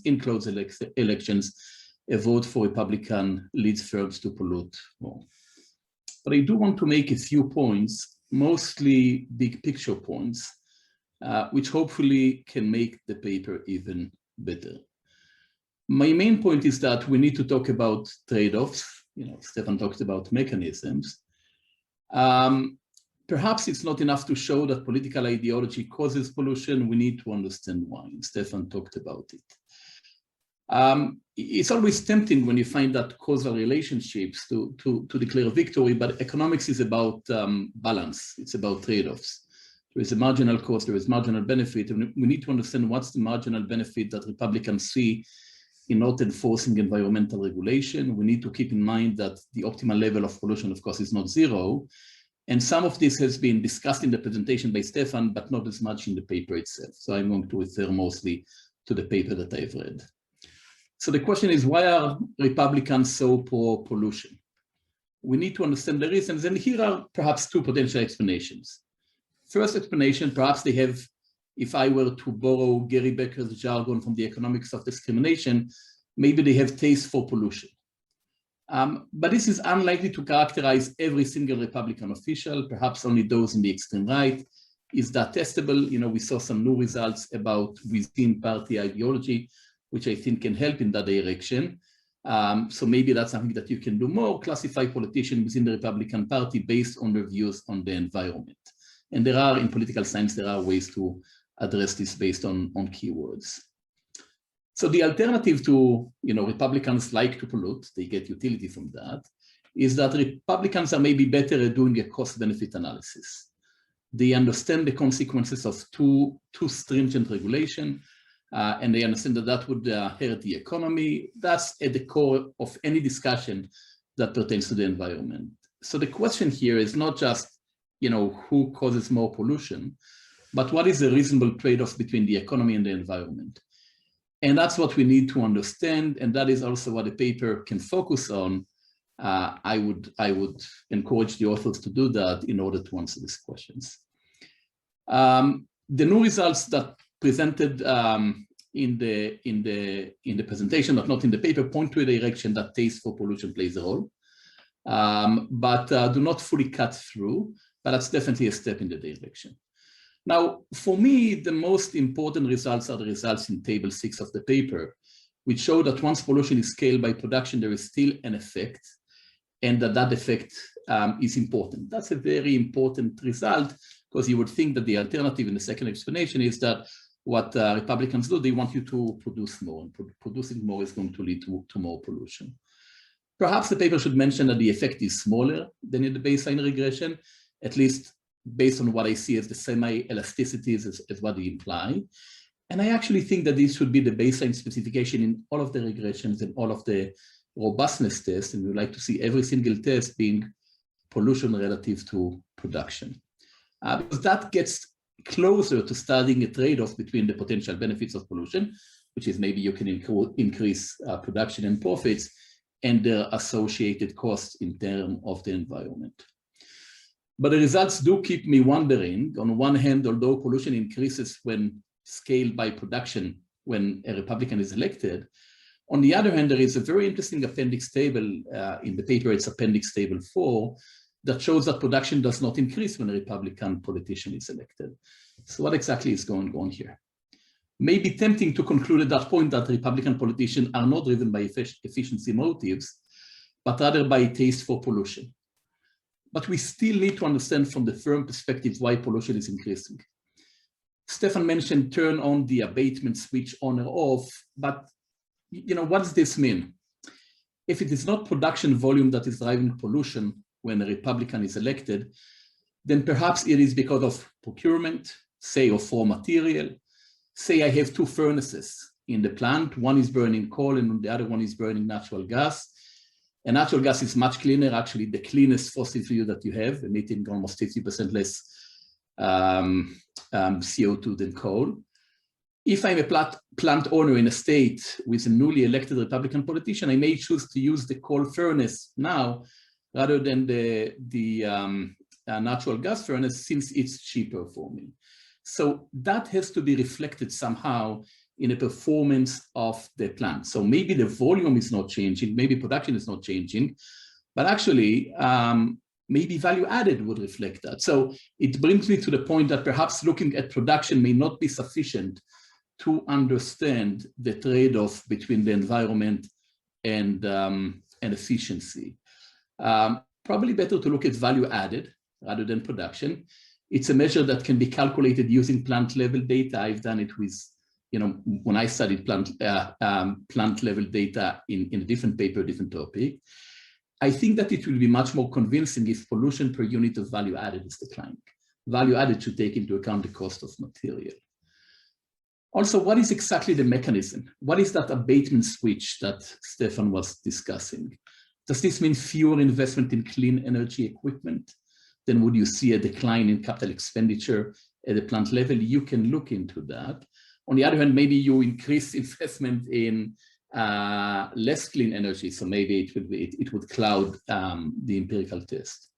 in close elections, a vote for Republican leads firms to pollute more. But I do want to make a few points, mostly big picture points, which hopefully can make the paper even better. My main point is that we need to talk about trade-offs. Stefan talked about mechanisms. Perhaps it's not enough to show that political ideology causes pollution. We need to understand why. Stefan talked about it. It's always tempting when you find that causal relationships to declare victory, but economics is about balance. It's about trade-offs. There is a marginal cost, there is marginal benefit, and we need to understand what's the marginal benefit that Republicans see in not enforcing environmental regulation. We need to keep in mind that the optimal level of pollution, of course, is not zero. And some of this has been discussed in the presentation by Stefan, but not as much in the paper itself. So I'm going to refer mostly to the paper that I've read. So the question is, why are Republicans so pro-pollution? We need to understand the reasons, and here are perhaps two potential explanations. First explanation, perhaps they have, if I were to borrow Gary Becker's jargon from the economics of discrimination, maybe they have taste for pollution. But this is unlikely to characterize every single Republican official, perhaps only those in the extreme right. Is that testable? We saw some new results about within party ideology, which I think can help in that direction. So maybe that's something that you can do more, classify politicians within the Republican Party based on their views on the environment. And there are, in political science, there are ways to address this based on keywords. So the alternative to, Republicans like to pollute, they get utility from that, is that Republicans are maybe better at doing a cost-benefit analysis. They understand the consequences of too stringent regulation, and they understand that that would hurt the economy. That's at the core of any discussion that pertains to the environment. So the question here is not just, who causes more pollution, but what is the reasonable trade-off between the economy and the environment? And that's what we need to understand, and that is also what the paper can focus on. I would encourage the authors to do that in order to answer these questions. The new results that presented in the presentation, but not in the paper, point to a direction that taste for pollution plays a role, but do not fully cut through. But that's definitely a step in the direction. Now, for me, the most important results are the results in table 6 of the paper, which show that once pollution is scaled by production, there is still an effect, and that effect is important. That's a very important result, because you would think that the alternative in the second explanation is that what Republicans do, they want you to produce more, and producing more is going to lead to more pollution. Perhaps the paper should mention that the effect is smaller than in the baseline regression, at least based on what I see as the semi-elasticities as what they imply. And I actually think that this should be the baseline specification in all of the regressions and all of the robustness tests, and we like to see every single test being pollution relative to production. Because that gets closer to studying a trade-off between the potential benefits of pollution, which is maybe you can increase production and profits, and their associated costs in terms of the environment. But the results do keep me wondering. On one hand, although pollution increases when scaled by production when a Republican is elected, on the other hand, there is a very interesting appendix table in the paper. It's appendix table 4 that shows that production does not increase when a Republican politician is elected. So what exactly is going on here? Maybe tempting to conclude at that point that Republican politicians are not driven by efficiency motives, but rather by taste for pollution. But we still need to understand from the firm perspective why pollution is increasing. Stefan mentioned turn on the abatement switch on or off, but what does this mean? If it is not production volume that is driving pollution when a Republican is elected, then perhaps it is because of procurement, say of raw material. Say I have 2 furnaces in the plant, one is burning coal and the other one is burning natural gas. And natural gas is much cleaner, actually the cleanest fossil fuel that you have, emitting almost 50% less CO2 than coal. If I'm a plant owner in a state with a newly elected Republican politician, I may choose to use the coal furnace now rather than the natural gas furnace, since it's cheaper for me. So that has to be reflected somehow in the performance of the plant. So maybe the volume is not changing, maybe production is not changing, but actually maybe value added would reflect that. So it brings me to the point that perhaps looking at production may not be sufficient to understand the trade-off between the environment and efficiency. Probably better to look at value added rather than production. It's a measure that can be calculated using plant level data. I've done it with, when I studied plant level data in a different paper, different topic. I think that it will be much more convincing if pollution per unit of value added is declining. Value added should take into account the cost of material. Also, what is exactly the mechanism? What is that abatement switch that Stefan was discussing? Does this mean fewer investment in clean energy equipment? Then would you see a decline in capital expenditure at the plant level? You can look into that. On the other hand, maybe you increase investment in less clean energy, so maybe it would cloud the empirical test.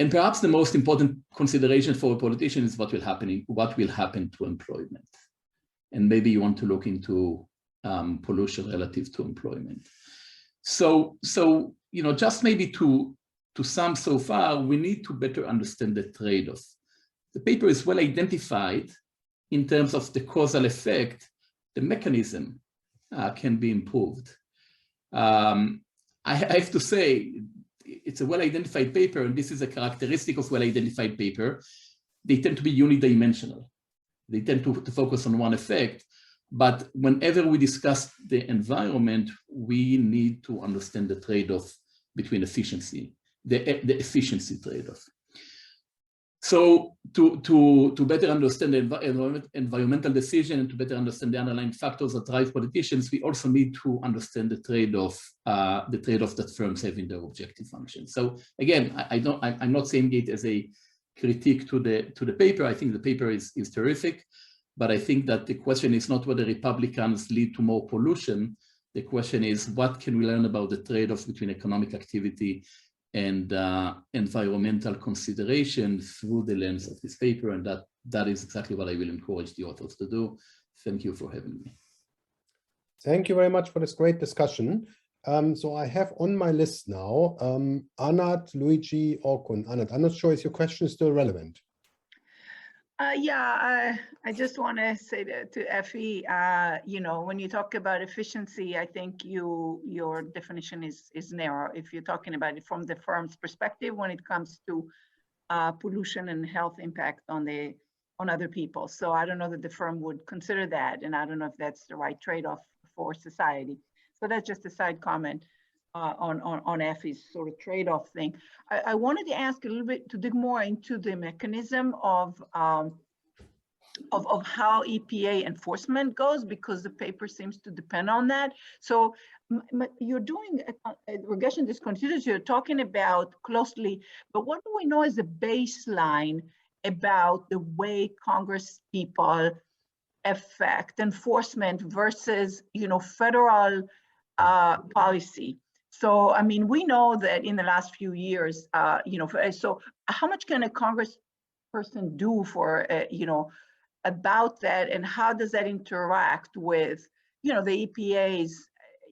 And perhaps the most important consideration for a politician is what will happen to employment. And maybe you want to look into pollution relative to employment. So just maybe to sum so far, we need to better understand the trade-off. The paper is well identified in terms of the causal effect. The mechanism can be improved. I have to say, it's a well-identified paper, and this is a characteristic of well-identified paper. They tend to be unidimensional. They tend to focus on one effect, but whenever we discuss the environment, we need to understand the trade-off between efficiency, the efficiency trade-off. So to better understand the environmental decision and to better understand the underlying factors that drive politicians, we also need to understand the trade-off that firms have in their objective function. So again, I'm not saying it as a critique to the paper. I think the paper is terrific, but I think that the question is not whether Republicans lead to more pollution. The question is, what can we learn about the trade-off between economic activity and environmental consideration through the lens of this paper? And that is exactly what I will encourage the authors to do. Thank you for having me. Thank you very much for this great discussion. So I have on my list now Anat, Luigi, Orkun. Anat, I'm not sure if your question is still relevant. I just want to say to Effie, you know, when you talk about efficiency, I think your definition is narrow. If you're talking about it from the firm's perspective, when it comes to pollution and health impact on other people. So I don't know that the firm would consider that, and I don't know if that's the right trade-off for society. So that's just a side comment on Effie's sort of trade-off thing. I wanted to ask a little bit to dig more into the mechanism of how EPA enforcement goes, because the paper seems to depend on that. So you're doing regression discontinuity, you're talking about closely, but what do we know as a baseline about the way Congress people affect enforcement versus, you know, federal policy? So, I mean, we know that in the last few years, you know, so how much can a congressperson do for, you know, about that, and how does that interact with, you know, the EPA's,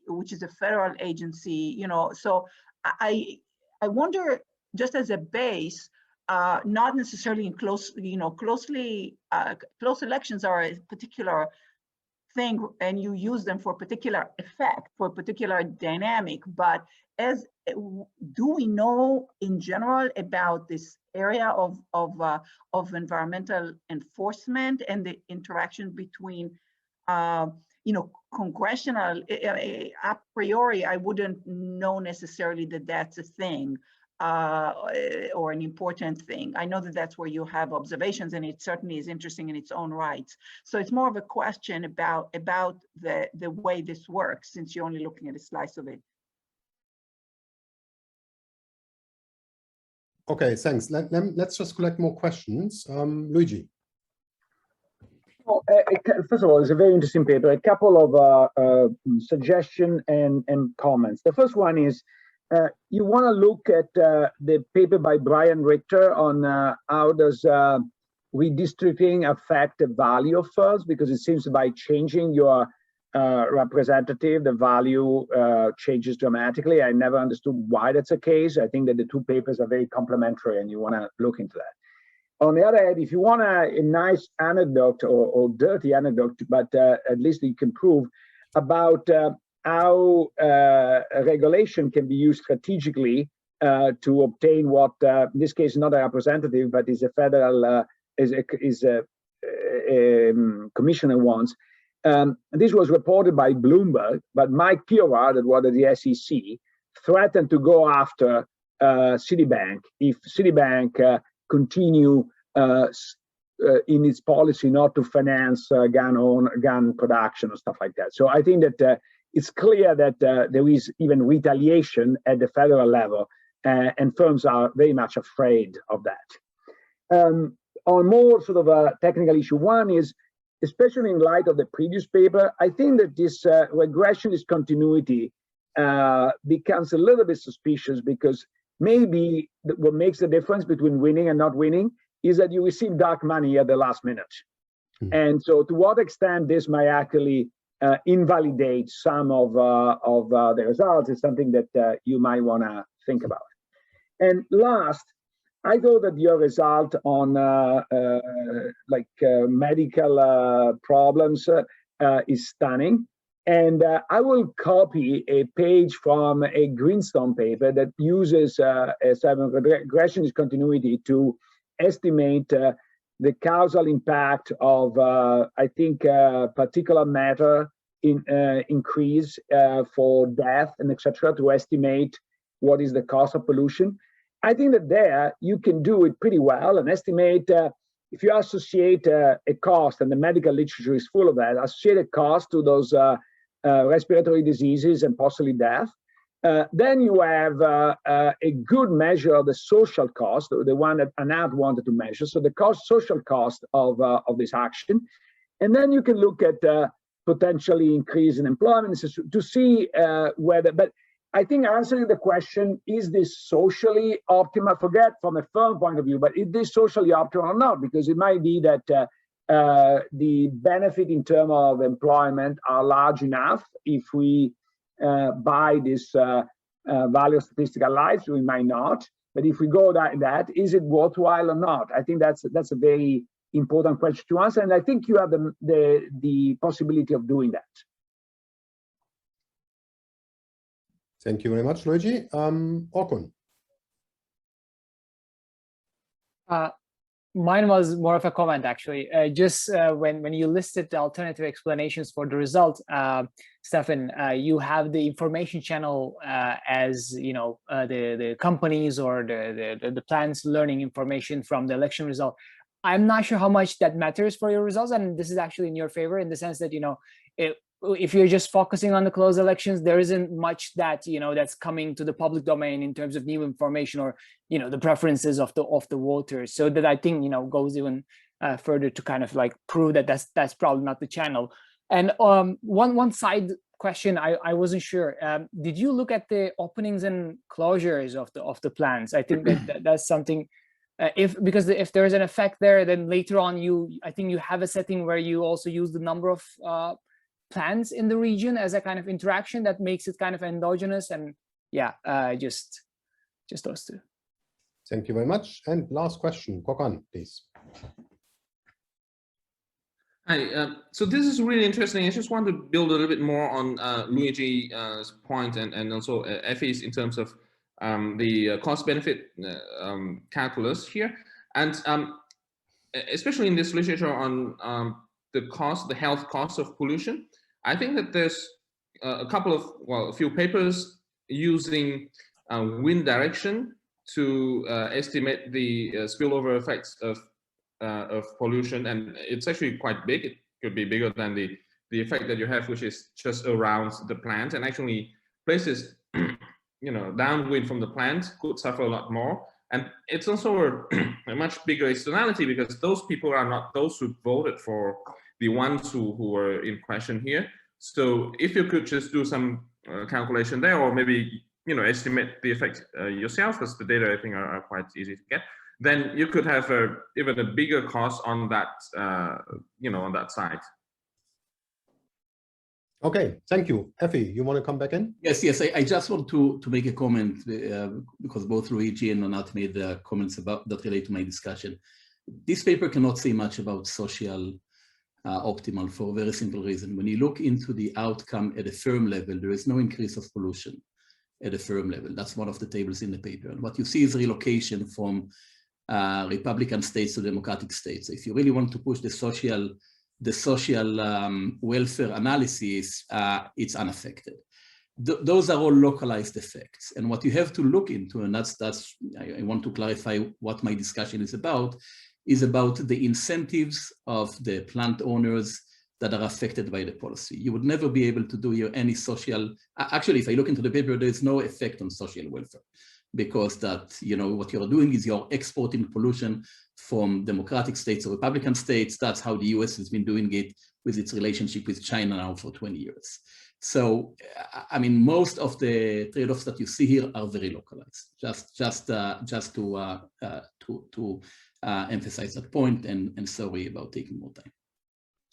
which is a federal agency, you know? So I wonder, just as a base, not necessarily in close, you know, close elections are a particular thing, and you use them for a particular effect, for a particular dynamic, but do we know in general about this area of environmental enforcement and the interaction between, you know, congressional, a priori, I wouldn't know necessarily that that's a thing or an important thing. I know that that's where you have observations, and it certainly is interesting in its own rights. So it's more of a question about the way this works, since you're only looking at a slice of it. Okay, thanks. Let's just collect more questions. Luigi. Well, first of all, it's a very interesting paper. A couple of suggestions and comments. The first one is, you want to look at the paper by Brian Richter on how does redistricting affect the value of firms, because it seems by changing your representative, the value changes dramatically. I never understood why that's the case. I think that the two papers are very complementary, and you want to look into that. On the other hand, if you want a nice anecdote or dirty anecdote, but at least you can prove about how regulation can be used strategically to obtain what, in this case, not a representative, but is a federal, is a commissioner wants. This was reported by Bloomberg, but Mike Piora, that was at the SEC, threatened to go after Citibank if Citibank continue in its policy not to finance gun production or stuff like that. So I think that it's clear that there is even retaliation at the federal level, and firms are very much afraid of that. On more sort of a technical issue, one is, especially in light of the previous paper, I think that this regression discontinuity becomes a little bit suspicious, because maybe what makes the difference between winning and not winning is that you receive dark money at the last minute. And so to what extent this might actually invalidate some of the results is something that you might want to think about. And last, I thought that your result on medical problems is stunning. And I will copy a page from a Greenstone paper that uses regression discontinuity to estimate the causal impact of, I think, particulate matter increase for death and etc., to estimate what is the cost of pollution. I think that there you can do it pretty well and estimate if you associate a cost, and the medical literature is full of that, associate a cost to those respiratory diseases and possibly death. Then you have a good measure of the social cost, the one that Anat wanted to measure. So the social cost of this action. And then you can look at potentially increase in employment to see whether, but I think answering the question, is this socially optimal? Forget from a firm point of view, but is this socially optimal or not? Because it might be that the benefit in terms of employment are large enough. If we buy this value of statistical lives, we might not. But if we go that, is it worthwhile or not? I think that's a very important question to answer, and I think you have the possibility of doing that. Thank you very much, Luigi. Orkun. Mine was more of a comment, actually. Just when you listed the alternative explanations for the result, Stefan, you have the information channel as the companies or the plans learning information from the election result. I'm not sure how much that matters for your results, and this is actually in your favor in the sense that if you're just focusing on the closed elections, there isn't much that that's coming to the public domain in terms of new information or the preferences of the voters. So that I think goes even further to kind of like prove that that's probably not the channel. And one side question, I wasn't sure. Did you look at the openings and closures of the plans? I think that's something. Because if there's an effect there, then later on I think you have a setting where you also use the number of plans in the region as a kind of interaction that makes it kind of endogenous. And yeah, just those two. Thank you very much. And last question, Kokan, please. Hi, so this is really interesting. I just want to build a little bit more on Luigi's point and also Effie's in terms of the cost-benefit calculus here, and especially in this literature on the health cost of pollution. I think that there's a few papers using wind direction to estimate the spillover effects of pollution, and it's actually quite big. It could be bigger than the effect that you have, which is just around the plant, and actually places downwind from the plant could suffer a lot more. And it's also a much bigger externality because those people are not those who voted for the ones who were in question here. So if you could just do some calculation there, or maybe estimate the effect yourself, because the data I think are quite easy to get, then you could have even a bigger cost on that on that side. Okay, thank you. Effie, you want to come back in? Yes. I just want to make a comment because both Luigi and Anat made the comments about that relate to my discussion. This paper cannot say much about social optimal for a very simple reason. When you look into the outcome at a firm level, there is no increase of pollution at a firm level. That's one of the tables in the paper. And what you see is relocation from Republican states to Democratic states. If you really want to push the social welfare analysis, it's unaffected. Those are all localized effects. And what you have to look into, and that's I want to clarify what my discussion is about the incentives of the plant owners that are affected by the policy. You would never be able to do here any social, actually, if I look into the paper, there is no effect on social welfare, because that, what you're doing is you're exporting pollution from Democratic states or Republican states. That's how the US has been doing it with its relationship with China now for 20 years. So, I mean, most of the trade-offs that you see here are very localized. Just to emphasize that point, and sorry about taking more time.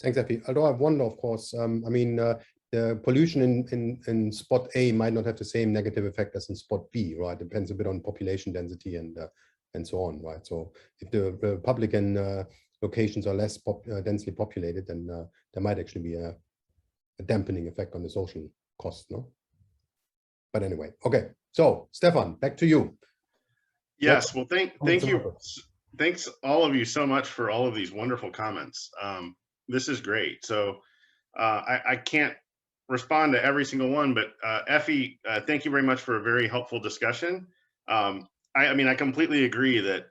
Thanks, Effie. Although I wonder, of course, the pollution in spot A might not have the same negative effect as in spot B, right? Depends a bit on population density and so on, right? So if the Republican locations are less densely populated, then there might actually be a dampening effect on the social cost, no? But anyway, okay. So Stefan, back to you. Yes, well, thank you. Thanks all of you so much for all of these wonderful comments. This is great. So I can't respond to every single one, but Effie, thank you very much for a very helpful discussion. I mean, I completely agree that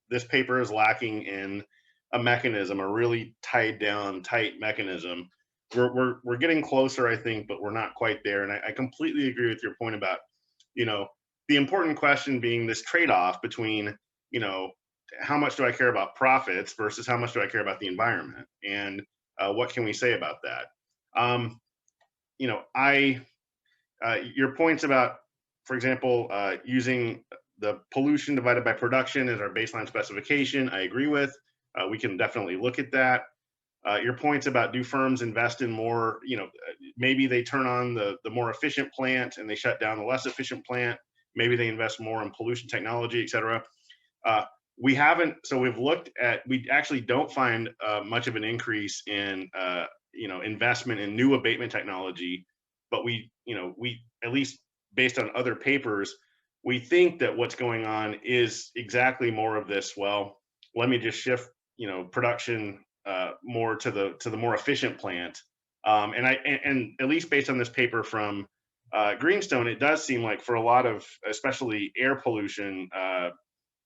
this paper is lacking in a mechanism, a really tied down, tight mechanism. We're getting closer, I think, but we're not quite there. And I completely agree with your point about, you know, the important question being this trade-off between, you know, how much do I care about profits versus how much do I care about the environment, and what can we say about that? You know, your points about, for example, using the pollution divided by production as our baseline specification, I agree with. We can definitely look at that. Your points about, do firms invest in more, you know, maybe they turn on the more efficient plant and they shut down the less efficient plant. Maybe they invest more in pollution technology, et cetera. We haven't, so we've looked at, we actually don't find much of an increase in, you know, investment in new abatement technology, but we, you know, we, at least based on other papers, we think that what's going on is exactly more of this. Well, let me just shift, you know, production more to the more efficient plant. And at least based on this paper from Greenstone, it does seem like for a lot of, especially air pollution,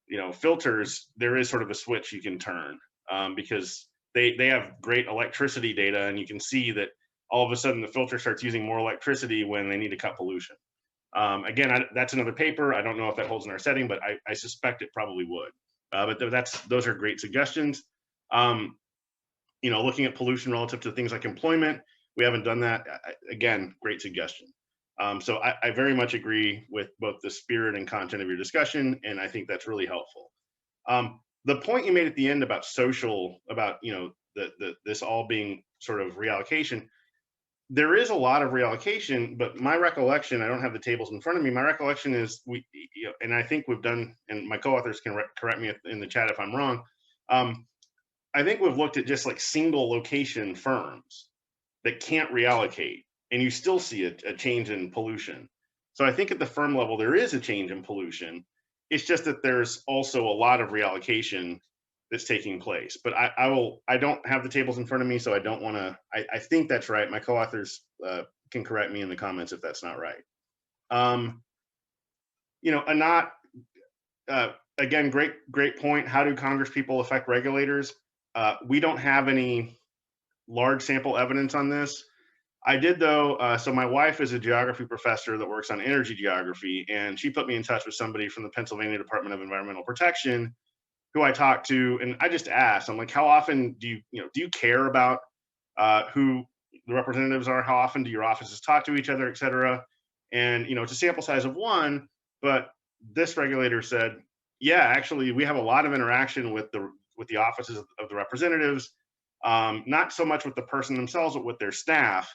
you know, filters, there is sort of a switch you can turn, because they have great electricity data, and you can see that all of a sudden the filter starts using more electricity when they need to cut pollution. Again, that's another paper. I don't know if that holds in our setting, but I suspect it probably would. But those are great suggestions. You know, looking at pollution relative to things like employment, we haven't done that. Again, great suggestion. So I very much agree with both the spirit and content of your discussion, and I think that's really helpful. The point you made at the end about social, about, you know, this all being sort of reallocation, there is a lot of reallocation, but my recollection, I don't have the tables in front of me, my recollection is we, you know, and I think we've done, and my co-authors can correct me in the chat if I'm wrong, I think we've looked at just like single location firms that can't reallocate, and you still see a change in pollution. So I think at the firm level, there is a change in pollution. It's just that there's also a lot of reallocation that's taking place. But I don't have the tables in front of me, so I don't want to, I think that's right. My co-authors can correct me in the comments if that's not right. You know, Anat, again, great point. How do Congress people affect regulators? We don't have any large sample evidence on this. I did though, so my wife is a geography professor that works on energy geography, and she put me in touch with somebody from the Pennsylvania Department of Environmental Protection who I talked to, and I just asked, I'm like, how often do you care about who the representatives are? How often do your offices talk to each other, et cetera? And, you know, it's a sample size of one, but this regulator said, yeah, actually, we have a lot of interaction with the offices of the representatives, not so much with the person themselves, but with their staff.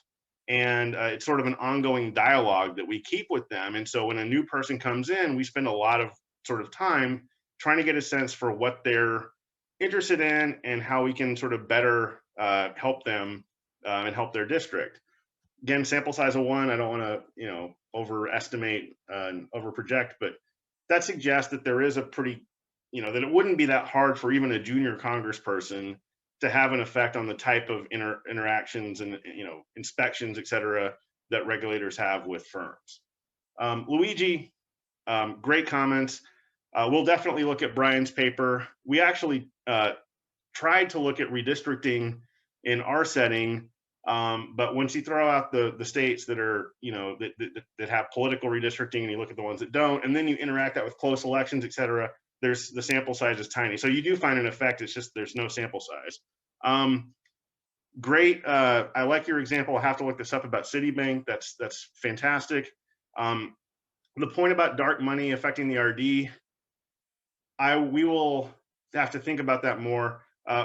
And it's sort of an ongoing dialogue that we keep with them. And so when a new person comes in, we spend a lot of sort of time trying to get a sense for what they're interested in and how we can sort of better help them and help their district. Again, sample size of one, I don't want to, you know, overestimate and overproject, but that suggests that there is a pretty, you know, that it wouldn't be that hard for even a junior congressperson to have an effect on the type of interactions and, you know, inspections, et cetera, that regulators have with firms. Luigi, great comments. We'll definitely look at Brian's paper. We actually tried to look at redistricting in our setting, but once you throw out the states that are, you know, that have political redistricting, and you look at the ones that don't, and then you interact that with close elections, et cetera, the sample size is tiny. So you do find an effect, it's just there's no sample size. Great, I like your example. I'll have to look this up about Citibank. That's fantastic. The point about dark money affecting the RD, we will have to think about that more.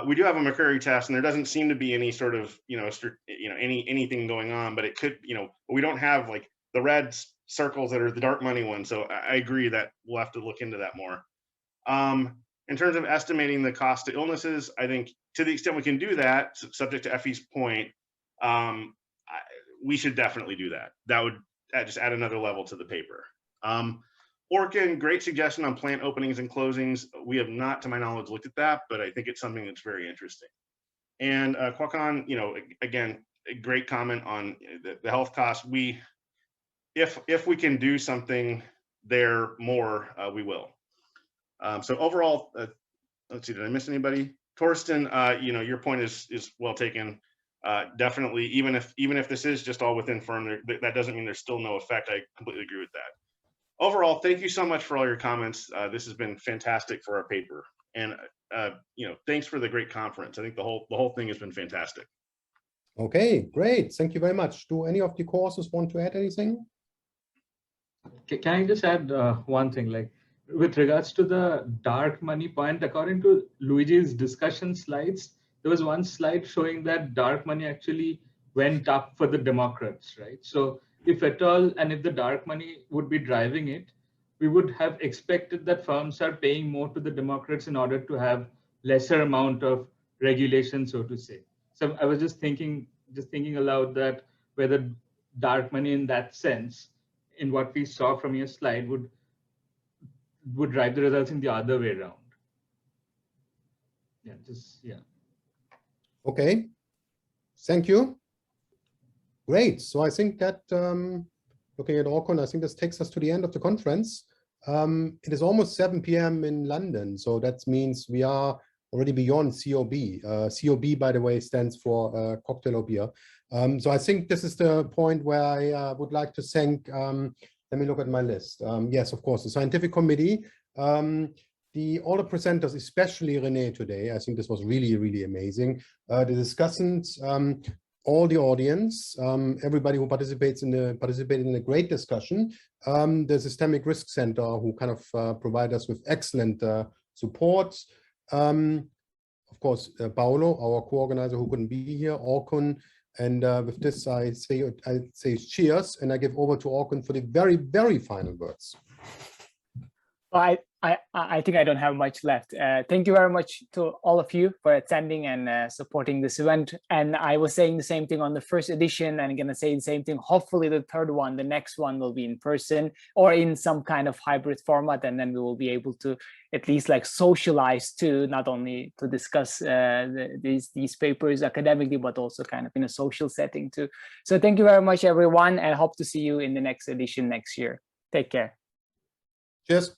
We do have a Mercury test, and there doesn't seem to be any sort of, anything going on, but it could, we don't have like the red circles that are the dark money ones. So I agree that we'll have to look into that more. In terms of estimating the cost to illnesses, I think to the extent we can do that, subject to Effie's point, we should definitely do that. That would just add another level to the paper. Orkin, great suggestion on plant openings and closings. We have not, to my knowledge, looked at that, but I think it's something that's very interesting. And Kwakan, again, a great comment on the health costs. If we can do something there more, we will. So overall, let's see, did I miss anybody? Torsten, you know, your point is well taken. Definitely, even if this is just all within firm, that doesn't mean there's still no effect. I completely agree with that. Overall, thank you so much for all your comments. This has been fantastic for our paper, and you know, thanks for the great conference. I think the whole thing has been fantastic. Okay, great. Thank you very much. Do any of the courses want to add anything? Can I just add one thing? Like, with regards to the dark money point, according to Luigi's discussion slides, there was one slide showing that dark money actually went up for the Democrats, right? So if at all, and if the dark money would be driving it, we would have expected that firms are paying more to the Democrats in order to have lesser amount of regulation, so to say. So I was just thinking aloud that whether dark money in that sense, in what we saw from your slide, would drive the results in the other way around. Yeah. Okay, thank you. Great. So I think that looking at Orkun, I think this takes us to the end of the conference. It is almost 7 p.m. in London, so that means we are already beyond COB. COB, by the way, stands for cocktail or beer. So I think this is the point where I would like to thank, let me look at my list. Yes, of course, the scientific committee, all the presenters, especially Renée today. I think this was really, really amazing. The discussants, all the audience, everybody who participated in a great discussion. The Systemic Risk Center, who kind of provide us with excellent support. Of course, Paolo, our co-organizer who couldn't be here, Orkun, and with this I say cheers, and I give over to Orkun for the very, very final words. I think I don't have much left. Thank you very much to all of you for attending and supporting this event. And I was saying the same thing on the first edition, and I'm going to say the same thing. Hopefully the third one, the next one, will be in person or in some kind of hybrid format, and then we will be able to at least like socialize too, not only to discuss these papers academically, but also kind of in a social setting too. So thank you very much, everyone, and hope to see you in the next edition next year. Take care. Cheers.